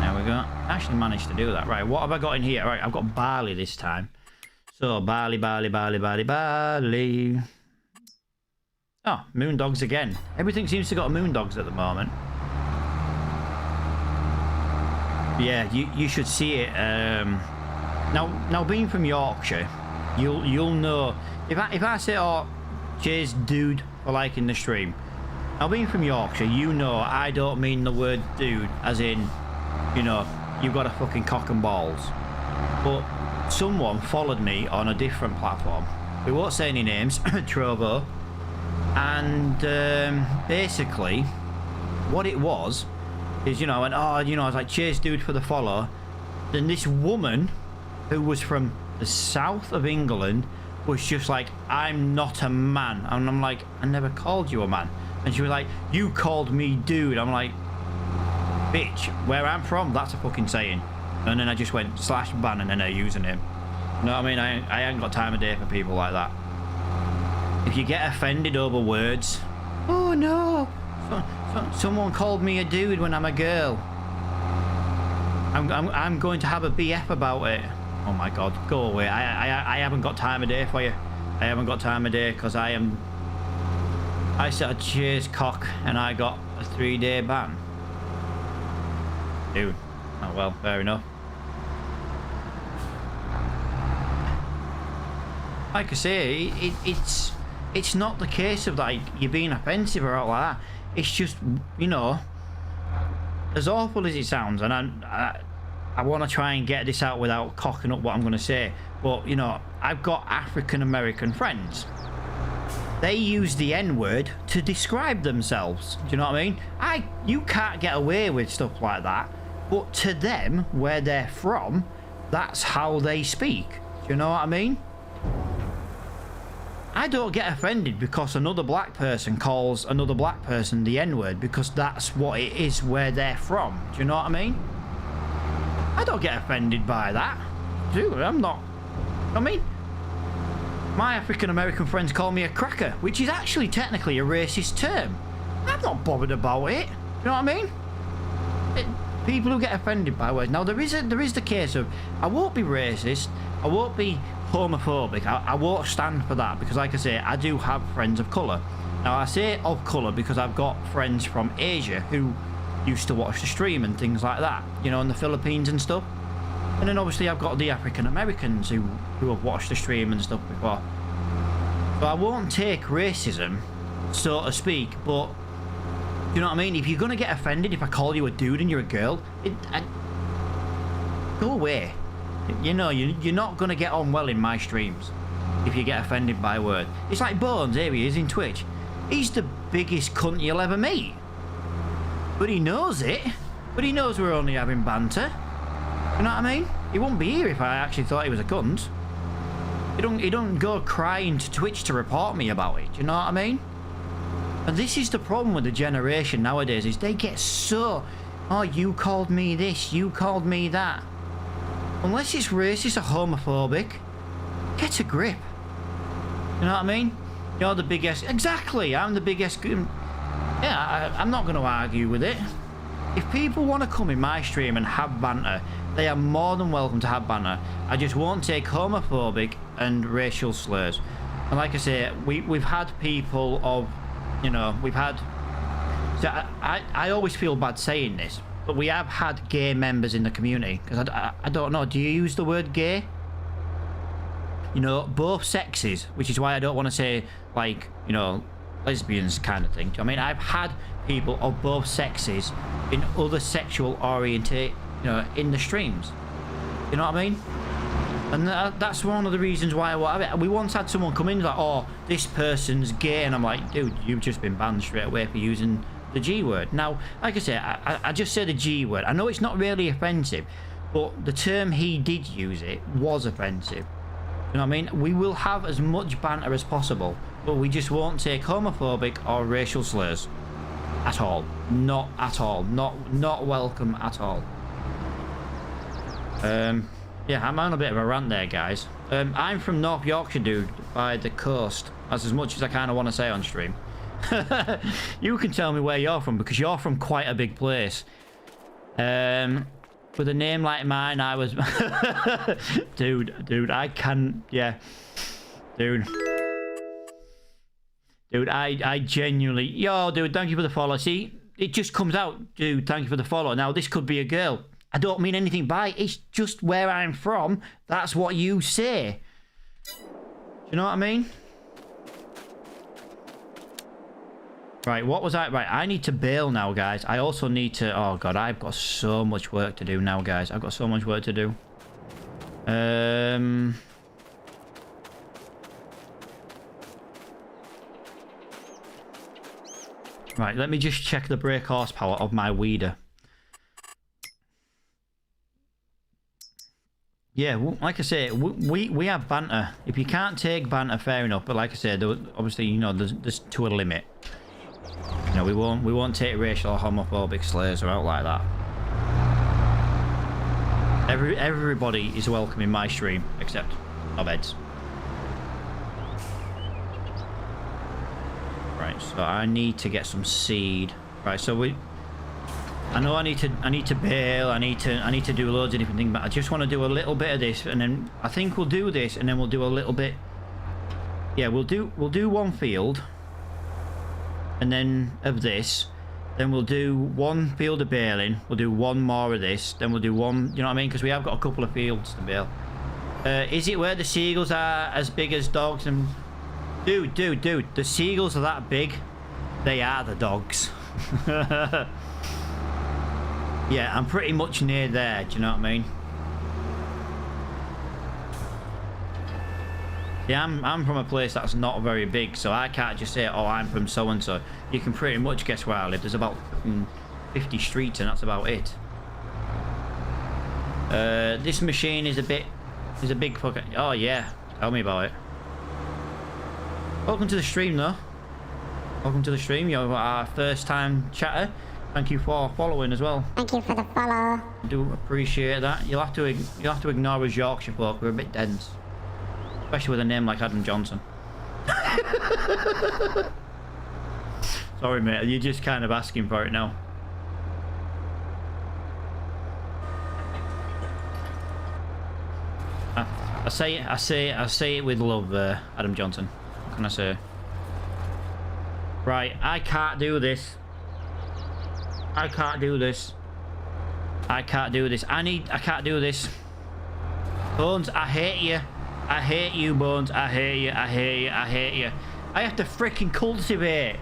There we go. I actually managed to do that. Right, what have I got in here? Right, I've got barley this time. So, barley. Oh, moon dogs again. Everything seems to got moon dogs at the moment. Yeah, you should see it. Now being from Yorkshire, you'll know if I say, oh, cheers dude for liking the stream. Now being from Yorkshire, you know I don't mean the word dude as in, you know, you've got a fucking cock and balls. But someone followed me on a different platform. We won't say any names, Trovo. And basically, what it was is, you know, and oh, you know, I was like, cheers dude for the follow. Then this woman who was from the south of England was just like, I'm not a man. And I'm like, I never called you a man. And she was like, you called me dude. I'm like, bitch, where I'm from, that's a fucking saying. And then I just went /ban and then a username. You know what I mean? I ain't got time of day for people like that. If you get offended over words, oh no, someone called me a dude when I'm a girl. I'm going to have a BF about it. Oh my god, go away. I haven't got time of day for you. I haven't got time of day because I said cheers cock and I got a 3-day ban. Dude. Oh well, fair enough. Like I say, it's not the case of like you being offensive or all like that. It's just, you know, as awful as it sounds, and I want to try and get this out without cocking up what I'm going to say, but you know, I've got African American friends. They use the N-word to describe themselves. Do you know what I mean? You can't get away with stuff like that, but to them, where they're from, that's how they speak. Do you know what I mean? I don't get offended because another black person calls another black person the N-word because that's what it is where they're from. Do you know what I mean? I don't get offended by that. Dude, I'm not. I mean, my African-American friends call me a cracker, which is actually technically a racist term. I'm not bothered about it. You know what I mean? People who get offended by words. Now, there is the case of, I won't be racist, I won't be homophobic, I won't stand for that, because like I say, I do have friends of colour. Now, I say of colour because I've got friends from Asia who used to watch the stream and things like that, you know, in the Philippines and stuff. And then obviously I've got the African Americans who have watched the stream and stuff before. So I won't take racism, so to speak, but you know what I mean? If you're going to get offended if I call you a dude and you're a girl, go away. You know, you're not going to get on well in my streams if you get offended by a word. It's like Bones, here he is in Twitch. He's the biggest cunt you'll ever meet. But he knows it. But he knows we're only having banter. You know what I mean? He wouldn't be here if I actually thought he was a cunt. He don't go crying to Twitch to report me about it. Do you know what I mean? And this is the problem with the generation nowadays, is they get so, oh, you called me this, you called me that. Unless it's racist or homophobic, get a grip. You know what I mean? You're the biggest. Exactly, I'm the biggest. Yeah, I'm not going to argue with it. If people want to come in my stream and have banter, they are more than welcome to have banter. I just won't take homophobic and racial slurs. And like I say, we've had people of, you know, we've had. So I always feel bad saying this, but we have had gay members in the community, because I don't know, do you use the word gay? You know, both sexes, which is why I don't want to say, like, you know, lesbians kind of thing. I mean, I've had people of both sexes in other sexual orientation, you know, in the streams. You know what I mean? And that's one of the reasons why we once had someone come in like, oh, this person's gay, and I'm like, dude, you've just been banned straight away for using the G word. Now, like I say, I just said the G word. I know it's not really offensive, but the term he did use it was offensive. You know what I mean? We will have as much banter as possible, but we just won't take homophobic or racial slurs at all. Not at all. Not welcome at all. Yeah, I'm on a bit of a rant there, guys. I'm from North Yorkshire, dude, by the coast. That's as much as I kind of want to say on stream. You can tell me where you're from, because you're from quite a big place. With a name like mine, I was... dude, I can... Yeah. Dude, I genuinely... Yo, dude, thank you for the follow. See, it just comes out. Dude, thank you for the follow. Now, this could be a girl. I don't mean anything by it. It's just where I'm from. That's what you say. Do you know what I mean? Right, what was I? Right, I need to bail now, guys. I also need to... Oh, God, I've got so much work to do now, guys. I've got so much work to do. Right, let me just check the brake horsepower of my weeder. Yeah, like I say, we have banter. If you can't take banter, fair enough. But like I said, obviously, you know, there's to a limit. You know, we won't take racial or homophobic slurs or out like that. Everybody is welcome in my stream, except knobheads. Right, so I need to get some seed. Right, so I know I need to bail. I need to do loads of different things, but I just want to do a little bit of this, and then I think we'll do this, and then we'll do a little bit. Yeah, we'll do one field, and then of this. Then we'll do one field of baling. We'll do one more of this. Then we'll do one. You know what I mean? Because we have got a couple of fields to bail. Is it where the seagulls are as big as dogs? And dude, the seagulls are that big. They are the dogs. Yeah, I'm pretty much near there, do you know what I mean? Yeah, I'm from a place that's not very big, so I can't just say, oh, I'm from so-and-so. You can pretty much guess where I live. There's about 50 streets and that's about it. This machine is a big fucking... Oh, yeah. Tell me about it. Welcome to the stream, though. Welcome to the stream. You're our first-time chatter. Thank you for following as well. Thank you for the follow. I do appreciate that. You'll have to ignore us Yorkshire folk. We're a bit dense, especially with a name like Adam Johnson. Sorry, mate. You're just kind of asking for it now. I say it with love, Adam Johnson. What can I say? Right, I can't do this. I can't do this. I can't do this. I can't do this. Bones, I hate you. I hate you, Bones. I hate you. I hate you. I hate you. I have to freaking cultivate.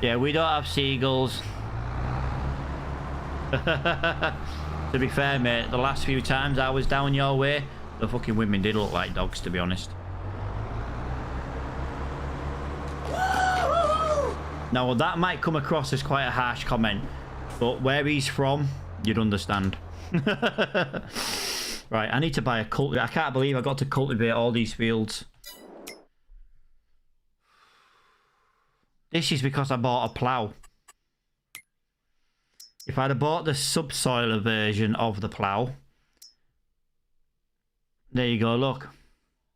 Yeah, we don't have seagulls. To be fair, mate, the last few times I was down your way, the fucking women did look like dogs, to be honest. Now, that might come across as quite a harsh comment, but where he's from, you'd understand. Right, I need to buy a cultivator. I can't believe I got to cultivate all these fields. This is because I bought a plough. If I'd have bought the subsoiler version of the plough, there you go, look.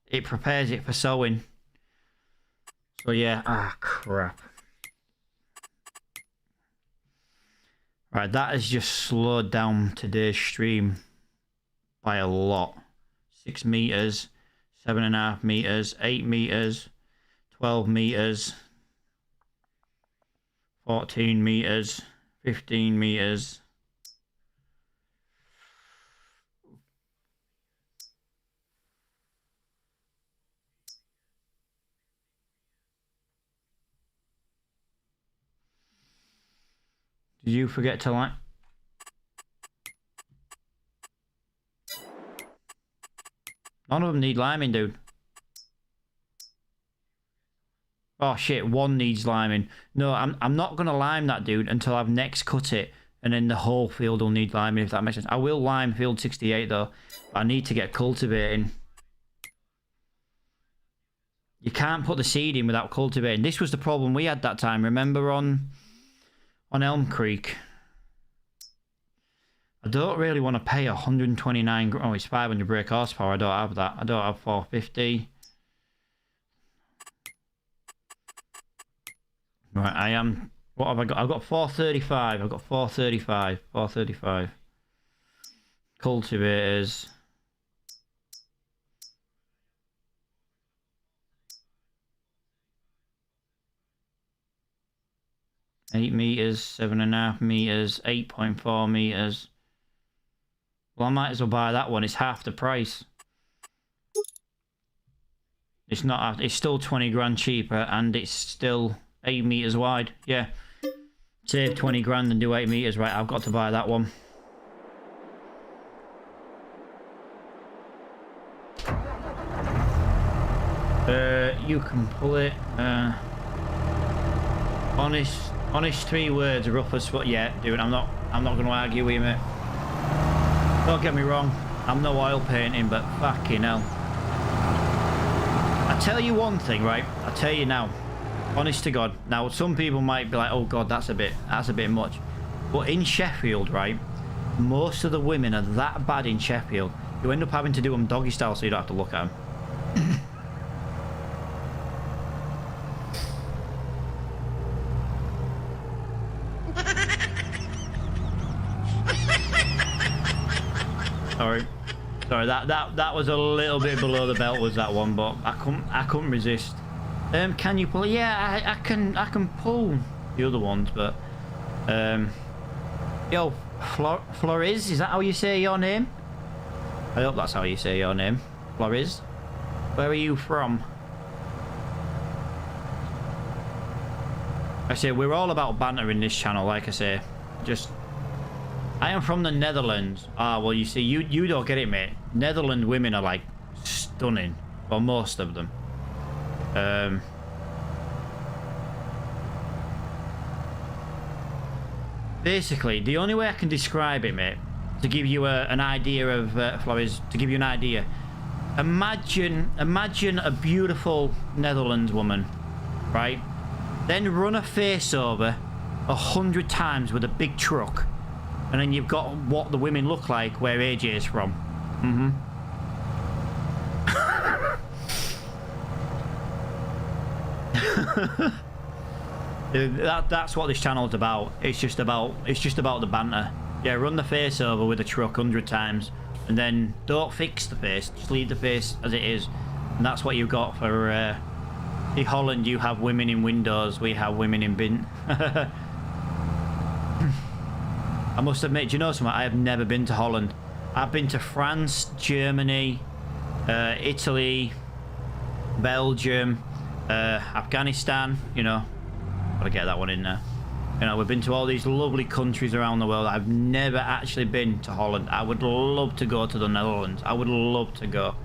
It prepares it for sowing. So yeah, crap. Right, that has just slowed down today's stream by a lot. 6 meters, 7.5 meters, 8 meters, 12 meters, 14 meters, 15 meters. Did you forget to like? None of them need liming, dude. Oh shit, one needs liming. No, I'm not gonna lime that dude until I've next cut it, and then the whole field will need liming, if that makes sense. I will lime field 68 though, but I need to get cultivating. You can't put the seed in without cultivating. This was the problem we had that time, remember on Elm Creek. I don't really want to pay 129. Oh, it's 500 brake horsepower. I don't have that. I don't have 450. Right, I am. What have I got? I've got 435. I've got 435. 435. Cultivators. 8 meters, 7.5 meters, 8.4 meters. Well, I might as well buy that one. It's half the price. It's not. It's still 20 grand cheaper, and it's still 8 meters wide. Yeah. Save 20 grand and do 8 meters. Right, I've got to buy that one. You can pull it. Honest 3 words, rough as fuck. Yeah, dude, I'm not going to argue with you, mate. Don't get me wrong, I'm no oil painting, but fucking hell. I tell you one thing, right? I tell you now, honest to God. Now, some people might be like, "Oh God, that's a bit much." But in Sheffield, right, most of the women are that bad in Sheffield. You end up having to do them doggy style, so you don't have to look at them. Sorry, that was a little bit below the belt, was that one, but I couldn't resist. Can you pull it? Yeah, I can pull the other ones, but yo, Flores, is that how you say your name? I hope that's how you say your name, Flores. Where are you from? I say we're all about banter in this channel, like I say. I am from the Netherlands. Ah, well, you see, you don't get it, mate. Netherlands women are, like, stunning. Well, most of them. Basically, the only way I can describe it, mate, to give you an idea of, Flores, to give you an idea. Imagine a beautiful Netherlands woman, right? Then run her face over 100 times with a big truck. And then you've got what the women look like where AJ is from. That's what this channel's about. It's just about the banter. Yeah, run the face over with a truck 100 times, and then don't fix the face. Just leave the face as it is, and that's what you've got for. In Holland, you have women in windows. We have women in bin. I must admit, do you know something? I have never been to Holland. I've been to France, Germany, Italy, Belgium, Afghanistan, you know. Gotta get that one in there. You know, we've been to all these lovely countries around the world. I've never actually been to Holland. I would love to go to the Netherlands. I would love to go.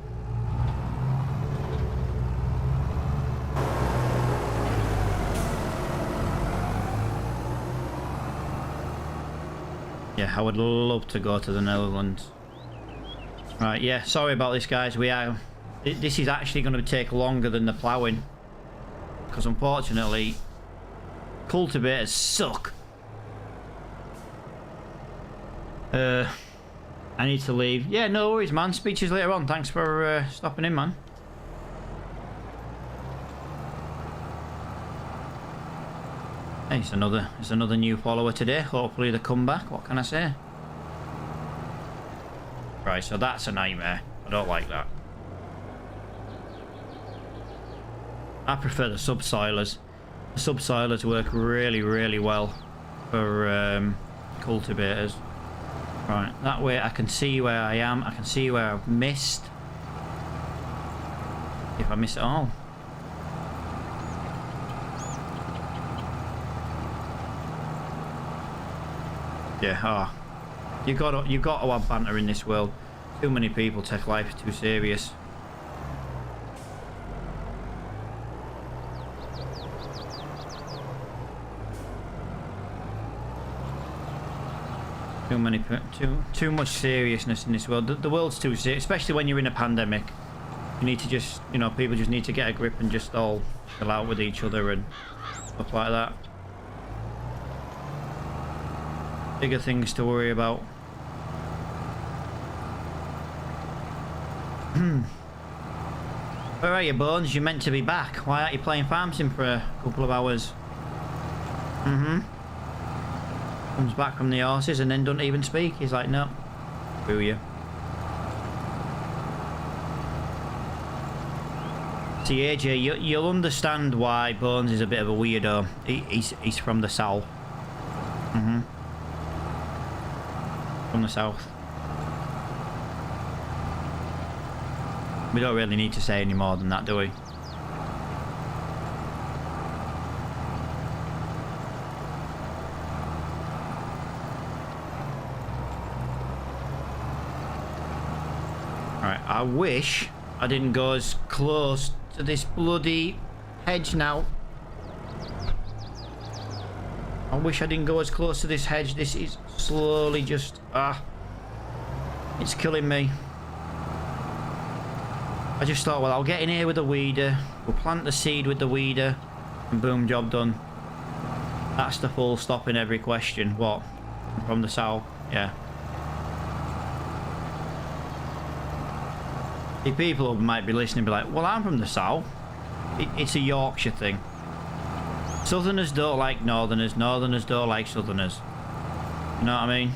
Yeah, I would love to go to the Netherlands. Right, yeah, sorry about this, guys. This is actually going to take longer than the ploughing, because unfortunately, cultivators suck. I need to leave. Yeah, no worries, man. Speak to you later on. Thanks for stopping in, man. Hey, it's another new follower today. Hopefully they come back. What can I say? Right, so that's a nightmare. I don't like that. I prefer the subsoilers. The subsoilers work really, really well for cultivators. Right, that way I can see where I am. I can see where I've missed. If I miss it all. Yeah, you got to have banter in this world. Too many people take life too serious. Too much seriousness in this world. The world's too serious, especially when you're in a pandemic. You need to just, you know, people just need to get a grip and just all chill out with each other and stuff like that. Bigger things to worry about. Where are you, Bones? You're meant to be back. Why aren't you playing Farm Sim for a couple of hours? Comes back from the horses and then doesn't even speak. He's like, no. Screw you. See, AJ, you'll understand why Bones is a bit of a weirdo. He's from the south. on the south. We don't really need to say any more than that, do we? Alright, I wish I didn't go as close to this bloody hedge now. I wish I didn't go as close to this hedge. This is slowly just... it's killing me. I just thought, well, I'll get in here with the weeder. We'll plant the seed with the weeder. And boom, job done. That's the full stop in every question. What? From the south? Yeah. The people who might be listening and be like, well, I'm from the south. It's a Yorkshire thing. Southerners don't like northerners. Northerners don't like southerners. You know what I mean?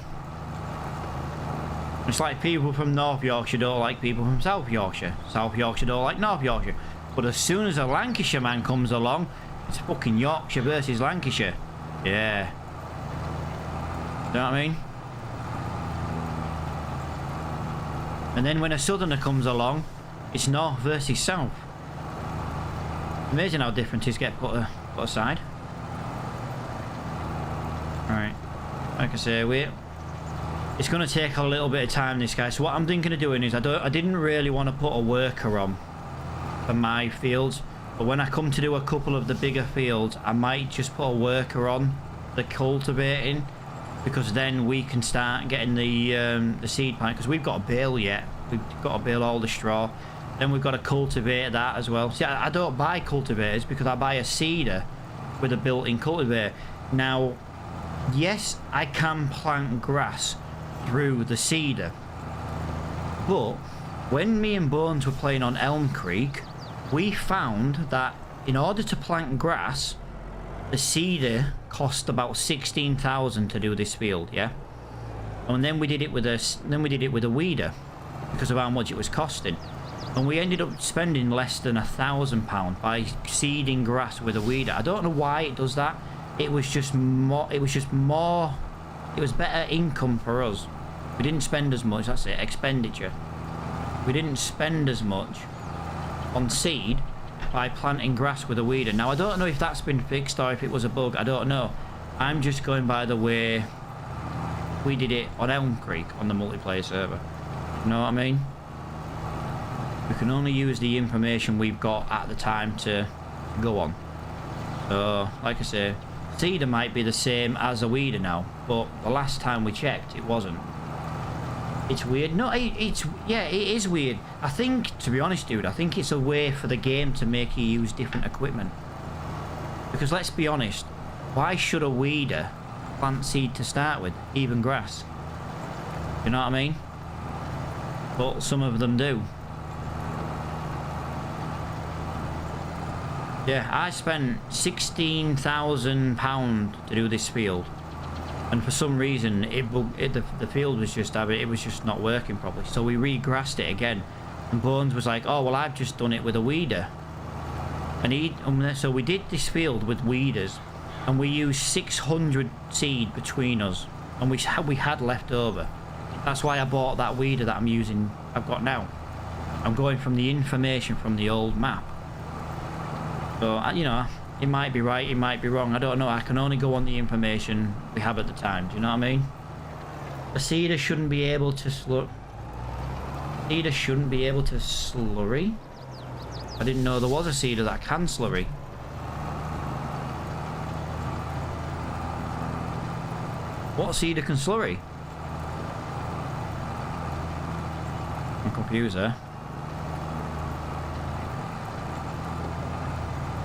It's like people from North Yorkshire don't like people from South Yorkshire. South Yorkshire don't like North Yorkshire. But as soon as a Lancashire man comes along, it's fucking Yorkshire versus Lancashire. Yeah. You know what I mean? And then when a southerner comes along, it's north versus south. Amazing how differences get put aside. Alright. Like I say, it's going to take a little bit of time, this guy. So what I'm thinking of doing is, I didn't really want to put a worker on for my fields. But when I come to do a couple of the bigger fields, I might just put a worker on the cultivating. Because then we can start getting the seed plant. Because we've got to bale yet. We've got to bale all the straw. Then we've got to cultivate that as well. See, I don't buy cultivators because I buy a seeder with a built-in cultivator. Now, yes, I can plant grass through the seeder. But when me and Bones were playing on Elm Creek, we found that in order to plant grass, the seeder cost about 16,000 to do this field, yeah. And then we did it with a weeder because of how much it was costing, and we ended up spending less than £1,000 by seeding grass with a weeder. I don't know why it does that. It was just more. It was better income for us. We didn't spend as much. That's it. Expenditure. We didn't spend as much on seed by planting grass with a weeder. Now, I don't know if that's been fixed or if it was a bug. I don't know. I'm just going by the way we did it on Elm Creek on the multiplayer server. You know what I mean? We can only use the information we've got at the time to go on. So, like I say, seeder might be the same as a weeder now, but the last time we checked, it wasn't. It's weird. No, yeah, it is weird. I think, to be honest, dude, I think it's a way for the game to make you use different equipment. Because let's be honest, why should a weeder plant seed to start with, even grass? You know what I mean? But some of them do. Yeah, I spent £16,000 to do this field. And for some reason, the field was just not working properly. So we re-grassed it again. And Bones was like, oh, well, I've just done it with a weeder. And so we did this field with weeders. And we used 600 seed between us. And we had left over. That's why I bought that weeder that I've got now. I'm going from the information from the old map. So, you know, it might be right, it might be wrong. I don't know. I can only go on the information we have at the time. Do you know what I mean? A seeder shouldn't be able to slurry. I didn't know there was a seeder that can slurry. What seeder can slurry? I'm confused there.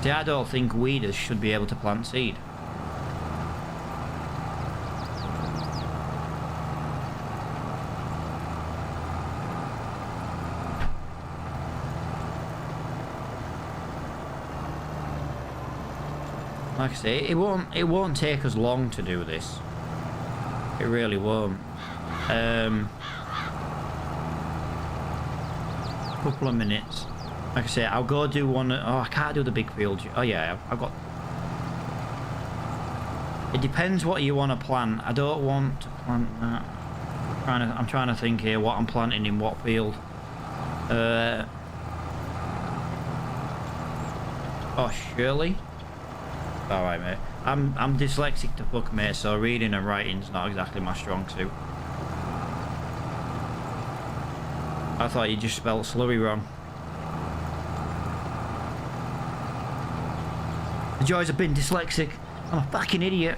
See, I don't think weeders should be able to plant seed. Like I say, it won't take us long to do this. It really won't. Couple of minutes. Like I say, I'll go do one. Oh, I can't do the big field. Oh yeah, I've got. It depends what you want to plant. I don't want to plant that. I'm trying to think here what I'm planting in what field. Oh, Shirley. All right, mate. I'm dyslexic to fuck, mate. So reading and writing's not exactly my strong suit. I thought you just spelled slurry wrong. The joys of being dyslexic. I'm a fucking idiot.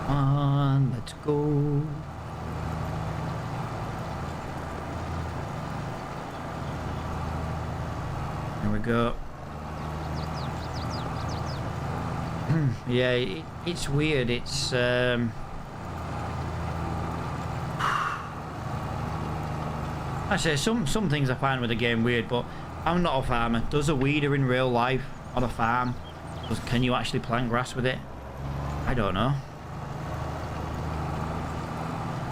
On, let's go. There we go. Yeah, it's weird. It's I say some things I find with the game weird, but I'm not a farmer. Does a weeder in real life on a farm? Can you actually plant grass with it? I don't know.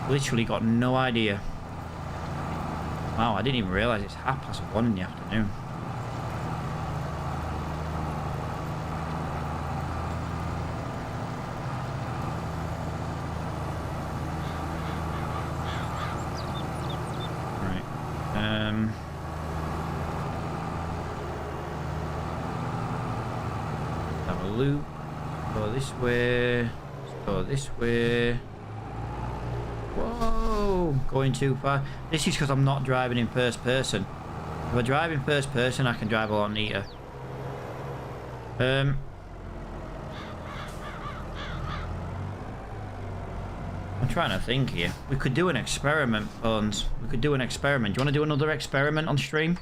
Literally got no idea. Wow, I didn't even realise it's 1:30 in the afternoon. Right. Have a loop. Go this way. Let's go this way. Whoa, going too far. This is because I'm not driving in first person. If I drive in first person, I can drive a lot neater. I'm trying to think here. We could do an experiment, Bones. We could do an experiment. Do you want to do another experiment on stream?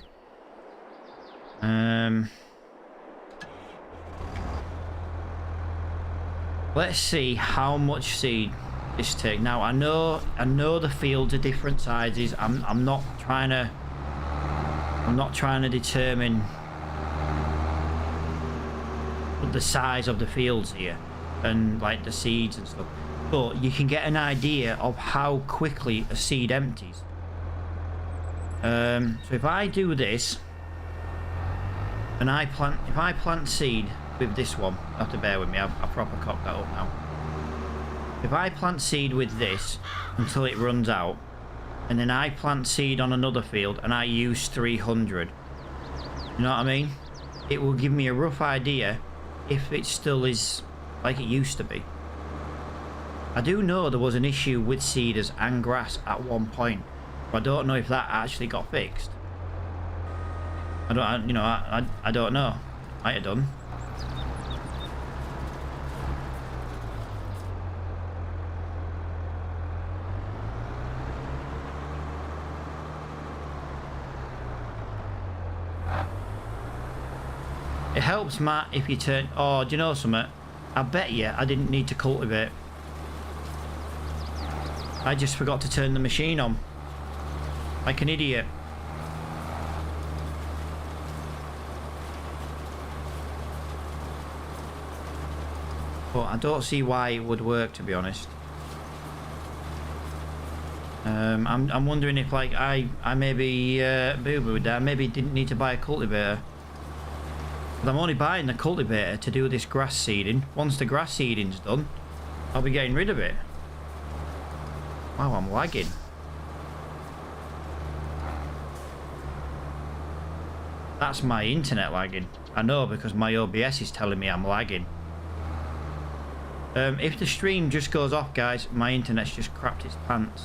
Let's see how much seed this take. Now I know the fields are different sizes. I'm not trying to determine the size of the fields here and like the seeds and stuff, but you can get an idea of how quickly a seed empties. So if I do this and if I plant seed with this one, you have to bear with me, I've proper cocked that up now. If I plant seed with this until it runs out, and then I plant seed on another field and I use 300, you know what I mean? It will give me a rough idea if it still is like it used to be. I do know there was an issue with seeders and grass at one point, but I don't know if that actually got fixed. I don't know. Might have done. It helps, Matt, if you turn... Oh, do you know something? I bet you I didn't need to cultivate. I just forgot to turn the machine on. Like an idiot. But I don't see why it would work, to be honest. I'm wondering if, like, I maybe boo-booed there. Maybe didn't need to buy a cultivator. But I'm only buying the cultivator to do this grass seeding. Once the grass seeding's done, I'll be getting rid of it. Wow, I'm lagging. That's my internet lagging. I know, because my OBS is telling me I'm lagging. If the stream just goes off, guys, my internet's just crapped its pants.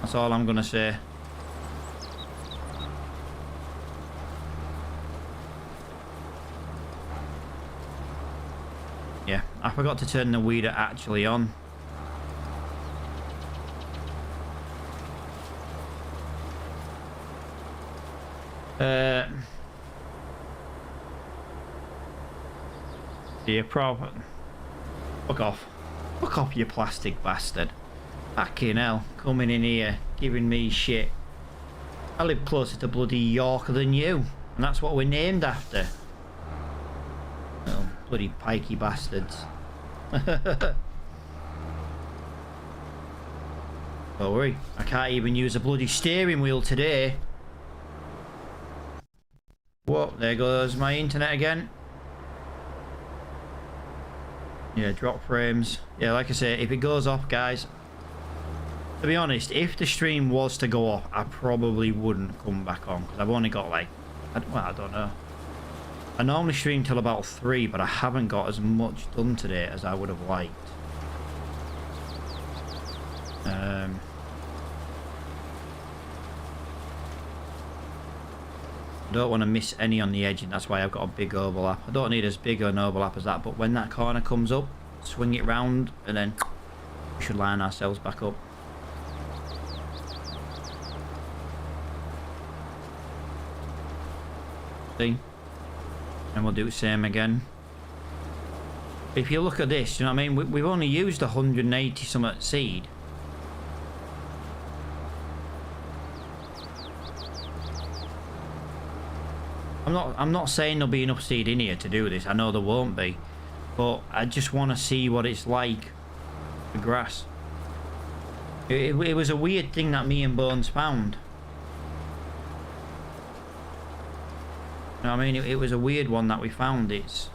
That's all I'm gonna say. Yeah, I forgot to turn the weeder actually on. You proper. Fuck off. Fuck off, you plastic bastard. Fucking hell. Coming in here, giving me shit. I live closer to bloody York than you. And that's what we're named after. Oh, bloody pikey bastards. Don't worry. I can't even use a bloody steering wheel today. Whoa, there goes my internet again. Yeah, drop frames. Yeah, like I say, if it goes off, guys, to be honest, if the stream was to go off, I probably wouldn't come back on, because I've only got like, well, I don't know. I normally stream till about 3, but I haven't got as much done today as I would have liked. I don't want to miss any on the edge, and that's why I've got a big overlap. I don't need as big an overlap as that, but when that corner comes up, swing it round, and then we should line ourselves back up. See? And we'll do the same again. If you look at this, you know what I mean? We've only used 180 something seed. I'm not saying there'll be enough seed in here to do this. I know there won't be, but I just want to see what it's like, the grass. It was a weird thing that me and Bones found. You know what I mean? It was a weird one that we found. It's,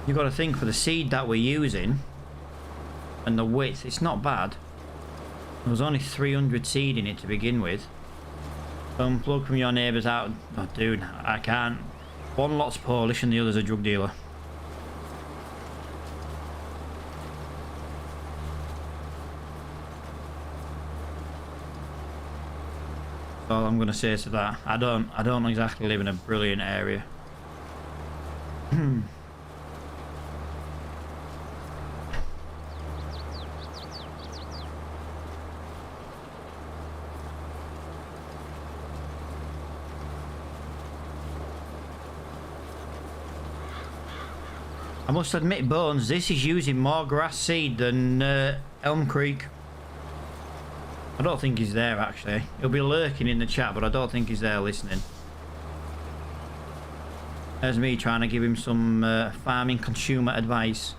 you got to think, for the seed that we're using and the width, it's not bad. There was only 300 seed in it to begin with. Unplug from your neighbours out. Oh, dude, I can't. One lot's Polish and the other's a drug dealer. That's all I'm going to say to that. I don't exactly live in a brilliant area. I must admit, Bones, this is using more grass seed than Elm Creek. I don't think he's there, actually. He'll be lurking in the chat, but I don't think he's there listening. There's me trying to give him some farming consumer advice.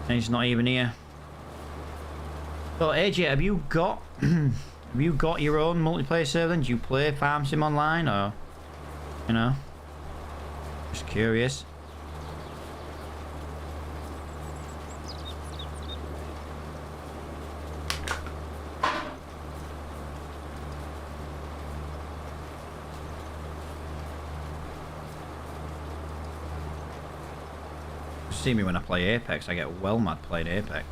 And he's not even here. So, AJ, have you got have you got your own multiplayer server? Do you play Farm Sim online, or, you know? Just curious. See me when I play Apex, I get well mad playing Apex.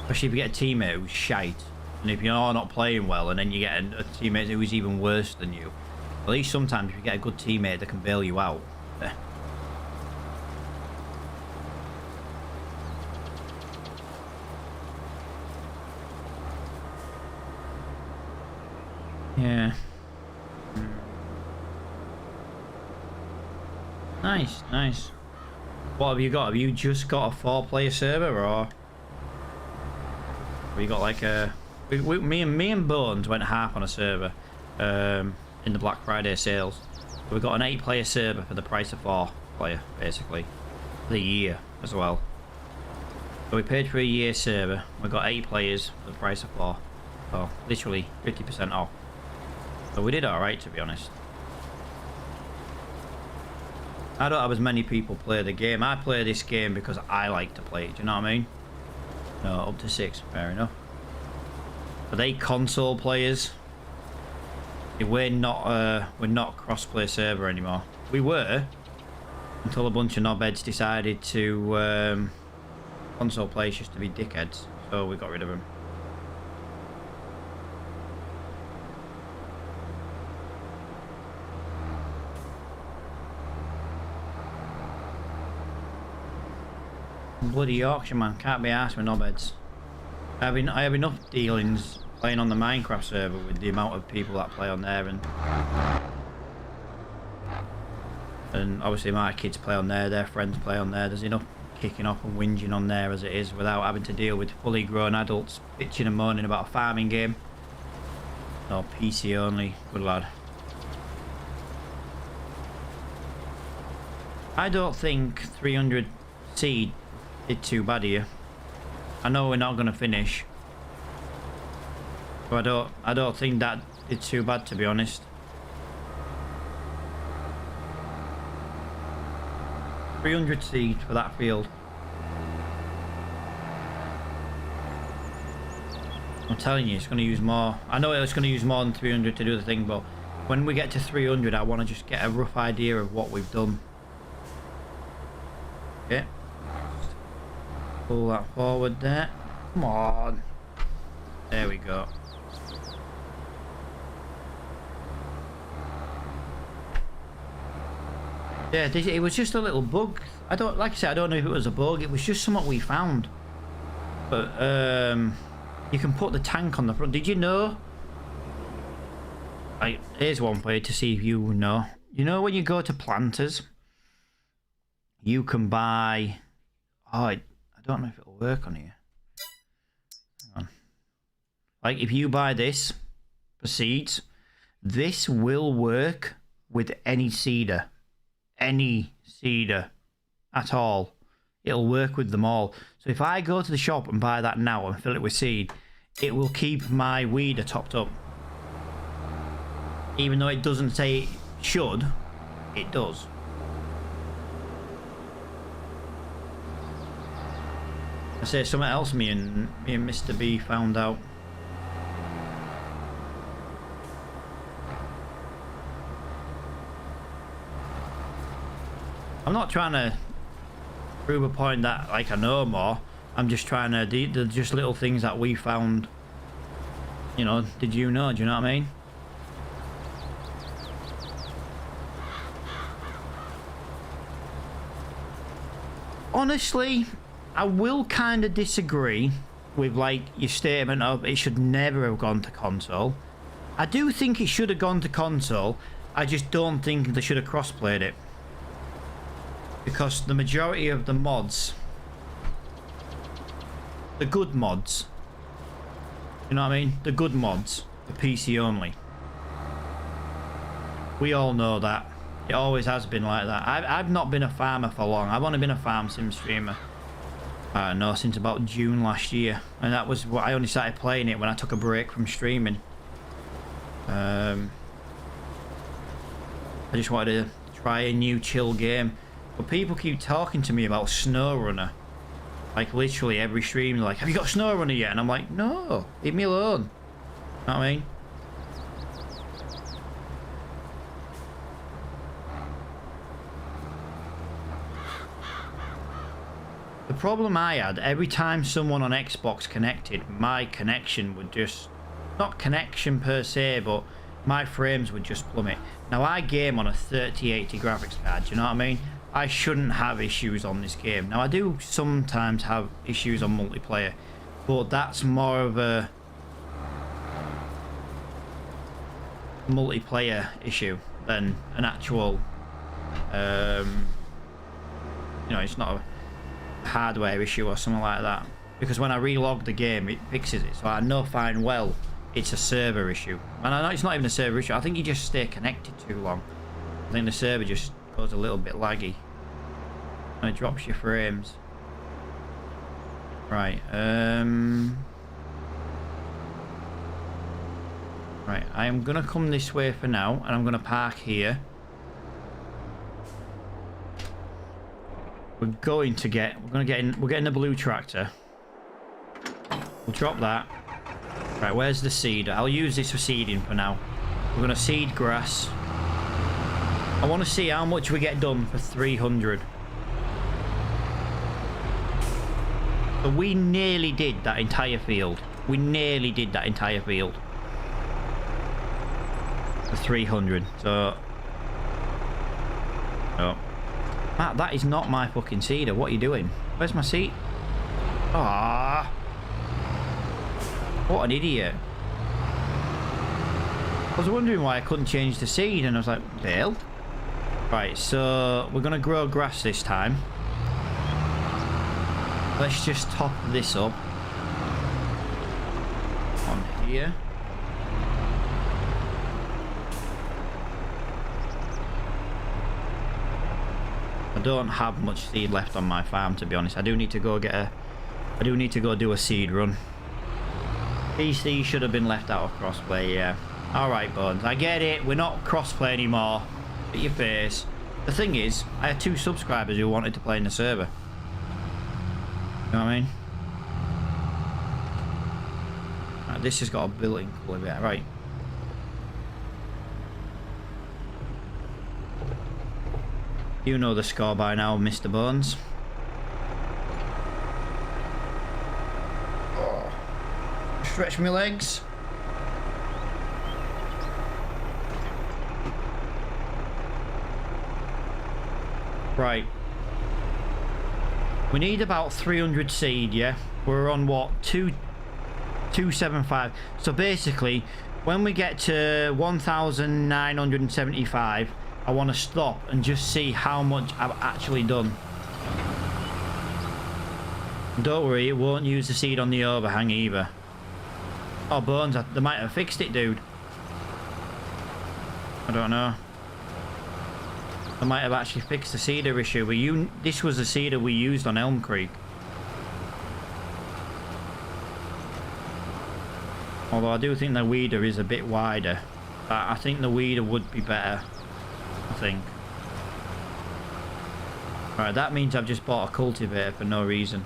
Especially if you get a teammate who's shite. And if you're not playing well and then you get a teammate who's even worse than you. At least sometimes if you get a good teammate that can bail you out. Yeah. Nice, nice. What have you got? Have you just got a 4-player server, or have you got like a... Me and Bones went half on a server in the Black Friday sales. So we got an 8-player server for the price of 4-player, basically. For the year as well. So we paid for a year server. We got 8 players for the price of 4. So literally 50% off. So we did alright, to be honest. I don't have as many people play the game. I play this game because I like to play it. Do you know what I mean? No, up to 6. Fair enough. Are they console players? We're not crossplay server anymore. We were until a bunch of knobheads decided to console players just to be dickheads. So we got rid of them. Bloody Yorkshire, man, can't be arsed with knobheads. I have enough dealings playing on the Minecraft server with the amount of people that play on there, and obviously my kids play on there, their friends play on there. There's enough kicking off and whinging on there as it is without having to deal with fully grown adults bitching and moaning about a farming game. No, PC only. Good lad. I don't think 300 seed did too bad here. I know we're not going to finish, but I don't think that did too bad, to be honest. 300 seed for that field. I'm telling you, it's going to use more. I know it's going to use more than 300 to do the thing, but when we get to 300, I want to just get a rough idea of what we've done. Okay. Pull that forward there. Come on. There we go. Yeah, it was just a little bug. Like I said, I don't know if it was a bug. It was just something we found. But you can put the tank on the front. Did you know? Here's one way to see if you know. You know when you go to Planters, you can buy. Oh, I don't know if it'll work on here. Hang on. Like if you buy this for seeds, this will work with any seeder. Any seeder at all, it'll work with them all. So if I go to the shop and buy that now and fill it with seed, it will keep my weeder topped up. Even though it doesn't say it should, it does. I say something else me and Mr. B found out. I'm not trying to prove a point that like I know more. I'm just trying to they're just little things that we found. You know, did you know? Do you know what I mean? Honestly, I will kind of disagree with like your statement of it should never have gone to console. I do think it should have gone to console. I just don't think they should have crossplayed it. Because the majority of the mods, the good mods, you know what I mean? The good mods, the PC only. We all know that. It always has been like that. I've not been a farmer for long. I've only been a farm sim streamer, I don't know, since about June last year. And that was what I only started playing it when I took a break from streaming. I just wanted to try a new chill game. But people keep talking to me about SnowRunner. Like literally every stream they're like, have you got SnowRunner yet? And I'm like, no, leave me alone. You know what I mean? The problem I had, every time someone on Xbox connected, my connection would just, not connection per se, but my frames would just plummet. Now I game on a 3080 graphics card, do you know what I mean? I shouldn't have issues on this game. Now I do sometimes have issues on multiplayer, but that's more of a multiplayer issue than an actual you know, it's not a hardware issue or something like that, because when I relog the game it fixes it, so I know fine well it's a server issue. And I know it's not even a server issue. I think you just stay connected too long. I think the server just goes a little bit laggy and it drops your frames. Right, right, I am gonna come this way for now, and I'm gonna park here. We're getting the blue tractor. We'll drop that. Right, where's the seed? I'll use this for seeding for now. We're gonna seed grass. I want to see how much we get done for 300. So we nearly did that entire field. We nearly did that entire field for 300. So, oh, Matt, that is not my fucking seeder. What are you doing? Where's my seed? Ah, what an idiot. was wondering why I couldn't change the seed, and I was like, Dale? Right, so we're going to grow grass this time. Let's just top this up. On here. I don't have much seed left on my farm, to be honest. I do need to go get a... I do need to go do a seed run. PC should have been left out of crossplay, yeah. Alright, Bones, I get it. We're not crossplay anymore. At your face. The thing is, I had 2 subscribers who wanted to play in the server. You know what I mean? Right, this has got a built-in cultivator, right. You know the score by now, Mr. Bones. Oh. Stretch my legs. Right. We need about 300 seed, yeah? We're on what? 275. So basically, when we get to 1,975, I want to stop and just see how much I've actually done. Don't worry, it won't use the seed on the overhang either. Oh, Bones, they might have fixed it, dude. I don't know. I might have actually fixed the cedar issue. This was the cedar we used on Elm Creek. Although I do think the weeder is a bit wider. But I think the weeder would be better. I think. Right, that means I've just bought a cultivator for no reason.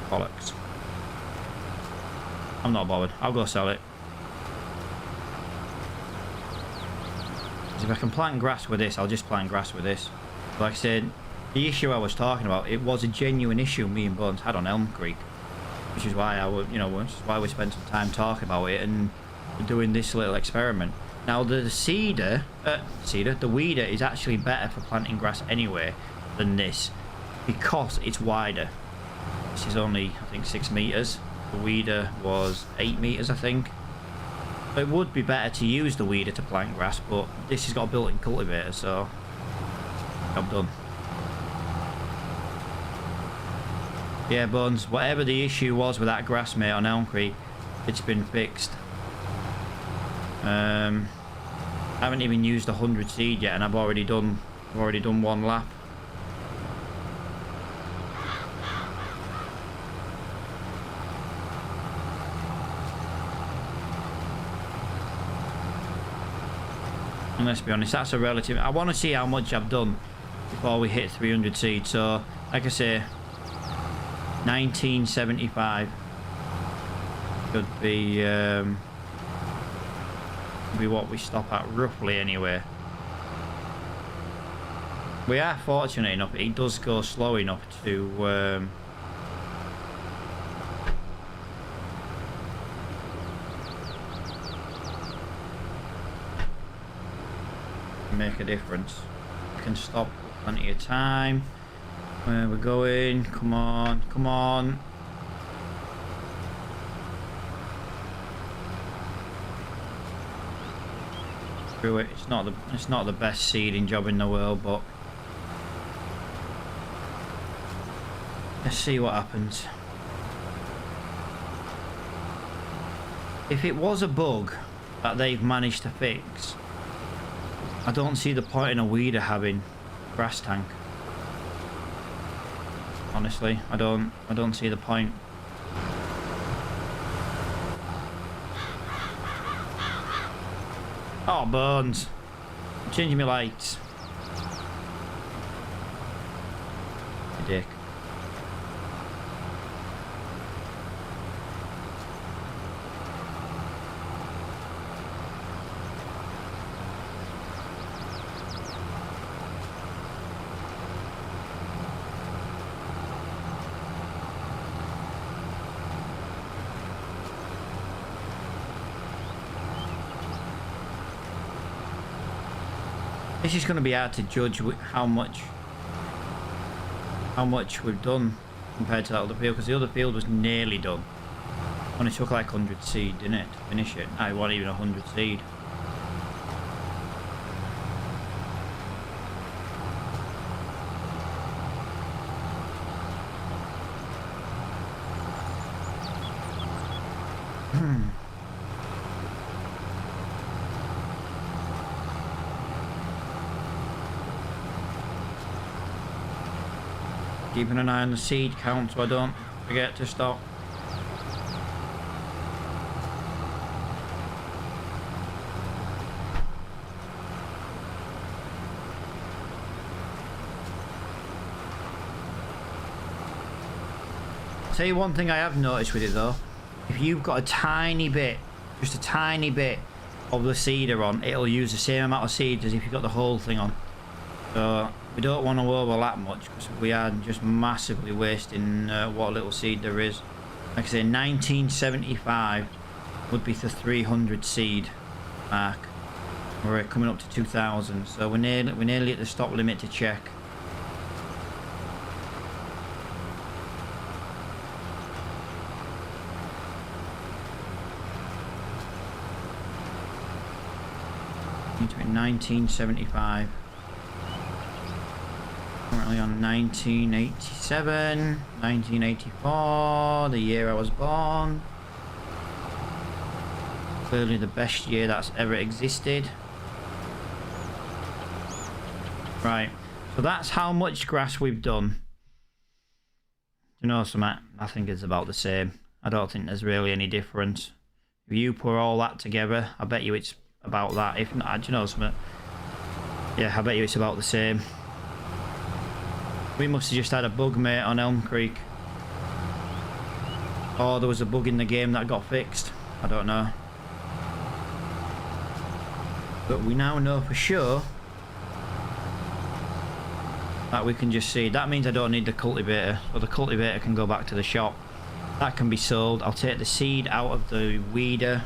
Bollocks. I'm not bothered. I'll go sell it. If I can plant grass with this, I'll just plant grass with this. Like I said, the issue I was talking about, it was a genuine issue me and Bones had on Elm Creek, which is why which is why we spent some time talking about it and doing this little experiment. Now the the weeder is actually better for planting grass anyway than this because it's wider. This is only, I think, 6 meters. The weeder was 8 meters, I think. It would be better to use the weeder to plant grass, but this has got a built-in cultivator, so job done. Yeah, Bones, whatever the issue was with that grass, mate, on Elm Creek, it's been fixed. I haven't even used 100 seed yet, and I've already done 1 lap. And let's be honest, that's a relative. I want to see how much I've done before we hit 300 seed. So, like I say, 1975 could be what we stop at roughly anyway. We are fortunate enough; it does go slow enough to. Make a difference. We can stop with plenty of time. Where we're going? Come on, come on. Screw it. It's not the best seeding job in the world, but let's see what happens. If it was a bug that they've managed to fix, I don't see the point in a weeder having grass tank. Honestly, I don't see the point. Oh, Bones. I'm changing my lights. You dick. This is going to be hard to judge how much we've done compared to that other field, because the other field was nearly done. Only took like 100 seed, didn't it, to finish it? No, it wasn't even 100 seed. Keeping an eye on the seed count so I don't forget to stop. Tell you one thing I have noticed with it though, if you've got a tiny bit, just a tiny bit of the seeder on, it'll use the same amount of seeds as if you've got the whole thing on. So we don't want to overlap much because we are just massively wasting what little seed there is. Like I say, 1975 would be the 300 seed mark. We're coming up to 2000, so we're nearly at the stop limit to check. Between 1975. Currently on 1987, 1984, the year I was born. Clearly the best year that's ever existed. Right, so that's how much grass we've done. You know something? I think it's about the same. I don't think there's really any difference. If you put all that together, I bet you it's about that. If not, do you know something? Yeah, I bet you it's about the same. We must have just had a bug, mate, on Elm Creek. Or there was a bug in the game that got fixed. I don't know. But we now know for sure that we can just see. That means I don't need the cultivator. So the cultivator can go back to the shop. That can be sold. I'll take the seed out of the weeder.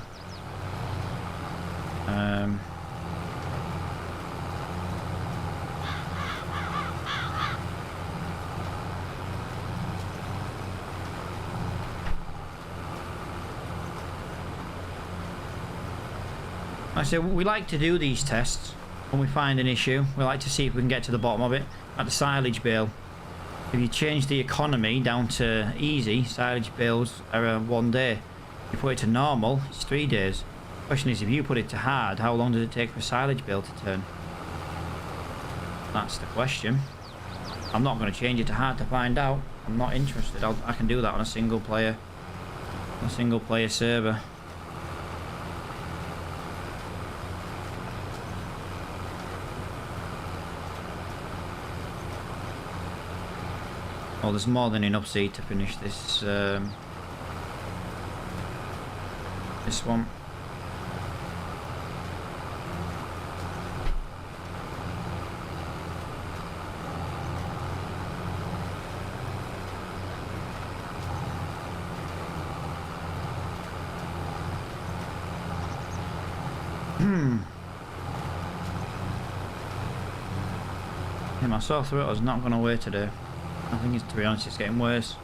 I say we like to do these tests when we find an issue. We like to see if we can get to the bottom of it. At the silage bale, if you change the economy down to easy, silage bales are 1 day. If you put it to normal, it's 3 days. The question is, if you put it to hard, how long does it take for a silage bale to turn? That's the question. I'm not going to change it to hard to find out. I'm not interested. I can do that on a single player server. Well, there's more than enough seed to finish this this one. Yeah, my sore throat is not going away today. I think it's, to be honest, it's getting worse.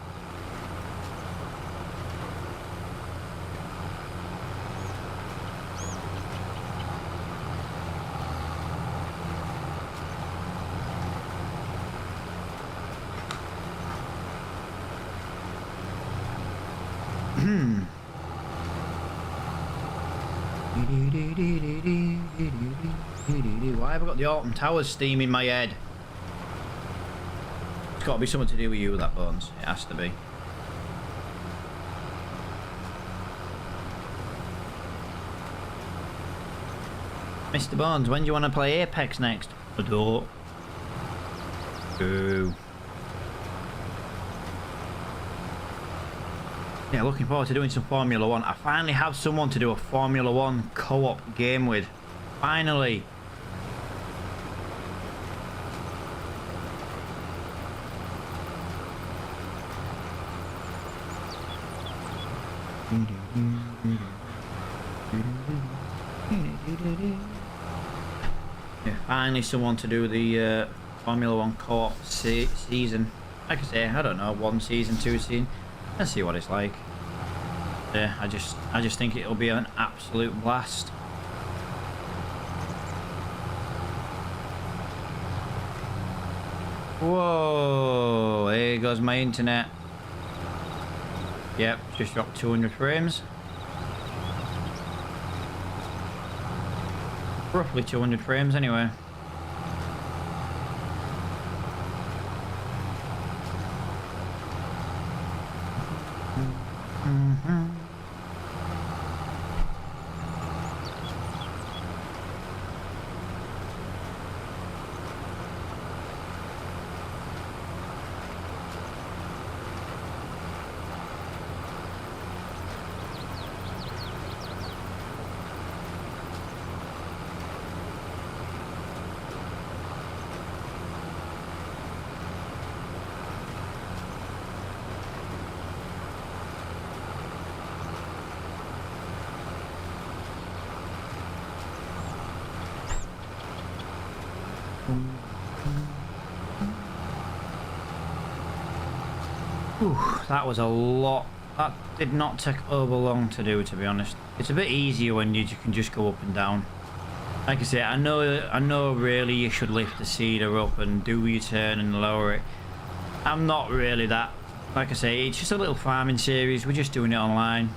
Why have I got the Alton Towers steam in my head? It's got to be something to do with you, that, Bones. It has to be. Mr. Bones, when do you want to play Apex next? I don't. Boo. Yeah, looking forward to doing some Formula 1. I finally have someone to do a Formula 1 co-op game with. Finally. Yeah, finally someone to do the Formula 1 co-op season. Like I say, I don't know, 1 season, 2 season. Let's see what it's like. Yeah, I just think it'll be an absolute blast. Whoa, here goes my internet. Yep, just dropped 200 frames. Roughly 200 frames anyway. Whew, that was a lot. That did not take over long to do, to be honest. It's a bit easier when you can just go up and down. Like I say, I know really you should lift the cedar up and do your turn and lower it. I'm not really that. Like I say, it's just a little farming series. We're just doing it online.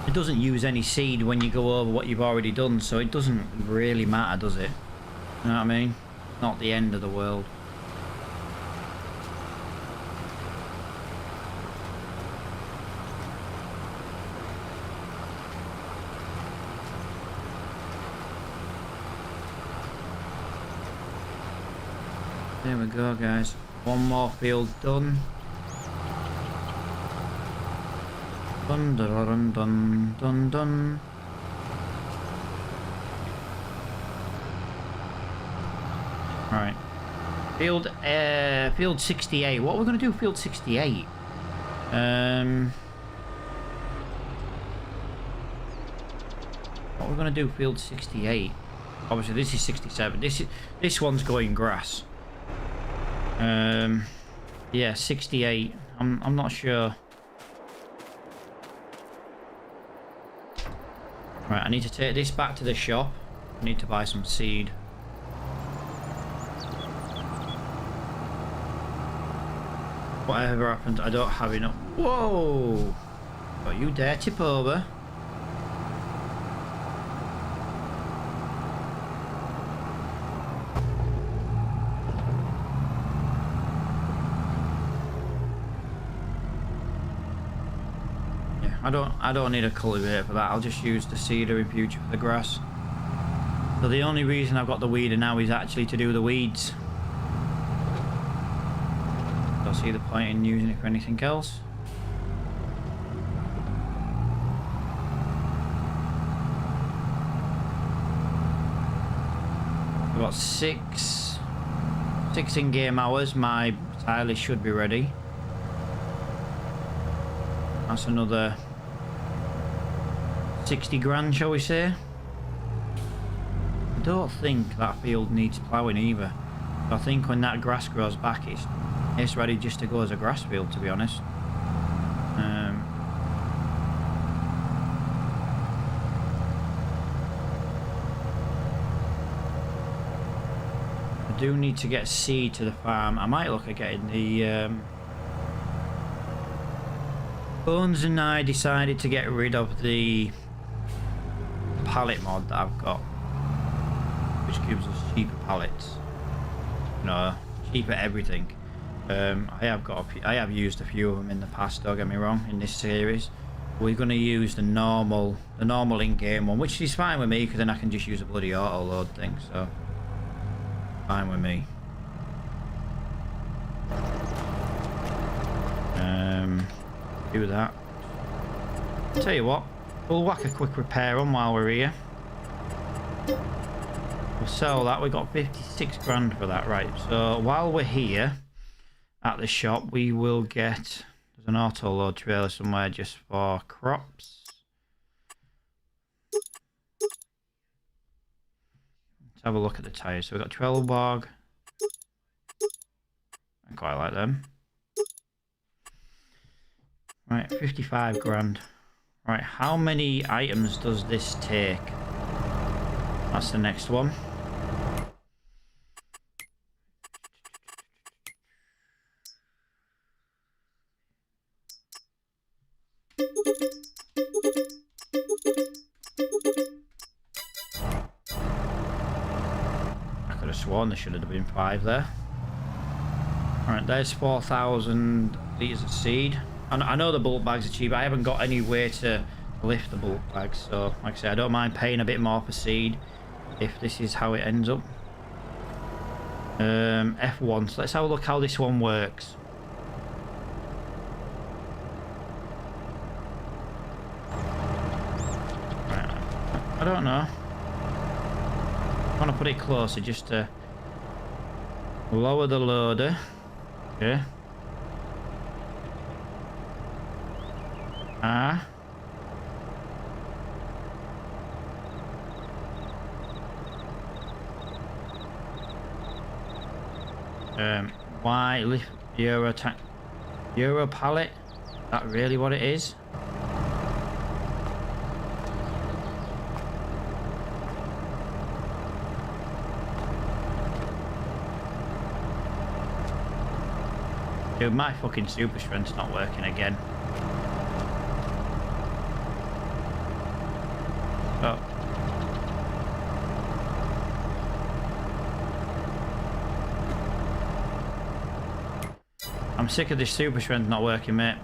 It doesn't use any seed when you go over what you've already done, so it doesn't really matter, does it? You know what I mean? Not the end of the world. There we go, guys. One more field done. Dun dun dun dun dun dun. Right. Field 68. What are we gonna do field 68? What we're gonna do field 68? Obviously this is 67. This one's going grass. Yeah, 68. I'm not sure. Right, I need to take this back to the shop. I need to buy some seed. Whatever happened, I don't have enough. Whoa! Don't you dare tip over. I don't need a cultivator for that. I'll just use the seeder in future for the grass. So the only reason I've got the weeder now is actually to do the weeds. Don't see the point in using it for anything else. We've got six in-game hours. My silage should be ready. That's another 60 grand, shall we say? I don't think that field needs ploughing either. I think when that grass grows back, it's ready just to go as a grass field, to be honest. I do need to get seed to the farm. I might look at getting the... Bones and I decided to get rid of the pallet mod that I've got, which gives us cheaper pallets. No, cheaper everything. I have used a few of them in the past, don't get me wrong, in this series. We're going to use the normal in-game one, which is fine with me because then I can just use a bloody auto load thing, so fine with me. Do that. Tell you what, we'll whack a quick repair on while we're here. We'll sell that. We got 56 grand for that, right? So while we're here at the shop, we will get... There's an auto load trailer somewhere just for crops. Let's have a look at the tyres. So we've got Trelleborg. I quite like them. Right, 55 grand. Right, how many items does this take? That's the next one. I could have sworn there should have been 5 there. Alright, there's 4,000 litres of seed. I know the bulk bags are cheap. I haven't got any way to lift the bulk bags. So, like I said, I don't mind paying a bit more for seed if this is how it ends up. F1. So let's have a look how this one works. Right, I don't know. I want to put it closer just to lower the loader. Okay. Why lift Euro pallet? Is that really what it is? Dude, my fucking super strength's not working again. Oh. I'm sick of this super strength not working, mate.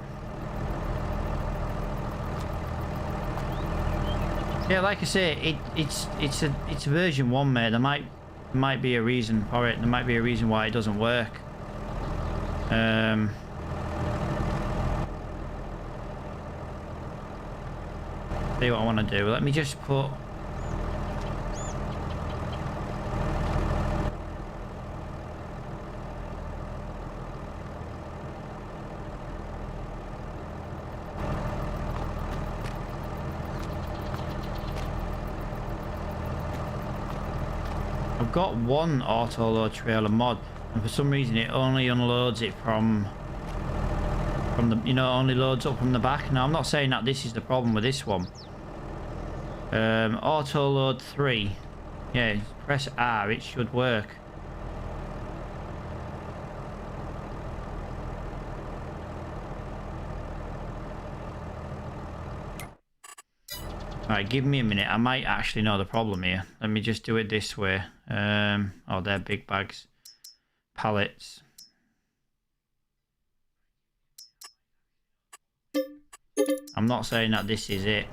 Yeah, like I say, it's version 1, mate. There might be a reason for it. There might be a reason why it doesn't work. See what I want to do. Let me just put... I've got one auto load trailer mod, and for some reason it only unloads it from the, you know, only loads up from the back. Now I'm not saying that this is the problem with this one. Auto load 3. Yeah, press R, it should work. Alright, give me a minute. I might actually know the problem here. Let me just do it this way. Oh, they're big bags. Pallets. I'm not saying that this is it.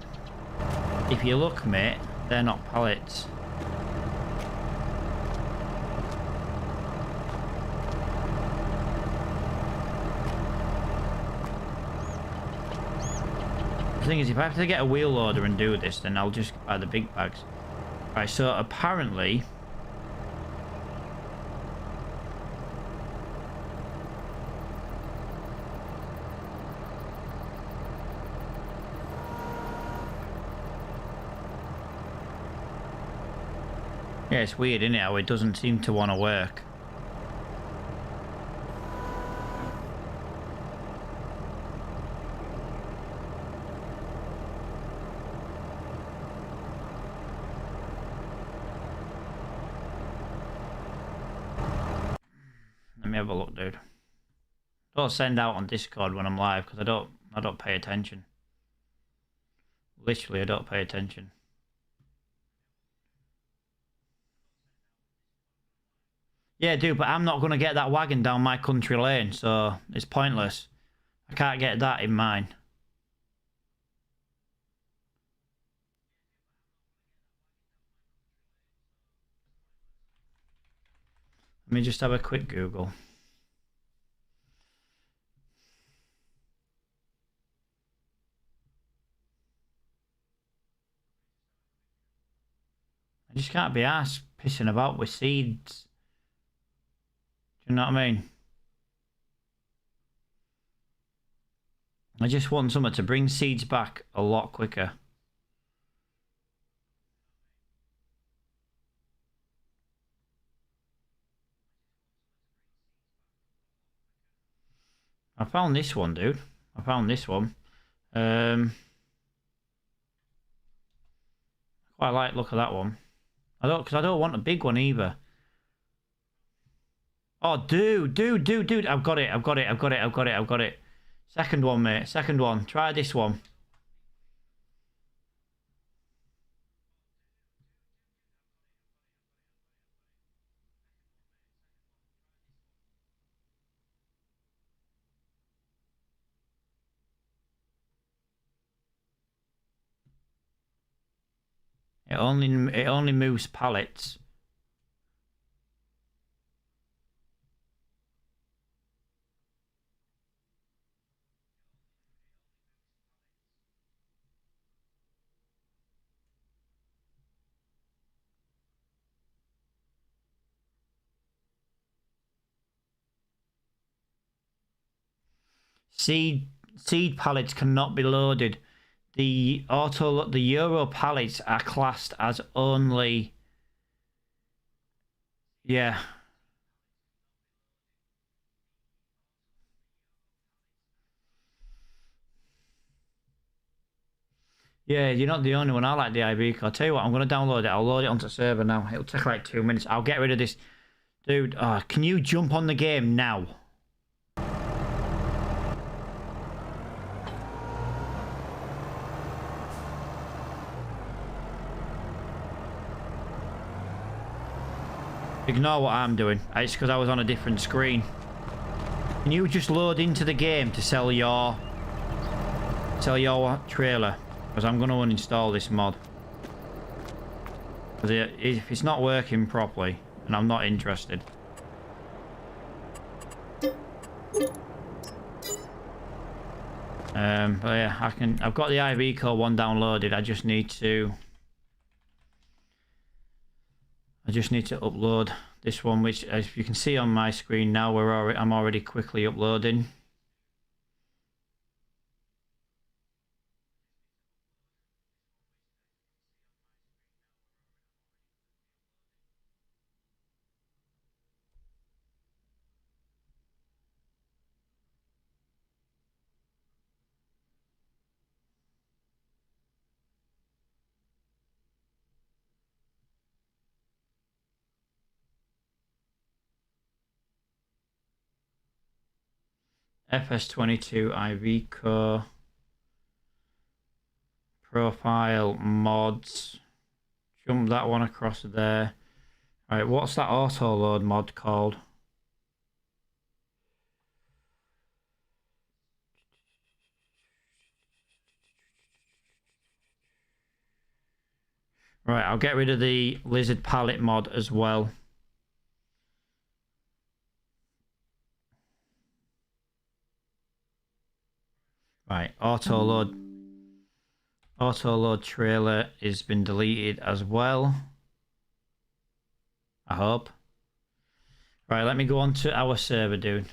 If you look, mate, they're not pallets. The thing is, if I have to get a wheel loader and do this, then I'll just buy the big bags. Right, so apparently... Yeah, it's weird, isn't it, how it doesn't seem to want to work. Let me have a look, dude. Don't send out on Discord when I'm live, because I don't pay attention. Literally, I don't pay attention. Yeah, dude, but I'm not going to get that wagon down my country lane, so it's pointless. I can't get that in mine. Let me just have a quick Google. I just can't be arsed pissing about with seeds. Do you know what I mean? I just want something to bring seeds back a lot quicker. I found this one, dude. I found this one. Quite like the look of that one. Because I don't want a big one either. Oh, dude. I've got it. Second one, mate. Second one. Try this one. It only moves pallets. Seed pallets cannot be loaded. The Euro pallets are classed as only. Yeah. Yeah, you're not the only one. I like the IB code. I'll tell you what, I'm going to download it. I'll load it onto the server now. It'll take like 2 minutes. I'll get rid of this. Dude, can you jump on the game now? Ignore what I'm doing. It's because I was on a different screen. Can you just load into the game to sell your trailer? Because I'm going to uninstall this mod. Because if it's not working properly, and I'm not interested. But yeah, I've got the IV code one downloaded. I just need to upload this one, which, as you can see on my screen now, I'm already quickly uploading. FS22 IV core profile mods. Jump that one across there. All right, what's that auto load mod called? Right, I'll get rid of the lizard pallet mod as well. Right, auto load trailer has been deleted as well. I hope. Right, let me go on to our server, dude.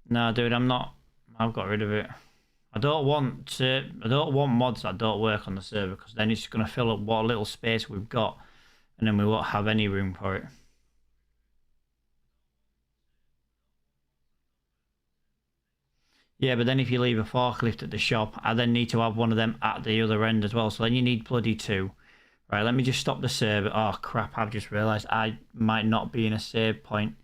No, dude, I'm not. I've got rid of it. I don't want mods that don't work on the server, because then it's going to fill up what little space we've got, and then we won't have any room for it. Yeah, but then if you leave a forklift at the shop, I then need to have one of them at the other end as well. So then you need bloody two. Right, let me just stop the server. Oh, crap, I've just realised I might not be in a save point.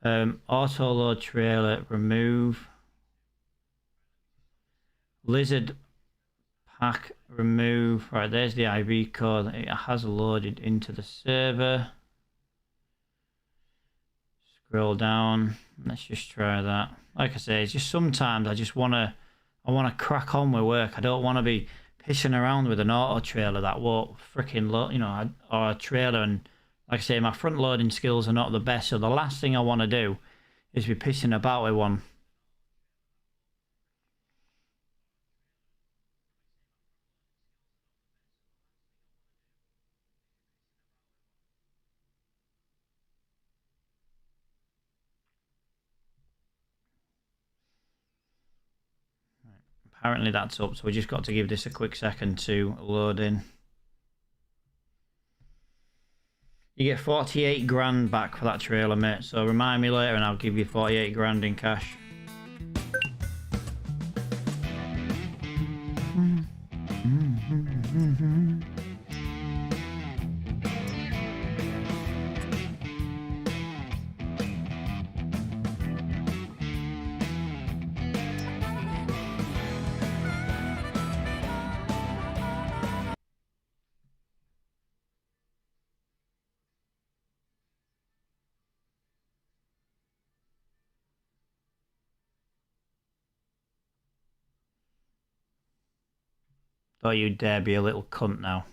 Auto load trailer, remove. Lizard pack, remove. Right, there's the IV code. It has loaded into the server. Scroll down. Let's just try that. Like I say, it's just sometimes I want to crack on with work. I don't want to be pissing around with an auto trailer that won't freaking load, or a trailer. And like I say, my front loading skills are not the best. So the last thing I want to do is be pissing about with one. Apparently that's up, so we just got to give this a quick second to load in. You get 48 grand back for that trailer, mate. So remind me later and I'll give you 48 grand in cash. Don't you dare be a little cunt now.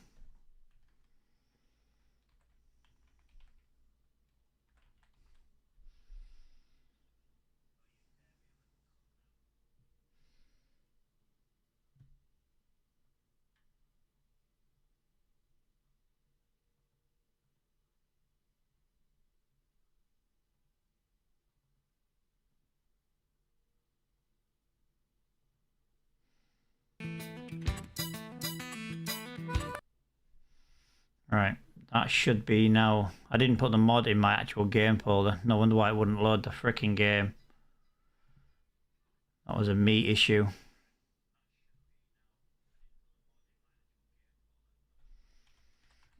Right, that should be now. I didn't put the mod in my actual game folder. No wonder why it wouldn't load the freaking game. That was a me issue.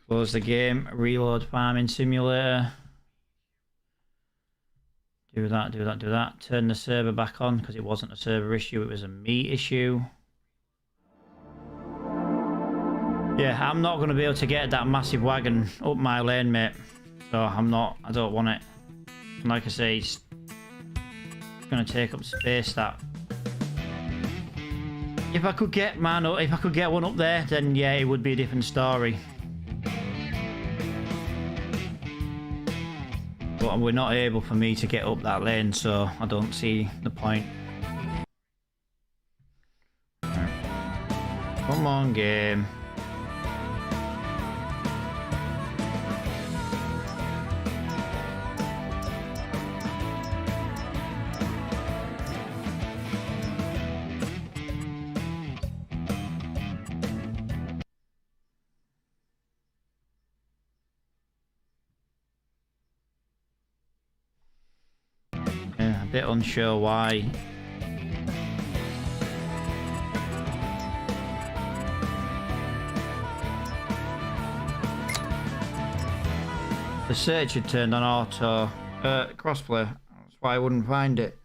Close the game, reload farming simulator. Do that, do that, do that. Turn the server back on because it wasn't a server issue, it was a me issue. Yeah, I'm not going to be able to get that massive wagon up my lane, mate. So I don't want it. And like I say, it's going to take up space, that. If I could get one up there, then yeah, it would be a different story. But we're not able for me to get up that lane, so I don't see the point. Right. Come on, game. Yeah, a bit unsure why. The search had turned on auto crossplay. That's why I wouldn't find it.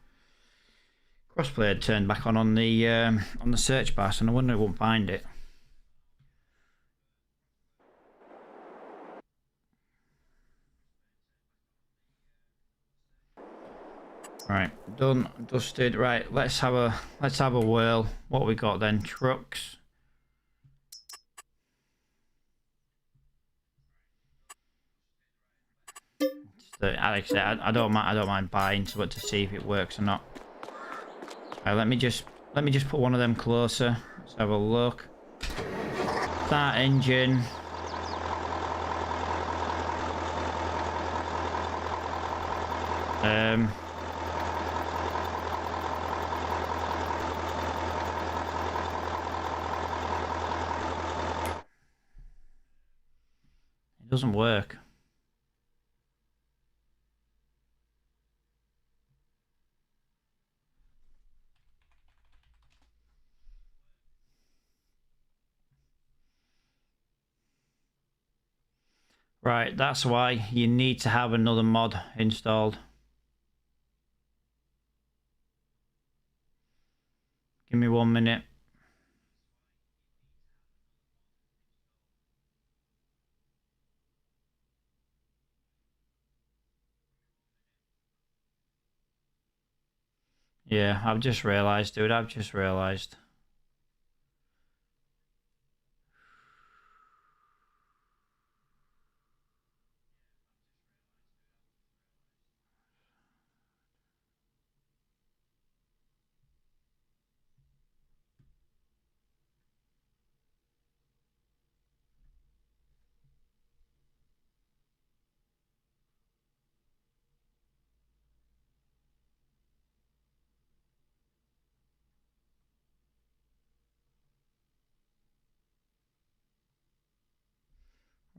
Crossplay had turned back on the search bar, so no wonder I wouldn't find it. Right, done, dusted. Right, let's have a whirl. What we got then? Trucks. Alex said, I don't mind buying to it to see if it works or not. Right, let me just put one of them closer. Let's have a look. Start engine. It doesn't work. Right, that's why you need to have another mod installed. Give me 1 minute. Yeah, I've just realised, dude. I've just realised.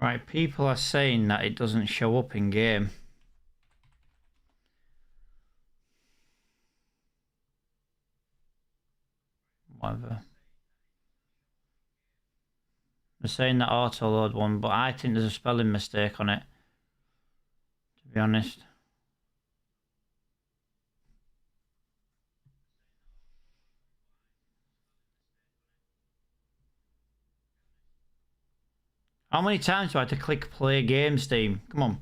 Right, people are saying that it doesn't show up in game. Whatever. They're saying that auto load one, but I think there's a spelling mistake on it, to be honest. How many times do I have to click play game, Steam? Come on.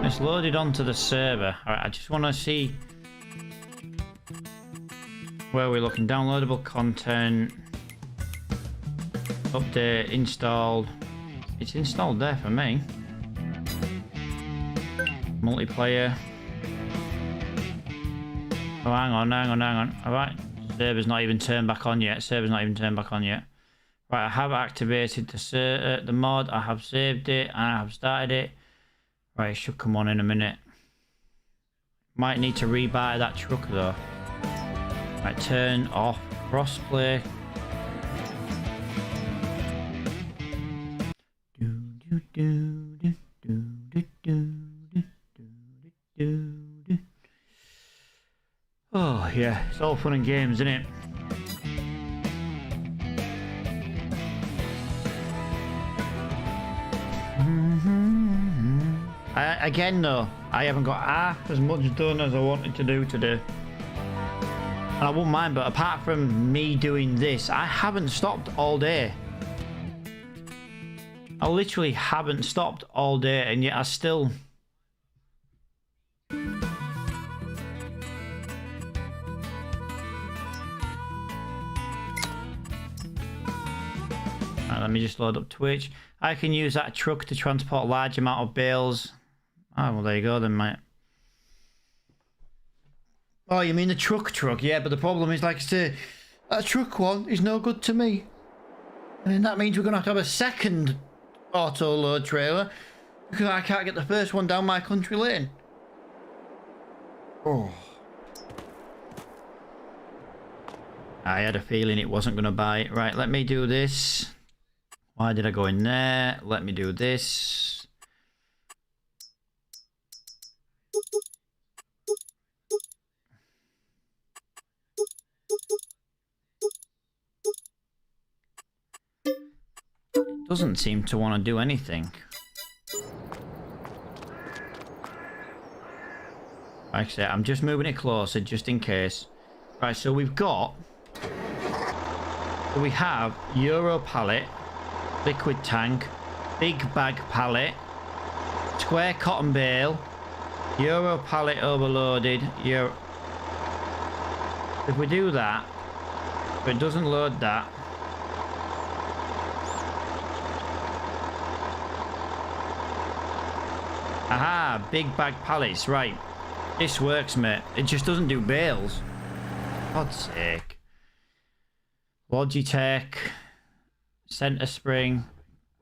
It's loaded onto the server. Alright, I just want to see where we're looking. Downloadable content. Update, installed. It's installed there for me. Multiplayer. Oh, hang on. Alright. Server's not even turned back on yet. Right, I have activated the mod. I have saved it and I have started it. Right, it should come on in a minute. Might need to rebuy that truck though. Right, turn off crossplay. Oh yeah, it's all fun and games, isn't it? Again though, I haven't got half as much done as I wanted to do today. And I wouldn't mind, but apart from me doing this, I haven't stopped all day. I literally haven't stopped all day, and yet I still... Right, let me just load up Twitch. I can use that truck to transport a large amount of bales. Oh, well, there you go then, mate. Oh, you mean the truck? Yeah, but the problem is, like I say, that truck one is no good to me. And then that means we're going to have a second auto load trailer because I can't get the first one down my country lane. Oh. I had a feeling it wasn't going to bite. Right, let me do this. Why did I go in there? Let me do this. It doesn't seem to want to do anything. Like I said, I'm just moving it closer just in case. Right, so we have Euro pallet, liquid tank, big bag pallet, square cotton bale, Euro pallet overloaded, Euro... If we do that, if it doesn't load that... Aha, big bag pallets, right. This works, mate. It just doesn't do bales. God's sake. Logitech, center spring,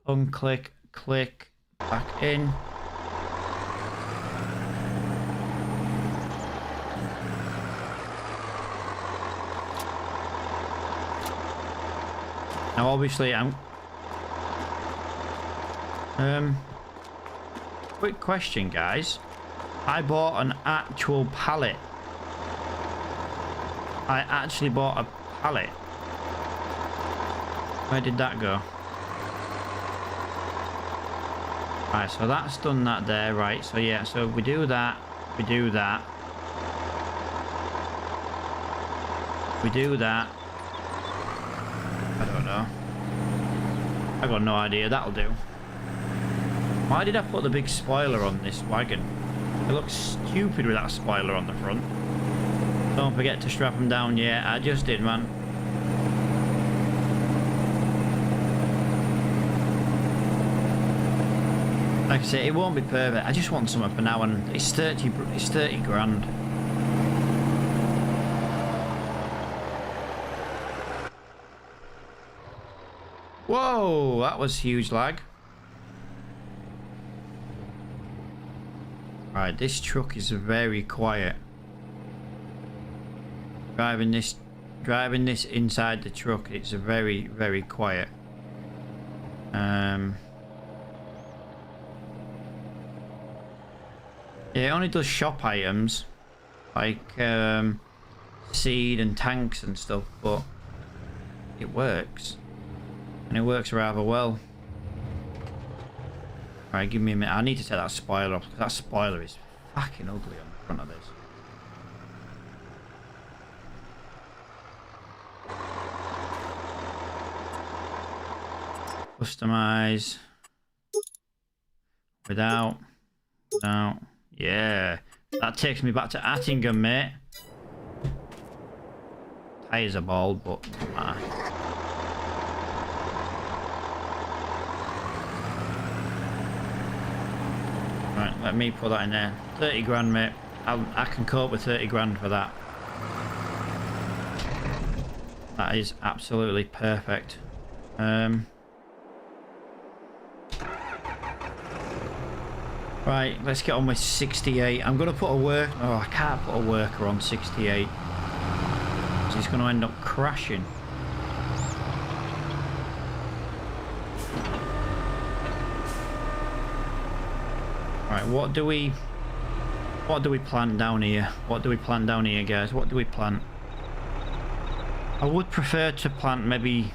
unclick, click, back in. Now obviously I'm... Quick question, guys. I bought an actual pallet. I actually bought a pallet. Where did that go? Right, so that's done that there, right? So yeah, so we do that, we do that. We do that. I don't know. I got no idea, that'll do. Why did I put the big spoiler on this wagon? It looks stupid with that spoiler on the front. Don't forget to strap them down. Yeah, I just did, man. Like I say, it won't be perfect. I just want something for now, and it's 30 grand. Whoa, that was huge lag. Right, this truck is very quiet. Driving this inside the truck, it's very, very quiet. Yeah, it only does shop items like seed and tanks and stuff, but it works, and it works rather well. Right, give me a minute. I need to take that spoiler off because that spoiler is fucking ugly on the front of this. Customize. Without. Yeah. That takes me back to Attingen, mate. Tires are bald, but right, let me put that in there. 30 grand, mate. I can cope with 30 grand for that. That is absolutely perfect. Right, let's get on with 68. I'm going to put a work... Oh, I can't put a worker on 68. He's going to end up crashing. Right, what do we plant down here? What do we plant down here, guys? What do we plant? I would prefer to plant maybe...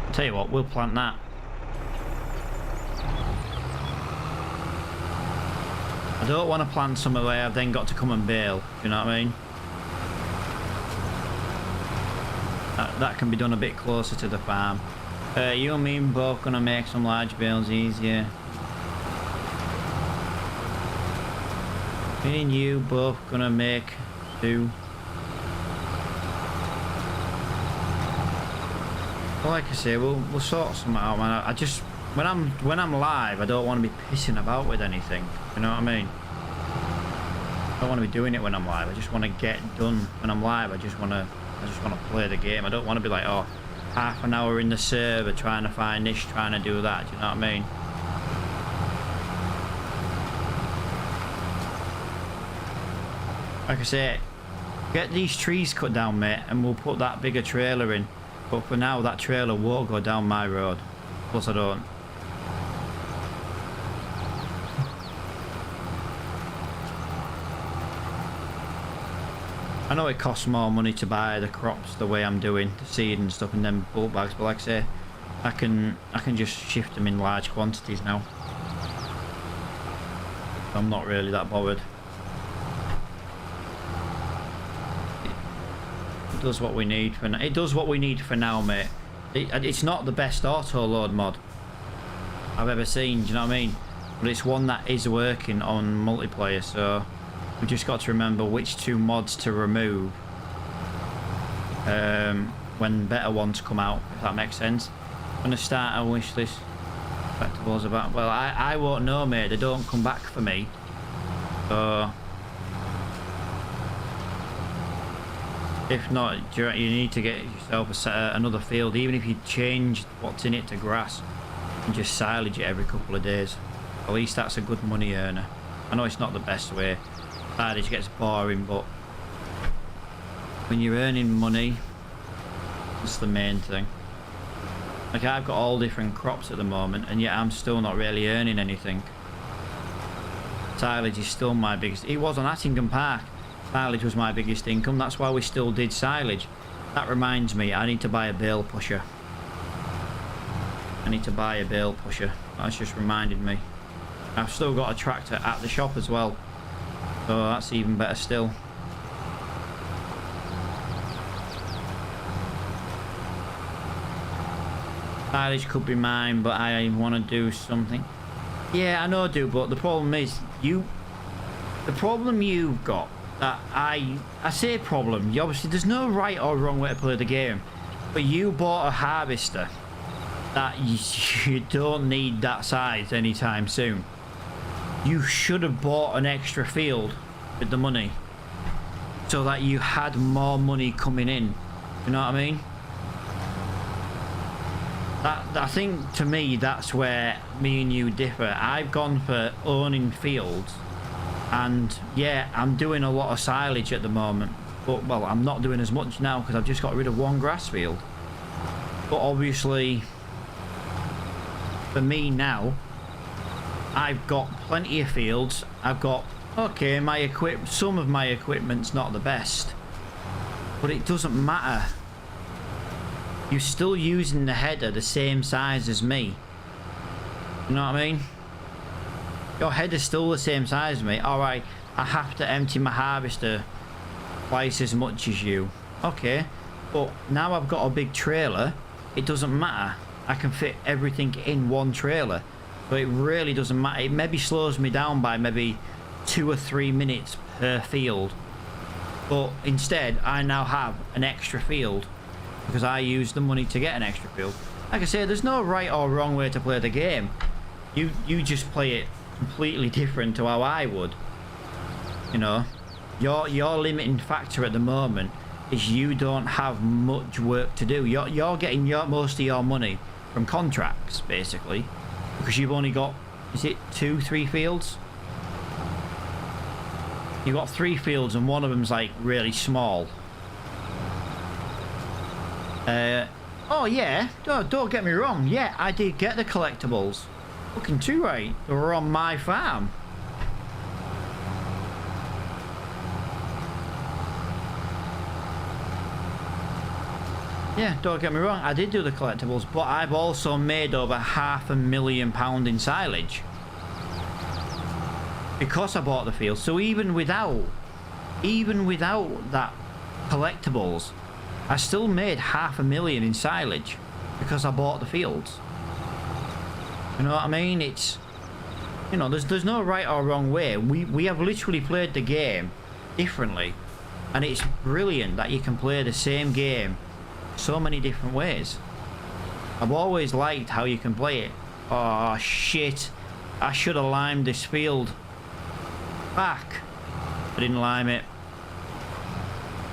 I'll tell you what, we'll plant that. I don't want to plant somewhere where I've then got to come and bail. You know what I mean? That can be done a bit closer to the farm. You and me both gonna make some large bales easier. Me and you both gonna make two. Well, like I say, we'll sort something out, man. I just when I'm live, I don't want to be pissing about with anything. You know what I mean? I don't want to be doing it when I'm live. I just want to get done when I'm live. I just want to play the game. I don't want to be like, oh, half an hour in the server trying to find this, trying to do that. Do you know what I mean? Like I say, get these trees cut down, mate, and we'll put that bigger trailer in. But for now, that trailer won't go down my road. Plus, I don't. I know it costs more money to buy the crops the way I'm doing, the seed and stuff, and then bulk bags. But like I say, I can just shift them in large quantities now. I'm not really that bothered. It does what we need for now. It does what we need for now, mate. It's not the best auto load mod I've ever seen. Do you know what I mean? But it's one that is working on multiplayer, so we just got to remember which two mods to remove when better ones come out, if that makes sense. I'm gonna start a wish list. Collectibles about. Well, I won't know, mate. They don't come back for me. So if not, you need to get yourself another field, even if you change what's in it to grass and just silage it every couple of days. At least that's a good money earner. I know it's not the best way. Silage gets boring, but when you're earning money, that's the main thing. Like, I've got all different crops at the moment, and yet I'm still not really earning anything. Silage is still my biggest. It was on Attingen Park. Silage was my biggest income. That's why we still did silage. That reminds me, I need to buy a bale pusher. I need to buy a bale pusher. That's just reminded me. I've still got a tractor at the shop as well, so that's even better still. Silage could be mine, but I want to do something. Yeah, I know I do, but the problem is the problem you've got, that I say problem, you obviously, there's no right or wrong way to play the game, but you bought a harvester that you don't need that size anytime soon. You should have bought an extra field with the money so that you had more money coming in. You know what I mean? I think to me that's where me and you differ. I've gone for owning fields, and yeah, I'm doing a lot of silage at the moment, but well, I'm not doing as much now because I've just got rid of one grass field. But obviously for me now, I've got plenty of fields. I've got, okay, some of my equipment's not the best, but it doesn't matter. You're still using the header the same size as me. You know what I mean? Your header's still the same size as me. Alright, I have to empty my harvester twice as much as you. Okay, but now I've got a big trailer. It doesn't matter. I can fit everything in one trailer. So it really doesn't matter. It maybe slows me down by maybe 2 or 3 minutes per field. But instead, I now have an extra field, because I use the money to get an extra field. Like I say, there's no right or wrong way to play the game. You just play it completely different to how I would. You know, your limiting factor at the moment is you don't have much work to do. You're getting most of your money from contracts, basically, because you've only got, is it 2-3 fields? You've got 3 fields and one of them's like really small. Oh yeah, don't get me wrong, yeah, I did get the collectibles. Fucking too right, they were on my farm. Yeah, don't get me wrong, I did do the collectibles, but I've also made over £500,000 in silage. Because I bought the field. So even without that collectibles, I still made £500,000 in silage because I bought the fields. You know what I mean? It's, you know, there's no right or wrong way. We have literally played the game differently, and it's brilliant that you can play the same game so many different ways. I've always liked how you can play it. Oh shit, I should have limed this field. Fuck, I didn't lime it.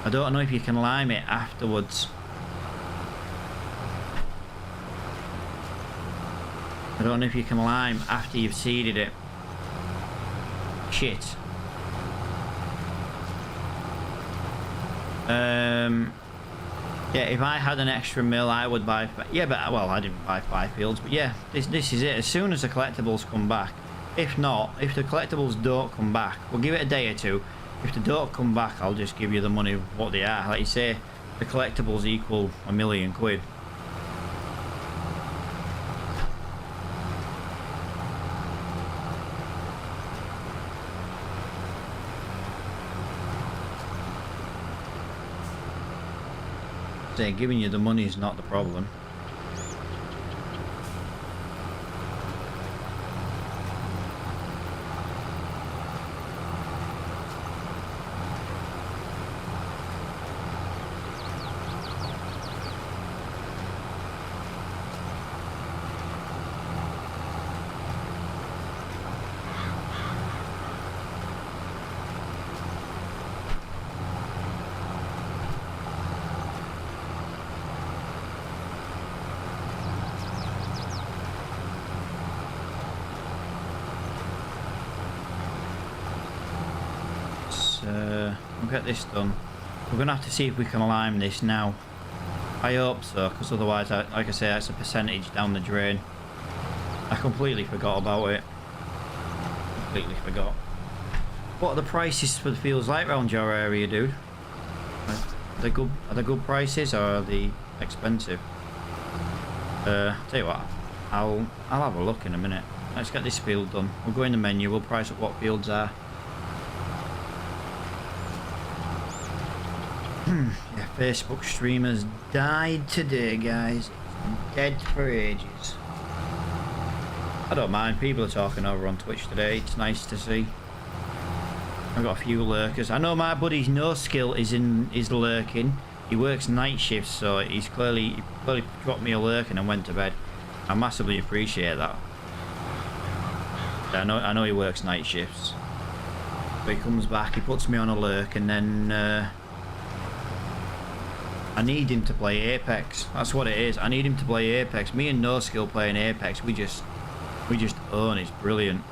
I don't know if you can lime it afterwards. I don't know if you can lime after you've seeded it. Shit. Yeah, if I had an extra mill, I would buy. Yeah, but well, I didn't buy 5 fields. But yeah, this is it. As soon as the collectibles come back, if not, if the collectibles don't come back, we'll give it a day or two. If they don't come back, I'll just give you the money of what they are. Like you say, the collectibles equal £1,000,000. Say, giving you the money is not the problem. We'll get this done. We're gonna have to see if we can lime this now. I hope so, because otherwise, like I say, that's a percentage down the drain. I completely forgot about it. Completely forgot. What are the prices for the fields like around your area, dude? Are they good prices, or are they expensive? Tell you what, I'll have a look in a minute. Let's get this field done. We'll go in the menu. We'll price up what fields are. Yeah, Facebook streamers died today, guys. It's been dead for ages. I don't mind. People are talking over on Twitch today. It's nice to see. I've got a few lurkers. I know my buddy's no skill is lurking. He works night shifts, so he clearly dropped me a lurk and went to bed. I massively appreciate that. I know he works night shifts. But he comes back, he puts me on a lurk, and then I need him to play Apex. That's what it is. I need him to play Apex. Me and No Skill playing Apex, we just own. It's brilliant.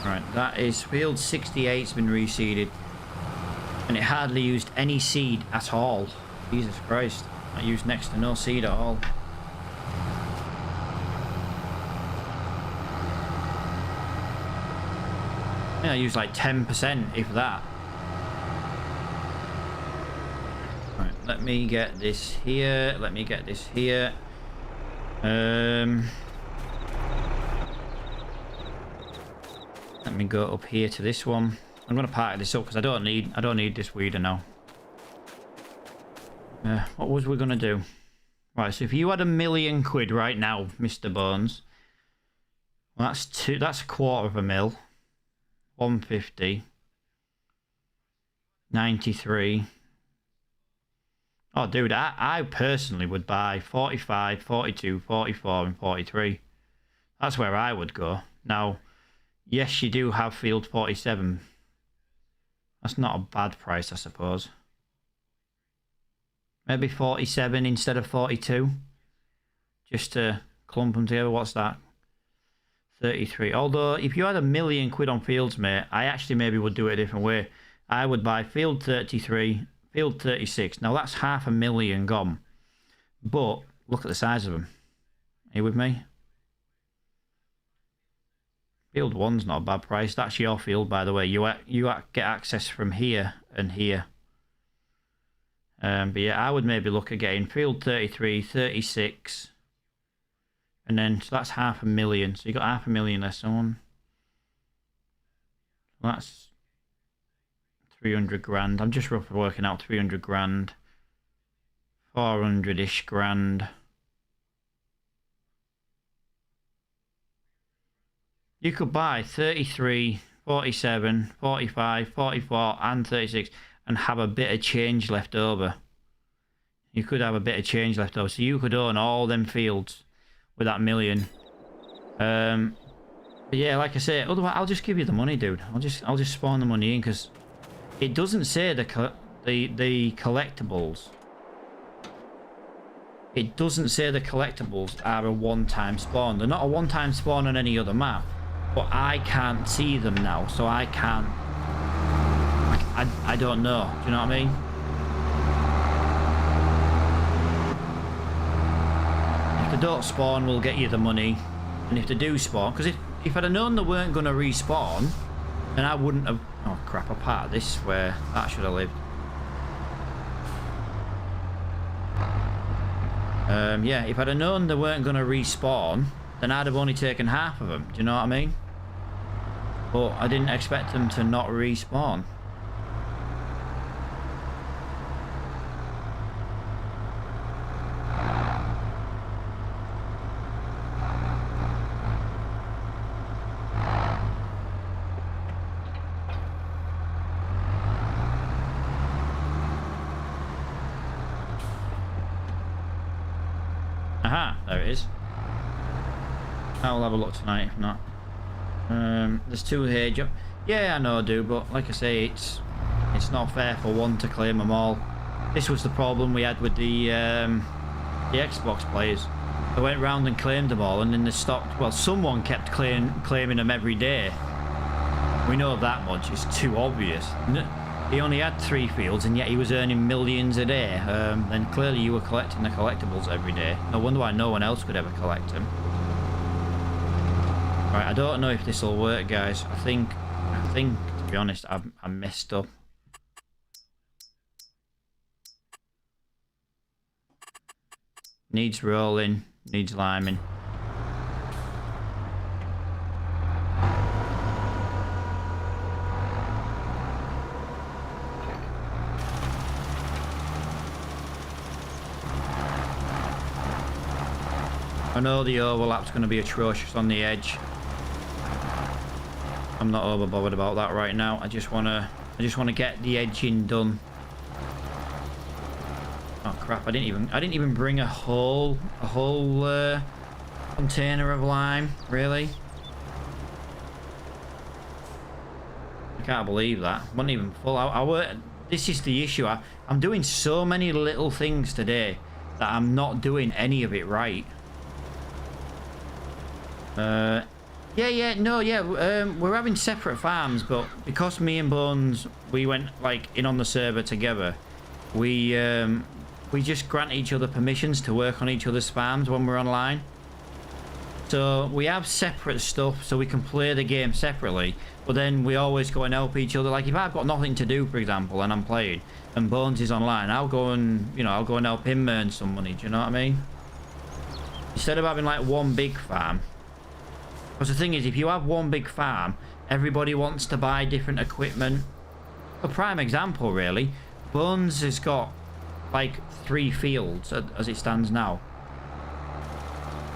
Right, that is field 68's been reseeded. And it hardly used any seed at all. Jesus Christ. I used next to no seed at all. Yeah, I used like 10%, if that. Right, let me get this here. Let me get this here. Let me go up here to this one. I'm gonna park this up because I don't need this weeder now. What was we gonna do? Right, so if you had £1 million right now, Mr. Bones, well, that's a quarter of a mil. 150. 93. Oh, dude, I personally would buy 45, 42, 44, and 43. That's where I would go. Now, yes, you do have field 47. That's not a bad price, I suppose. Maybe 47 instead of 42. Just to clump them together. What's that? 33. Although, if you had £1 million on fields, mate, I actually maybe would do it a different way. I would buy field 33, field 36. Now, that's $500,000 gone. But, look at the size of them. Are you with me? Field 1's not a bad price. That's your field, by the way. You get access from here and here. But yeah, I would maybe look at getting field 33, 36. And then, so that's $500,000. So you got $500,000 less on. That's 300 grand. I'm just roughly working out 300 grand. 400-ish grand. You could buy 33, 47, 45, 44 and 36 and have a bit of change left over. You could have a bit of change left over. So you could own all them fields with that $1 million. But yeah, like I say, otherwise I'll just give you the money, dude. I'll just spawn the money in because it doesn't say the collectibles. It doesn't say the collectibles are a one-time spawn. They're not a one-time spawn on any other map. But I can't see them now, so I can't... I don't know. Do you know what I mean? If they don't spawn, we'll get you the money. And if they do spawn... Because if I'd have known they weren't going to respawn, then I wouldn't have... Oh, crap. A part of this where that should have lived. Yeah, if I'd have known they weren't going to respawn, then I'd have only taken half of them. Do you know what I mean? But I didn't expect them to not respawn. Aha, there it is. I'll have a look tonight if not. There's two here. Yeah, I know, dude, but like I say, it's not fair for one to claim them all. This was the problem we had with the Xbox players. They went round and claimed them all, and then they stopped. Well, someone kept claiming them every day. We know that much. It's too obvious. He only had 3 fields, and yet he was earning millions a day. Then clearly you were collecting the collectibles every day. No wonder why no one else could ever collect them. Right, I don't know if this will work, guys. I think, to be honest, I messed up. Needs rolling, needs liming. I know the overlap's going to be atrocious on the edge. I'm not over bothered about that right now. I just want to get the edging done. crap! I didn't even bring a whole container of lime. Really? I can't believe that. Wasn't even full. This is the issue. I'm doing so many little things today that I'm not doing any of it right. We're having separate farms, but because me and Bones, we went like in on the server together, we just grant each other permissions to work on each other's farms when we're online. So we have separate stuff so we can play the game separately, but then we always go and help each other. Like if I've got nothing to do, for example, and I'm playing and Bones is online, I'll go and help him earn some money. Do you know what I mean? Instead of having like one big farm. Because the thing is, if you have one big farm, everybody wants to buy different equipment. A prime example, really, Bones has got like 3 fields as it stands now,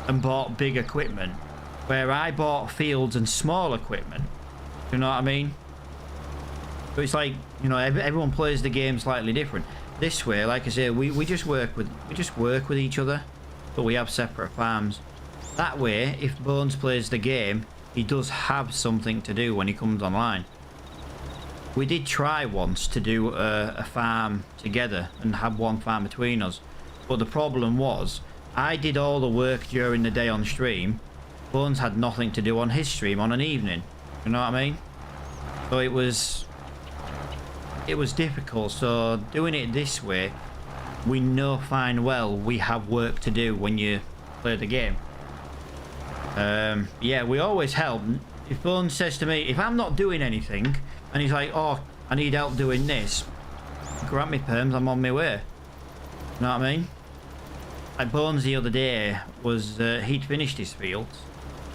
and bought big equipment, where I bought fields and small equipment. You know what I mean? So it's like, you know, everyone plays the game slightly different. This way, like I say, we just work with each other, but we have separate farms. That way, if Bones plays the game, he does have something to do when he comes online. We did try once to do a farm together and have one farm between us, but the problem was I did all the work during the day on stream. Bones had nothing to do on his stream on an evening. You know what I mean? So it was difficult. So doing it this way, we know fine well we have work to do when you play the game. Yeah, we always help. If Bones says to me, if I'm not doing anything, and he's like, oh, I need help doing this, grant me perms, I'm on my way. You know what I mean? Like Bones the other day was, he'd finished his fields,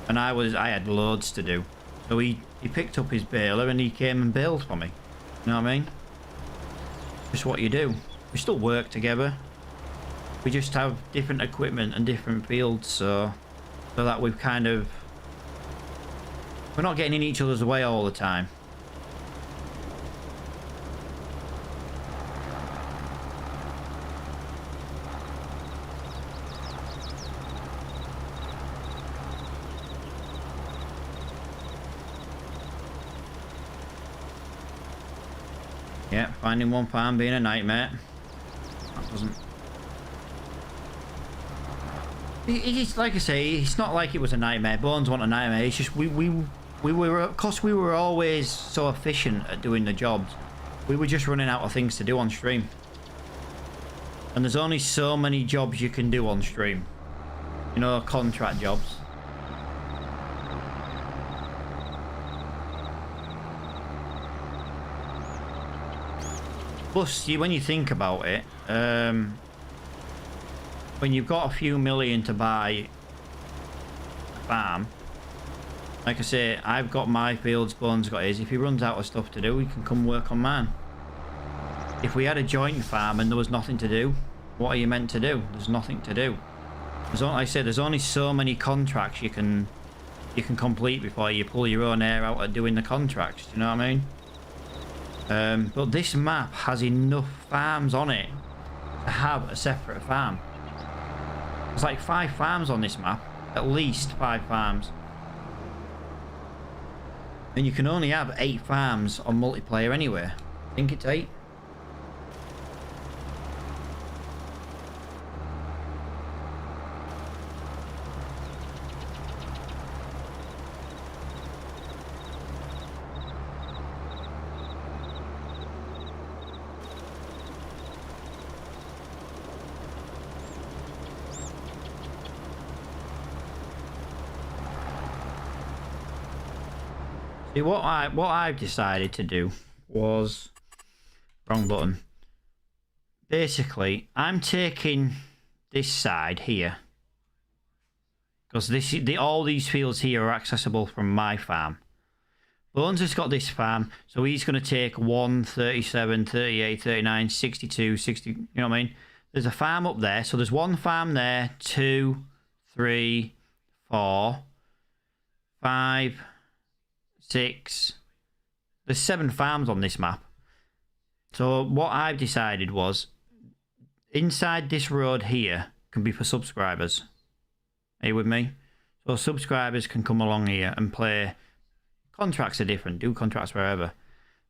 and I had loads to do. So he picked up his baler and he came and baled for me. You know what I mean? Just what you do. We still work together. We just have different equipment and different fields, so that we've kind of... we're not getting in each other's way all the time. Yeah, finding one farm being a nightmare. That doesn't... It's like I say, it's not like it was a nightmare. Bones wasn't a nightmare. It's just we were, because we were always so efficient at doing the jobs, we were just running out of things to do on stream. And there's only so many jobs you can do on stream. You know, contract jobs. Plus, when you think about it, when you've got a few million to buy a farm, like I say, I've got my fields, Bones got his. If he runs out of stuff to do, he can come work on mine. If we had a joint farm and there was nothing to do, what are you meant to do? There's nothing to do. Like I said, there's only so many contracts you can complete before you pull your own hair out at doing the contracts. Do you know what I mean? But this map has enough farms on it to have a separate farm. There's like 5 farms on this map, at least 5 farms. And you can only have 8 farms on multiplayer anyway. I think it's 8. See, what I've decided to do was... wrong button. Basically, I'm taking this side here, because all these fields here are accessible from my farm. Bones has got this farm, so he's going to take 1, 37, 38, 39, 62, 60... you know what I mean? There's a farm up there, so there's 1 farm there, 2, 3, 4, 5... 6. There's 7 farms on this map. So what I've decided was, inside this road here can be for subscribers. Are you with me? So subscribers can come along here and play. Contracts are different. Do contracts wherever.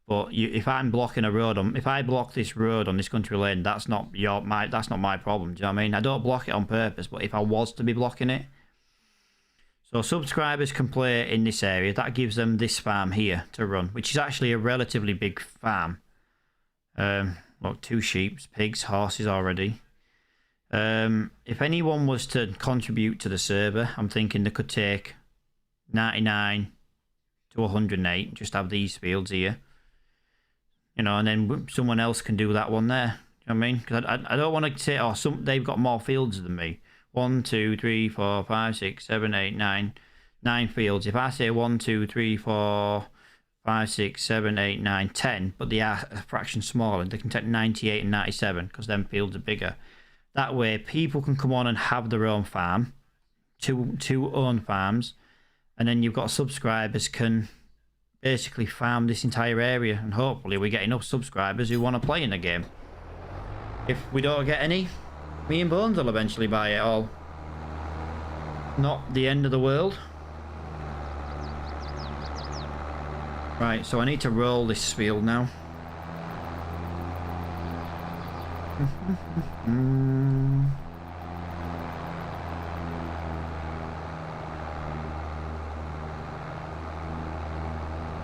But if I'm blocking a road, if I block this road on this country lane, that's not my problem. Do you know what I mean? I don't block it on purpose, but if I was to be blocking it, so subscribers can play in this area. That gives them this farm here to run, which is actually a relatively big farm. Look, 2 sheep, pigs, horses already. If anyone was to contribute to the server, I'm thinking they could take 99 to 108, just have these fields here. You know, and then someone else can do that one there. You know what I mean? Because I don't want to say, oh, they've got more fields than me. 1, 2, 3, 4, 5, 6, 7, 8, 9. 9 fields. If I say 1, 2, 3, 4, 5, 6, 7, 8, 9, 10, but they are a fraction smaller, they can take 98 and 97 because them fields are bigger. That way, people can come on and have their own farm, two own farms, and then you've got subscribers can basically farm this entire area, and hopefully we get enough subscribers who want to play in the game. If we don't get any, me and Bones will eventually buy it all. Not the end of the world. Right, so I need to roll this field now.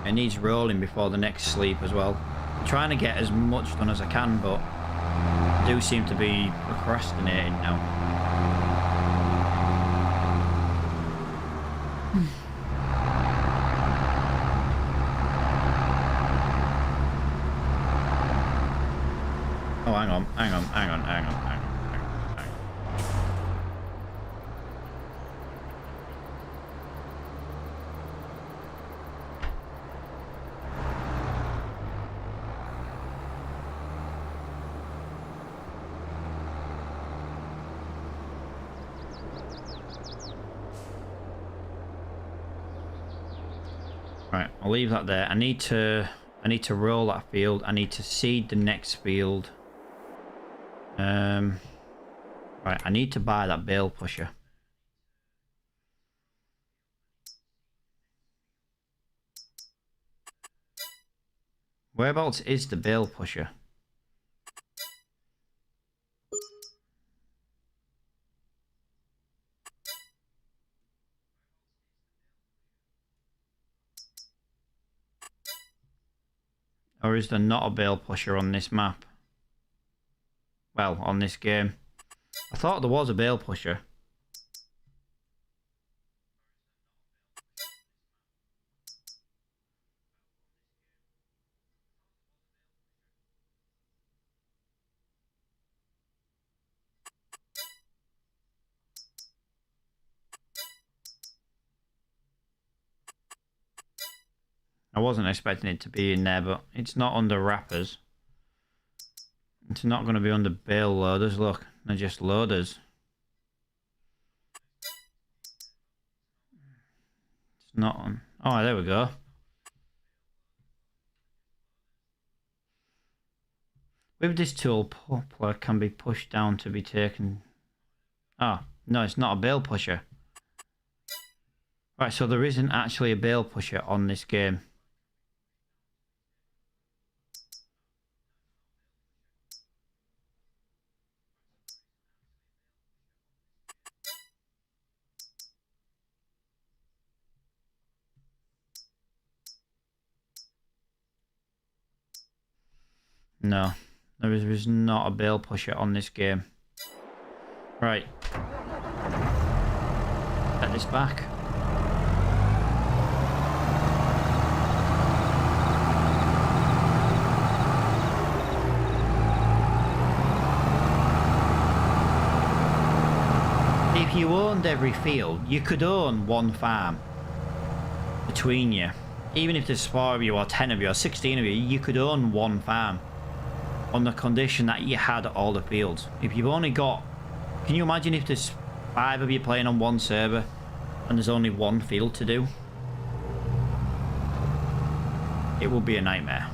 It needs rolling before the next sleep as well. I'm trying to get as much done as I can, but I do seem to be procrastinating now. Oh, hang on. Right, I'll leave that there. I need to roll that field. I need to seed the next field. Right, I need to buy that bale pusher. Whereabouts is the bale pusher? Or is there not a bale pusher on this map? Well, on this game. I thought there was a bale pusher. I wasn't expecting it to be in there, but it's not under wrappers. It's not going to be under bale loaders. Look, they're just loaders. It's not on. Oh, there we go. With this tool, poplar can be pushed down to be taken. Oh, no, it's not a bale pusher. Right, so there isn't actually a bale pusher on this game. No, there is not a bale pusher on this game. Right. Get this back. If you owned every field, you could own one farm between you. Even if there's 4 of you or 10 of you or 16 of you, you could own one farm. On the condition that you had all the fields. If you've only got... Can you imagine if there's 5 of you playing on one server and there's only one field to do? It will be a nightmare.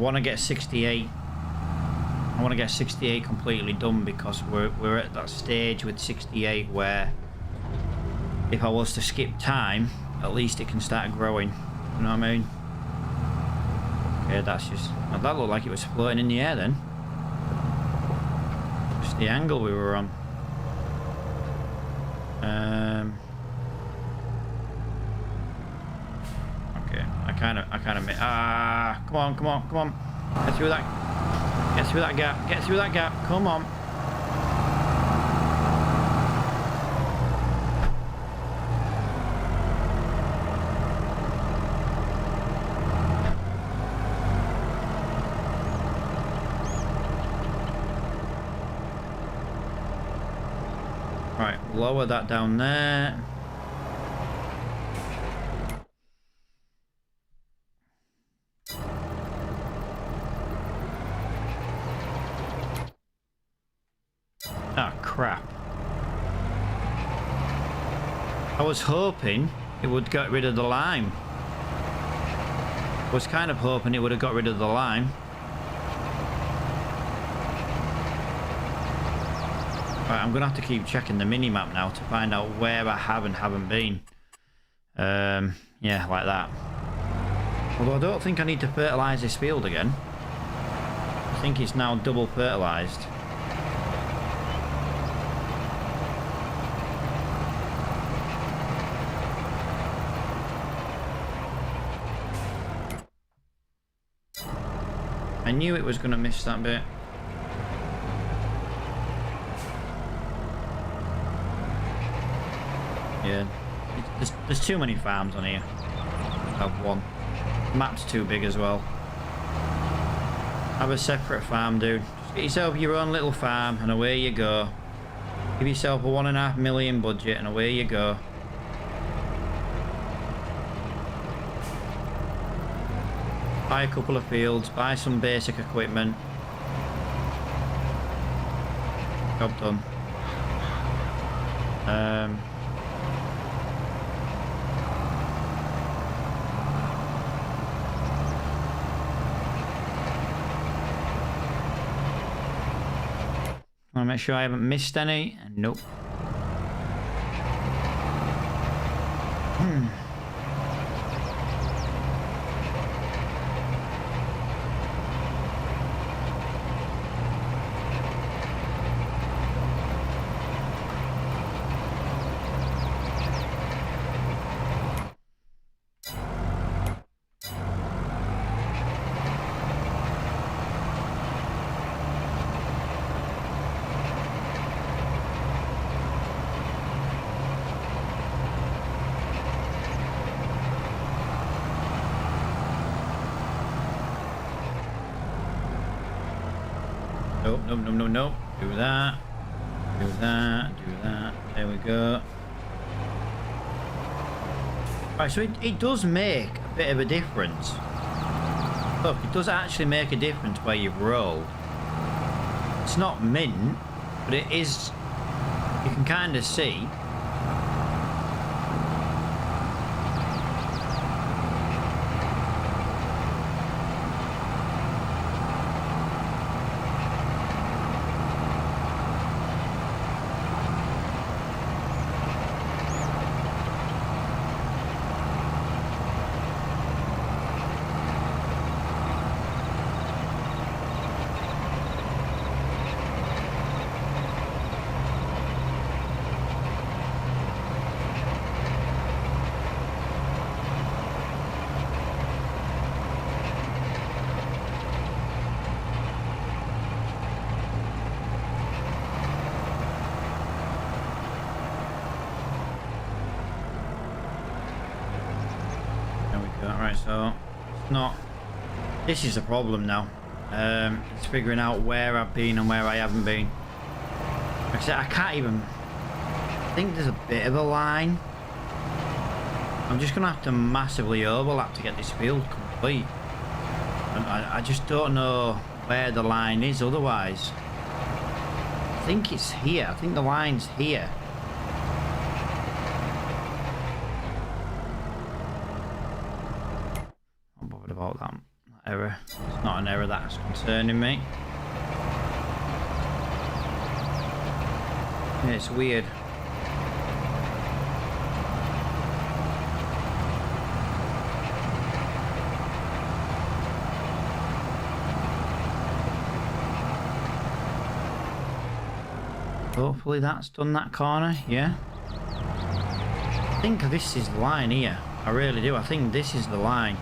want to get 68. I want to get 68 completely done because we're at that stage with 68 where if I was to skip time, at least it can start growing. You know what I mean? Okay, that's just... Well, that looked like it was floating in the air then. Just the angle we were on. Okay, I kind of come on, come on, come on. Get through that gap, get through that gap, come on. Right, lower that down there. Ah, crap. I was hoping it would get rid of the lime. I was kind of hoping it would have got rid of the lime. Right, I'm going to have to keep checking the mini-map now to find out where I have and haven't been. Yeah, like that. Although I don't think I need to fertilise this field again. I think it's now double fertilised. I knew it was going to miss that bit. Yeah, there's too many farms on here. I have one. The map's too big as well. Have a separate farm, dude. Just get yourself your own little farm and away you go. Give yourself a 1.5 million budget and away you go. Buy a couple of fields, buy some basic equipment. Job done. Want to make sure I haven't missed any. Nope. Nope. Do that. Do that. Do that. There we go. Right, so it does make a bit of a difference. Look, it does actually make a difference where you've rolled. It's not mint, but it is... You can kind of see. Right, so it's not... This is a problem now. It's figuring out where I've been and where I haven't been. Like I said, I can't even... I think there's a bit of a line. I'm just going to have to massively overlap to get this field complete. And I just don't know where the line is otherwise. I think it's here. I think the line's here. About that error. Not an error that's concerning me. Yeah, it's weird. Hopefully that's done that corner, yeah. I think this is the line here. I really do. I think this is the line.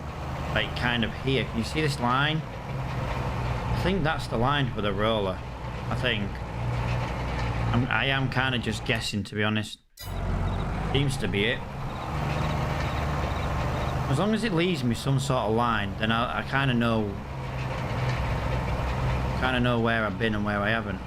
Like, kind of here. Can you see this line? I think that's the line for the roller. I think. I am kind of just guessing, to be honest. Seems to be it. As long as it leaves me some sort of line, then I kind of know... where I've been and where I haven't.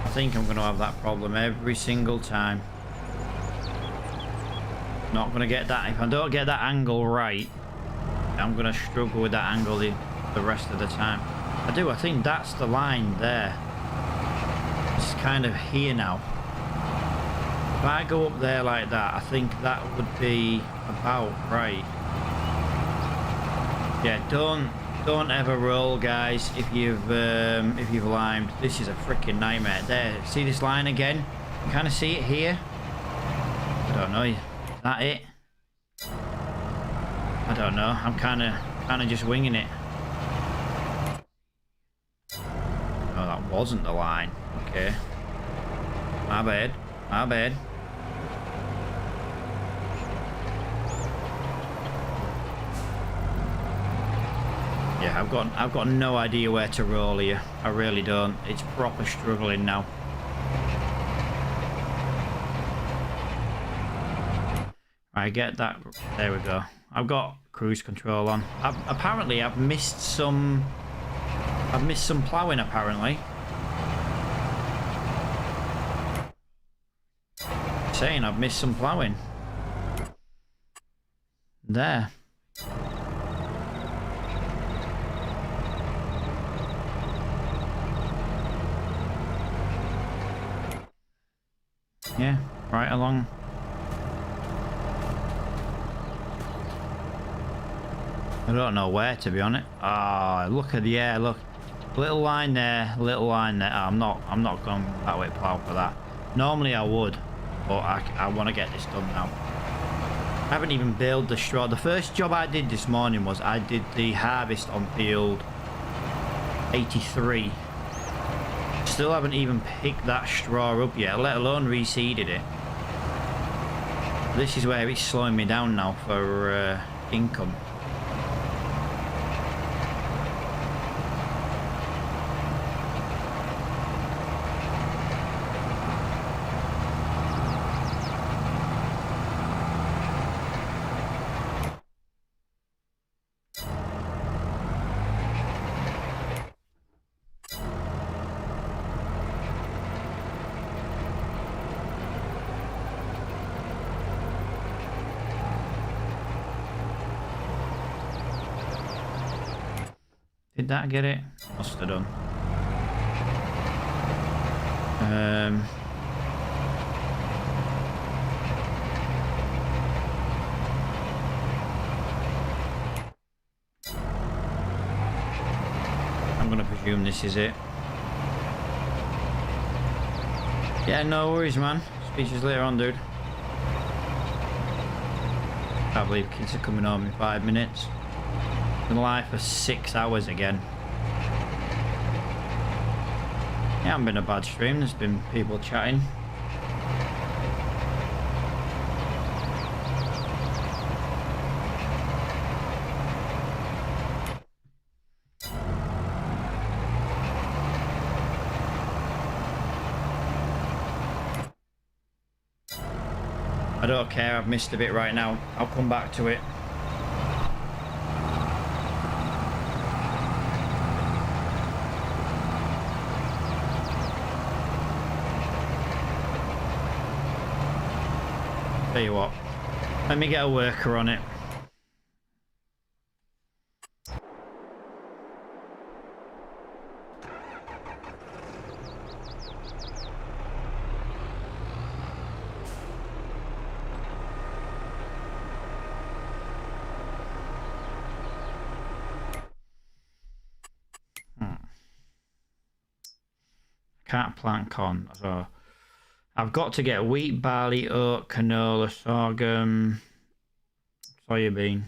I think I'm going to have that problem every single time. Not going to get that. If I don't get that angle right, I'm going to struggle with that angle the rest of the time. I think that's the line there. It's kind of here now. If I go up there like that, I think that would be about right. Yeah, don't ever roll, guys, if you've limed. This is a freaking nightmare. There, see this line again? You kind of see it here. I don't know. Is that it? I don't know. I'm kind of just winging it. Oh, that wasn't the line. Okay. My bad. My bad. Yeah, I've got no idea where to roll here. I really don't. It's proper struggling now. I get that. There we go. I've got cruise control on. Apparently I've missed some ploughing apparently. Saying I've missed some ploughing. There. Yeah, right along. I don't know where, to be honest. Ah, oh, look at the air, look. Little line there, little line there. Oh, I'm not going that way plow for that. Normally I would, but I want to get this done now. I haven't even baled the straw. The first job I did this morning was I did the harvest on field 83. Still haven't even picked that straw up yet, let alone reseeded it. This is where it's slowing me down now for income. Did that get it? Must have done. I'm gonna presume this is it. Yeah, no worries, man. Speak to you later on, dude. Can't believe kids are coming home in 5 minutes. Been live for 6 hours again. Yeah, hasn't been a bad stream. There's been people chatting. I don't care. I've missed a bit right now. I'll come back to it. Tell you what, let me get a worker on it. Can't plant corn, so I've got to get wheat, barley, oat, canola, sorghum, soybean.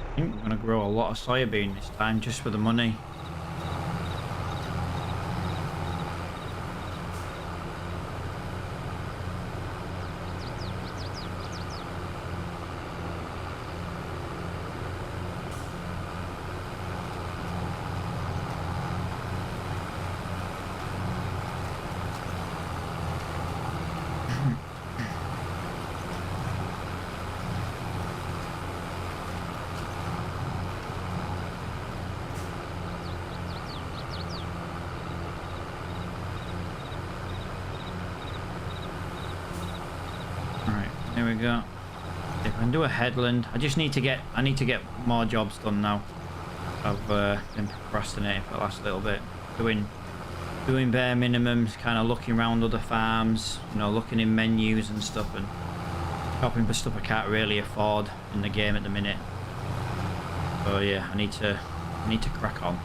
I think we're going to grow a lot of soybean this time just for the money. There we go. If I can do a headland, I need to get more jobs done now. I've been procrastinating for the last little bit, doing bare minimums, kind of looking around other farms, you know, looking in menus and stuff, and shopping for stuff I can't really afford in the game at the minute. So yeah, I need to crack on.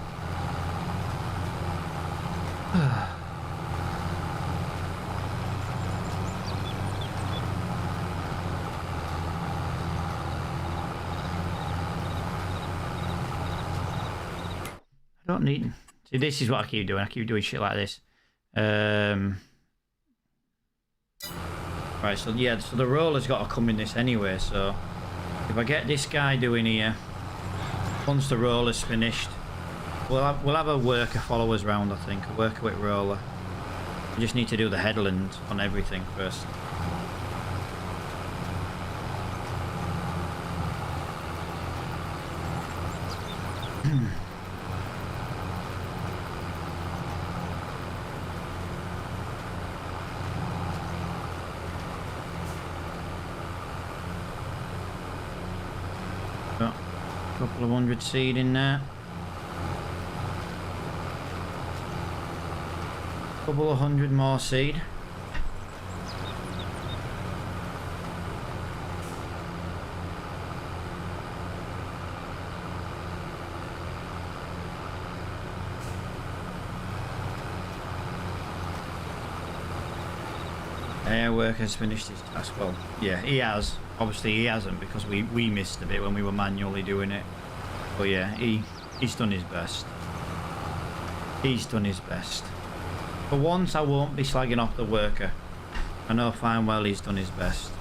I don't need... See, this is what I keep doing. I keep doing shit like this. Right, so yeah, so the roller's got to come in this anyway, so if I get this guy doing here, once the roller's finished, we'll have a worker follow us round, I think. A worker with roller. We just need to do the headland on everything first. Couple of 100 seed in there. Couple of 100 more seed. Our worker's finished his task. Well, yeah, he has. Obviously he hasn't, because we missed a bit when we were manually doing it. But yeah, he's done his best. He's done his best. For once I won't be slagging off the worker. I know fine well he's done his best.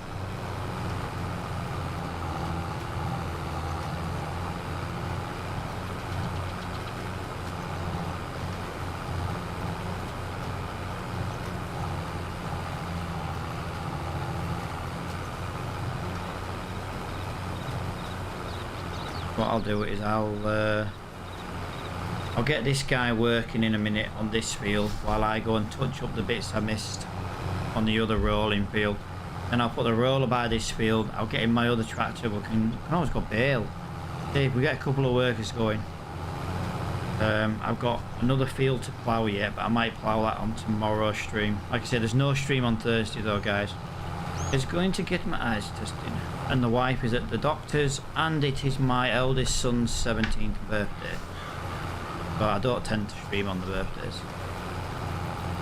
What I'll do is I'll get this guy working in a minute on this field while I go and touch up the bits I missed on the other rolling field. Then I'll put the roller by this field. I'll get in my other tractor. We can always go bale. See if we get a couple of workers going. I've got another field to plough yet, but I might plough that on tomorrow's stream. Like I said, there's no stream on Thursday though, guys. It's going to get my eyes tested, and the wife is at the doctor's, and it is my eldest son's 17th birthday. But I don't tend to stream on the birthdays.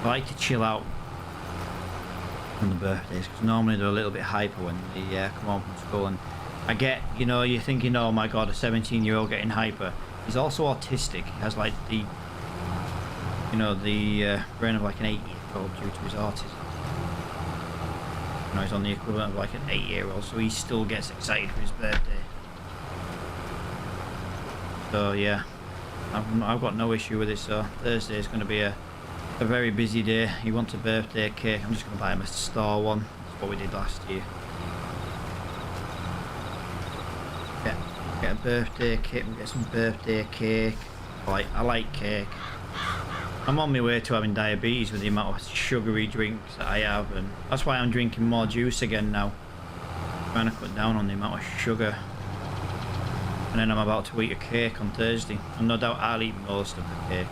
I like to chill out on the birthdays, because normally they're a little bit hyper when they come home from school, and I get, you know, you're thinking, oh my god, a 17-year-old getting hyper. He's also autistic. He has like the, you know, the brain of like an 8-year-old due to his autism. You know, he's on the equivalent of like an 8-year-old, so he still gets excited for his birthday. So yeah, I've got no issue with it. So Thursday is going to be a very busy day. He wants a birthday cake. I'm just going to buy him a star one. That's what we did last year. Get a birthday cake. Get some birthday cake. I like cake. I'm on my way to having diabetes with the amount of sugary drinks that I have, and that's why I'm drinking more juice again now. Trying to cut down on the amount of sugar. And then I'm about to eat a cake on Thursday, and no doubt I'll eat most of the cake.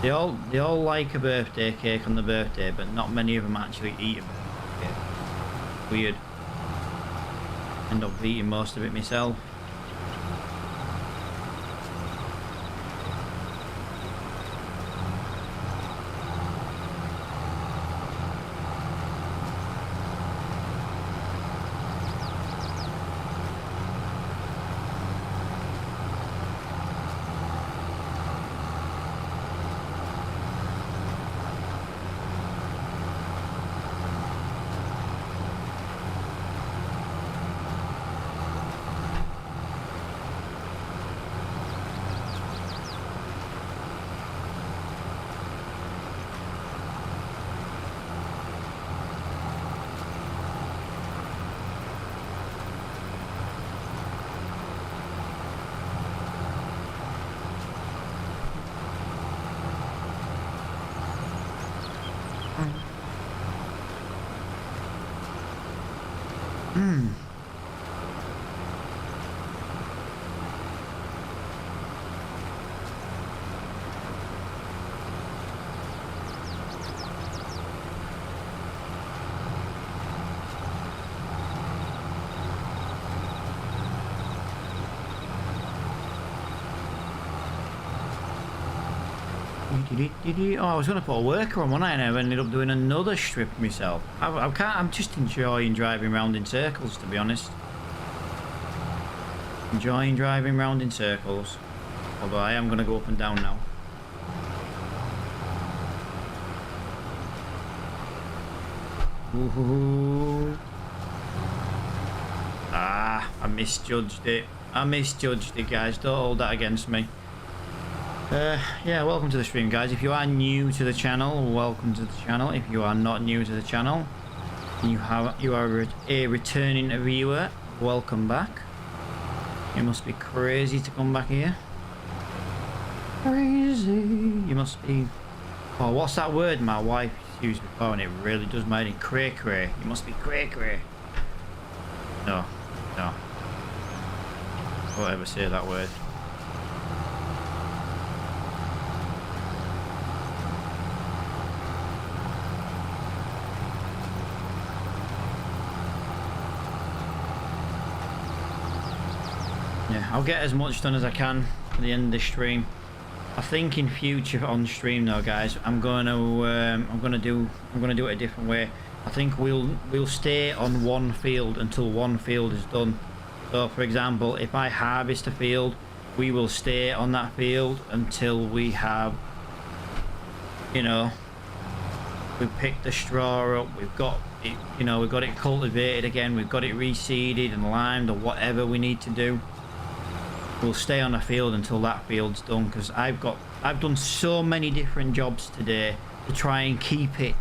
They all like a birthday cake on the birthday, but not many of them actually eat a birthday cake. Weird. End up eating most of it myself. Oh, I was going to put a worker on one and I ended up doing another strip myself. I'm just enjoying driving around in circles, to be honest. Enjoying driving around in circles. Although I am going to go up and down now. Ooh. Ah, I misjudged it. I misjudged it, guys. Don't hold that against me. Yeah, welcome to the stream, guys. If you are new to the channel, welcome to the channel. If you are not new to the channel, you are a returning viewer, welcome back. You must be crazy to come back here. Crazy. You must be... Oh, what's that word my wife used before, and it really does my head in? Cray cray. You must be cray cray. No. Don't ever say that word. Yeah, I'll get as much done as I can at the end of the stream. I think in future on stream though, guys, I'm gonna do it a different way. I think we'll stay on one field until one field is done. So for example, if I harvest a field, we will stay on that field until we have, you know, we've picked the straw up, we've got it, you know, we've got it cultivated again, we've got it reseeded and limed or whatever we need to do. We'll stay on the field until that field's done, because I've done so many different jobs today to try and keep it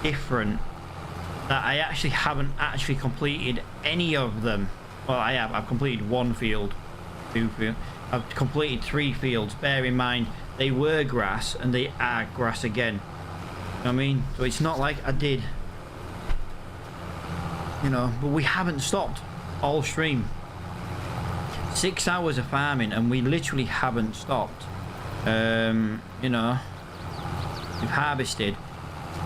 different that I actually haven't actually completed any of them. Well, I have. I've completed one field, two fields. I've completed 3 fields. Bear in mind, they were grass and they are grass again. You know what I mean? So it's not like I did, you know, but we haven't stopped all stream. 6 hours of farming and we literally haven't stopped. You know, we've harvested,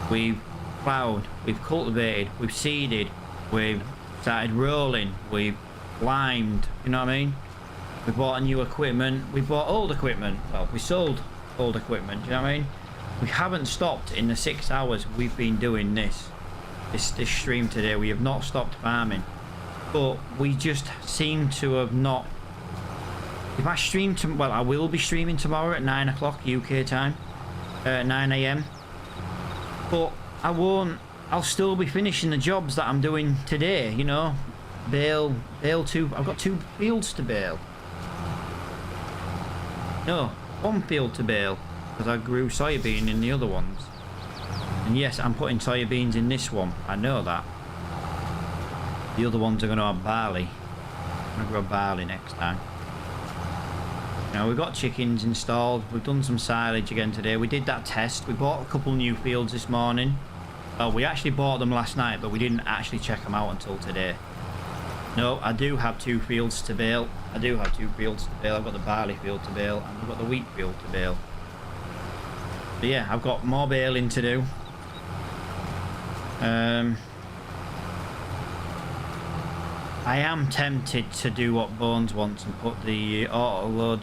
we've ploughed, we've cultivated, we've seeded, we've started rolling, we've limed, you know what I mean? We bought new equipment, we bought old equipment, well, we sold old equipment, you know what I mean? We haven't stopped in the 6 hours we've been doing this stream today. We have not stopped farming, but we just seem to have not. If I stream well, I will be streaming tomorrow at 9 o'clock UK time, 9 AM, but I won't. I'll still be finishing the jobs that I'm doing today, you know. Bale 2, I've got 2 fields to bale. No, one field to bale, because I grew soybean in the other ones. And yes, I'm putting soybeans in this one. I know that. The other ones are going to have barley. I'm going to grow barley next time. Now, we've got chickens installed. We've done some silage again today. We did that test. We bought a couple new fields this morning. Oh, we actually bought them last night, but we didn't actually check them out until today. No, I do have 2 fields to bale. I do have 2 fields to bale. I've got the barley field to bale, and I've got the wheat field to bale. But yeah, I've got more baling to do. I am tempted to do what Bones wants and put the auto load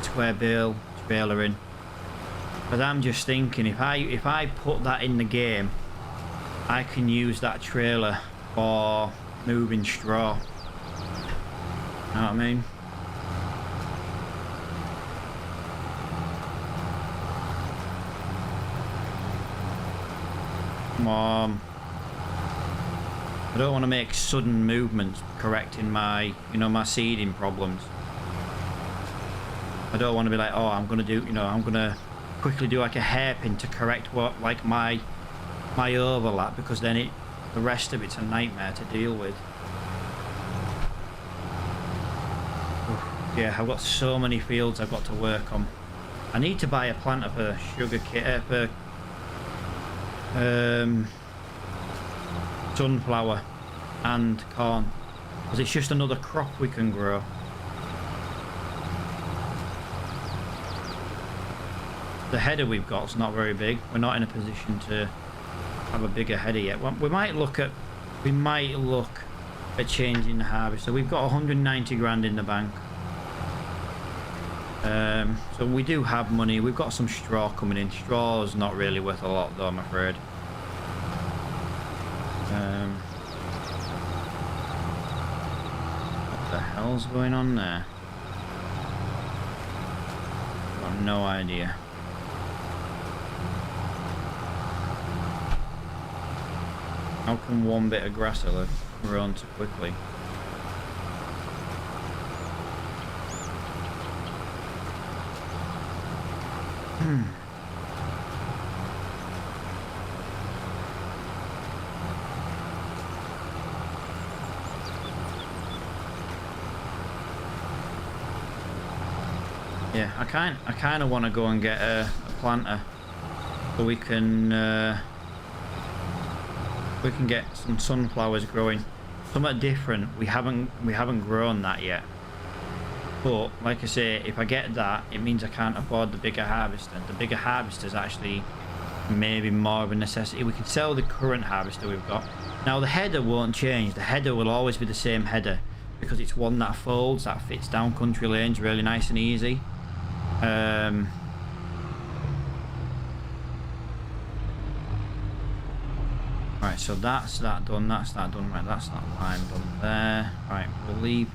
square bale trailer in, but I'm just thinking if I put that in the game, I can use that trailer for moving straw. Know what I mean? Come on. I don't want to make sudden movements correcting my, my seeding problems. I don't want to be like, oh, I'm going to do, I'm going to quickly do like a hairpin to correct what, like my overlap, because then the rest of it's a nightmare to deal with. Yeah, I've got so many fields I've got to work on. I need to buy a planter for sunflower and corn, because it's just another crop we can grow. The header we've got is not very big. We're not in a position to have a bigger header yet. Well, we might look at changing the harvester. We've got 190 grand in the bank. So we do have money. We've got some straw coming in. Straw is not really worth a lot though, I'm afraid. What the hell's going on there? I've got no idea. How can one bit of grass have grown so quickly? Yeah, I kind of want to go and get a planter so we can get some sunflowers growing. Something different. We haven't grown that yet. But like I say, if I get that, it means I can't afford the bigger harvester. The bigger harvester is actually maybe more of a necessity. We can sell the current harvester we've got. Now the header won't change. The header will always be the same header because it's one that folds, that fits down country lanes really nice and easy. Right, so that's that done, that's that done. Right, that's that line done there. Right, we'll leave.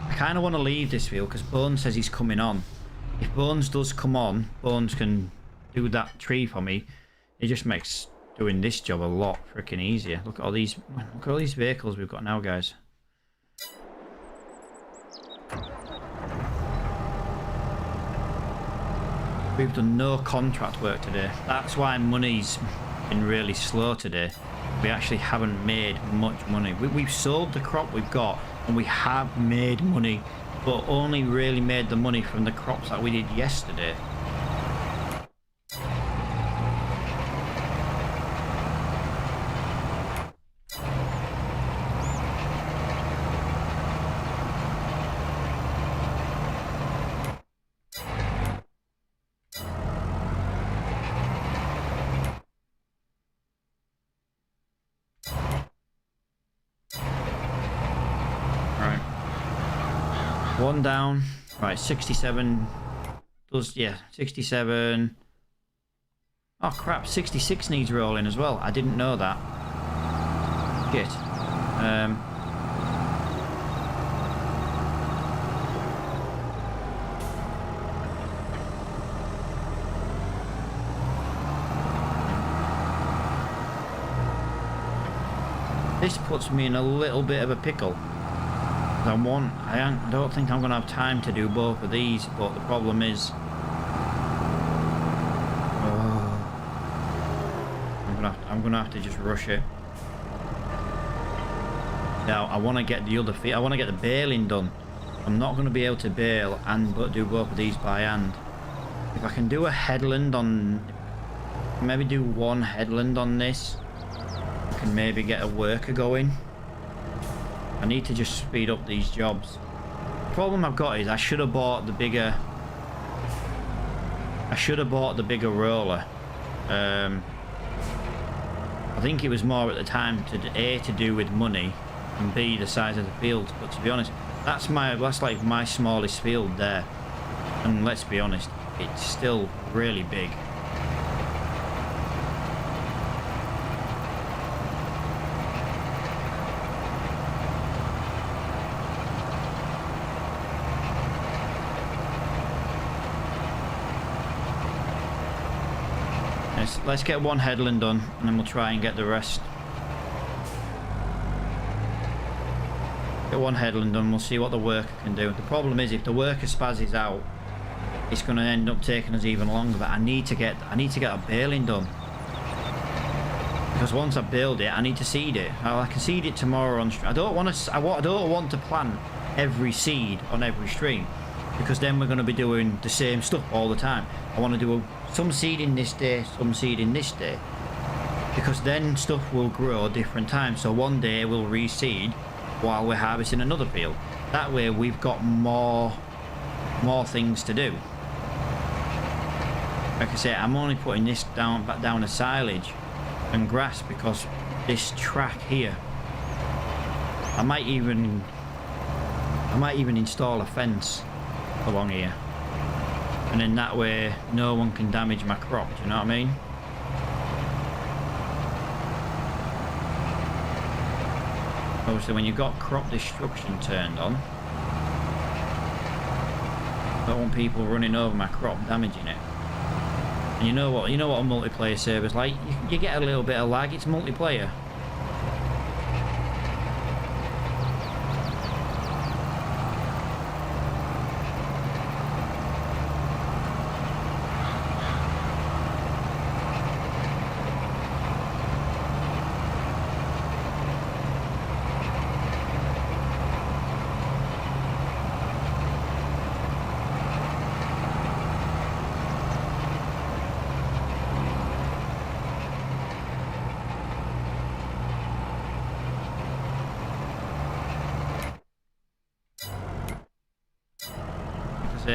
I kind of want to leave this field because Bones says he's coming on. If Bones does come on, Bones can do that tree for me. It just makes doing this job a lot freaking easier. Look at all these vehicles we've got now, guys. We've done no contract work today. That's why money's been really slow today. We actually haven't made much money. We've sold the crop we've got and we have made money, but only really made the money from the crops that we did yesterday. One down. Right, 67 does, yeah, 67. Oh crap, 66 needs rolling as well. I didn't know that. Shit. This puts me in a little bit of a pickle. I don't think I'm gonna have time to do both of these, but the problem is, I'm gonna have to just rush it. Now I want to get the other feet. I want to get the baling done. I'm not going to be able to bale and do both of these by hand. If I can do a headland on, maybe do one headland on this, I can maybe get a worker going. I need to just speed up these jobs. The problem I've got is I should have bought the bigger. Roller. I think it was more at the time to do with money, and B, the size of the fields. But to be honest, that's like my smallest field there, and let's be honest, it's still really big. Let's get one headland done, and then we'll try and get the rest. Get one headland done, we'll see what the worker can do. The problem is, if the worker spazzes out, it's going to end up taking us even longer. But I need to get a baling done, because once I build it, I need to seed it. I can seed it tomorrow on. I don't want to plant every seed on every stream, because then we're going to be doing the same stuff all the time. I want to do some seeding this day, some seeding this day, because then stuff will grow different times. So one day we'll reseed while we're harvesting another field. That way we've got more things to do. Like I say, I'm only putting this back down as silage and grass because this track here, I might even install a fence along here, and then that way no one can damage my crop. Do you know what I mean? Obviously, when you've got crop destruction turned on, I don't want people running over my crop, damaging it. And you know what a multiplayer server's like. You get a little bit of lag. It's multiplayer.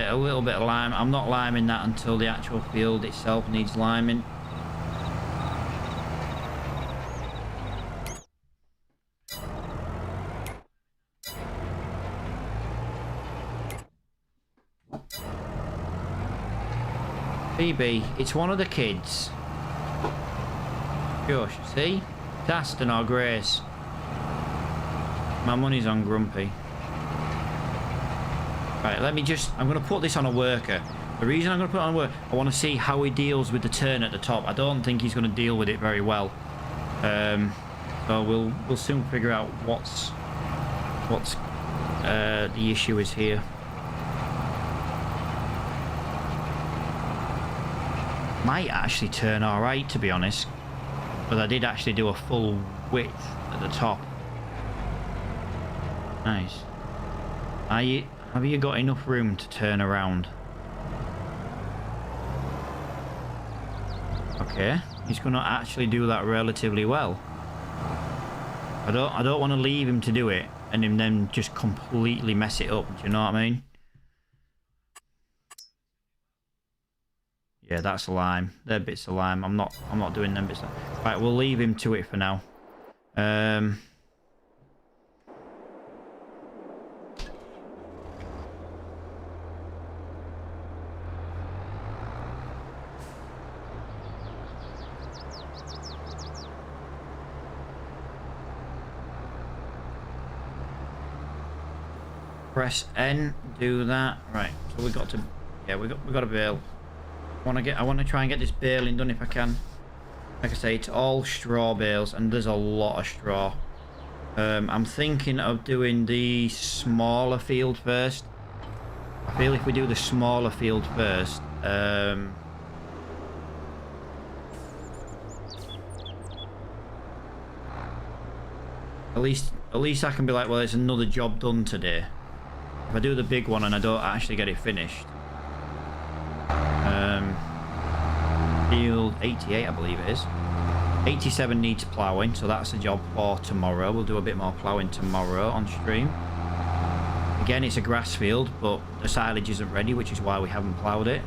A little bit of lime. I'm not liming that until the actual field itself needs liming. BB, it's one of the kids. Gosh, see? Daston or Grace. My money's on Grumpy. Right, I'm going to put this on a worker. The reason I'm going to put it on a worker, I want to see how he deals with the turn at the top. I don't think he's going to deal with it very well. So we'll soon figure out what's the issue is here. Might actually turn alright, to be honest, but I did actually do a full width at the top. Nice. Have you got enough room to turn around? Okay, he's going to actually do that relatively well. I don't want to leave him to do it and him then just completely mess it up. Do you know what I mean? Yeah, that's lime. They're bits of lime. I'm not doing them bits. Right, we'll leave him to it for now. Press N, do that. Right, so we got to, yeah, we got to bale. I want to try and get this baling done if I can. Like I say, it's all straw bales, and there's a lot of straw. I'm thinking of doing the smaller field first. I feel if we do the smaller field first, at least I can be like, well, it's another job done today. If I do the big one and I don't actually get it finished, field 88, I believe it is. 87 needs ploughing, so that's a job for tomorrow. We'll do a bit more ploughing tomorrow on stream. Again, it's a grass field, but the silage isn't ready, which is why we haven't ploughed it.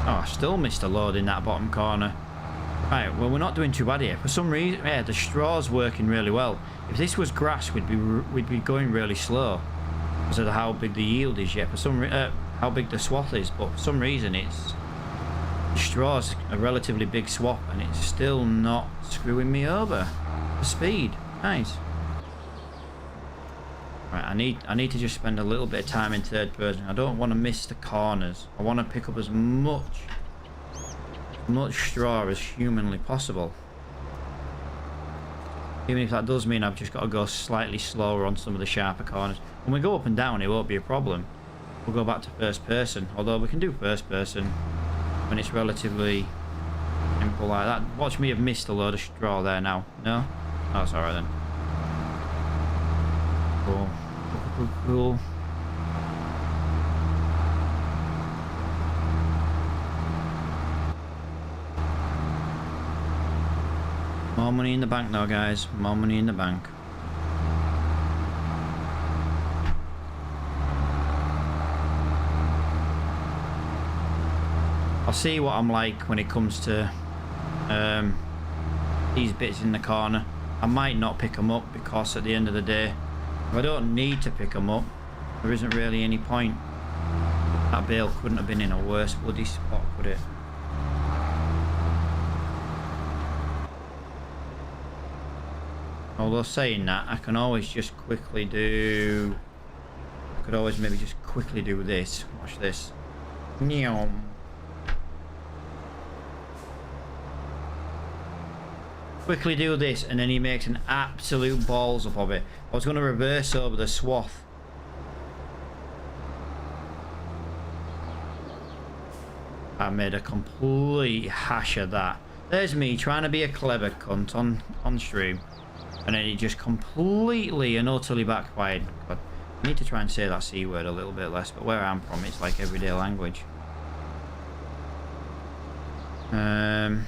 Oh, I still missed a load in that bottom corner. Right, well, we're not doing too bad here. For some reason, yeah, the straw's working really well. If this was grass, we'd be going really slow because of how big the yield is yet. For some how big the swath is, but for some reason, the straw's a relatively big swath, and it's still not screwing me over. The speed, nice. Right, I need to just spend a little bit of time in third person. I don't want to miss the corners. I want to pick up as much straw as humanly possible. Even if that does mean I've just got to go slightly slower on some of the sharper corners. When we go up and down, it won't be a problem. We'll go back to first person. Although we can do first person when it's relatively simple like that. Watch me have missed a load of straw there now. No? Oh, that's alright then. Cool. Cool. More money in the bank now, guys. More money in the bank. I'll see what I'm like when it comes to these bits in the corner. I might not pick them up because at the end of the day, if I don't need to pick them up, there isn't really any point. That bale couldn't have been in a worse bloody spot, could it? Although saying that, I can always just quickly do... I could always maybe just quickly do this. Watch this. Neom. Quickly do this, and then he makes an absolute balls up of it. I was going to reverse over the swath. I made a complete hash of that. There's me trying to be a clever cunt on stream, and then it just completely and utterly backfired. But I need to try and say that C word a little bit less, but where I'm from, it's like everyday language. Alright,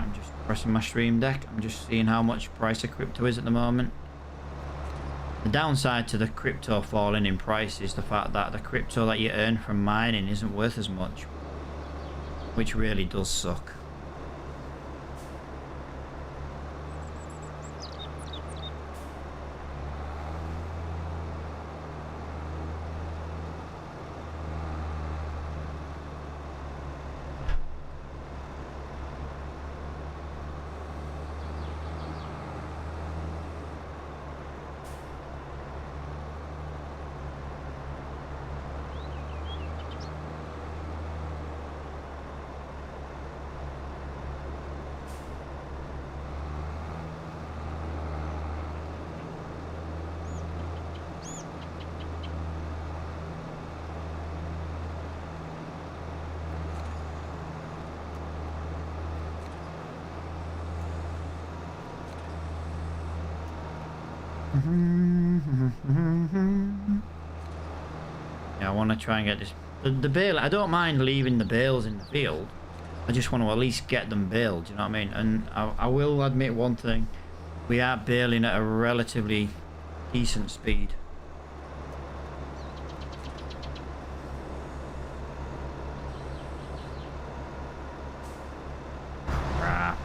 I'm just pressing my stream deck. I'm just seeing how much price of crypto is at the moment. The downside to the crypto falling in price is the fact that the crypto that you earn from mining isn't worth as much, which really does suck. Yeah, I want to try and get this. The bale, I don't mind leaving the bales in the field. I just want to at least get them baled, you know what I mean? And I will admit one thing. We are baling at a relatively decent speed.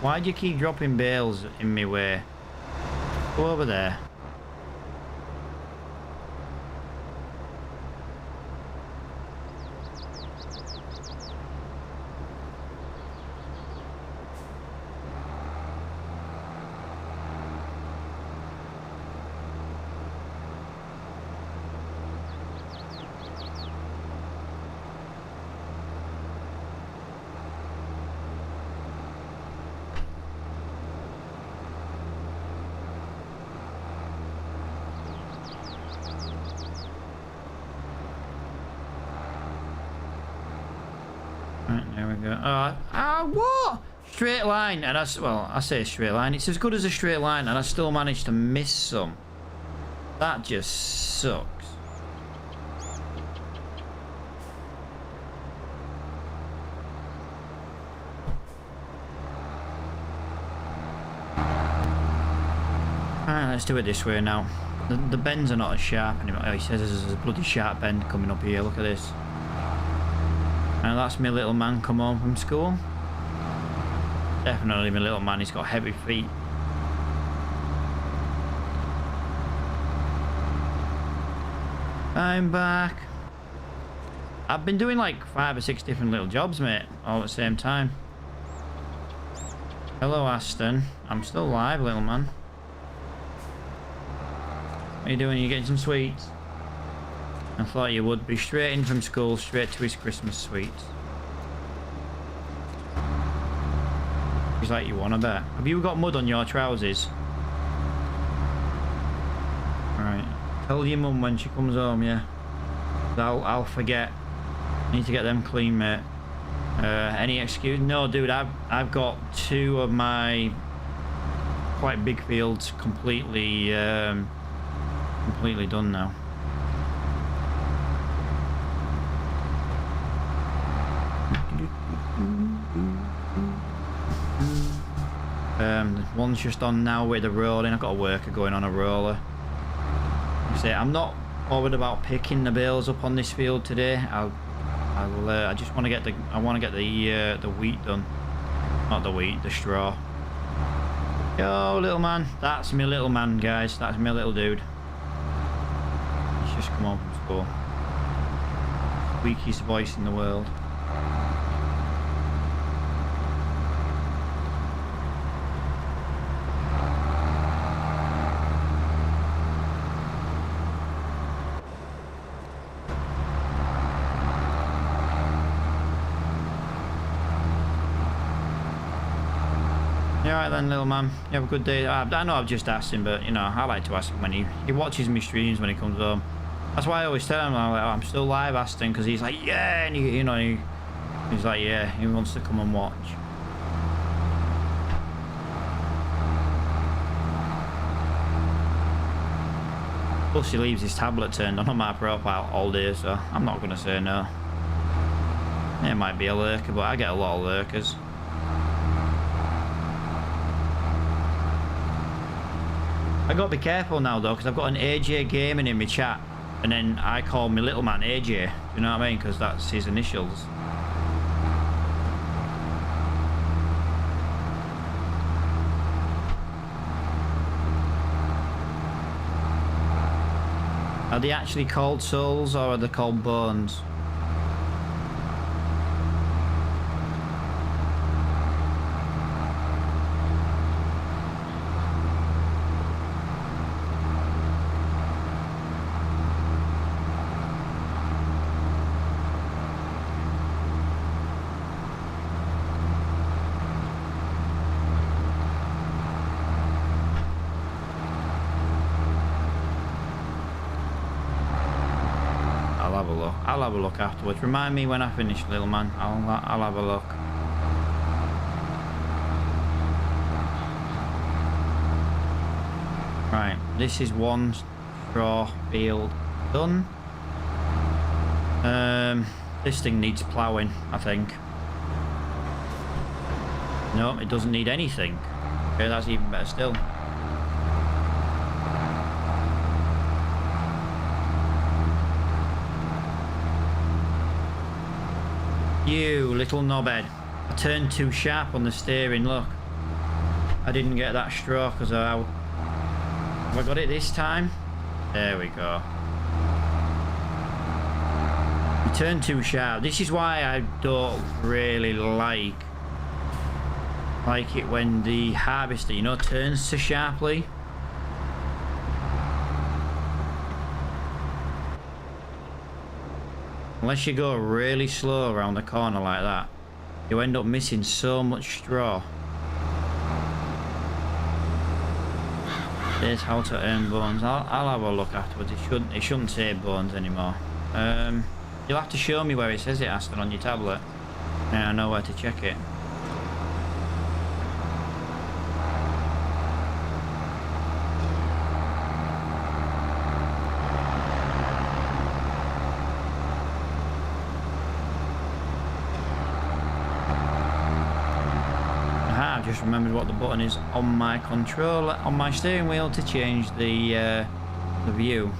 Why do you keep dropping bales in my way? Go over there. Right, there we go. What? Straight line, and I say straight line. It's as good as a straight line, and I still managed to miss some. That just sucks. Alright, let's do it this way now. The bends are not as sharp anymore. Oh, he says there's a bloody sharp bend coming up here. Look at this. And that's my little man come home from school. Definitely my little man, he's got heavy feet. I'm back. I've been doing like 5 or 6 different little jobs, mate, all at the same time. Hello, Aston. I'm still alive, little man. What are you doing? Are you getting some sweets? I thought you would be. Straight in from school, straight to his Christmas sweets. He's like, you want, I bet. Have you got mud on your trousers? Right. Tell your mum when she comes home, yeah? I'll forget. I need to get them clean, mate. Any excuse? No, dude, I've got 2 of my quite big fields completely done now. One's just on now with the rolling. I've got a worker going on a roller. I'm not bothered about picking the bales up on this field today. I just want to get the wheat done. Not the wheat, the straw. Yo, little man. That's my little man, guys. That's my little dude. He's just come home from school. Squeakiest voice in the world. Alright then, little man. You have a good day. I know I've just asked him, but you know, I like to ask him when he watches me streams when he comes home. That's why I always tell him, I'm still live asking, because he's like, yeah, and he's like, yeah, he wants to come and watch. Plus he leaves his tablet turned on my profile all day, so I'm not going to say no. It might be a lurker, but I get a lot of lurkers. I got to be careful now though, because I've got an AJ Gaming in my chat, and then I call my little man AJ. Do you know what I mean? Because that's his initials. Are they actually called souls or are they called bones? I'll have a look afterwards. Remind me when I finish, little man. I'll have a look. Right, this is one straw field done. This thing needs ploughing, I think. No, it doesn't need anything. Okay, that's even better still. You little knobhead. I turned too sharp on the steering, look. I didn't get that stroke because have I got it this time? There we go. You turn too sharp. This is why I don't really like it when the harvester, you know, turns so sharply. Unless you go really slow around the corner like that, you end up missing so much straw. There's how to earn bones. I'll have a look afterwards. It shouldn't say bones anymore. You'll have to show me where it says it, Aston, on your tablet. Now I know where to check it. I've just remembered what the button is on my controller, on my steering wheel, to change the view.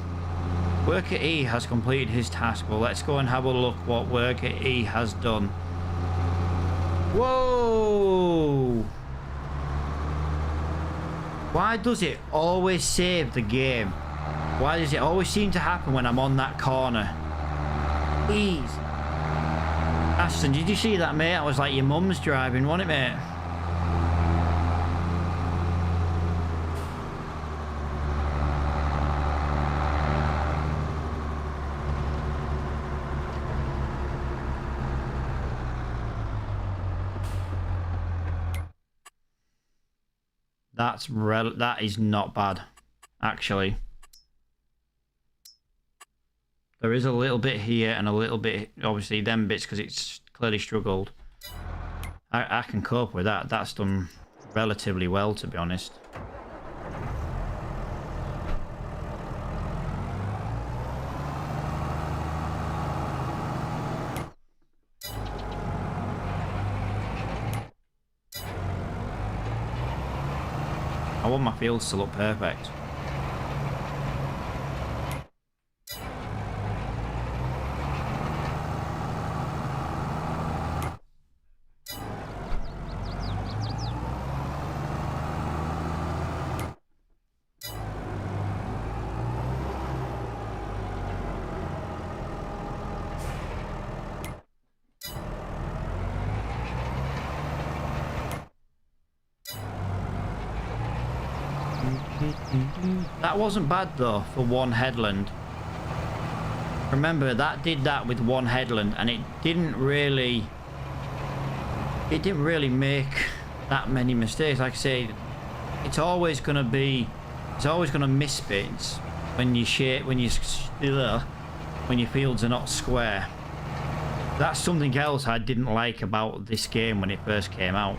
Worker E has completed his task. Well, let's go and have a look what Worker E has done. Whoa! Why does it always save the game? Why does it always seem to happen when I'm on that corner? Please. Aston, did you see that, mate? I was like your mum's driving, wasn't it, mate? That is not bad, actually. There is a little bit here and a little bit, obviously, them bits because it's clearly struggled. I can cope with that. That's done relatively well, to be honest. I want my fields to look perfect. That wasn't bad though for one headland. Remember, that did that with one headland, and it didn't really make that many mistakes. Like I say, it's always gonna miss bits when your fields are not square. That's something else I didn't like about this game when it first came out.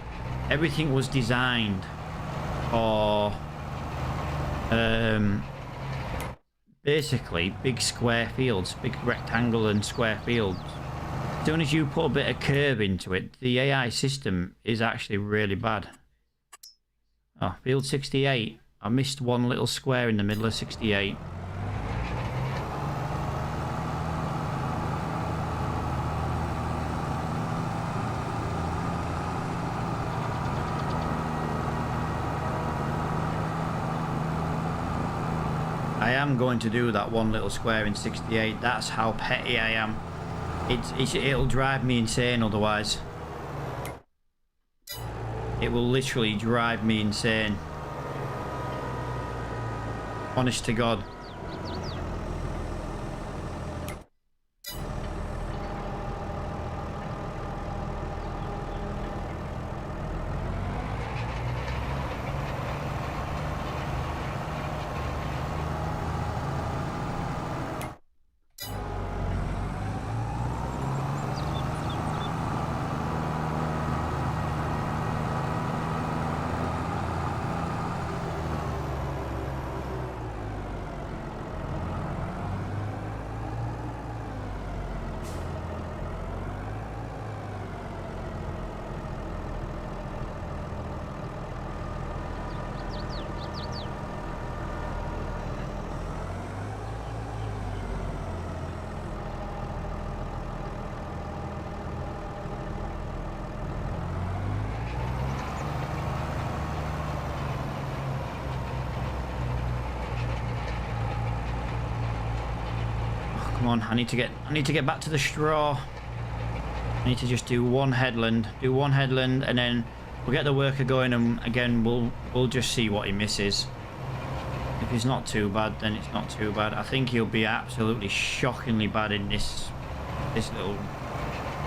Everything was designed for basically big square fields, big rectangle and square fields. As soon as you put a bit of curve into it, the AI system is actually really bad. Oh, field 68. I missed one little square in the middle of 68. I am going to do that one little square in 68. That's how petty I am. It'll drive me insane otherwise. It will literally drive me insane. Honest to God. Come on, I need to get back to the straw. I need to just do one headland, and then we'll get the worker going, and again we'll just see what he misses. If he's not too bad, then it's not too bad. I think he'll be absolutely shockingly bad in this little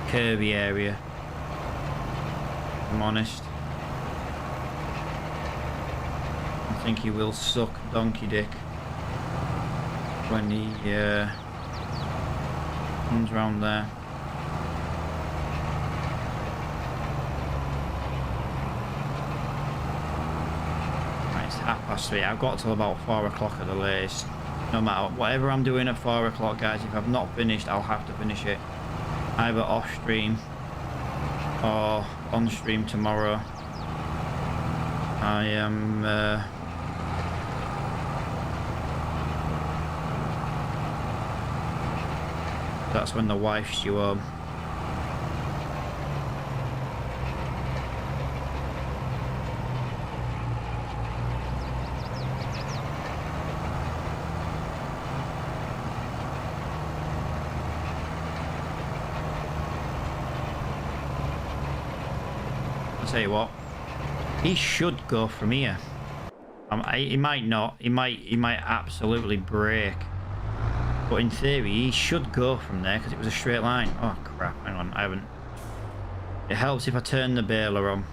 curvy area, if I'm honest. I think he will suck donkey dick when he comes round there. Right, it's 3:30. I've got till about 4 o'clock at the latest. No matter whatever I'm doing at 4 o'clock, guys, if I've not finished, I'll have to finish it either off stream or on stream tomorrow. I am that's when the wife's due home. I'll tell you what, he should go from here. He might not. He might absolutely break. But in theory, he should go from there because it was a straight line. Oh crap! Hang on, I haven't. It helps if I turn the baler on.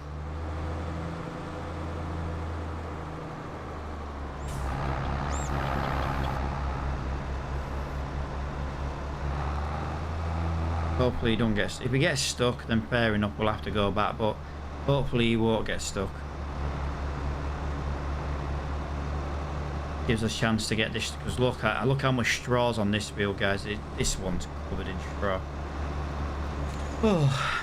Hopefully he don't get. If he gets stuck, then fair enough. We'll have to go back. But hopefully he won't get stuck. Gives us a chance to get this, because look how much straw's on this wheel, guys. This one's covered in straw. Oh.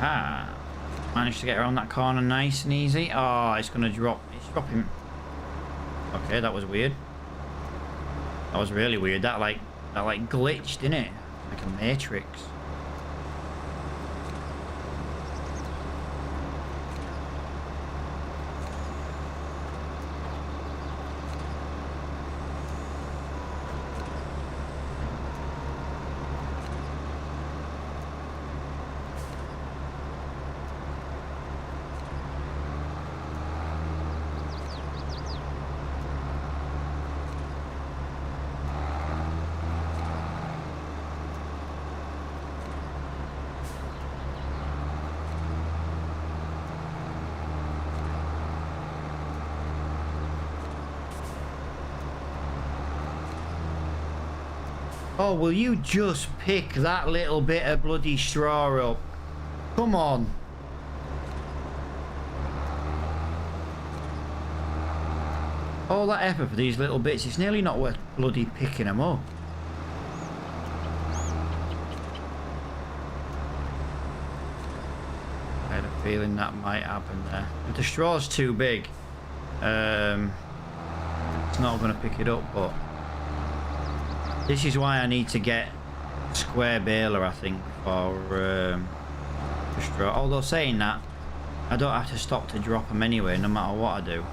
Aha! Managed to get around that corner nice and easy. Oh, it's gonna drop. It's dropping. Okay, that was weird. That was really weird. That like glitched, didn't it? Like a matrix. Oh, will you just pick that little bit of bloody straw up? Come on. All that effort for these little bits, it's nearly not worth bloody picking them up. I had a feeling that might happen there. If the straw's too big, it's not going to pick it up, but this is why I need to get a square baler, I think, for the straw. Although saying that, I don't have to stop to drop them anyway, no matter what I do.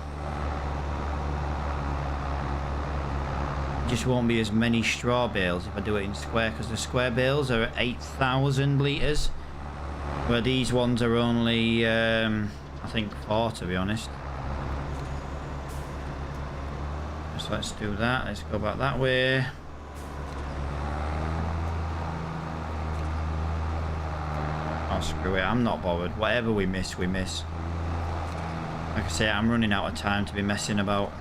Just won't be as many straw bales if I do it in square, because the square bales are 8,000 litres, where these ones are only, I think, 4, to be honest. So let's do that. Let's go back that way. Oh, screw it, I'm not bothered. Whatever we miss, we miss. Like I say, I'm running out of time to be messing about.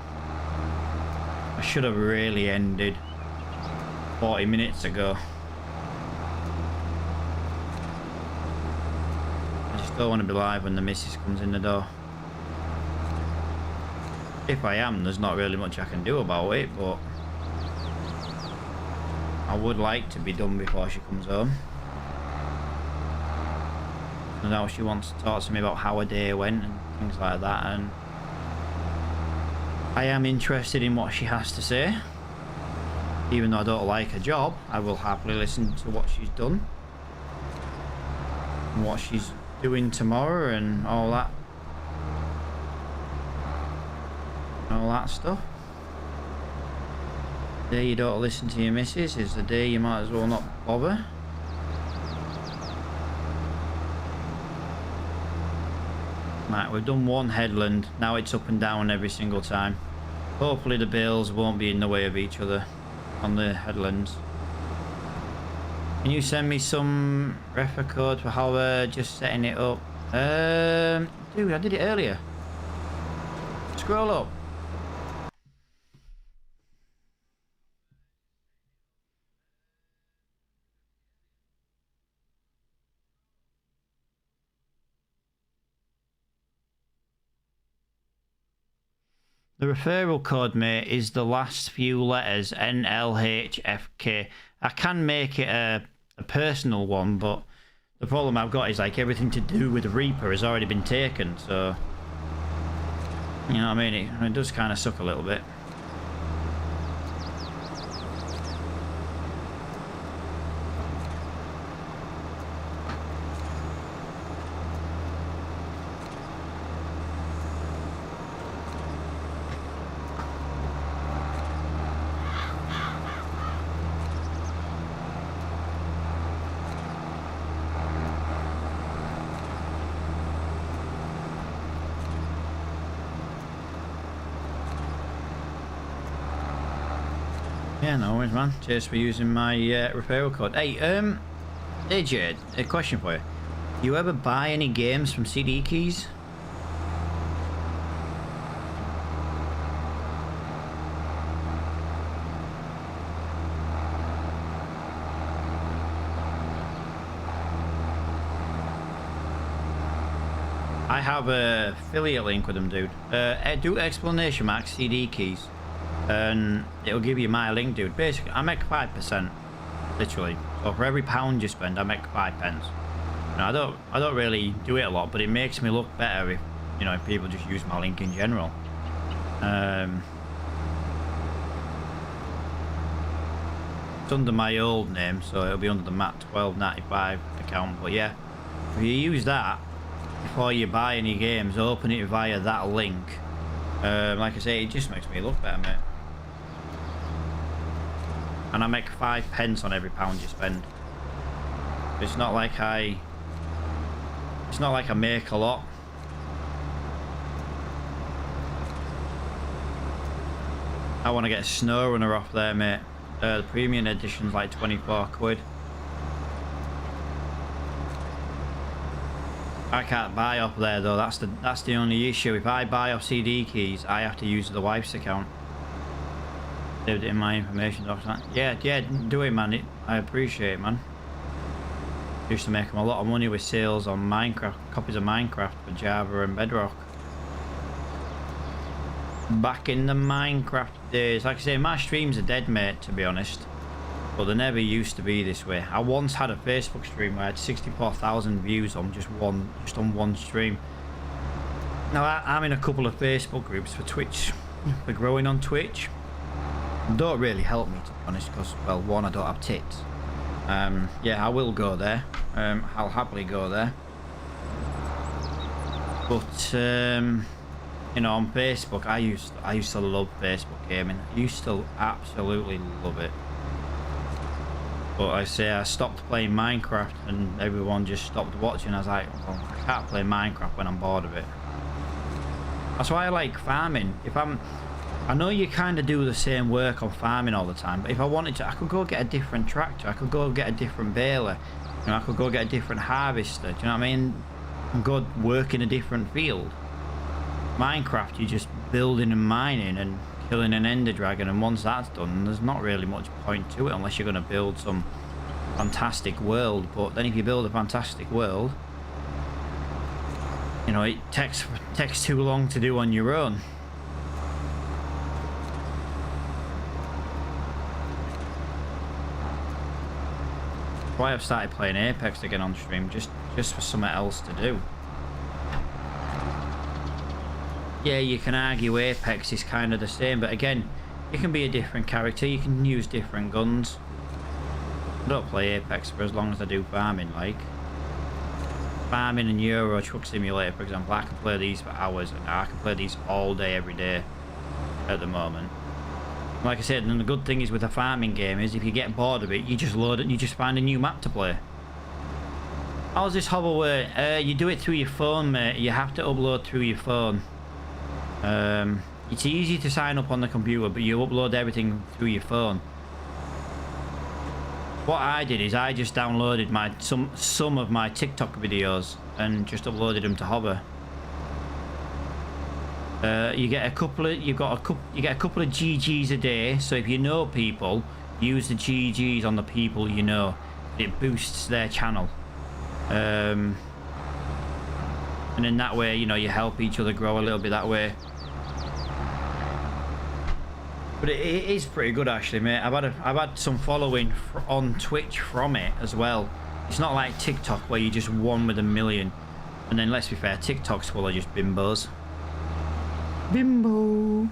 I should have really ended 40 minutes ago. don't want to be live when the missus comes in the door. If I am, there's not really much I can do about it, but I would like to be done before she comes home. So now she wants to talk to me about how her day went and things like that, and I am interested in what she has to say. Even though I don't like her job, I will happily listen to what she's done and what she's doing tomorrow and all that. All that stuff. The day you don't listen to your missus is the day you might as well not bother. Right, we've done one headland. Now it's up and down every single time. Hopefully the bales won't be in the way of each other on the headlands. Can you send me some refer code for how we're just setting it up? Dude, I did it earlier. Scroll up. The referral code, mate, is the last few letters, NLHFK. I can make it a personal one, but the problem I've got is like everything to do with Reaper has already been taken, so you know what I mean? It does kind of suck a little bit. Yeah, no worries, man. Cheers for using my referral code. Hey, AJ, a question for you. Do you ever buy any games from CD keys? I have a affiliate link with them, dude. Do exclamation mark CD keys. And it'll give you my link, dude. Basically, I make 5%, literally. So for every £1 you spend, I make 5 pence. Now, I don't really do it a lot, but it makes me look better if, you know, if people just use my link in general. It's under my old name, so it'll be under the Matt1295 account. But yeah, if you use that before you buy any games, open it via that link. Like I say, it just makes me look better, mate. And I make 5 pence on every £1 you spend. It's not like I make a lot. I want to get a snow runner off there, mate. The premium edition's like 24 quid. I can't buy off there though. That's the only issue. If I buy off CD keys, I have to use the wife's account. Saved it in my information document. Yeah, do it, man. I appreciate it, man. Used to make them a lot of money with sales on Minecraft, copies of Minecraft for Java and Bedrock. Back in the Minecraft days. Like I say, my streams are dead, mate, to be honest. But they never used to be this way. I once had a Facebook stream where I had 64,000 views on just on one stream. Now I'm in a couple of Facebook groups for Twitch, for growing on Twitch. Don't really help me, to be honest, because, well, one, I don't have tits. Yeah, I will go there. I'll happily go there. But you know, on Facebook, I used to love Facebook gaming. I used to absolutely love it. But I say I stopped playing Minecraft and everyone just stopped watching. I was like, well, I can't play Minecraft when I'm bored of it. That's why I like farming. I know you kind of do the same work on farming all the time, but if I wanted to, I could go get a different tractor. I could go get a different baler. You know, I could go get a different harvester. Do you know what I mean? And go work in a different field. Minecraft, you're just building and mining and killing an ender dragon, and once that's done, there's not really much point to it unless you're going to build some fantastic world. But then if you build a fantastic world, know, it takes too long to do on your own. Why I've started playing Apex again on stream, just for something else to do. Yeah, you can argue Apex is kind of the same, but again, you can be a different character, you can use different guns. I don't play Apex for as long as I do farming, like. Farming and Euro Truck Simulator, for example, I can play these for hours, and I can play these all day, every day, at the moment. Like I said, and the good thing is with a farming game is if you get bored of it, you just load it and you just find a new map to play. How's this hoverware? You do it through your phone, mate. You have to upload through your phone. It's easy to sign up on the computer, but you upload everything through your phone. What I did is I just downloaded some of my TikTok videos and just uploaded them to Hover. You get a couple of GGs a day. So if you know people, use the GGs on the people you know. It boosts their channel, and in that way, you know, you help each other grow a little bit that way. But it is pretty good, actually, mate. I've had some following on Twitch from it as well. It's not like TikTok where you just one with a million, and then let's be fair, TikTok's full of just bimbos. Bimbo.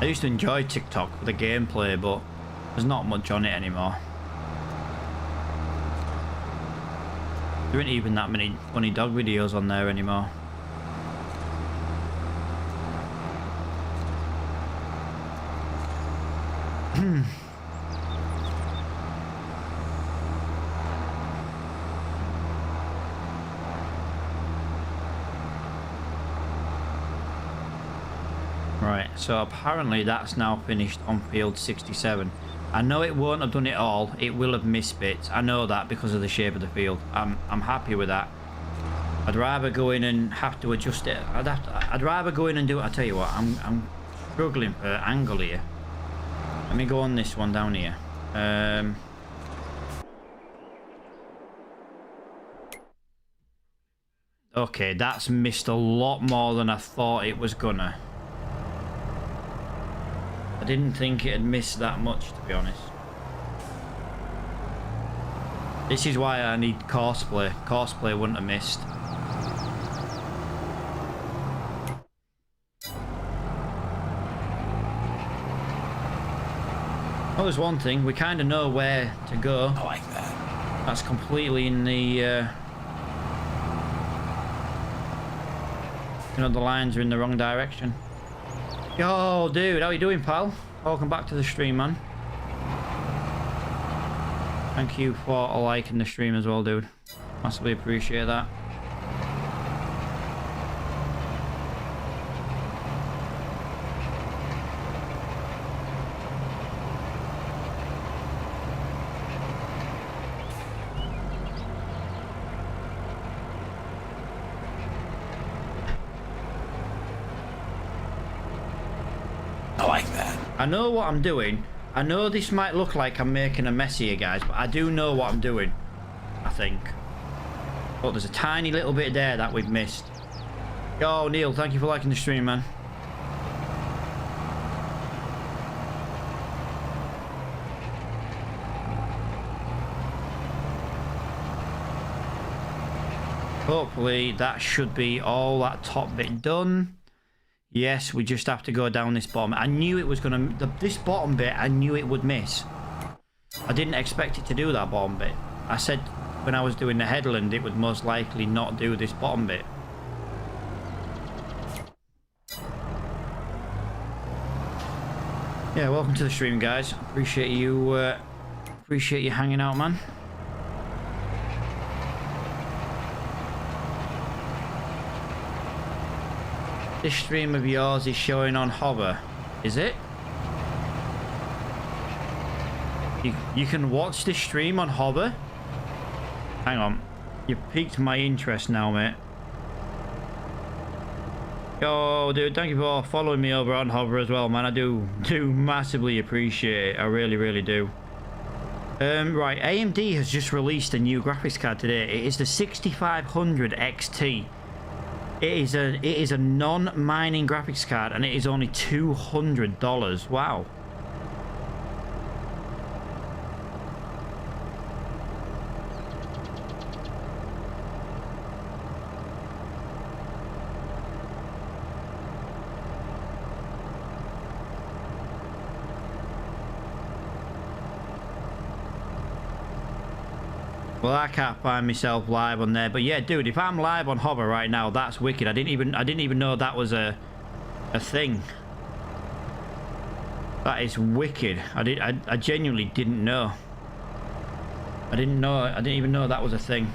I used to enjoy TikTok for the gameplay, but there's not much on it anymore. There ain't even that many funny dog videos on there anymore. Right, so apparently that's now finished on field 67. I know it won't have done it all. It will have missed bits. I know that because of the shape of the field. I'm happy with that. I'd rather go in and have to adjust it. I'd rather go in and do it. I tell you what, I'm struggling for angle here. Let me go on this one down here. Okay, that's missed a lot more than I thought it was gonna. I didn't think it had missed that much, to be honest. This is why I need Crossplay. Crossplay wouldn't have missed. Well, there's one thing. We kind of know where to go. I like that. That's completely in the... you know, the lines are in the wrong direction. Yo, dude, how you doing, pal? Welcome back to the stream, man. Thank you for liking the stream as well, dude. Massively appreciate that. I know what I'm doing. I know this might look like I'm making a mess here, guys, but I do know what I'm doing, I think. But there's a tiny little bit there that we've missed. Yo, Neil, thank you for liking the stream, man. Hopefully that should be all that top bit done. Yes, we just have to go down this bottom. I knew it was going to... This bottom bit, I knew it would miss. I didn't expect it to do that bottom bit. I said when I was doing the headland, it would most likely not do this bottom bit. Yeah, welcome to the stream, guys. Appreciate you hanging out, man. This stream of yours is showing on Hover, is it? You can watch this stream on Hover? Hang on. You've piqued my interest now, mate. Yo, dude, thank you for following me over on Hover as well, man. I do massively appreciate it. I really do. Right, AMD has just released a new graphics card today. It is the 6500 XT. It is a non-mining graphics card, and it is only $200. Wow. Well, I can't find myself live on there, but yeah, dude, if I'm live on Hover right now, that's wicked. I didn't even know that was a thing. That is wicked. I genuinely didn't know. I didn't even know that was a thing.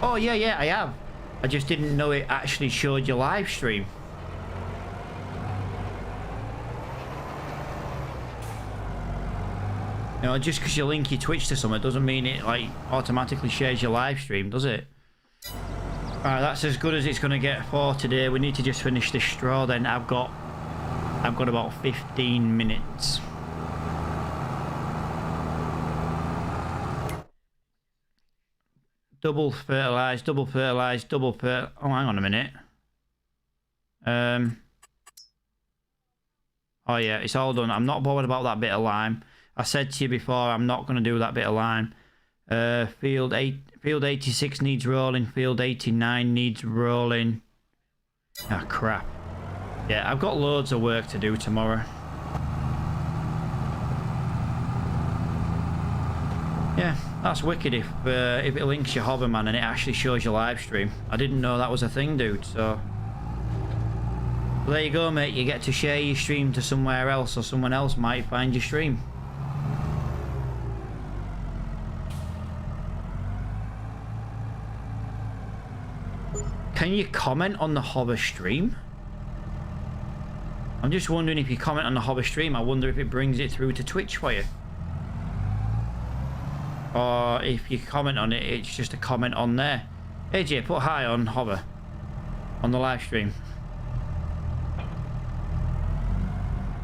Oh, yeah, I have. I just didn't know it actually showed your live stream. You know, just because you link your Twitch to something doesn't mean it, like, automatically shares your live stream, does it? Alright, that's as good as it's going to get for today. We need to just finish this straw then. I've got about 15 minutes. Double fertilized, double fertilized, double fer... Oh, hang on a minute. Oh, yeah, it's all done. I'm not bothered about that bit of lime. I said to you before, I'm not going to do that bit of lime. Field 86 needs rolling. Field 89 needs rolling. Ah, crap. Yeah, I've got loads of work to do tomorrow. Yeah, that's wicked if it links your Hover, man, and it actually shows your live stream. I didn't know that was a thing, dude, so... Well, there you go, mate. You get to share your stream to somewhere else, or someone else might find your stream. Can you comment on the Hover stream? I'm just wondering if you comment on the Hover stream, I wonder if it brings it through to Twitch for you. Or if you comment on it, it's just a comment on there. AJ, put hi on Hover. On the live stream.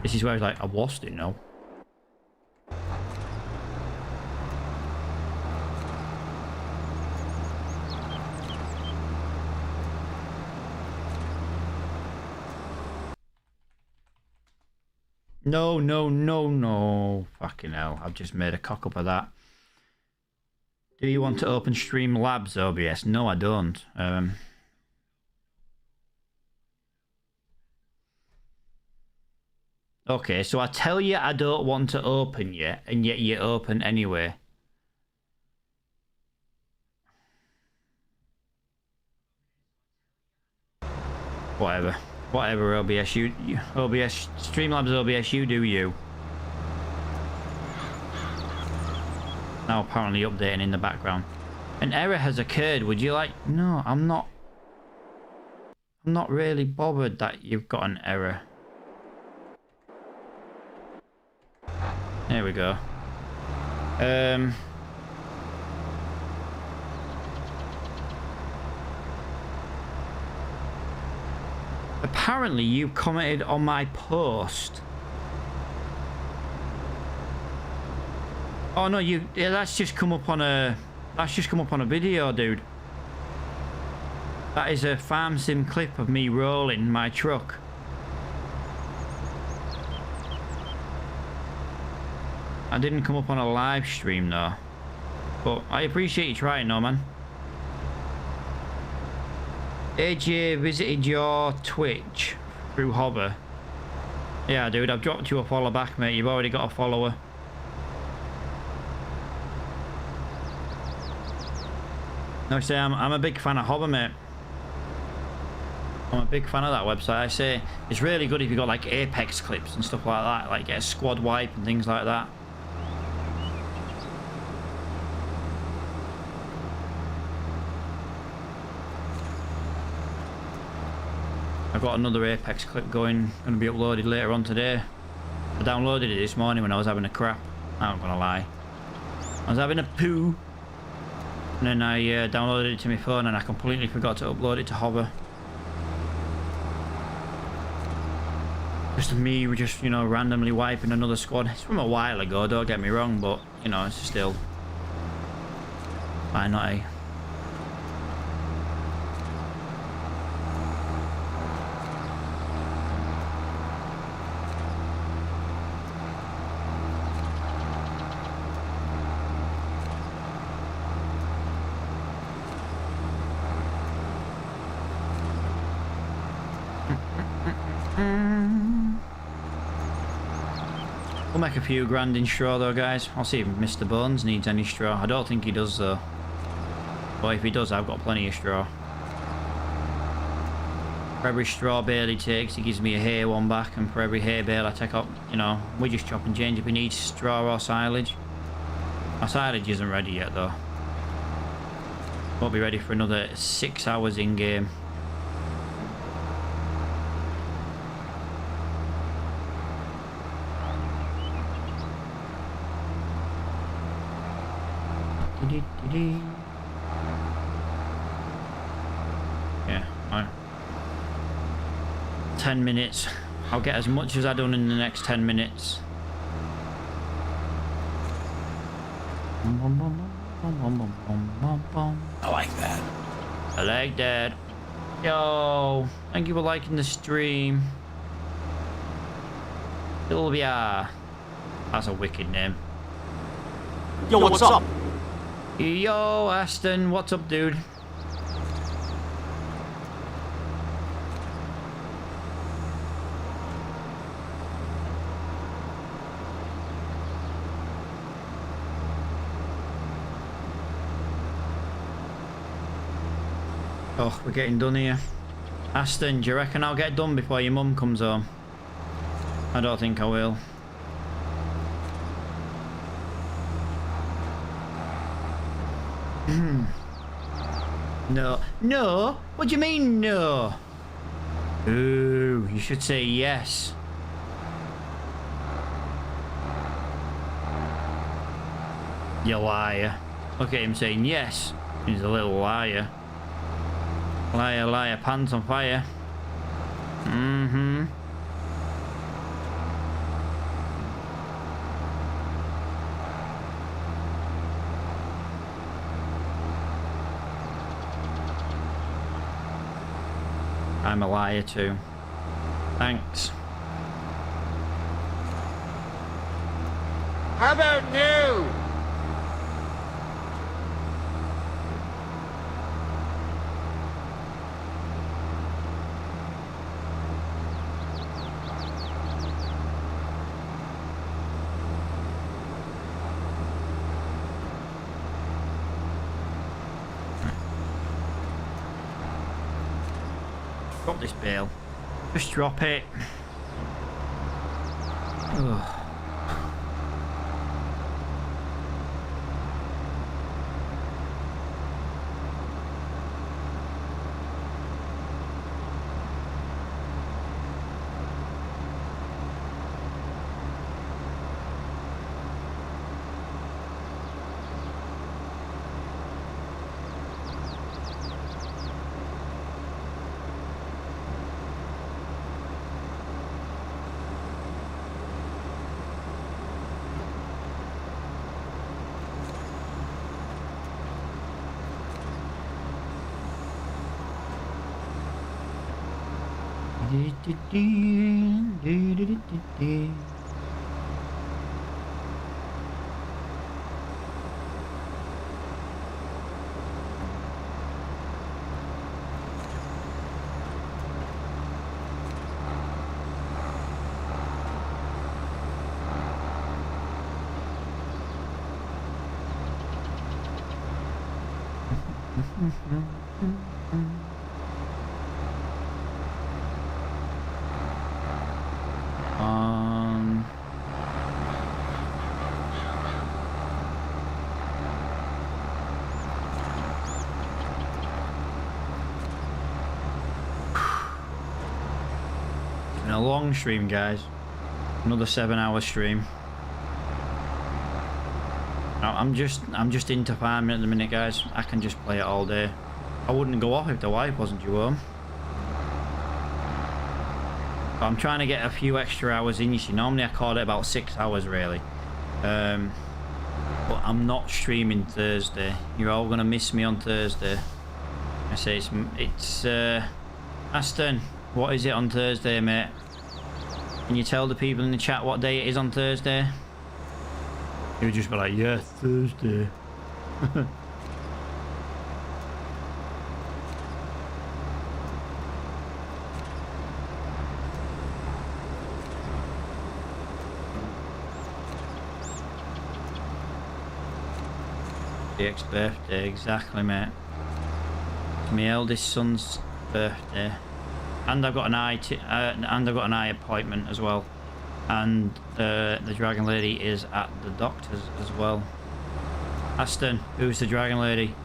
This is where I was like, I lost it now. No. Fucking hell, I've just made a cock up of that. Do you want to open Streamlabs OBS? No, I don't. Okay, so I tell you I don't want to open yet, and yet you open anyway. Whatever, OBS, OBS, Streamlabs OBS, you do you. Now apparently updating in the background. An error has occurred. Would you like... No, I'm not really bothered that you've got an error. There we go. Apparently you commented on my post. Oh no, yeah, that's just come up on a video, dude. That is a farm sim clip of me rolling my truck. I didn't come up on a live stream though. But I appreciate you trying though, man. AJ visited your Twitch through Hover. Yeah, dude, I've dropped you a follow back, mate. You've already got a follower. No, say I'm a big fan of Hover, mate. I'm a big fan of that website. I say it's really good if you got like Apex clips and stuff like that, like get a squad wipe and things like that. I've got another Apex clip going to be uploaded later on today. I downloaded it this morning when I was having a crap. I'm not gonna lie. I was having a poo. And then I downloaded it to my phone and I completely forgot to upload it to Hover. Just me, just, you know, randomly wiping another squad. It's from a while ago, don't get me wrong, but, you know, it's still... Why not, eh? We'll make a few grand in straw though, guys. I'll see if Mr. Bones needs any straw. I don't think he does though. But if he does, I've got plenty of straw. For every straw bale he takes, he gives me a hay one back, and for every hay bale I take up, you know, we just chop and change if he needs straw or silage. Our silage isn't ready yet though. Won't be ready for another 6 hours in game. Yeah, 10 minutes. I'll get as much as I done in the next 10 minutes. I like that. I like that. Yo, thank you for liking the stream. Sylvia. That's a wicked name. Yo, what's up? Yo, Aston, what's up, dude? Oh, we're getting done here. Aston, do you reckon I'll get done before your mum comes home? I don't think I will. No. No? What do you mean, no? Ooh, you should say yes. You liar. Look at him saying yes. He's a little liar. Liar, liar, pants on fire. Mm-hmm. I'm a liar too. Thanks. How about new? Drop this bale. Just drop it. Ugh. a long stream, guys. Another 7-hour stream. I'm just into farming at the minute, guys. I can just play it all day. I wouldn't go off if the wife wasn't due home. But I'm trying to get a few extra hours in. You see, normally I call it about 6 hours, really. But I'm not streaming Thursday. You're all gonna miss me on Thursday. I say it's Aston. What is it on Thursday, mate? Can you tell the people in the chat what day it is on Thursday? You'll just be like, yeah, Thursday. DX birthday, exactly, mate. It's my eldest son's birthday, and I've got an eye appointment as well, and the Dragon Lady is at the doctor's as well. Aston, who's the Dragon Lady?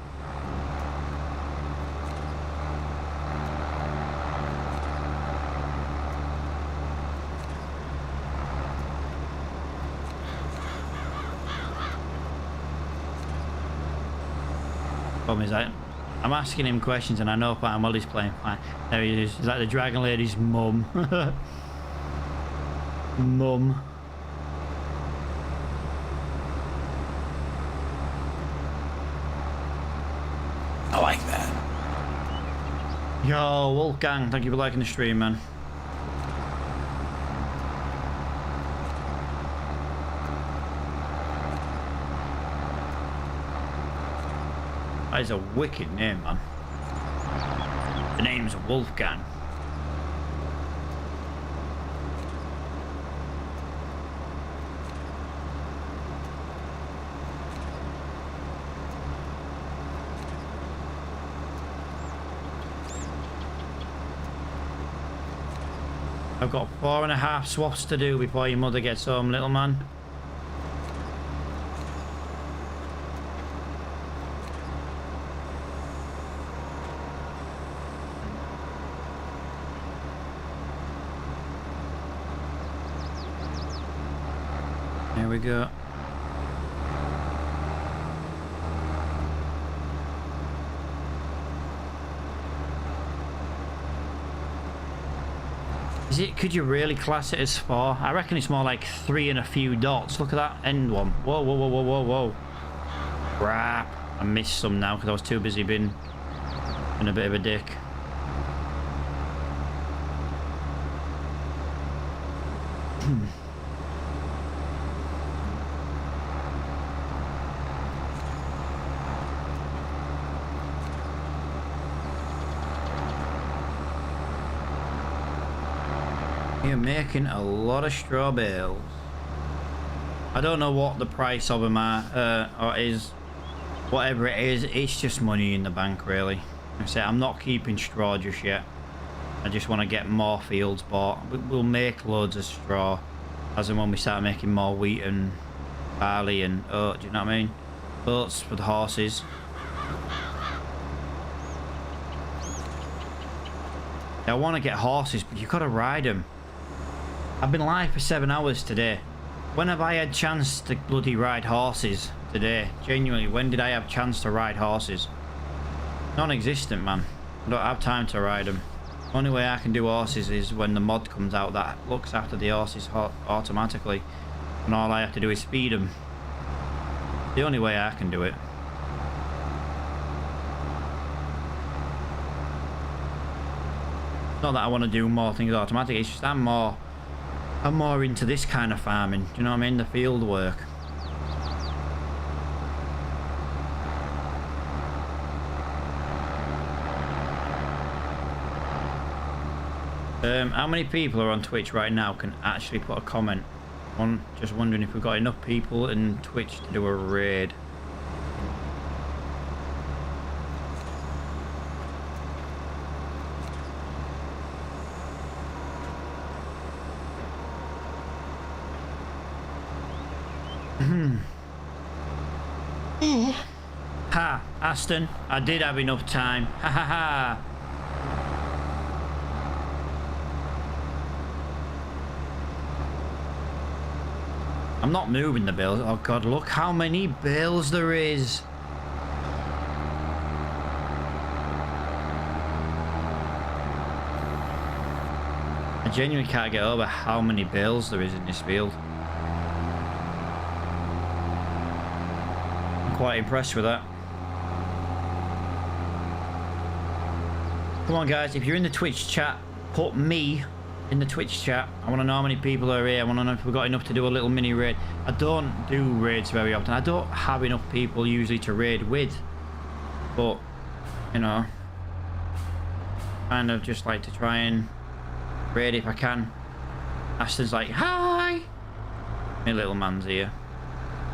Problem is that I'm asking him questions and I know fine while he's playing fine. There he is. Is that the Dragon Lady's mum? Mum. I like that. Yo, Wolfgang, thank you for liking the stream, man. That is a wicked name, man. The name's Wolfgang. I've got 4.5 swaths to do before your mother gets home, little man. There we go. Is it, could you really class it as 4? I reckon it's more like 3 and a few dots. Look at that end one. Whoa, whoa, whoa, whoa, whoa, whoa. Crap. I missed some now because I was too busy being a bit of a dick. You're making a lot of straw bales. I don't know what the price of them are, or is. Whatever it is, it's just money in the bank, really. Like I say, I'm not keeping straw just yet. I just want to get more fields bought. We'll make loads of straw as and when we start making more wheat and barley and oat, do you know what I mean? Oats for the horses. I want to get horses, but you've got to ride them. I've been live for 7 hours today. When have I had chance to bloody ride horses today? Genuinely, when did I have chance to ride horses? Non-existent, man. I don't have time to ride them. The only way I can do horses is when the mod comes out that looks after the horses automatically, and all I have to do is feed them. The only way I can do it. Not that I want to do more things automatically, it's just I'm more into this kind of farming, do you know what I mean? The field work. How many people are on Twitch right now can actually put a comment? I'm just wondering if we've got enough people in Twitch to do a raid. Ha, Aston, I did have enough time. Ha ha ha. I'm not moving the bills. Oh god, look how many bills there is. I genuinely can't get over how many bills there is in this field. I'm quite impressed with that. Come on guys, if you're in the Twitch chat, put me in the Twitch chat. I want to know how many people are here. I want to know if we've got enough to do a little mini raid. I don't do raids very often. I don't have enough people usually to raid with. But, you know, kind of just like to try and raid if I can. Ashton's like, hi! My little man's here.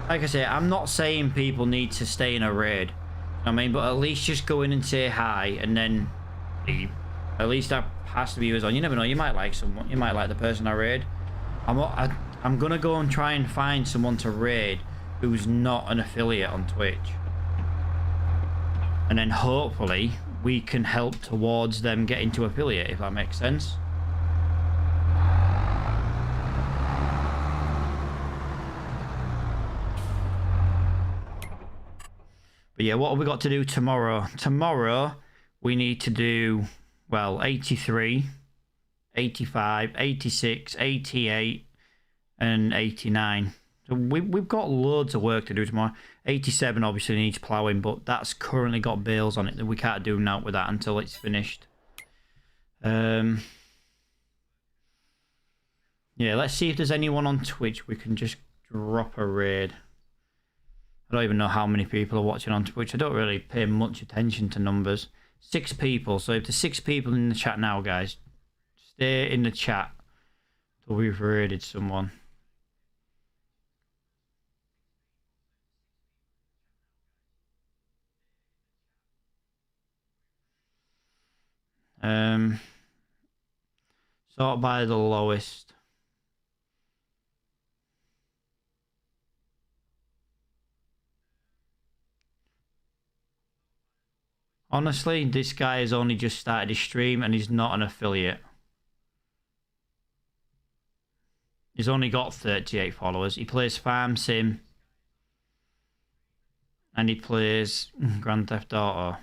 Like I say, I'm not saying people need to stay in a raid. You know what I mean? But at least just go in and say hi and then leave. At least that has to be yours on. You never know, you might like someone. You might like the person I raid. I'm gonna go and try and find someone to raid who's not an affiliate on Twitch. And then hopefully we can help towards them getting to affiliate, if that makes sense. But yeah, what have we got to do tomorrow? Tomorrow, we need to do, well, 83, 85, 86, 88, and 89. So we've got loads of work to do tomorrow. 87 obviously needs ploughing, but that's currently got bales on it that we can't do now with that until it's finished. Yeah, let's see if there's anyone on Twitch we can just drop a raid. I don't even know how many people are watching on Twitch. I don't really pay much attention to numbers. 6 people. So if there's 6 people in the chat now, guys, stay in the chat till we've raided someone. Sort by the lowest. Honestly, this guy has only just started his stream and he's not an affiliate. He's only got 38 followers. He plays Farm Sim. And he plays Grand Theft Auto.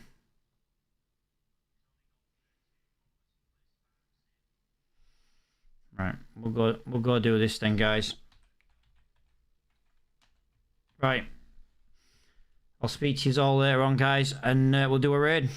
Right, we'll go do this then, guys. Right. I'll speak to you all later on, guys, and we'll do a raid.